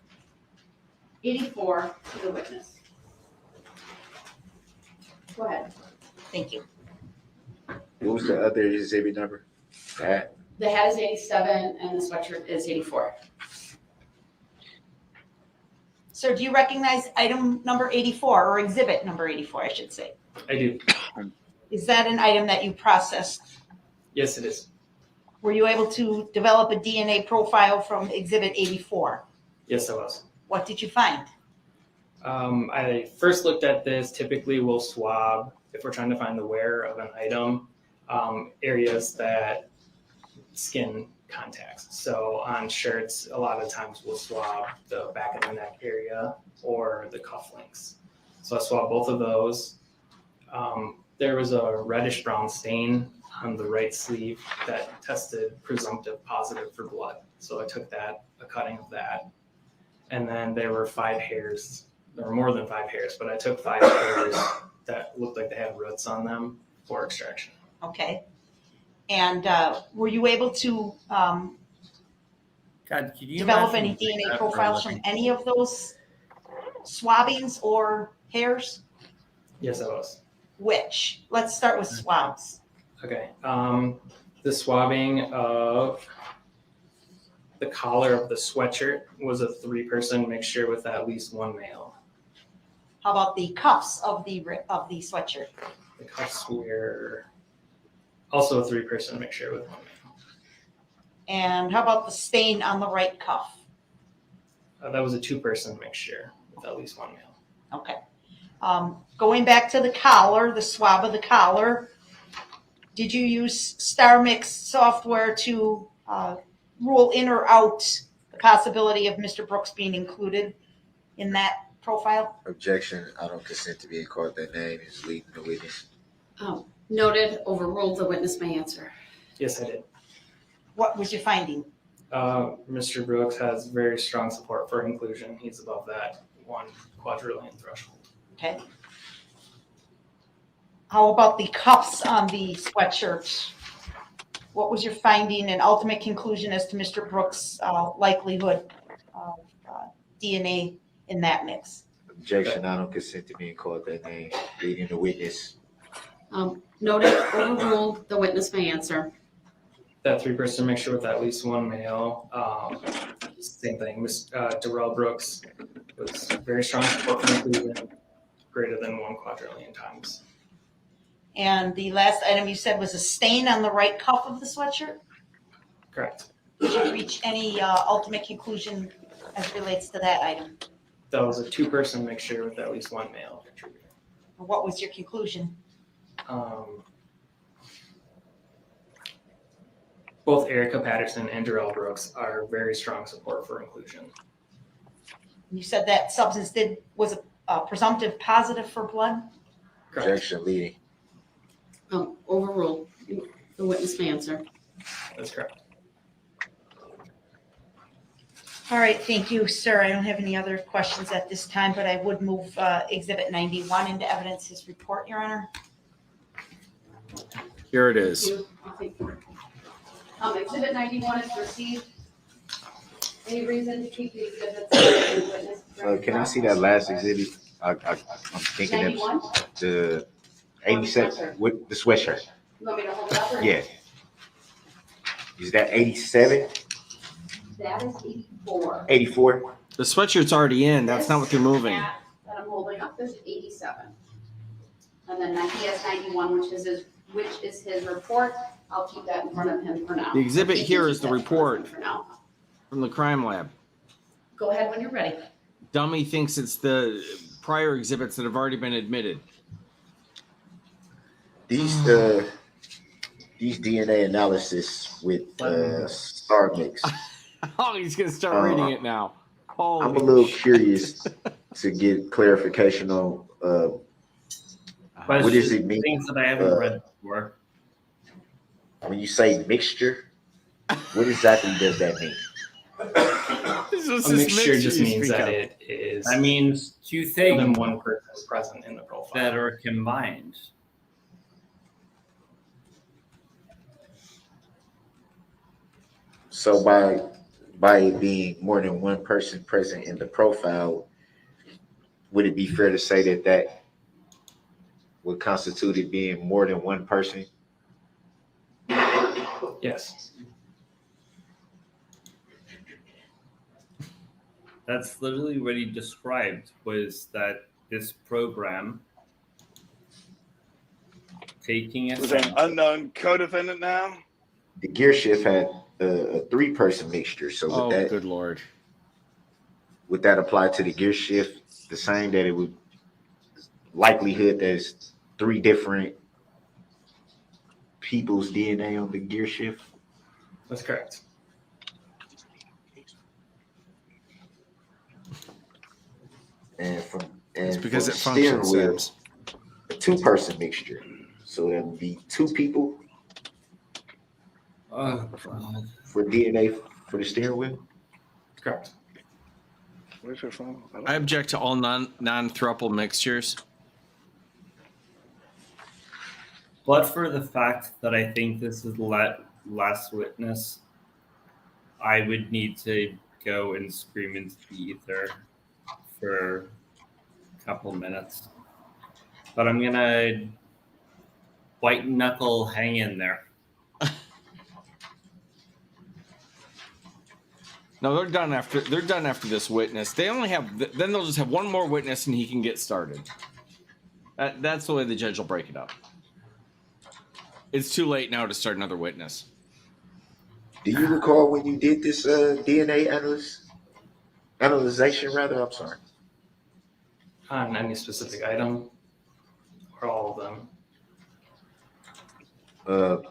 84 to the witness. Go ahead. Thank you. What was the other exhibit number? That. The hat is 87 and the sweatshirt is 84. Sir, do you recognize item number 84 or exhibit number 84, I should say? I do. Is that an item that you processed? Yes, it is. Were you able to develop a DNA profile from exhibit 84? Yes, I was. What did you find? I first looked at this. Typically, we'll swab if we're trying to find the wear of an item, areas that skin contacts. So on shirts, a lot of times we'll swab the back of the neck area or the cufflinks. So I swabbed both of those. There was a reddish brown stain on the right sleeve that tested presumptive positive for blood. So I took that, a cutting of that. And then there were 5 hairs. There were more than 5 hairs, but I took 5 hairs that looked like they had roots on them for extraction. Okay. And were you able to God, could you develop imagine any DNA that for a profiles from living? any of those swabbings or hairs? Yes, I was. Which? Let's start with swabs. Okay. The swabbing of the collar of the sweatshirt was a 3-person mixture with at least 1 male. How about the cuffs of the sweatshirt? The cuffs were also a 3-person mixture with 1 male. And how about the stain on the right cuff? That was a 2-person mixture with at least 1 male. Okay. Going back to the collar, the swab of the collar, did you use StarMix software to rule in or out the possibility of Mr. Brooks being included in that profile? Objection. I don't consent to being called that name. Is leading the witness. Noted, overruled, the witness may answer. Yes, I did. What was your finding? Mr. Brooks has very strong support for inclusion. He's above that 1 quadrillion threshold. Okay. How about the cuffs on the sweatshirt? What was your finding and ultimate conclusion as to Mr. Brooks' likelihood of DNA in that mix? Objection. I don't consent to being called that name. Leading the witness. Noted, overruled, the witness may answer. That 3-person mixture with at least 1 male. Same thing. Darrell Brooks was very strong support for inclusion, greater than 1 quadrillion times. And the last item you said was a stain on the right cuff of the sweatshirt? Correct. Did you reach any ultimate conclusion as it relates to that item? That was a 2-person mixture with at least 1 male contributor. What was your conclusion? both Erica Patterson and Darrell Brooks are very strong support for inclusion. You said that substance was a presumptive positive for blood? Objection leading. Overruled. The witness may answer. That's correct. All right, thank you, sir. I don't have any other questions at this time, but I would move Exhibit 91 into evidence, his report, Your Honor. Here it is. Exhibit 91 is received. Any reason to keep the exhibits? Can I see that last exhibit? I'm thinking 91? of the 87 with the sweatshirt. You want me to hold it up? Or? Yeah. Is that 87? That is 84. 84? The sweatshirt's already in. That's not what they're moving. That I'm holding up is 87. And then he has 91, which is his report. I'll keep that in front of him for now. The exhibit here is the report for now. from the crime lab. Go ahead when you're ready. Dummy thinks it's the prior exhibits that have already been admitted. These DNA analysis with star mix. Oh, he's gonna start reading it now. Holy I'm a little curious to get clarification on what does it mean? Things that I haven't read before. When you say mixture, what exactly does that mean? A mixture just means that it is. That means two things. More than one person is present in the profile that are combined. So by it being more than one person present in the profile, would it be fair to say that that would constitute it being more than one person? Yes. That's literally what he described, was that this program taking it. Was an unknown co-defendant now? The gear shift had a 3-person mixture. So would that, good Lord. Would that apply to the gear shift the same, that it would likelihood there's 3 different people's DNA on the gear shift? That's correct. And it's because it steering functions, wheel, Sims. a 2-person mixture. So that would be 2 people for DNA for the steering wheel? Correct. Where's your phone? I object to all non-thruple mixtures. But for the fact that I think this is the last witness, I would need to go and scream into the ether for a couple minutes. But I'm gonna white knuckle hang in there. No, they're done after this witness. They only have then they'll just have one more witness and he can get started. That's the way the judge will break it up. It's too late now to start another witness. Do you recall when you did this DNA analyzation? I'm sorry. On any specific item or all of them?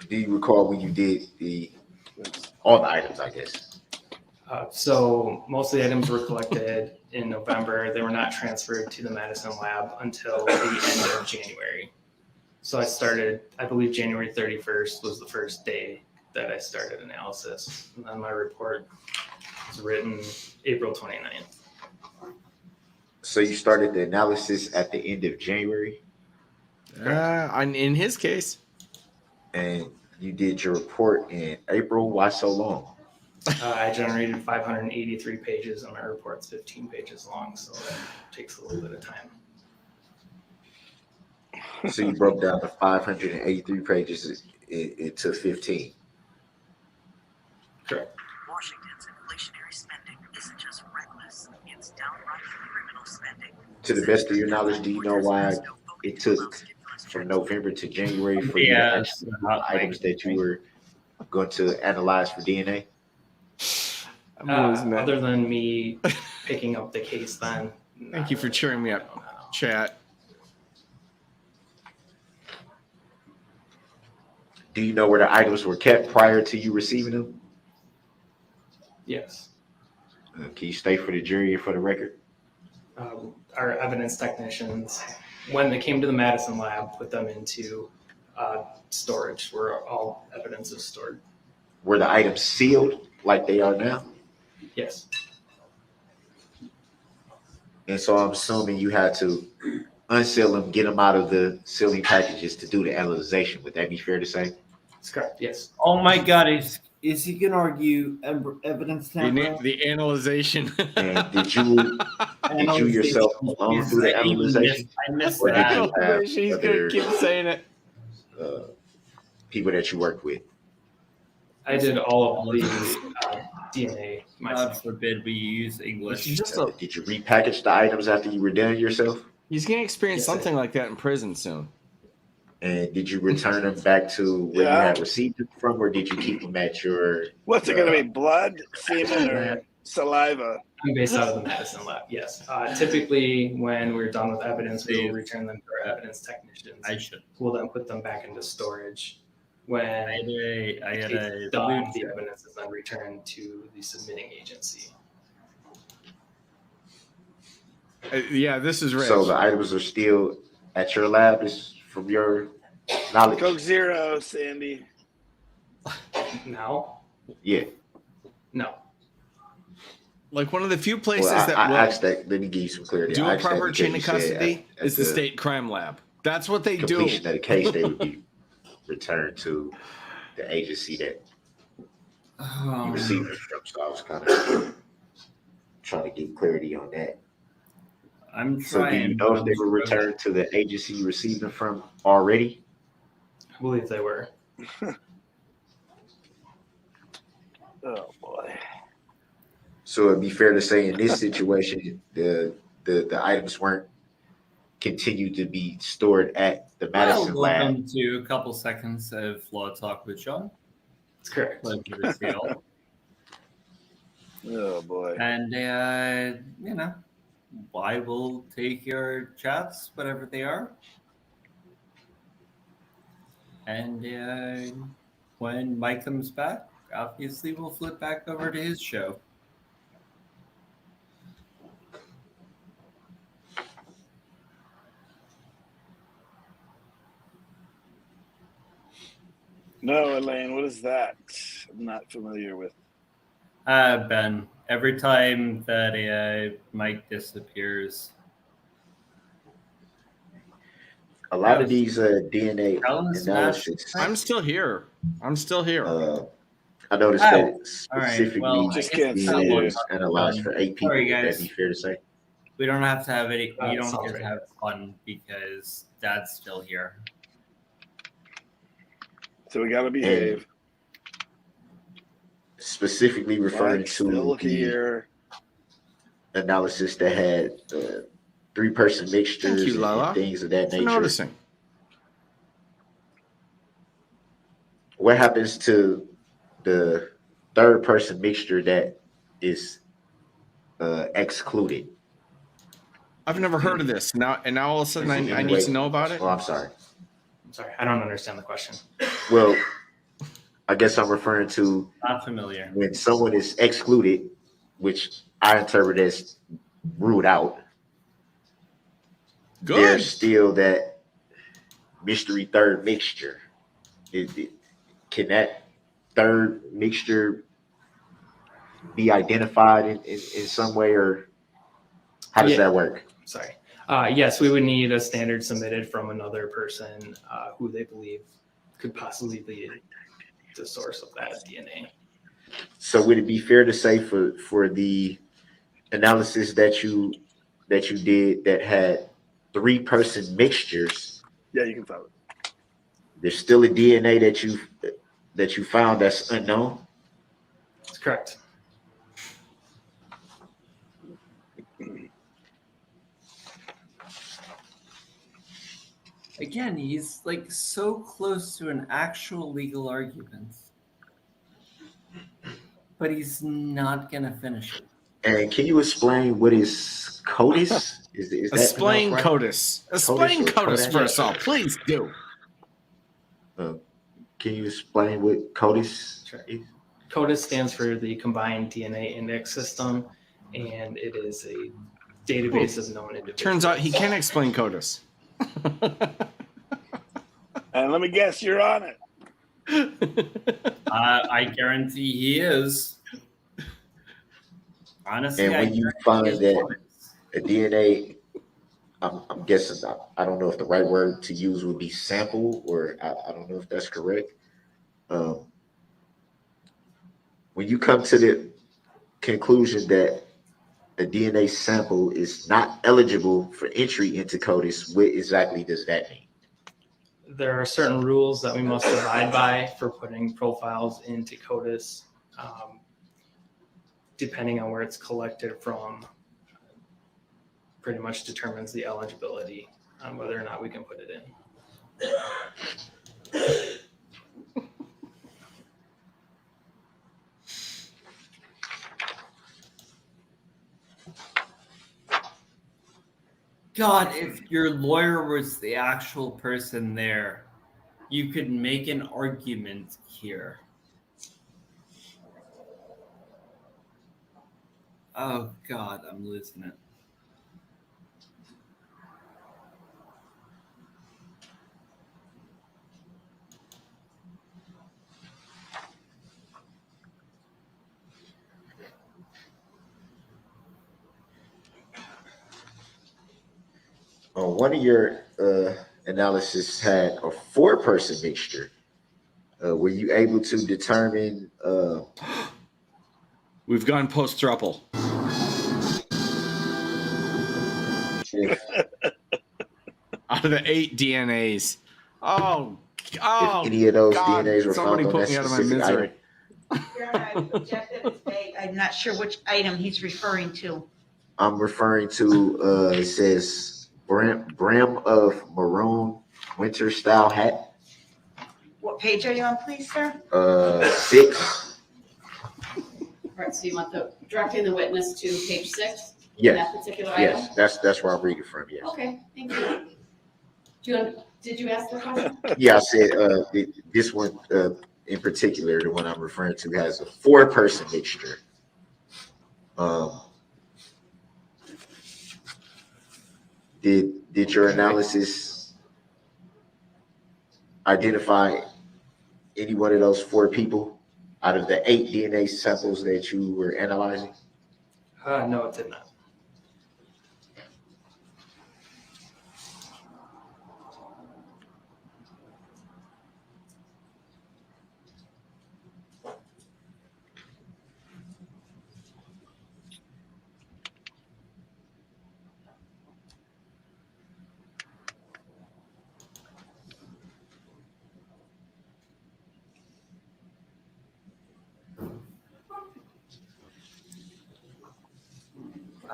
Do you recall when you did all the items, I guess? So most of the items were collected in November. They were not transferred to the Madison lab until the end of January. So I started, I believe January 31st was the first day that I started analysis. And then my report was written April 29th. So you started the analysis at the end of January? In his case. And you did your report in April. Why so long? I generated 583 pages and my report's 15 pages long. So that takes a little bit of time. So you broke down the 583 pages into 15. Correct. Washington's inflationary spending isn't just reckless, it's downright criminal spending. To the best of your knowledge, do you know why it took from November to January for the items that you were going to analyze for DNA? Other than me picking up the case then. Thank you for cheering me up, chat. Do you know where the items were kept prior to you receiving them? Yes. Can you state for the jury and for the record? Our evidence technicians, when they came to the Madison lab, put them into storage where all evidence is stored. Were the items sealed like they are now? Yes. And so I'm assuming you had to unseal them, get them out of the sealing packages to do the analyzation. Would that be fair to say? That's correct. Yes. Oh my God, is he gonna argue evidence tampering? The analyzation. And did you yourself alone do the analyzation? I missed Or did that. you have He's gonna keep saying it. People that you worked with? I did all of the DNA God myself. forbid we use English. Did you repackage the items after you were done yourself? He's gonna experience Yes, something like that in prison soon. And did you return them back to where you had received them from, or did you keep them at your? What's it going to be? Blood, semen, or saliva? I'm based out of the Madison lab. Yes. Typically, when we're done with evidence, we will return them to our evidence technicians. Who will then put them back into storage. When I had a done, the evidence is then returned to the submitting agency. Yeah, this is rich. So the items are still at your lab, is from your knowledge? Coke Zero, Sandy. Now? Yeah. No. Like one of the few places Well, that I will asked that. Let me give you some clarity. do I a asked that proper because chain you of said custody at is the state crime lab. That's what they do. completion of the case, they would be returned to the agency that you received it from. So I was kind of trying to get clarity on that. I'm So do you trying. know if they were returned to the agency you received them from already? I believe they were. Oh boy. So it'd be fair to say in this situation, the items weren't continued to be stored at the Madison lab. Welcome to a couple seconds of Law Talk with Sean. That's correct. Pleasure to see you all. Oh boy. And you know, I will take your chats, whatever they are. And when Mike comes back, obviously we'll flip back over to his show. No, Elaine, what is that? I'm not familiar with. Ben, every time that Mike disappears, A lot of these DNA analysis. I'm still here. I noticed that specifically well, I guess DNA is analyzed for 8 people. Sorry, Would guys. that be fair to say? we don't have to have any. We don't sounds get to right. have fun because Dad's still here. So we got to behave. Specifically referring Mike's to still the here. analysis that had 3-person mixtures Thank you, Lala, and things of that for nature. noticing. What happens to the 3rd-person mixture that is excluded? I've never heard of this. Now all of a sudden I need to know about it. Oh, I'm sorry. I'm sorry, I don't understand the question. Well, I guess I'm referring to Not familiar. when someone is excluded, which I interpret as ruled out. Good. There's still that mystery 3rd mixture. Can that 3rd mixture be identified in some way, or how does that work? Sorry. Yes, we would need a standard submitted from another person who they believe could possibly be the source of that DNA. So would it be fair to say for the analysis that you did that had 3-person mixtures, Yeah, you can follow it. there's still a DNA that you found that's unknown? That's correct. Again, he's like so close to an actual legal argument, but he's not gonna finish it. And can you explain what is CODIS? Is that Explain pronounced right? CODIS. Explain CODIS or CODIS Kodak? first off, please do. Can Can you explain what CODIS is? CODIS stands for the Combined DNA Index System, and it is a database of known individuals. Turns out he can explain CODIS. And let me guess, you're on it. I guarantee he is. Honestly, And when you find that a DNA, I'm guessing, I don't know if the right word to use would be sample, or I don't know if that's correct. When you come to the conclusion that a DNA sample is not eligible for entry into CODIS, what exactly does that mean? There are certain rules that we must abide by for putting profiles into CODIS, depending on where it's collected from. Pretty much determines the eligibility on whether or not we can put it in. God, if your lawyer was the actual person there, you could make an argument here. Oh God, I'm losing it. One of your analysis had a 4-person mixture. Were you able to determine? We've gone post-thruple. Out of the 8 DNAs. Oh, if any of those God, DNAs were somebody found on put that me out of my specific misery. item? I'm not sure which item he's referring to. I'm referring to, it says brim of maroon winter style hat. What page are you on, please, sir? 6. All right, so you want directing the witness to page 6? Yes. That particular item? Yes, that's where I'm reading from, yes. Okay, thank you. Did you ask the question? Yeah, I said this one in particular, the one I'm referring to, has a 4-person mixture. Did your analysis identify any one of those 4 people out of the 8 DNA samples that you were analyzing? No, it did not.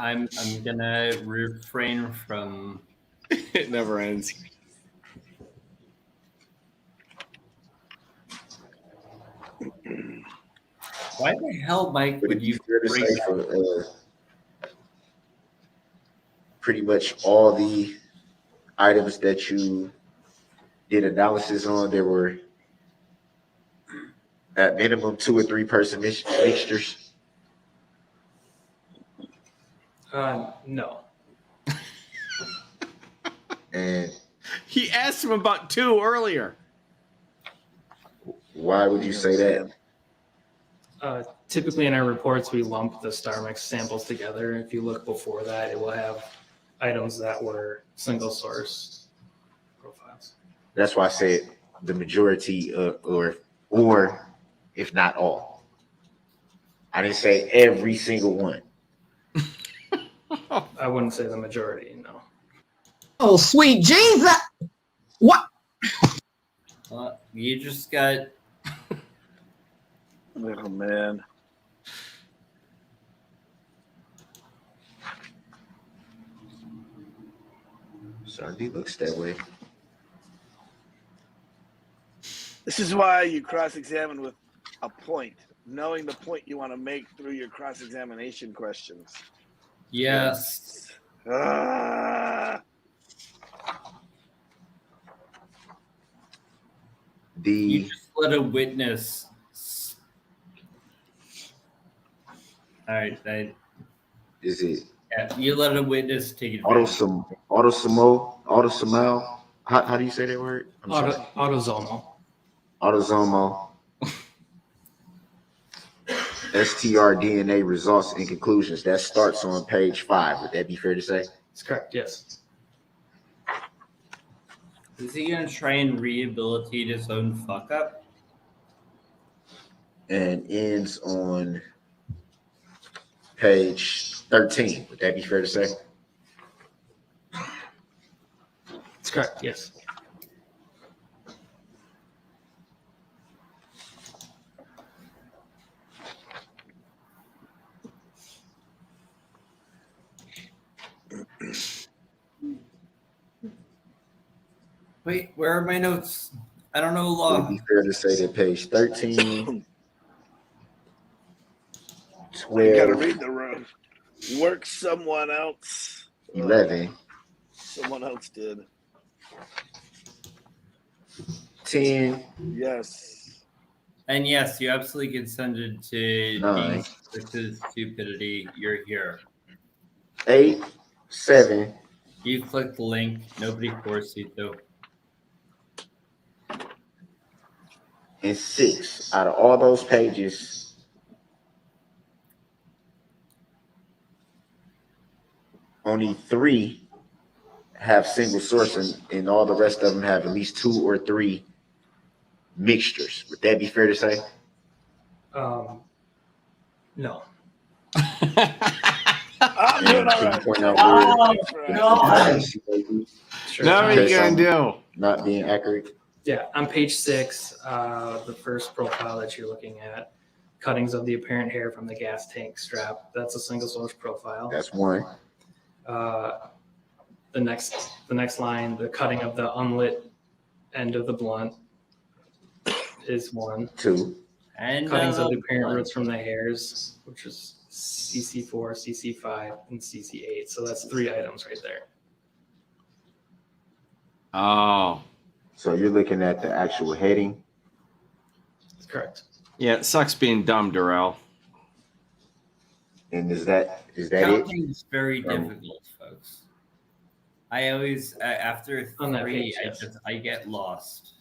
I'm gonna refrain from. It never ends. Why the hell, Mike, would you Fair to bring say for pretty much all the items that you did analysis on, there were at minimum 2 or 3-person mixtures? No. And he asked him about 2 earlier. Why would you say that? Typically in our reports, we lump the star mix samples together. If you look before that, it will have items that were single source profiles. That's why I said the majority or if not all. I didn't say every single one. I wouldn't say the majority, no. Oh, sweet Jesus! What? You just got. Oh, man. Certainly looks that way. This is why you cross-examine with a point, knowing the point you want to make through your cross-examination questions. Yes. The You just let a witness. All right, Is it yeah, you let a witness take advantage. autosomal? How do you say that word? I'm sorry. Autosomal. Autosomal. STR DNA results and conclusions. That starts on page 5. Would that be fair to say? That's correct. Yes. Is he gonna try and rehabilitate his own fuck up? And ends on page 13. Would that be fair to say? That's correct. Yes. Wait, where are my notes? I don't know Would law. it be fair to say that page 13, You gotta 12, read the room. Work someone else. 11, Someone else did. 10, Yes. And yes, you absolutely consented to being 9, subject to stupidity. You're here. 8, 7, You clicked the link. Nobody forced you to. and 6. Out of all those pages, only 3 have single source, and all the rest of them have at least 2 or 3 mixtures. Would that be fair to say? No. I'm doing all Can you right. point out Sure. Now what are you gonna do? Not being accurate. Yeah, on page 6, the first profile that you're looking at, cuttings of the apparent hair from the gas tank strap. That's a single source profile. That's 1. The next line, the cutting of the unlit end of the blunt is 1. 2. And Cuttings of the apparent roots from the hairs, which is CC4, CC5, and CC8. So that's 3 items right there. Oh. So you're looking at the actual heading. That's correct. Yeah, it sucks being dumb, Darrell. And is that it? Counting is very difficult, folks. I always after On that 3, page, yes. I get lost.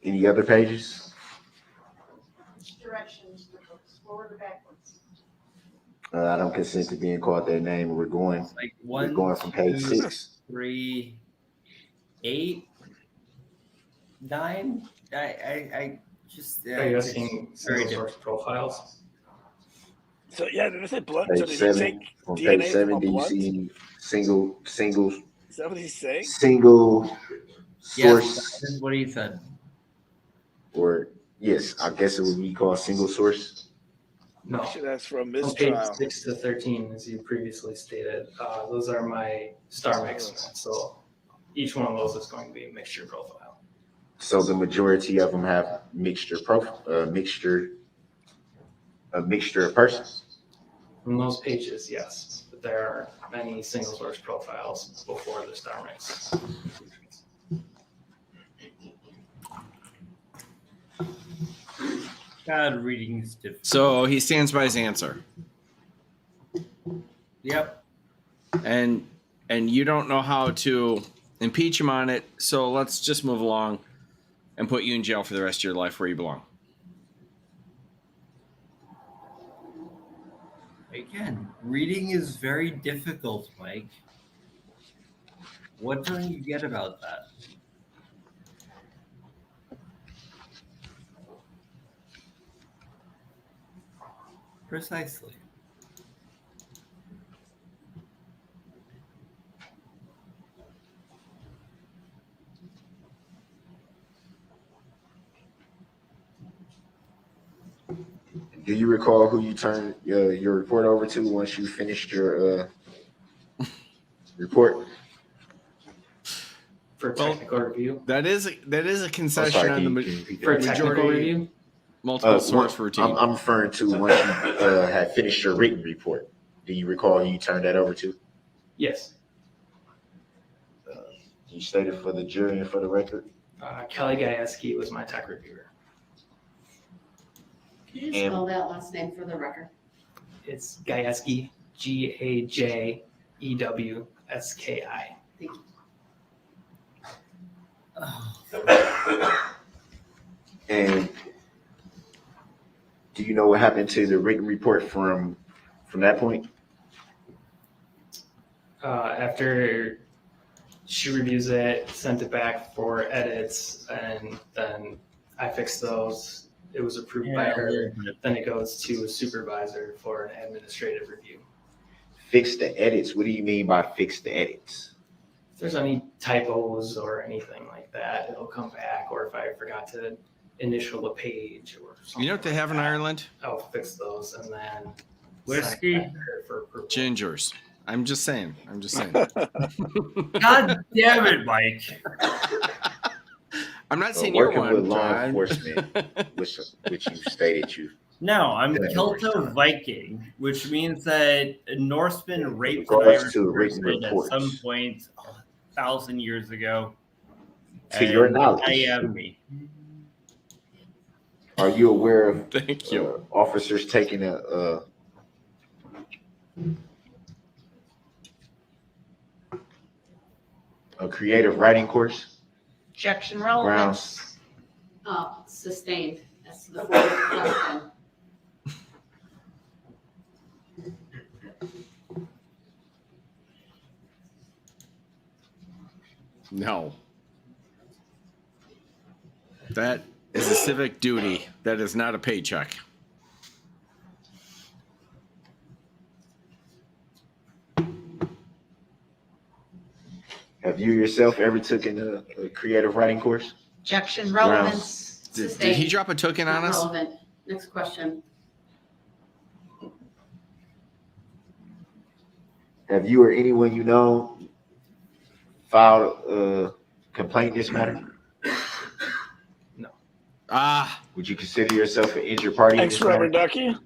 Any other pages? Directions, forward or backwards? I don't consent to being called that name. We're going from page 6. 3, 8, 9. I just Are you asking single source profiles? So yeah, did I say blunt? So Page did 7. he take On DNA page 7, from a do you blunt? see single Is that what he's saying? single source? Yes, that is what he said. Or yes, I guess it would be called single source. No. I should ask for a On page mistrial. 6 to 13, as you previously stated, those are my star mix. So each one of those is going to be a mixture profile. So the majority of them have mixture of persons. From those pages, yes, but there are many single source profiles before the star mix. God, reading is difficult. So he stands by his answer. Yep. And you don't know how to impeach him on it, so let's just move along and put you in jail for the rest of your life where you belong. Again, reading is very difficult, Mike. What don't you get about that? Precisely. Do you recall who you turned your report over to once you finished your report? For technical review? That is a concession sorry, on the For technical majority review? multiple source routine. I'm referring to once you had finished your written report. Do you recall who you turned that over to? Yes. You stated for the jury and for the record. Kelly Gajewski was my tech reviewer. Could you just spell that last name for the record? It's Gajewski, Gajewski. Thank you. And do you know what happened to the written report from that point? After she reviews it, sent it back for edits, and then I fixed those. It was approved by her. Then it goes to a supervisor for an administrative review. Fix the edits. What do you mean by fix the edits? If there's any typos or anything like that, it'll come back. Or if I forgot to initial a page or something. You know what they have in Ireland? I'll fix those and then Whiskey? send it back to her for approval. Gingers. I'm just saying. God damn it, Mike. I'm not saying you're working one. with law John. enforcement, which you stated you. No, I'm Yeah. Kelto Viking, which means that a Norseman raped an regards Irish to written person at reports. some point 1,000 years ago. To your And knowledge. I am me. Are you aware of Thank you. Officers taking a creative writing course? Objection relevance. Sustained. That's the fourth question. No. That is a civic duty. That is not a paycheck. Have you yourself ever taken a creative writing course? Objection relevance. Did he drop a token on us? Relevant. Next question. Have you or anyone you know filed a complaint in this matter? No. Would you consider yourself an injured party? Thanks, Trevor Ducky.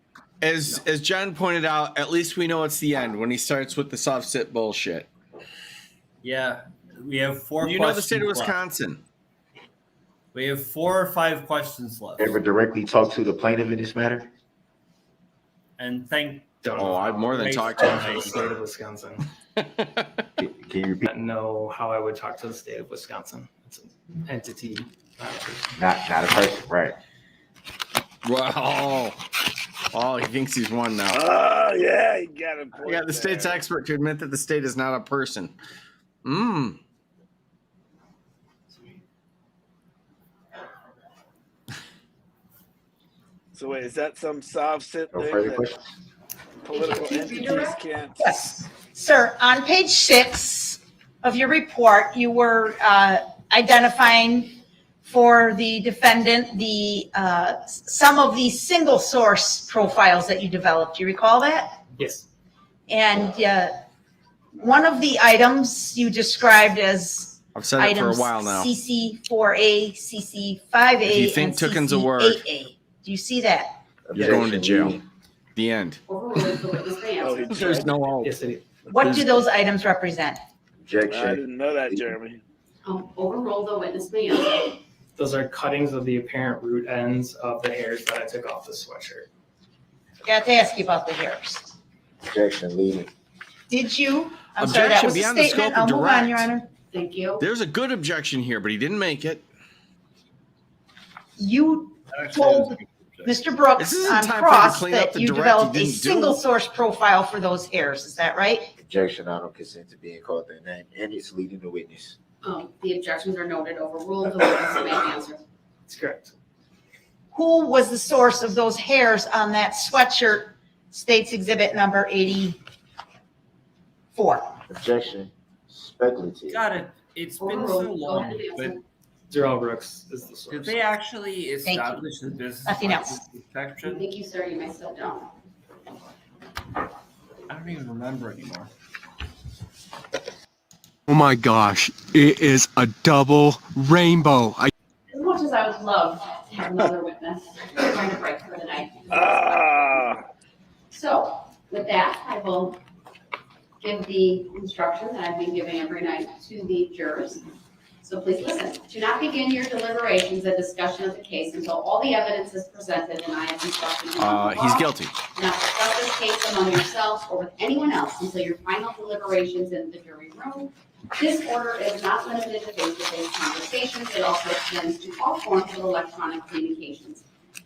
As John pointed out, at least we know it's the end when he starts with the soft sit bullshit. Yeah, we have 4 You know the state of questions left. Wisconsin. We have 4 or 5 questions left. Ever directly talk to the plaintiff in this matter? And thank Oh, I've more than Great talked to The him. state of Wisconsin. Can you repeat? I don't know how I would talk to the state of Wisconsin. It's an entity, not a person. Not a person, right? Wow. Oh, he thinks he's won now. Oh, yeah, you got it. I got the state's expert to admit that the state is not a person. So wait, is that some soft sit No thing further that questions? political entities can't? Yes. Sir, on page 6 of your report, you were identifying for the defendant the some of the single source profiles that you developed. Do you recall that? Yes. And one of the items you described as I've said it for a items while now. CC4A, CC5A, If you think and tooken's a word. CC8A. Do you see that? You're going to jail. The end. Overruled the witness may answer. There's no hope. Yes, it is. What do those items represent? I Objection. didn't know that, Jeremy. Overruled the witness may answer. Those are cuttings of the apparent root ends of the hairs that I took off the sweatshirt. Got to ask you about the hairs. Objection, leading. Did you? I'm sorry, that Objection was a beyond the statement. scope I'll of move on, direct. Your Honor. Thank you. There's a good objection here, but he didn't make it. You told Mr. Brooks This isn't on time for you to cross clean up that the you direct developed you a didn't do. single source profile for those hairs. Is that right? Objection, I don't consent to being called that name, and it's leading the witness. The objections are noted. Overruled the witness may answer. That's correct. Who was the source of those hairs on that sweatshirt? States exhibit number 84. Objection, speculative. Got it. It's been so Overruled. Go long, ahead and but answer. Darrell Brooks is the did source. they actually Thank you. establish the business Nothing else. protection? Thank you, sir. You may sit down. I don't even remember anymore. Oh my gosh, it is a double rainbow. As much as I would love to have another witness, we're going to break for the night. So with that, I will give the instruction that I've been giving every night to the jurors. So please listen. Do not begin your deliberations and discussion of the case until all the evidence is presented and I have instructed you. He's guilty. Do not discuss this case among yourselves or with anyone else until your final deliberations in the jury room. This order is not limited to face-to-face conversations. It also extends to all forms of electronic communications.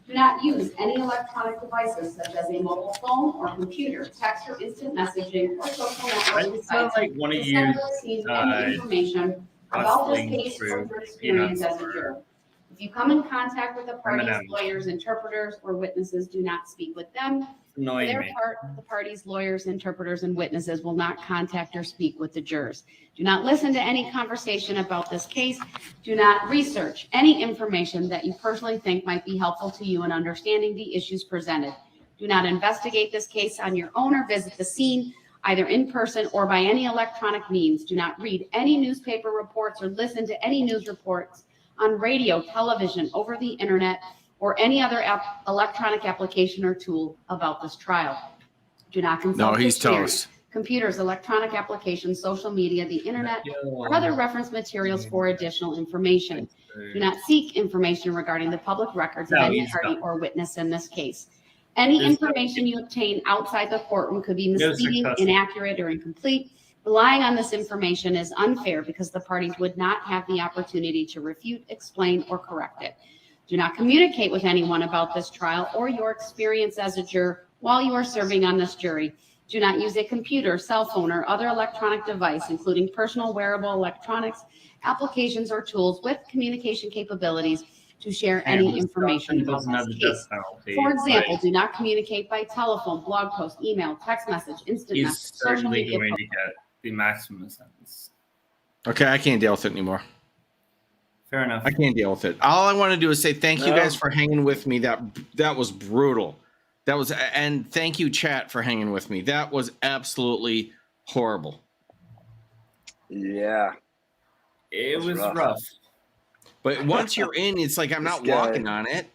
Do not use any electronic devices such as a mobile phone or computer, text or instant messaging, or social networking sites like one of to you send or receive any information about this case or your experience as a juror. If you come in contact with the parties, lawyers, interpreters, or witnesses, do not speak with them. For their part, the parties, lawyers, interpreters, and witnesses will not contact or speak with the jurors. Do not listen to any conversation about this case. Do not research any information that you personally think might be helpful to you in understanding the issues presented. Do not investigate this case on your own or visit the scene, either in person or by any electronic means. Do not read any newspaper reports or listen to any news reports on radio, television, over the internet, or any other electronic application or tool about this trial. Do not consult he's dictionaries, toast. computers, electronic applications, social media, the internet, or other reference materials for additional information. Do not seek information regarding the public records of any party or witness in this case. Any information you obtain outside the courtroom could be misleading, inaccurate, or incomplete. Relying on this information is unfair because the parties would not have the opportunity to refute, explain, or correct it. Do not communicate with anyone about this trial or your experience as a juror while you are serving on this jury. Do not use a computer, cell phone, or other electronic device, including personal wearable electronics, applications, or tools with communication capabilities to share any information about this case. For example, do not communicate by telephone, blog post, email, text message, instant He's message, social certainly media going post. to get the maximum sentence. Okay, I can't deal with it anymore. Fair enough. I can't deal with it. All I want to do is say thank you guys for hanging with me. That was brutal. And thank you, chat, for hanging with me. That was absolutely horrible. Yeah. It was rough. But once you're in, it's like I'm not walking on it.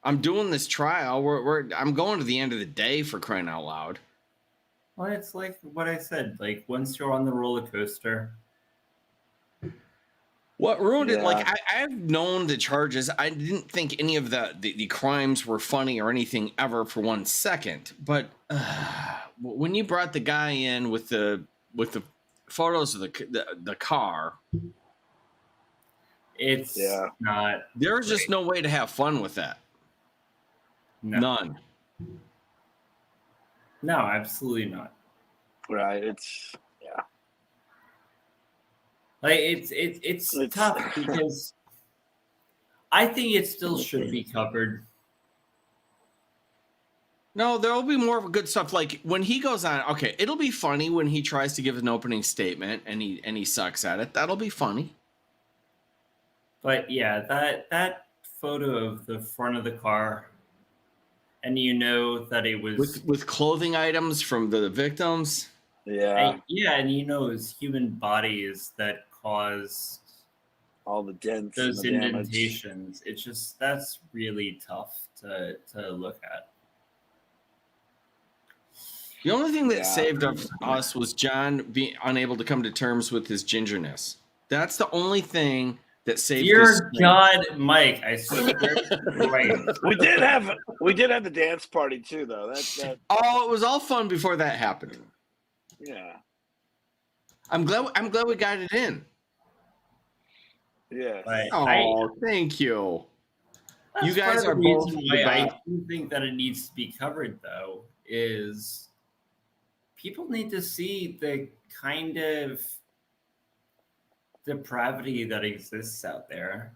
I'm doing this trial. I'm going to the end of the day, for crying out loud. Well, it's like what I said. Like once you're on the roller coaster. What ruined it? Like I've known the charges. I didn't think any of the crimes were funny or anything ever for 1 second. But when you brought the guy in with the photos of the car, it's not. There's just no way to have fun with that. No. None. No, absolutely not. Right. It's like it's tough because I think it still should be covered. No, there will be more good stuff. Like when he goes on, okay, it'll be funny when he tries to give an opening statement and he sucks at it. That'll be funny. But yeah, that photo of the front of the car, and you know that it was with clothing items from the victims. And you know it was human bodies that caused all the dents, those and the indentations. It's just that's really tough to look at. The only thing that saved us was John being unable to come to terms with his gingerness. That's the only thing that saved Dear God, Mike, I swear. we did have the dance party too, though. That Oh, it was all fun before that happened. Yeah. I'm glad we got it in. Yeah. Thank you. You That's guys part are of the both reason the why I best. do think that it needs to be covered, though, is people need to see the kind of depravity that exists out there.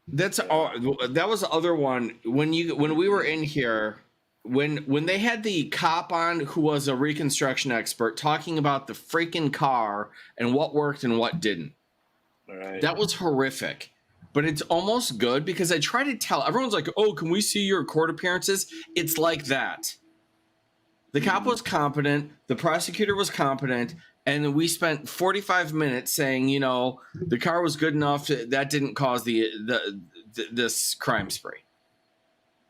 That was the other one when we were in here when they had the cop on who was a reconstruction expert talking about the freaking car and what worked and what didn't. Right. That was horrific. But it's almost good because I try to tell everyone's like, "Oh, can we see your court appearances?" It's like that. The cop was competent, the prosecutor was competent, and then we spent 45 minutes saying, you know, the car was good enough that didn't cause this crime spree.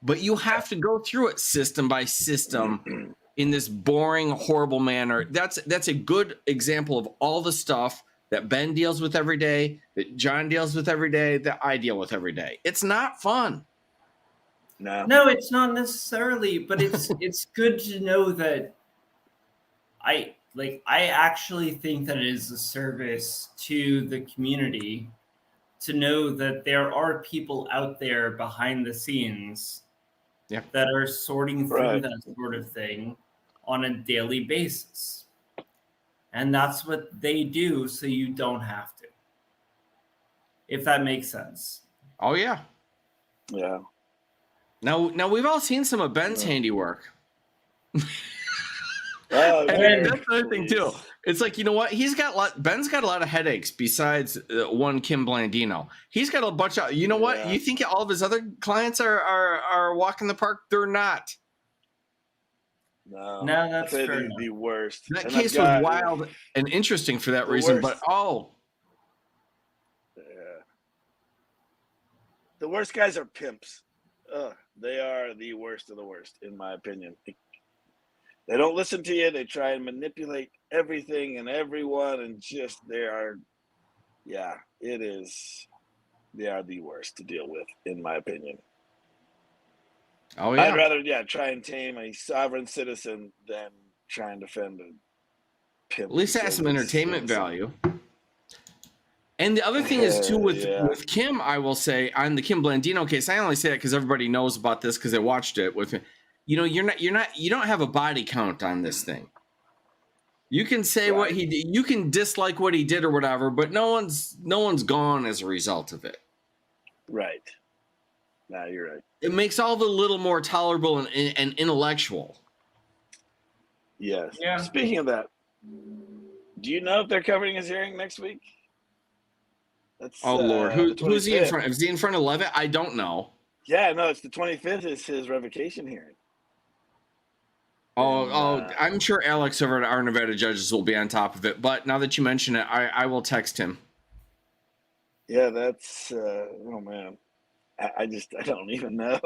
But you have to go through it system by system in this boring, horrible manner. That's a good example of all the stuff that Ben deals with every day, that John deals with every day, that I deal with every day. It's not fun. No, it's not necessarily, but it's good to know that I actually think that it is a service to the community to know that there are people out there behind the scenes that are sorting through that sort of thing on a daily basis. And that's what they do, so you don't have to. If that makes sense. Oh, yeah. Yeah. Now we've all seen some of Ben's handiwork. Oh, and that's the other thing too. It's like, you know what? Ben's got a lot of headaches besides one Kim Blandino. He's got a bunch of, you know what? You think all of his other clients are walking the park? They're not. No, that's fair the worst. That And case I've got- was wild and interesting for that the reason, worst. but the worst guys are pimps. They are the worst of the worst, in my opinion. They don't listen to you. They try and manipulate everything and everyone, and just they are the worst to deal with, in my opinion. Oh yeah. I'd rather try and tame a sovereign citizen than try and defend a pimp. at least it has some entertainment value. And the other thing is too with Kim, I will say on the Kim Blandino case, I only say that because everybody knows about this because they watched it with me. You know, you don't have a body count on this thing. You can say what he did, you can dislike what he did or whatever, but no one's gone as a result of it. Right. No, you're right. It makes all the little more tolerable and intellectual. Yes. Yeah. Speaking of that, do you know if they're covering his hearing next week? That's, Oh Lord, who's he in 25th. front? Is he in front of Levitt? I don't know. Yeah, no, it's the 25th is his revocation hearing. I'm sure Alex over at our Nevada judges will be on top of it. But now that you mention it, I will text him. Yeah, that's oh man, I don't even know.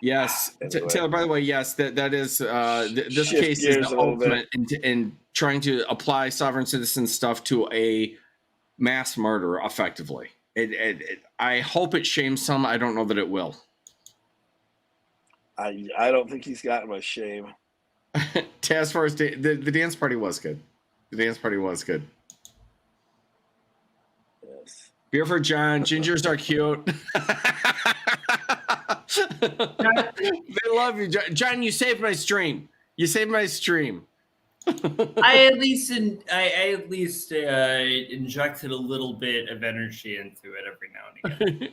Yes, Anyway. Taylor. By the way, yes, that is this Shift case is gears the a little ultimate in trying to apply sovereign citizen stuff to a mass murder effectively. I hope it shames some. I don't know that it will. I don't think he's gotten much shame. Task Force, the dance party was good. The dance party was good. Yes. Beer for John. Gingers are cute. They love you, John. You saved my stream. You saved my stream. I at least injected a little bit of energy into it every now and again.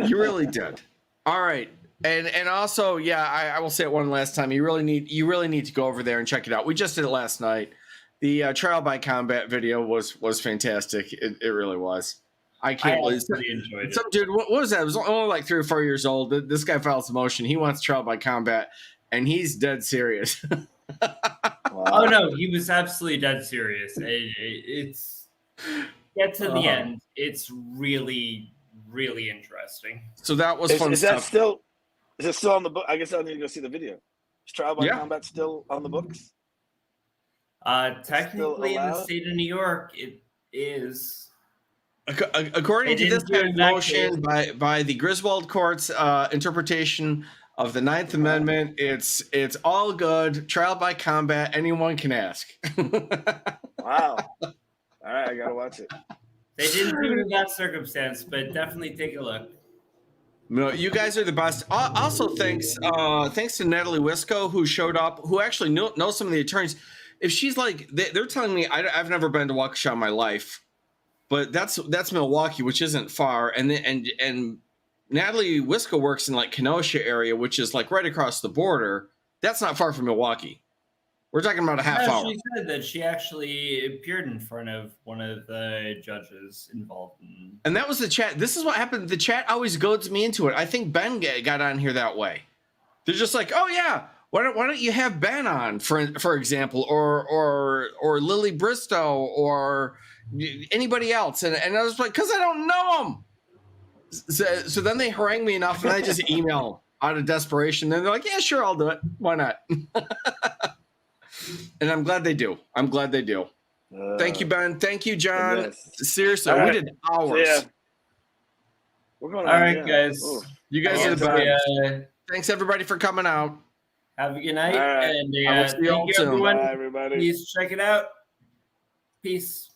You really did. All right. And also, I will say it one last time. You really need to go over there and check it out. We just did it last night. The trial by combat video was fantastic. It really was. I can't believe really enjoyed it. Some dude, what was that? It was only like 3 or 4 years old. This guy files a motion. He wants trial by combat, and he's dead serious. Oh no, he was absolutely dead serious. It's get to the end. It's really, really interesting. So that was fun Is stuff. that still? Is it still on the book? I guess I'll need to go see the video. Is trial by combat still on the books? Technically, in the allowed? state of New York, it is. According to this kind of motion by the Griswold Court's interpretation of the 9th Amendment, it's all good. Trial by combat, anyone can ask. Wow. All right, I gotta watch it. They didn't do it in that circumstance, but definitely take a look. No, you guys are the best. Also, thanks to Natalie Wisco, who showed up, who actually knows some of the attorneys. If she's like, they're telling me, I've never been to Waukesha in my life, but that's Milwaukee, which isn't far. And Natalie Wisco works in like Kenosha area, which is like right across the border. That's not far from Milwaukee. We're talking about a half hour. She said that she actually appeared in front of one of the judges involved in. And that was the chat. This is what happened. The chat always goads me into it. I think Ben got on here that way. They're just like, oh yeah, why don't you have Ben on, for example, or Lily Bristow or anybody else? And I was like, because I don't know them. So then they harangue me enough, and I just email out of desperation. And they're like, yeah, sure, I'll do it. Why not? And I'm glad they do. Thank you, Ben. Thank you, John. Yes. Seriously, All we right. did hours. Yeah. We're going All on, right, yeah. guys. Ooh. You guys are the best. Thanks everybody for coming out. Have a good night. All right. And I will see you all thank you, soon. everyone. Bye, everybody. Please check it out. Peace.